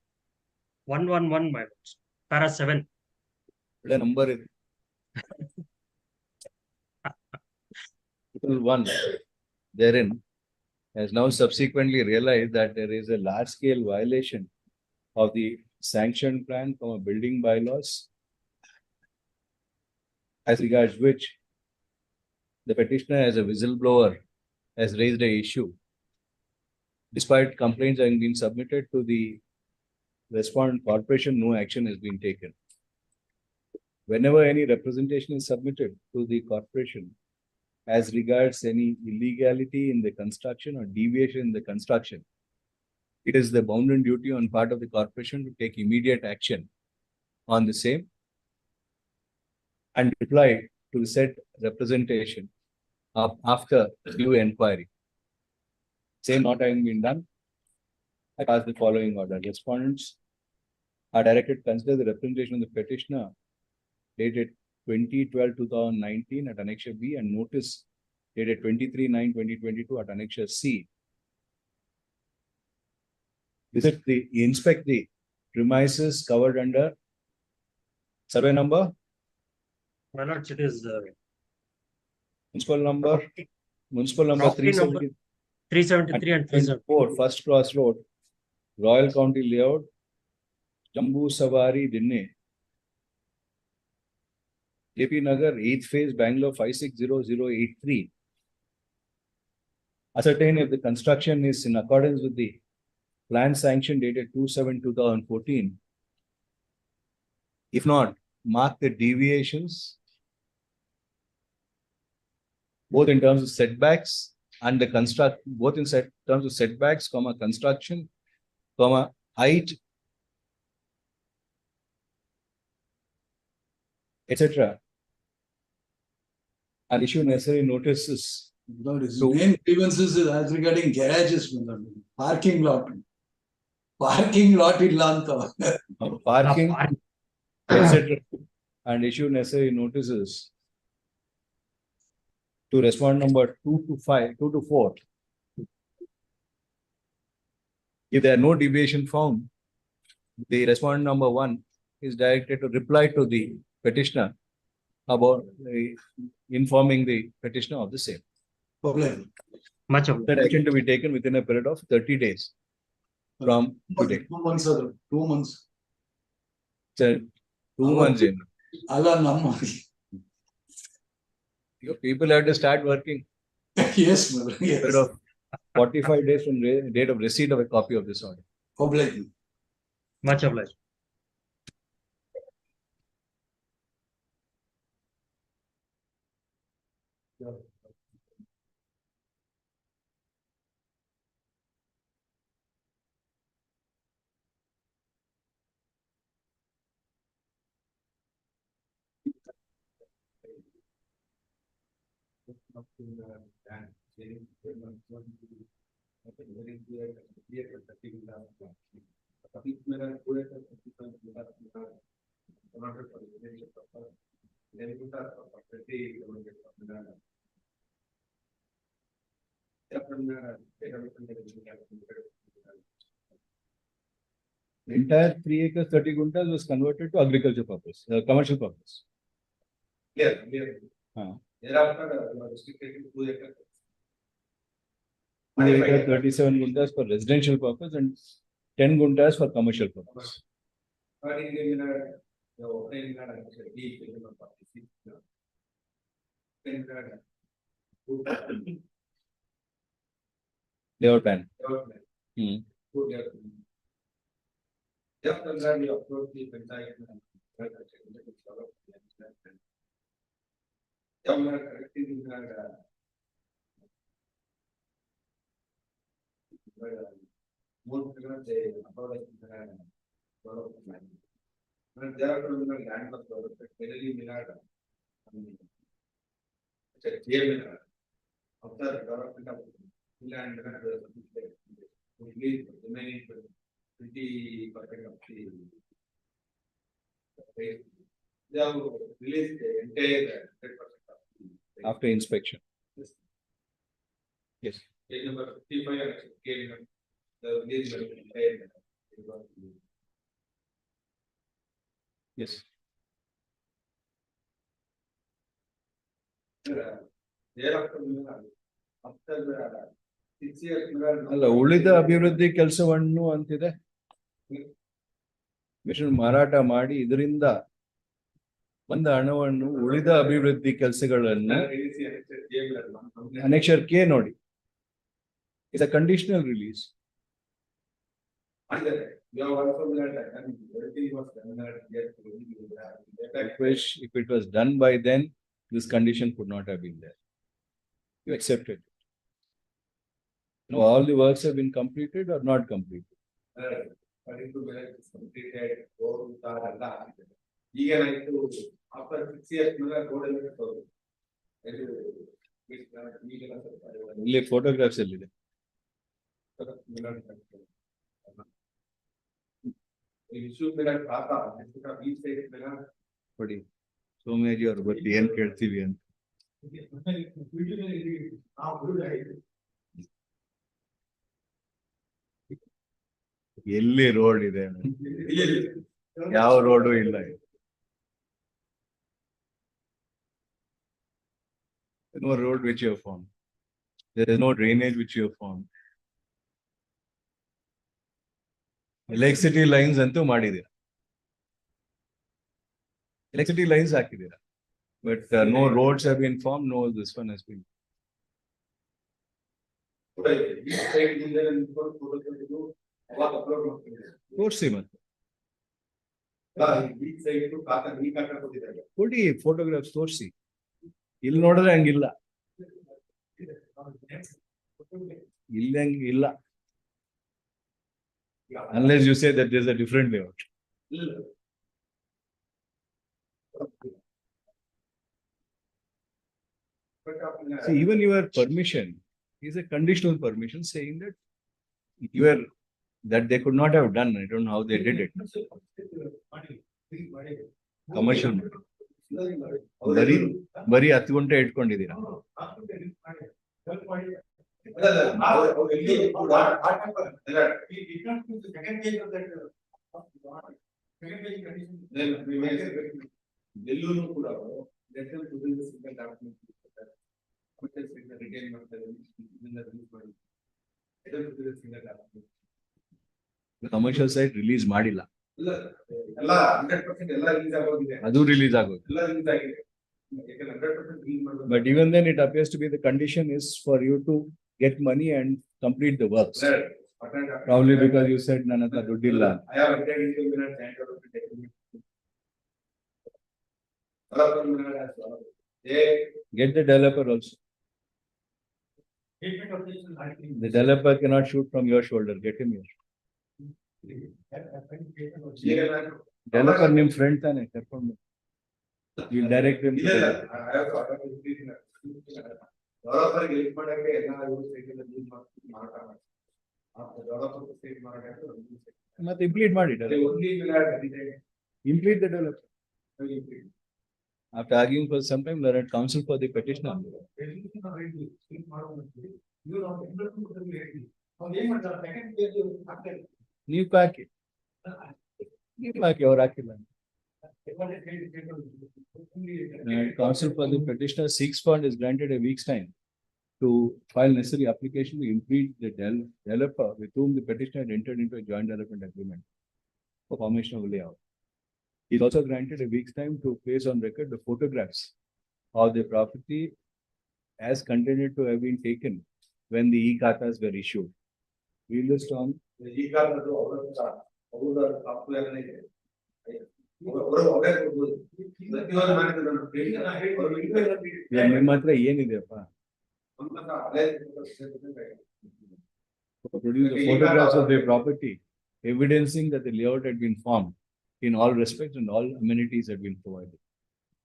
E: 111, my lords. Para 7.
B: The number is 1. Therein has now subsequently realized that there is a large scale violation of the sanctioned plan from a building bylaws, as regards which the petitioner as a whistleblower has raised an issue. Despite complaints having been submitted to the respondent corporation, no action has been taken. Whenever any representation is submitted to the corporation as regards any illegality in the construction or deviation in the construction, it is the bounden duty on part of the corporation to take immediate action on the same and reply to the said representation after due inquiry. Same not having been done, I pass the following order. Respondents are directed to consider the representation of the petitioner dated 20/12/2019 at Annexure B and notice dated 23/9/2022 at Annexure C. Inspect the premises covered under survey number.
E: My lords, it is
B: Municipal number 373
E: and 374.
B: First Cross Road, Royal County Layout, Jambu Savari, Dinne, JP Nagar, 8th phase, Bangalore 560083. Ascertain if the construction is in accordance with the plan sanction dated 2/7/2014. If not, mark the deviations both in terms of setbacks and the both in terms of setbacks, construction, height, etc. And issue necessary notices.
A: His main grievances is as regarding garages, parking lot. Parking lot illa
B: Parking, etc. And issue necessary notices to respond number 2 to 4. If there are no deviation found, the respondent number 1 is directed to reply to the petitioner about informing the petitioner of the same.
E: Much of
B: that action to be taken within a period of 30 days from today.
A: 2 months, sir. 2 months.
B: Sir, 2 months in.
A: Allah Namma.
B: Your people have to start working.
A: Yes, mother. Yes.
B: Period of 45 days from the date of receipt of a copy of this order.
A: Obliged.
E: Much obliged.
B: The entire 3 acres, 30 guntas was converted to agriculture purpose, commercial purpose.
S: Clear. Thereafter, restricted to 2 acres.
B: 2 acres, 37 guntas for residential purpose and 10 guntas for commercial purpose. Layout plan.
S: After development of land remaining 20% of the they have released the entire 100%.
B: After inspection. Yes.
S: Page number 55 and came the release of the entire.
B: Yes.
S: Thereafter, after the 6 years,
B: ಅಲ್ಲ ಉಳಿದ ಅಭಿವೃದ್ಧಿ ಕೆಲಸವನ್ನು ಅಂತಿದೆ mission ಮಾರಾಟ ಮಾಡಿ ಇದರಿಂದ ಬಂದ ಹಣವನ್ನು ಉಳಿದ ಅಭಿವೃದ್ಧಿ ಕೆಲಸಗಳನ್ನು ಅನೆಕ್ಷರ್ ಕೆ ನೋಡಿ is a conditional release. If it was done by then, this condition could not have been there. You accepted. Now all the works have been completed or not completed.
S: After 6 years,
B: ಇಲ್ಲಿ photographs ಎಲ್ಲಿದೆ? ಕೊಡಿ ಸೋಮ್ಯಾಜಿ ಅವ್ರ ಬಗ್ಗೆ ಏನ್ ಕೇಳ್ತೀವಿ ಅಂತ. ಎಲ್ಲಿ road ಇದೆ? ಯಾವ ರೋಡು ಇಲ್ಲ. No road which you have found. There is no drainage which you have found. Electricity lines ಅಂತೂ ಮಾಡಿದೀರಾ. Electricity lines ಹಾಕಿದೀರಾ. But no roads have been formed, no this one has been. ತೋರಿಸಿ ಮತ್ತೆ. ಕೊಡಿ photographs ತೋರಿಸಿ. ಇಲ್ಲಿ ನೋಡಿದ್ರೆ ಹಂಗಿಲ್ಲ. ಇಲ್ಲಿ ಹಂಗಿಲ್ಲ. Unless you say that there's a different layout. See, even your permission is a conditional permission saying that that they could not have done. I don't know how they did it. Commercial. ಬರೀ 10 ಗಂಟೆ ಇಟ್ಕೊಂಡಿದ್ದೀರಾ? Commercial site release ಮಾಡಿಲ್ಲ. ಅದು release ಆಗೋದು. But even then it appears to be the condition is for you to get money and complete the works. Probably because you said nanata duddilla. Get the developer also. The developer cannot shoot from your shoulder. Get him here. Developer name friend tane karkondu. You direct him. ಮತ್ತೆ ಇಂಪ್ಲೀಟ್ ಮಾಡಿ. Implete the developer. After arguing for some time, they are counsel for the petitioner. ನೀವು ಹಾಕಿ. ನೀವು ಹಾಕಿ, ಅವ್ರು ಹಾಕಿಲ್ಲ. Counsel for the petitioner seeks fund is granted a week's time to file necessary application to impede the developer with whom the petitioner had entered into a joint development agreement for formation of layout. He is also granted a week's time to place on record the photographs of the property as contended to have been taken when the e-khatas were issued. We list on the ನಿಮ್ಮ ಹತ್ರ ಏನಿದೆಯಪ್ಪ? Produce the photographs of the property evidencing that the layout had been formed in all respects and all amenities had been provided.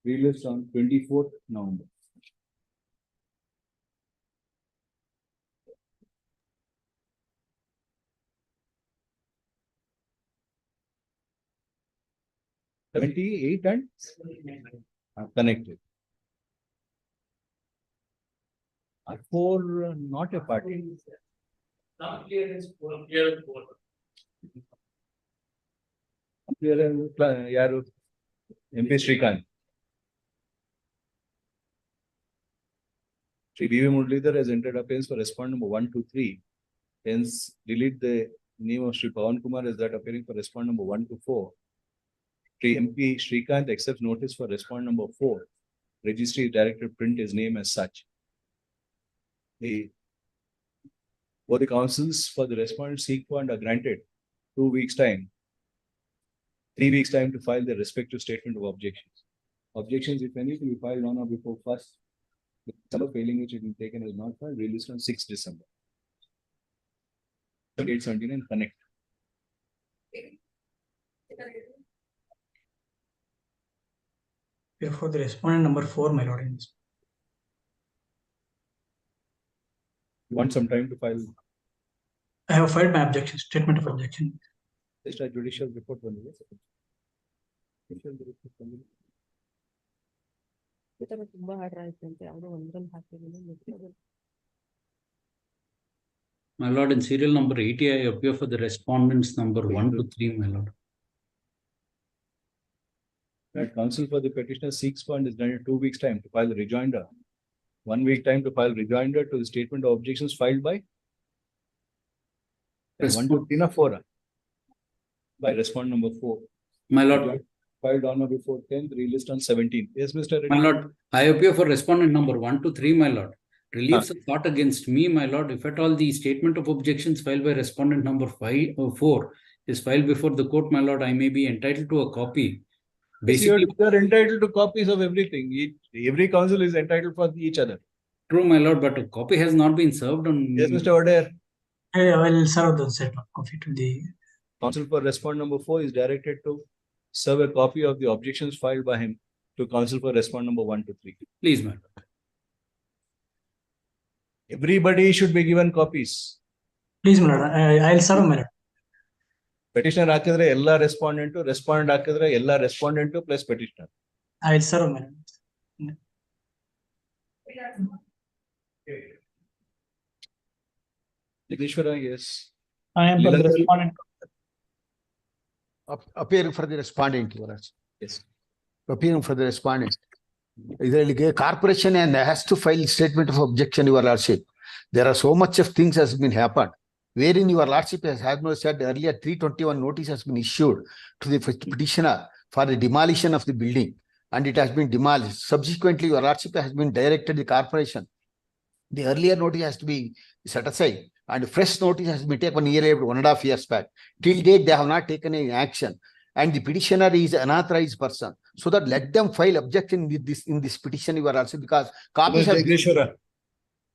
B: We list on 24th November. 78 and connected. Are 4 not a party?
K: Some clearance, clear board.
B: Yaru MP Srikanth. Sri B.V. Muralidhar has entered appearance for respondent number 1, 2, 3. Hence, delete the name of Sri Pawan Kumar as that appearing for respondent number 1 to 4. Sri MP Srikanth accepts notice for respondent number 4. Registry director print his name as such. For the counsels for the respondent seek for and are granted 2 weeks time, 3 weeks time to file their respective statement of objections. Objections, if any, to be filed on or before 1st December, failing which it will be taken as not filed, released on 6th December. 817 and connect.
R: For the respondent number 4, my lord.
B: You want some time to file?
R: I have filed my objection, statement of objection.
B: Just a judicial report one.
H: My lord, in serial number 80, I appear for the respondents number 1 to 3, my lord.
B: That counsel for the petitioner seeks for and is granted 2 weeks time to file the rejoinder. 1 week time to file rejoinder to the statement of objections filed by 1 to 3 or 4 by respondent number 4.
H: My lord,
B: filed on or before 10th, released on 17th. Yes, Mr. Reddy.
H: My lord, I appear for respondent number 1 to 3, my lord. Reliefs are sought against me, my lord. If at all the statement of objections filed by respondent number 5 or 4 is filed before the court, my lord, I may be entitled to a copy.
B: Basically, you are entitled to copies of everything. Every counsel is entitled for each other.
H: True, my lord, but a copy has not been served on.
B: Yes, Mr. Odair.
R: I will serve the set of copy to the
B: counsel for respondent number 4 is directed to serve a copy of the objections filed by him to counsel for respondent number 1 to 3.
H: Please, my lord.
B: Everybody should be given copies.
R: Please, my lord. I'll serve, my lord.
B: Petitioner ಹಾಕಿದ್ರೆ ಎಲ್ಲ respondent ಹಾಕಿದ್ರೆ ಎಲ್ಲ respondent plus petitioner.
R: I'll serve, my lord.
B: Digneshwara, yes.
R: I am for the respondent.
G: Appearing for the respondent, Your Honor.
B: Yes.
G: Appearing for the respondent. The corporation and has to file statement of objection, Your Lordship. There are so much of things has been happened. Wherein Your Lordship has not said earlier 321 notice has been issued to the petitioner for the demolition of the building, and it has been demolished. Subsequently, Your Lordship has been directed the corporation. The earlier notice has to be set aside, and fresh notice has been taken nearly 1.5 years back. Till date, they have not taken any action, and the petitioner is an unauthorized person. So that let them file objection in this petition, Your Lordship, because copies have.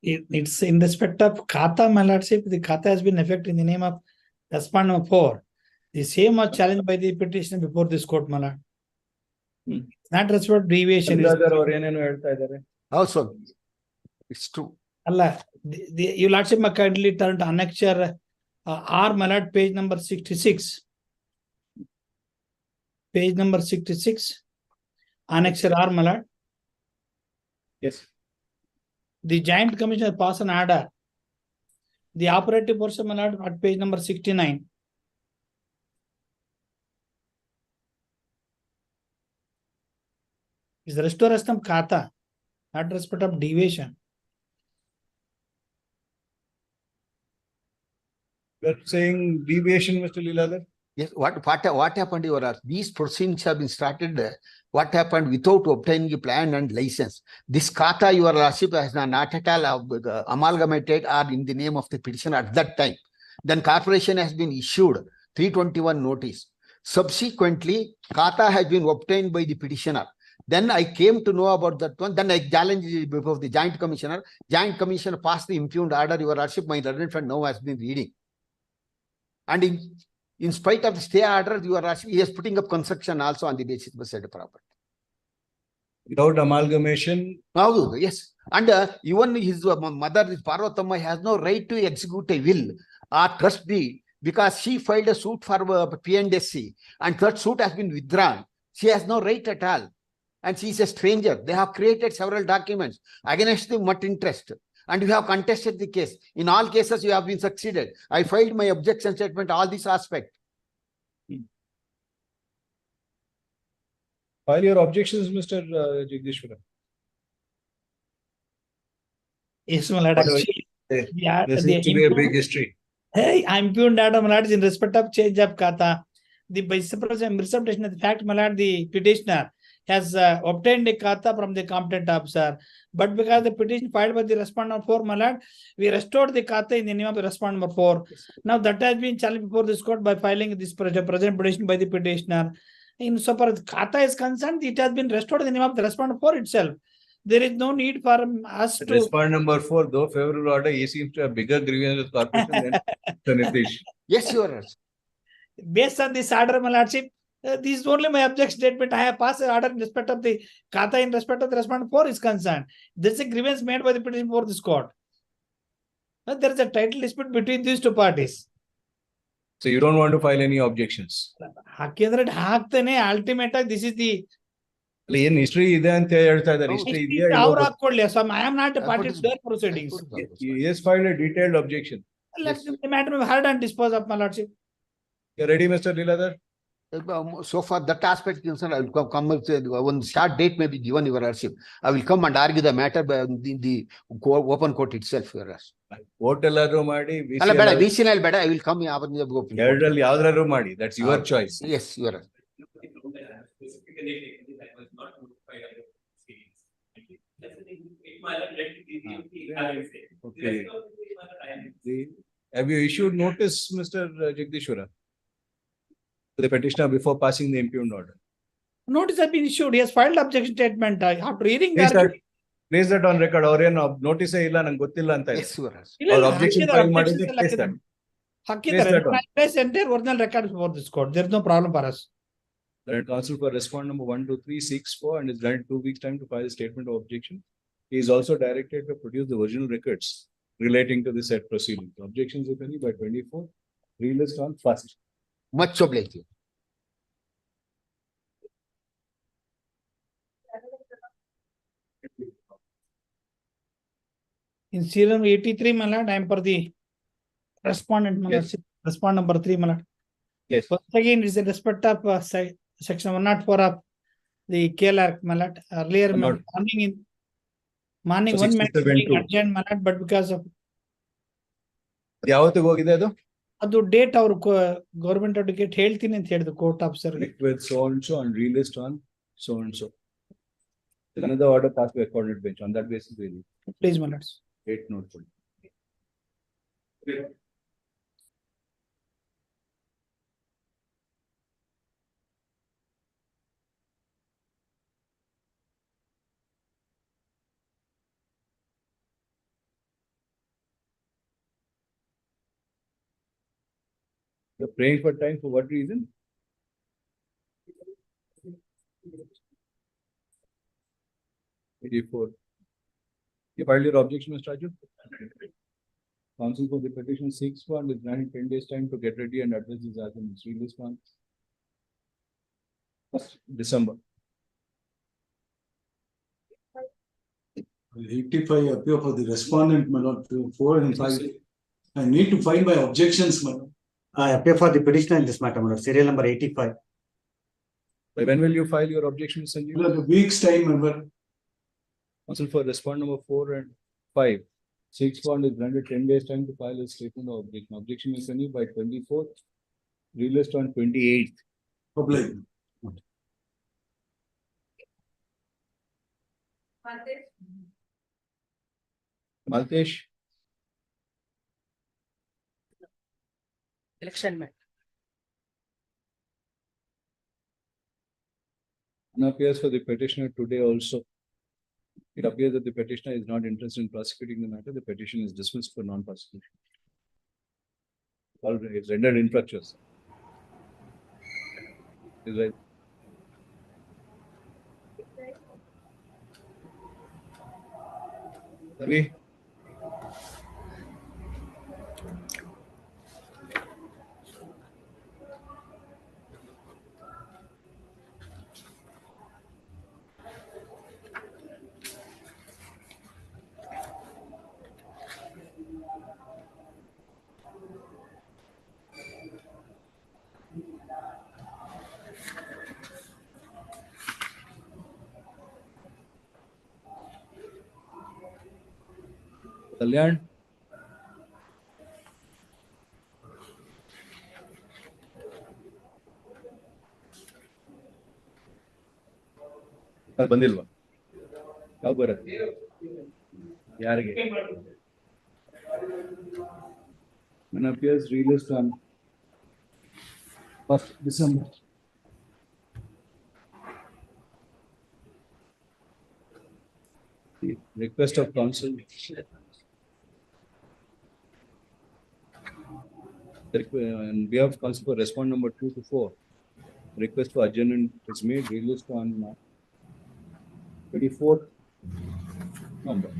R: It's in respect of Khata, my lordship. The Khata has been effected in the name of respondent 4. The same was challenged by the petitioner before this court, my lord. Not respect deviation.
G: Also, it's true.
R: Allah, your lordship may kindly turn to annexure R, my lord, page number 66. Page number 66. Annexure R, my lord.
B: Yes.
R: The Joint Commissioner passed an order. The operative portion, my lord, at page number 69. Is the restoration of Khata, not respect of deviation.
B: You are saying deviation, Mr. Leeladhar?
G: Yes, what happened, Your Honor? These proceedings have been started. What happened without obtaining a plan and license? This Khata, Your Lordship, has not at all amalgamated or in the name of the petitioner at that time. Then corporation has been issued 321 notice. Subsequently, Khata has been obtained by the petitioner. Then I came to know about that one. Then I challenged it before the Joint Commissioner. Joint Commissioner passed the impugned order, Your Lordship. My learned friend now has been reading. And in spite of the stay order, Your Lordship, he is putting up construction also on the basis of said property.
B: Without amalgamation?
G: Yes. And even his mother, his Parvatama, has no right to execute a will or trust deed because she filed a suit for P&SC and that suit has been withdrawn. She has no right at all. And she is a stranger. They have created several documents against the much interest. And you have contested the case. In all cases, you have been succeeded. I filed my objection statement, all these aspects.
B: File your objections, Mr. Jagdishwara.
R: Yes, my lord. Actually,
B: There seems to be a big history.
R: Hey, I'm impugned data, my lord, is in respect of change of kata. The by representation of the fact, my lord, the petitioner has obtained a kata from the competent officer. But because the petition filed by the respondent 4, my lord, we restored the kata in the name of the respondent 4. Now that has been challenged before this court by filing this present petition by the petitioner. In so far as kata is concerned, it has been restored in the name of the respondent 4 itself. There is no need for us to.
B: Respondent number 4, though favorable order, he seems to have bigger grievance with corporation than Nitish.
G: Yes, you are.
R: Based on this order, my lordship, this is only my objection statement. I have passed an order in respect of the kata in respect of the respondent 4 is concerned. There is a grievance made by the petition before this court. There is a title dispute between these two parties.
B: So you don't want to file any objections?
R: Ultimately, this is the
B: history ಇದೆ ಅಂತ ಹೇಳ್ತಾ ಇದ್ದಾರೆ. History ಇದೆಯಾ?
R: ಅವ್ರು ಹಾಕೊಳ್ಳಿ. So I am not a party to their proceedings.
B: He has filed a detailed objection.
R: Let the matter be heard and disposed of, my lordship.
B: You ready, Mr. Leeladhar?
G: So far, that aspect concerned, I will come with one start date may be given, your lordship. I will come and argue the matter by the open court itself, your lordship.
B: Court ಎಲ್ಲಾದ್ರೂ ಮಾಡಿ
G: I will come
B: ಎರಡರಲ್ಲಿ ಯಾವ್ದಾದ್ರು ಮಾಡಿ. That's your choice.
G: Yes, your lordship.
B: Okay. Have you issued notice, Mr. Jagdishwara, to the petitioner before passing the impugned order?
R: Notice has been issued. He has filed objection statement. After reading
B: place that on record. ಅವ್ರೇನು notice ಇಲ್ಲ ನಂಗೆ ಗೊತ್ತಿಲ್ಲ ಅಂತ ಅವ್ರ objection file ಮಾಡಿದ್ರೆ place that.
R: Place entire original records before this court. There is no problem for us.
B: Let counsel for respondent number 1, 2, 3, 6, 4 and is granted 2 weeks time to file a statement of objection. He is also directed to produce the original records relating to the said proceeding. Objections, if any, by 24. Relist on 1st.
G: Much obliged.
R: In serial 83, my lord, I am for the respondent, my lord. Respondent number 3, my lord.
B: Yes.
R: Once again, it is in respect of section 104 of the KLR, my lord. Earlier morning one matter being adjourned, my lord, but because of
B: ಯಾವತ್ತಿಗೆ ಹೋಗಿದೆ ಅದು?
R: ಅದು date ಅವರು government advocate ಹೇಳ್ತೀನಿ ಅಂತ ಹೇಳಿದ್ರು court officer.
B: With so and so and relist on so and so. Another order passed by coordinate bench. On that basis, we will.
R: Please, my lords.
B: 8 note. You're praying for time for what reason? You filed your objection, Mr. Raju? Counsel for the petition 6 1 is granted 10 days time to get ready and address these arguments. Read this one. 1st December.
I: 85 appear for the respondent, my lord, 4 and 5. I need to file my objections, my lord.
V: I appear for the petitioner in this matter, my lord. Serial number 85.
B: By when will you file your objection, Sanjeev?
I: A week's time, my lord.
B: Counsel for respondent number 4 and 5. 6 1 is granted 10 days time to file a statement of objection. Objection is any by 24th. Relist on 28th.
I: Public.
B: Maltesh.
L: Election man.
B: Appears for the petitioner today also. It appears that the petitioner is not interested in prosecuting the matter. The petition is dismissed for non-prosecution. Already, it's rendered infructuous. Is right. Agree? Kalyan. ಬಂದಿಲ್ವಾ ಯಾವ ಬರುತ್ತೆ ಯಾರಿಗೆ When appears released on 1st December. The request of counsel. On behalf of counsel for respondent number 2 to 4, request for adjournment is made, released on 24th November.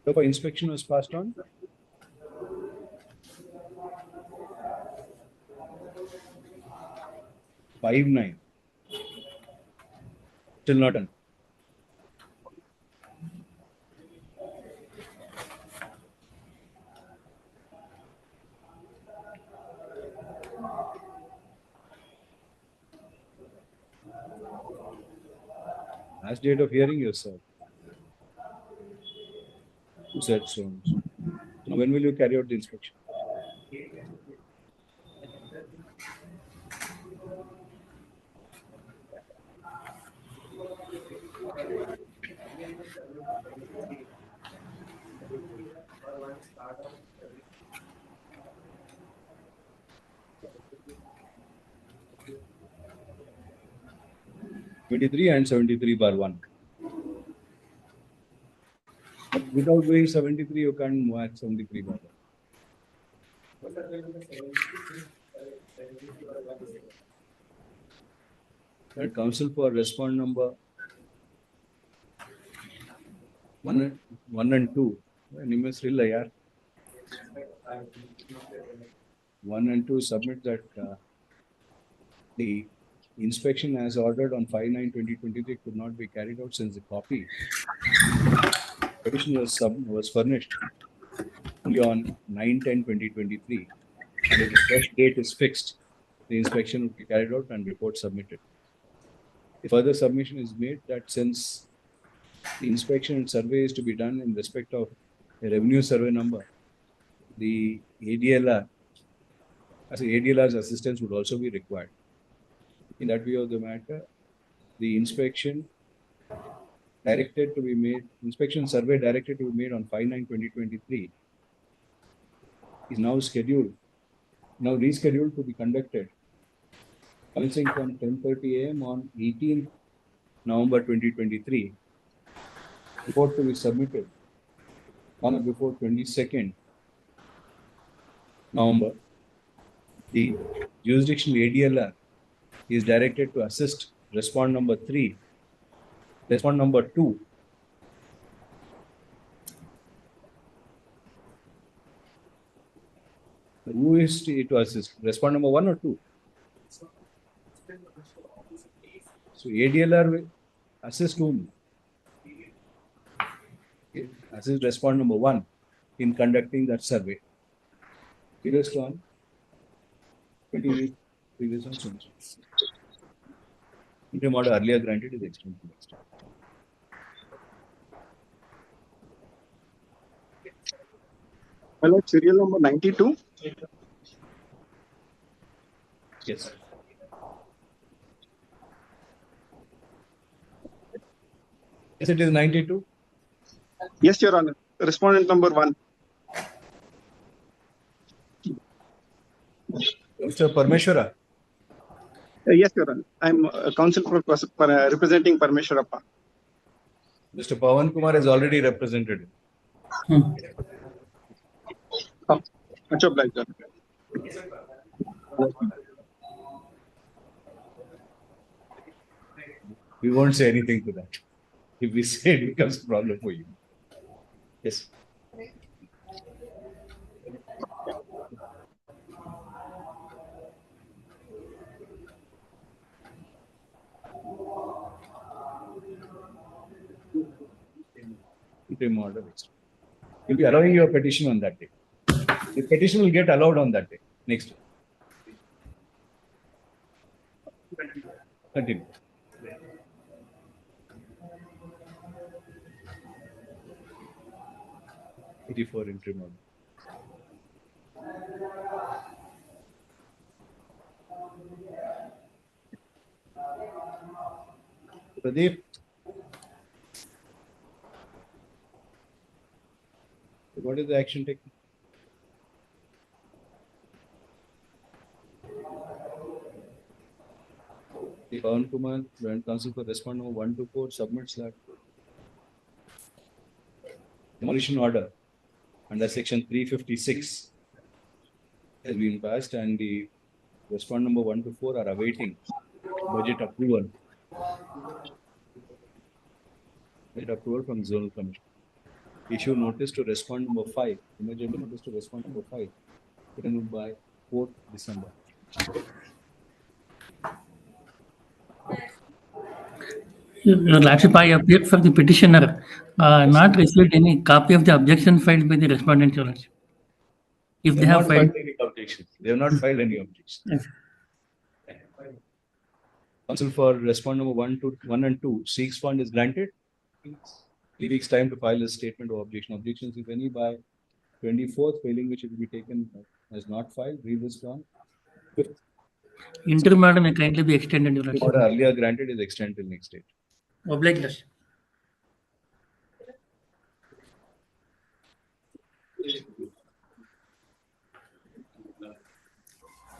B: So for inspection was passed on. Five nine. Still not done. Last date of hearing yourself. Who said so? Now, when will you carry out the inspection? (23) and 73/1. But without doing 73, you can't move at 73/1. That counsel for respondent number 1 and 2. Nimesrilla yaar. 1 and 2 submit that the inspection as ordered on 5/9/2023 could not be carried out since the copy petition was furnished only on 9/10/2023, and if the fresh date is fixed, the inspection will be carried out and report submitted. A further submission is made that since the inspection and survey is to be done in respect of a revenue survey number, the ADLR, as ADLR's assistance would also be required. In that view of the matter, the inspection survey directed to be made on 5/9/2023 is now rescheduled to be conducted commencing from 10:30 a.m. on 18th November 2023. Report to be submitted on or before 22nd November. The jurisdictional ADLR is directed to assist respondent number 3, respondent number 2. Who is to assist? Respondent number 1 or 2? So ADLR will assist whom? Assist respondent number 1 in conducting that survey. Previous one. Previous one. Interim order earlier granted is extended to next.
J: Hello, serial number 92.
B: Yes. Yes, it is 92.
J: Yes, Your Honor. Respondent number 1.
B: Mr. Parmeshwara.
J: Yes, Your Honor. I'm counsel for representing Parmeshwarappa.
B: Mr. Pawan Kumar is already represented.
J: Much obliged, Your Honor.
B: We won't say anything to that. If we say it becomes a problem for you. Yes. Interim order. You'll be allowing your petition on that day. The petition will get allowed on that day. Next. Continue. '84 interim order. Pradeep. What is the action taken? The Pawan Kumar, Joint Counsel for Respondent number 1 to 4 submits that demolition order under section 356 has been passed, and the respondent number 1 to 4 are awaiting budget approval. Budget approval from Zonal Commission. Issue notice to respondent number 5. Immediate notice to respondent number 5. Written by 4th December.
K: Your Lordship, I appear for the petitioner, not received any copy of the objection filed by the respondent, Your Lordship. If they have filed
B: any objections, they have not filed any objections.
K: Yes.
B: Counsel for respondent number 1 and 2 seeks fund is granted. 3 weeks time to file a statement of objection. Objections, if any, by 24th, failing which it will be taken as not filed, read this down. 5th.
K: Interim order may kindly be extended, Your Lordship.
B: Order earlier granted is extended till next date.
K: Obliged, Lordship.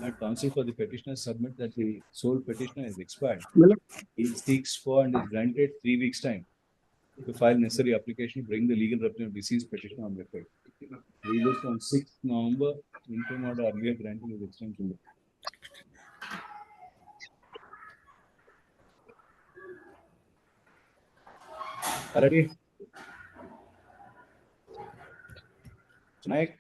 B: That counsel for the petitioner submit that the sole petitioner is expired. He seeks for and is granted 3 weeks time to file necessary application to bring the legal representative of deceased petitioner on record. Released on 6th November, interim order earlier granted is extended. Already. Tonight.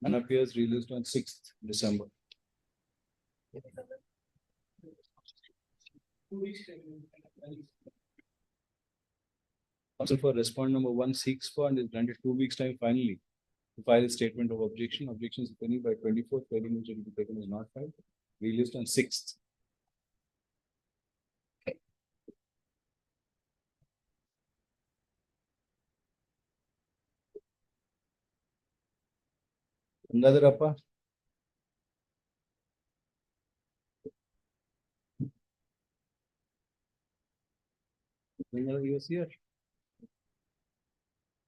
B: None appears, released on 6th December. Counsel for respondent number 1 seeks for and is granted 2 weeks time finally to file a statement of objection. Objections, if any, by 24th, failing which will be taken is not filed. Released on 6th. Gangadharappa. He was here.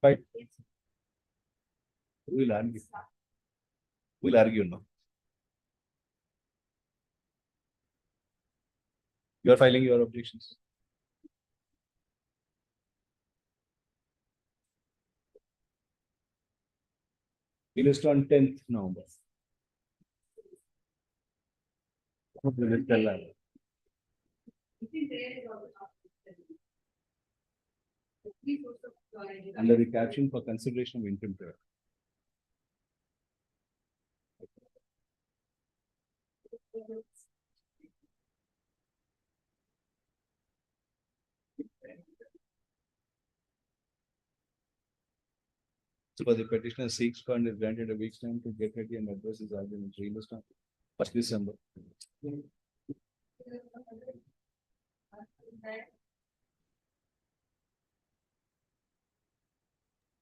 B: Right. We'll argue. We'll argue now. You are filing your objections. Released on 10th November. Under the caption for consideration of interim prayer. So for the petitioner seeks fund is granted a week's time to get ready and address his arguments. Released on 1st December.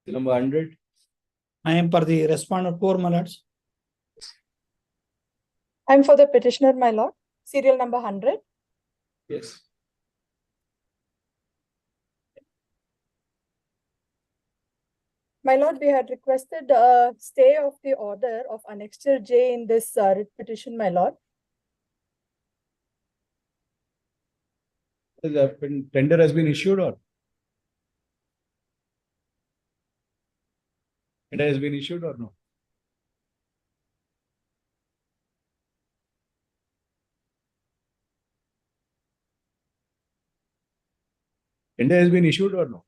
B: Number 100.
R: I am for the respondent 4, my lords.
N: I'm for the petitioner, my lord. Serial number 100.
B: Yes.
N: My lord, we had requested a stay of the order of Annexure J in this writ petition, my lord.
B: The tender has been issued or? Tender has been issued or no? Tender has been issued or no?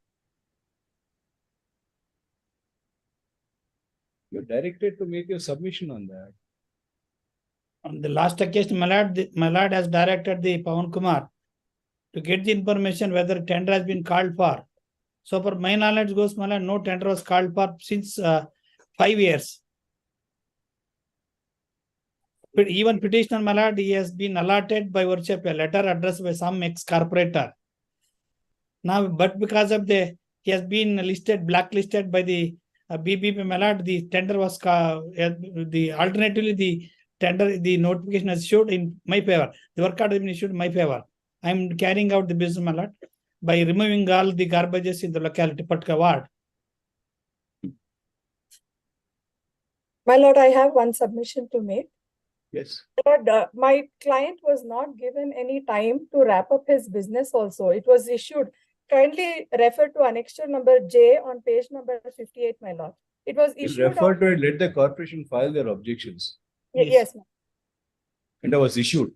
B: You're directed to make your submission on that.
R: On the last occasion, my lord has directed the Pawan Kumar to get the information whether tender has been called for. So for my knowledge goes, my lord, no tender was called for since 5 years. But even petitioner, my lord, he has been allotted by virtue of a letter addressed by some ex-corporator. Now, but because of he has been blacklisted by the BBP, my lord, the tender was, alternatively, the notification is issued in my favor. The work order has been issued in my favor. I am carrying out the business, my lord, by removing all the garbages in the locality, particular ward.
N: My lord, I have one submission to make.
B: Yes.
N: Lord, my client was not given any time to wrap up his business also. It was issued. Kindly refer to annexure number J on page number 58, my lord. It was issued.
B: Refer to it, let the corporation file their objections.
N: Yes, ma'am.
B: And it was issued.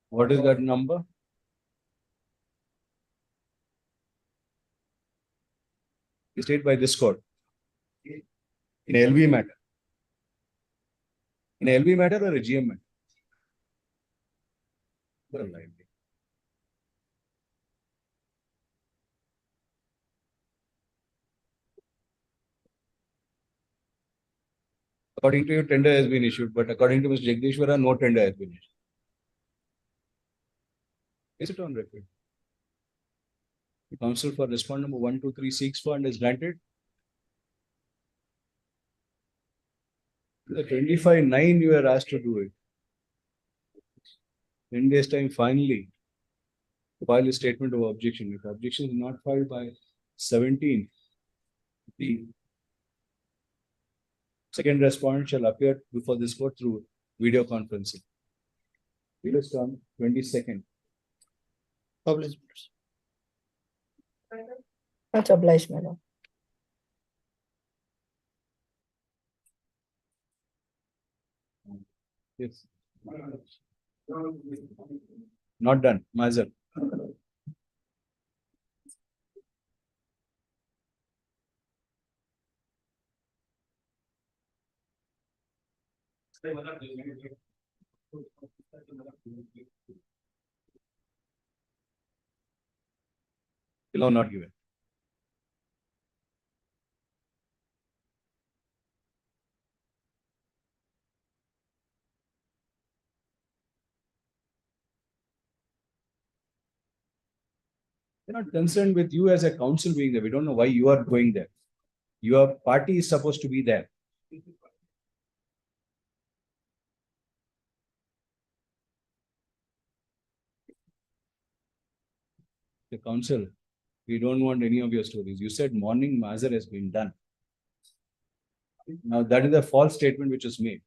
B: What is that number? Stated by this court. In LV matter. In LV matter or a GM matter? According to you, tender has been issued, but according to Mr. Jagdishwara, no tender has been issued. Is it on record? The counsel for respondent number 1236 fund is granted. The 25/9 you are asked to do it. 10 days time finally file a statement of objection. If objection is not filed by 17th, the second respondent shall appear before this court through video conferencing. It is on 22nd.
R: Publish.
N: Much obliged, my lord.
B: Yes. Not done. Mazar. Below not given. We're not concerned with you as a counsel being there. We don't know why you are going there. Your party is supposed to be there. The counsel, we don't want any of your stories. You said morning Mazar has been done. Now that is a false statement which is made.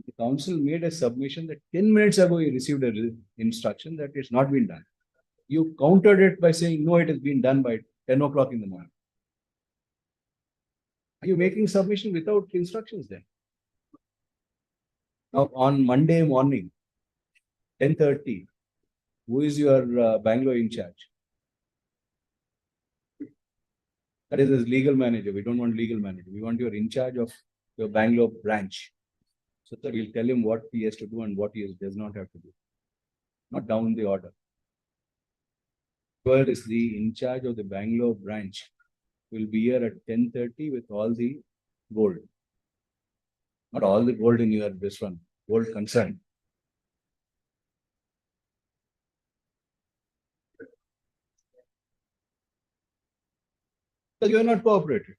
B: The counsel made a submission that 10 minutes ago he received an instruction that it's not been done. You countered it by saying, no, it has been done by 10 o'clock in the morning. Are you making submission without instructions then? Now, on Monday morning, 10:30, who is your Bangalore in charge? That is his legal manager. We don't want legal manager. We want your in charge of your Bangalore branch. So that we'll tell him what he has to do and what he does not have to do. Not down the order. Whoever is the in charge of the Bangalore branch will be here at 10:30 with all the gold. Not all the gold in your this one, gold concern. Because you are not cooperated.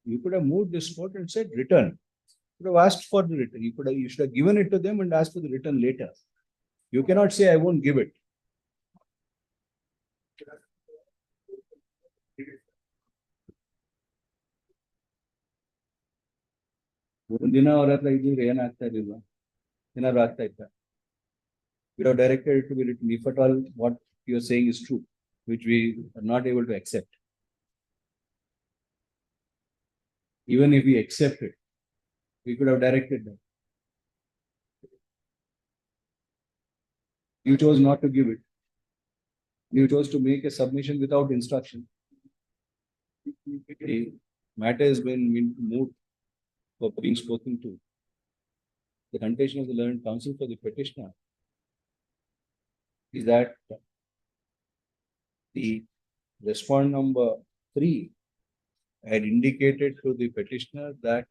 B: You could have moved this court and said return. You could have asked for the return. You should have given it to them and asked for the return later. You cannot say, I won't give it. ದಿನ ಅವ್ರ ಹತ್ರ ಇದ್ದಿದ್ರೆ ಏನಾಗ್ತಾ ಇರಲಿಲ್ಲ ಏನಾದ್ರು ಆಗ್ತಾ ಇತ್ತ we have directed it to be written if at all what you are saying is true, which we are not able to accept. Even if we accept it, we could have directed them. You chose not to give it. You chose to make a submission without instruction. The matter has been moved for being spoken to. The contention of the learned counsel for the petitioner is that the respondent number 3 had indicated to the petitioner that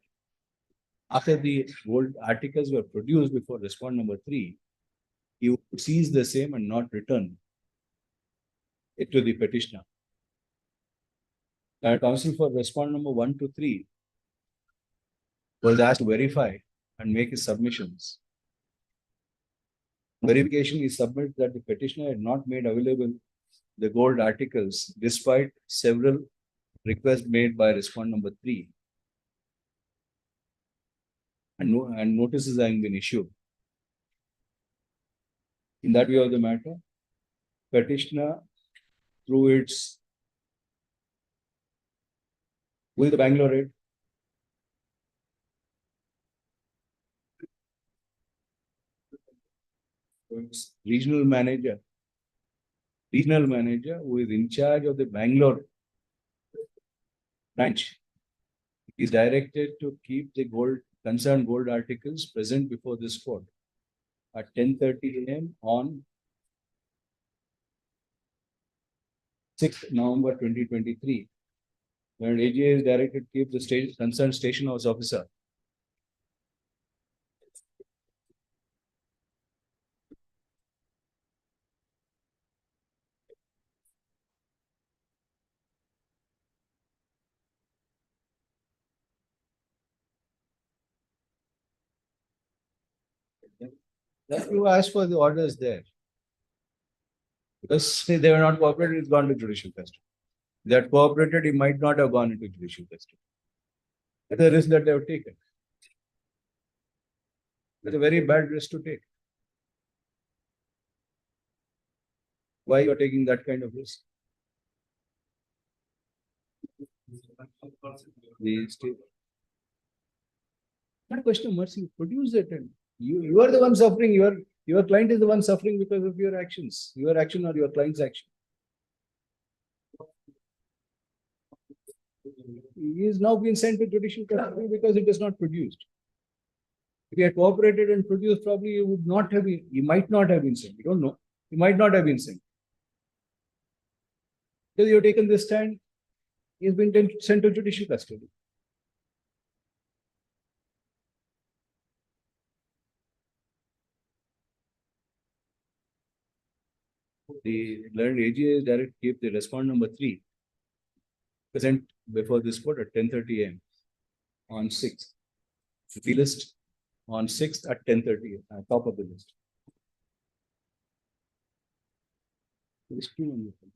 B: after the old articles were produced before respondent number 3, he would seize the same and not return it to the petitioner. The counsel for respondent number 1 to 3 was asked to verify and make his submissions. Verification is submitted that the petitioner had not made available the gold articles despite several requests made by respondent number 3. And notices having been issued. In that view of the matter, petitioner through its with the Bangalore rate regional manager who is in charge of the Bangalore branch is directed to keep the concerned gold articles present before this court at 10:30 a.m. on 6th November 2023, when AGA is directed to keep the concerned station house officer that you asked for the orders there. Because they were not cooperated, it's gone to judicial custody. If they had cooperated, he might not have gone into judicial custody. That's the risk that they have taken. It's a very bad risk to take. Why you are taking that kind of risk? The state. Not a question of mercy. Produce it, and you are the one suffering. Your client is the one suffering because of your actions. Your action or your client's action. He is now being sent to judicial custody because it is not produced. If he had cooperated and produced, probably he would not have been. He might not have been sent. We don't know. He might not have been sent. Because you have taken this stand, he has been sent to judicial custody. The learned AGA is direct to keep the respondent number 3 present before this court at 10:30 a.m. on 6th. The list on 6th at 10:30 at top of the list. There is 2 on the phone.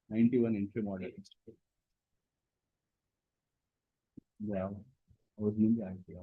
B: 91 interim order. Yeah, I was in the idea.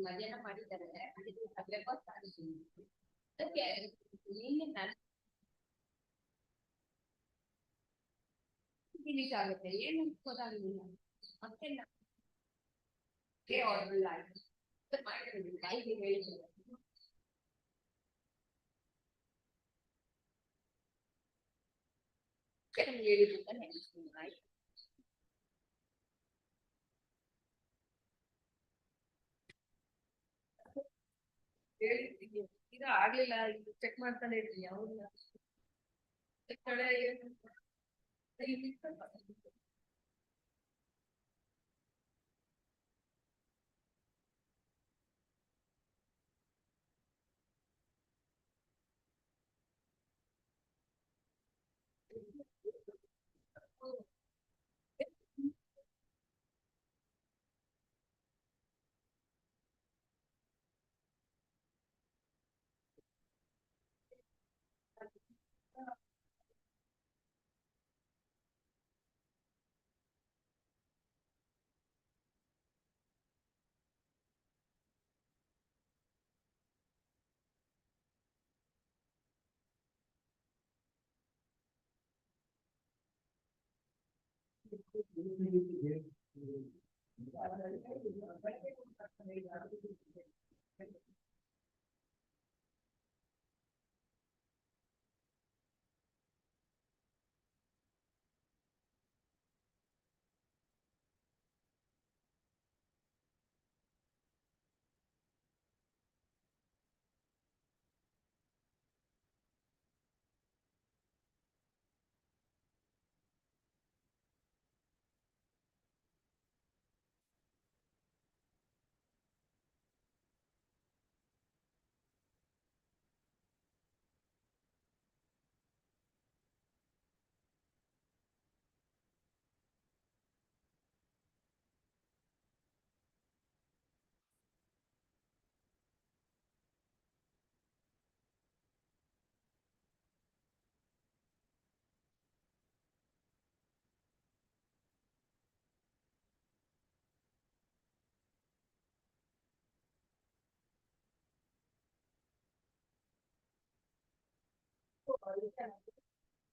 O: ಮಧ್ಯಾಹ್ನ ಮಾಡಿದ್ದಾರೆ ಅದಕ್ಕೆ delete ಆಗುತ್ತೆ ಏನು ಗೊತ್ತಾಗಲಿಲ್ಲ ಮತ್ತೆ order ಆಯ್ತು ಹೇಳಿದ್ದಾರೆ ಹೇಳಿದ್ರು ಅಂತ ನೆನೆಸ್ತೀನಿ ಆಯ್ತು ಹೇಳಿದ್ದೀನಿ ಇದು ಆಗ್ಲಿಲ್ಲ ಇದು ಚೆಕ್ ಮಾಡ್ತಾನೆ ಇರ್ತೀನಿ ಅವ್ರನ್ನ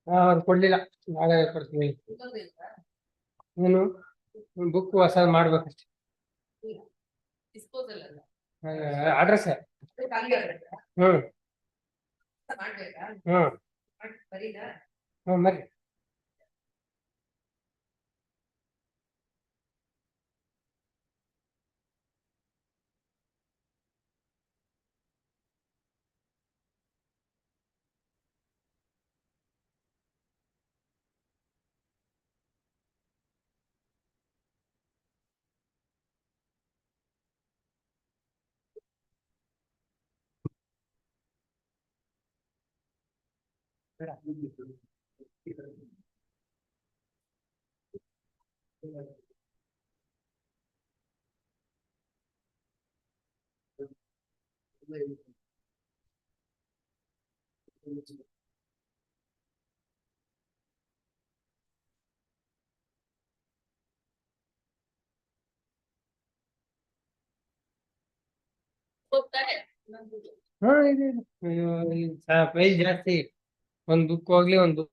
P: ಅವ್ರು ಕೊಡ್ಲಿಲ್ಲ ನಾಳೆ ಕೊಡ್ತೀನಿ ನೀನು ಬುಕ್ ಹೊಸ ಮಾಡ್ಬೇಕಷ್ಟೆ ಅಡ್ರೆಸ್ ಹ್ಮ್ ಮರಿ ಪ್ರೈಸ್ ಜಾಸ್ತಿ ಒಂದ್ ಬುಕ್ ಹೋಗ್ಲಿ ಒಂದ್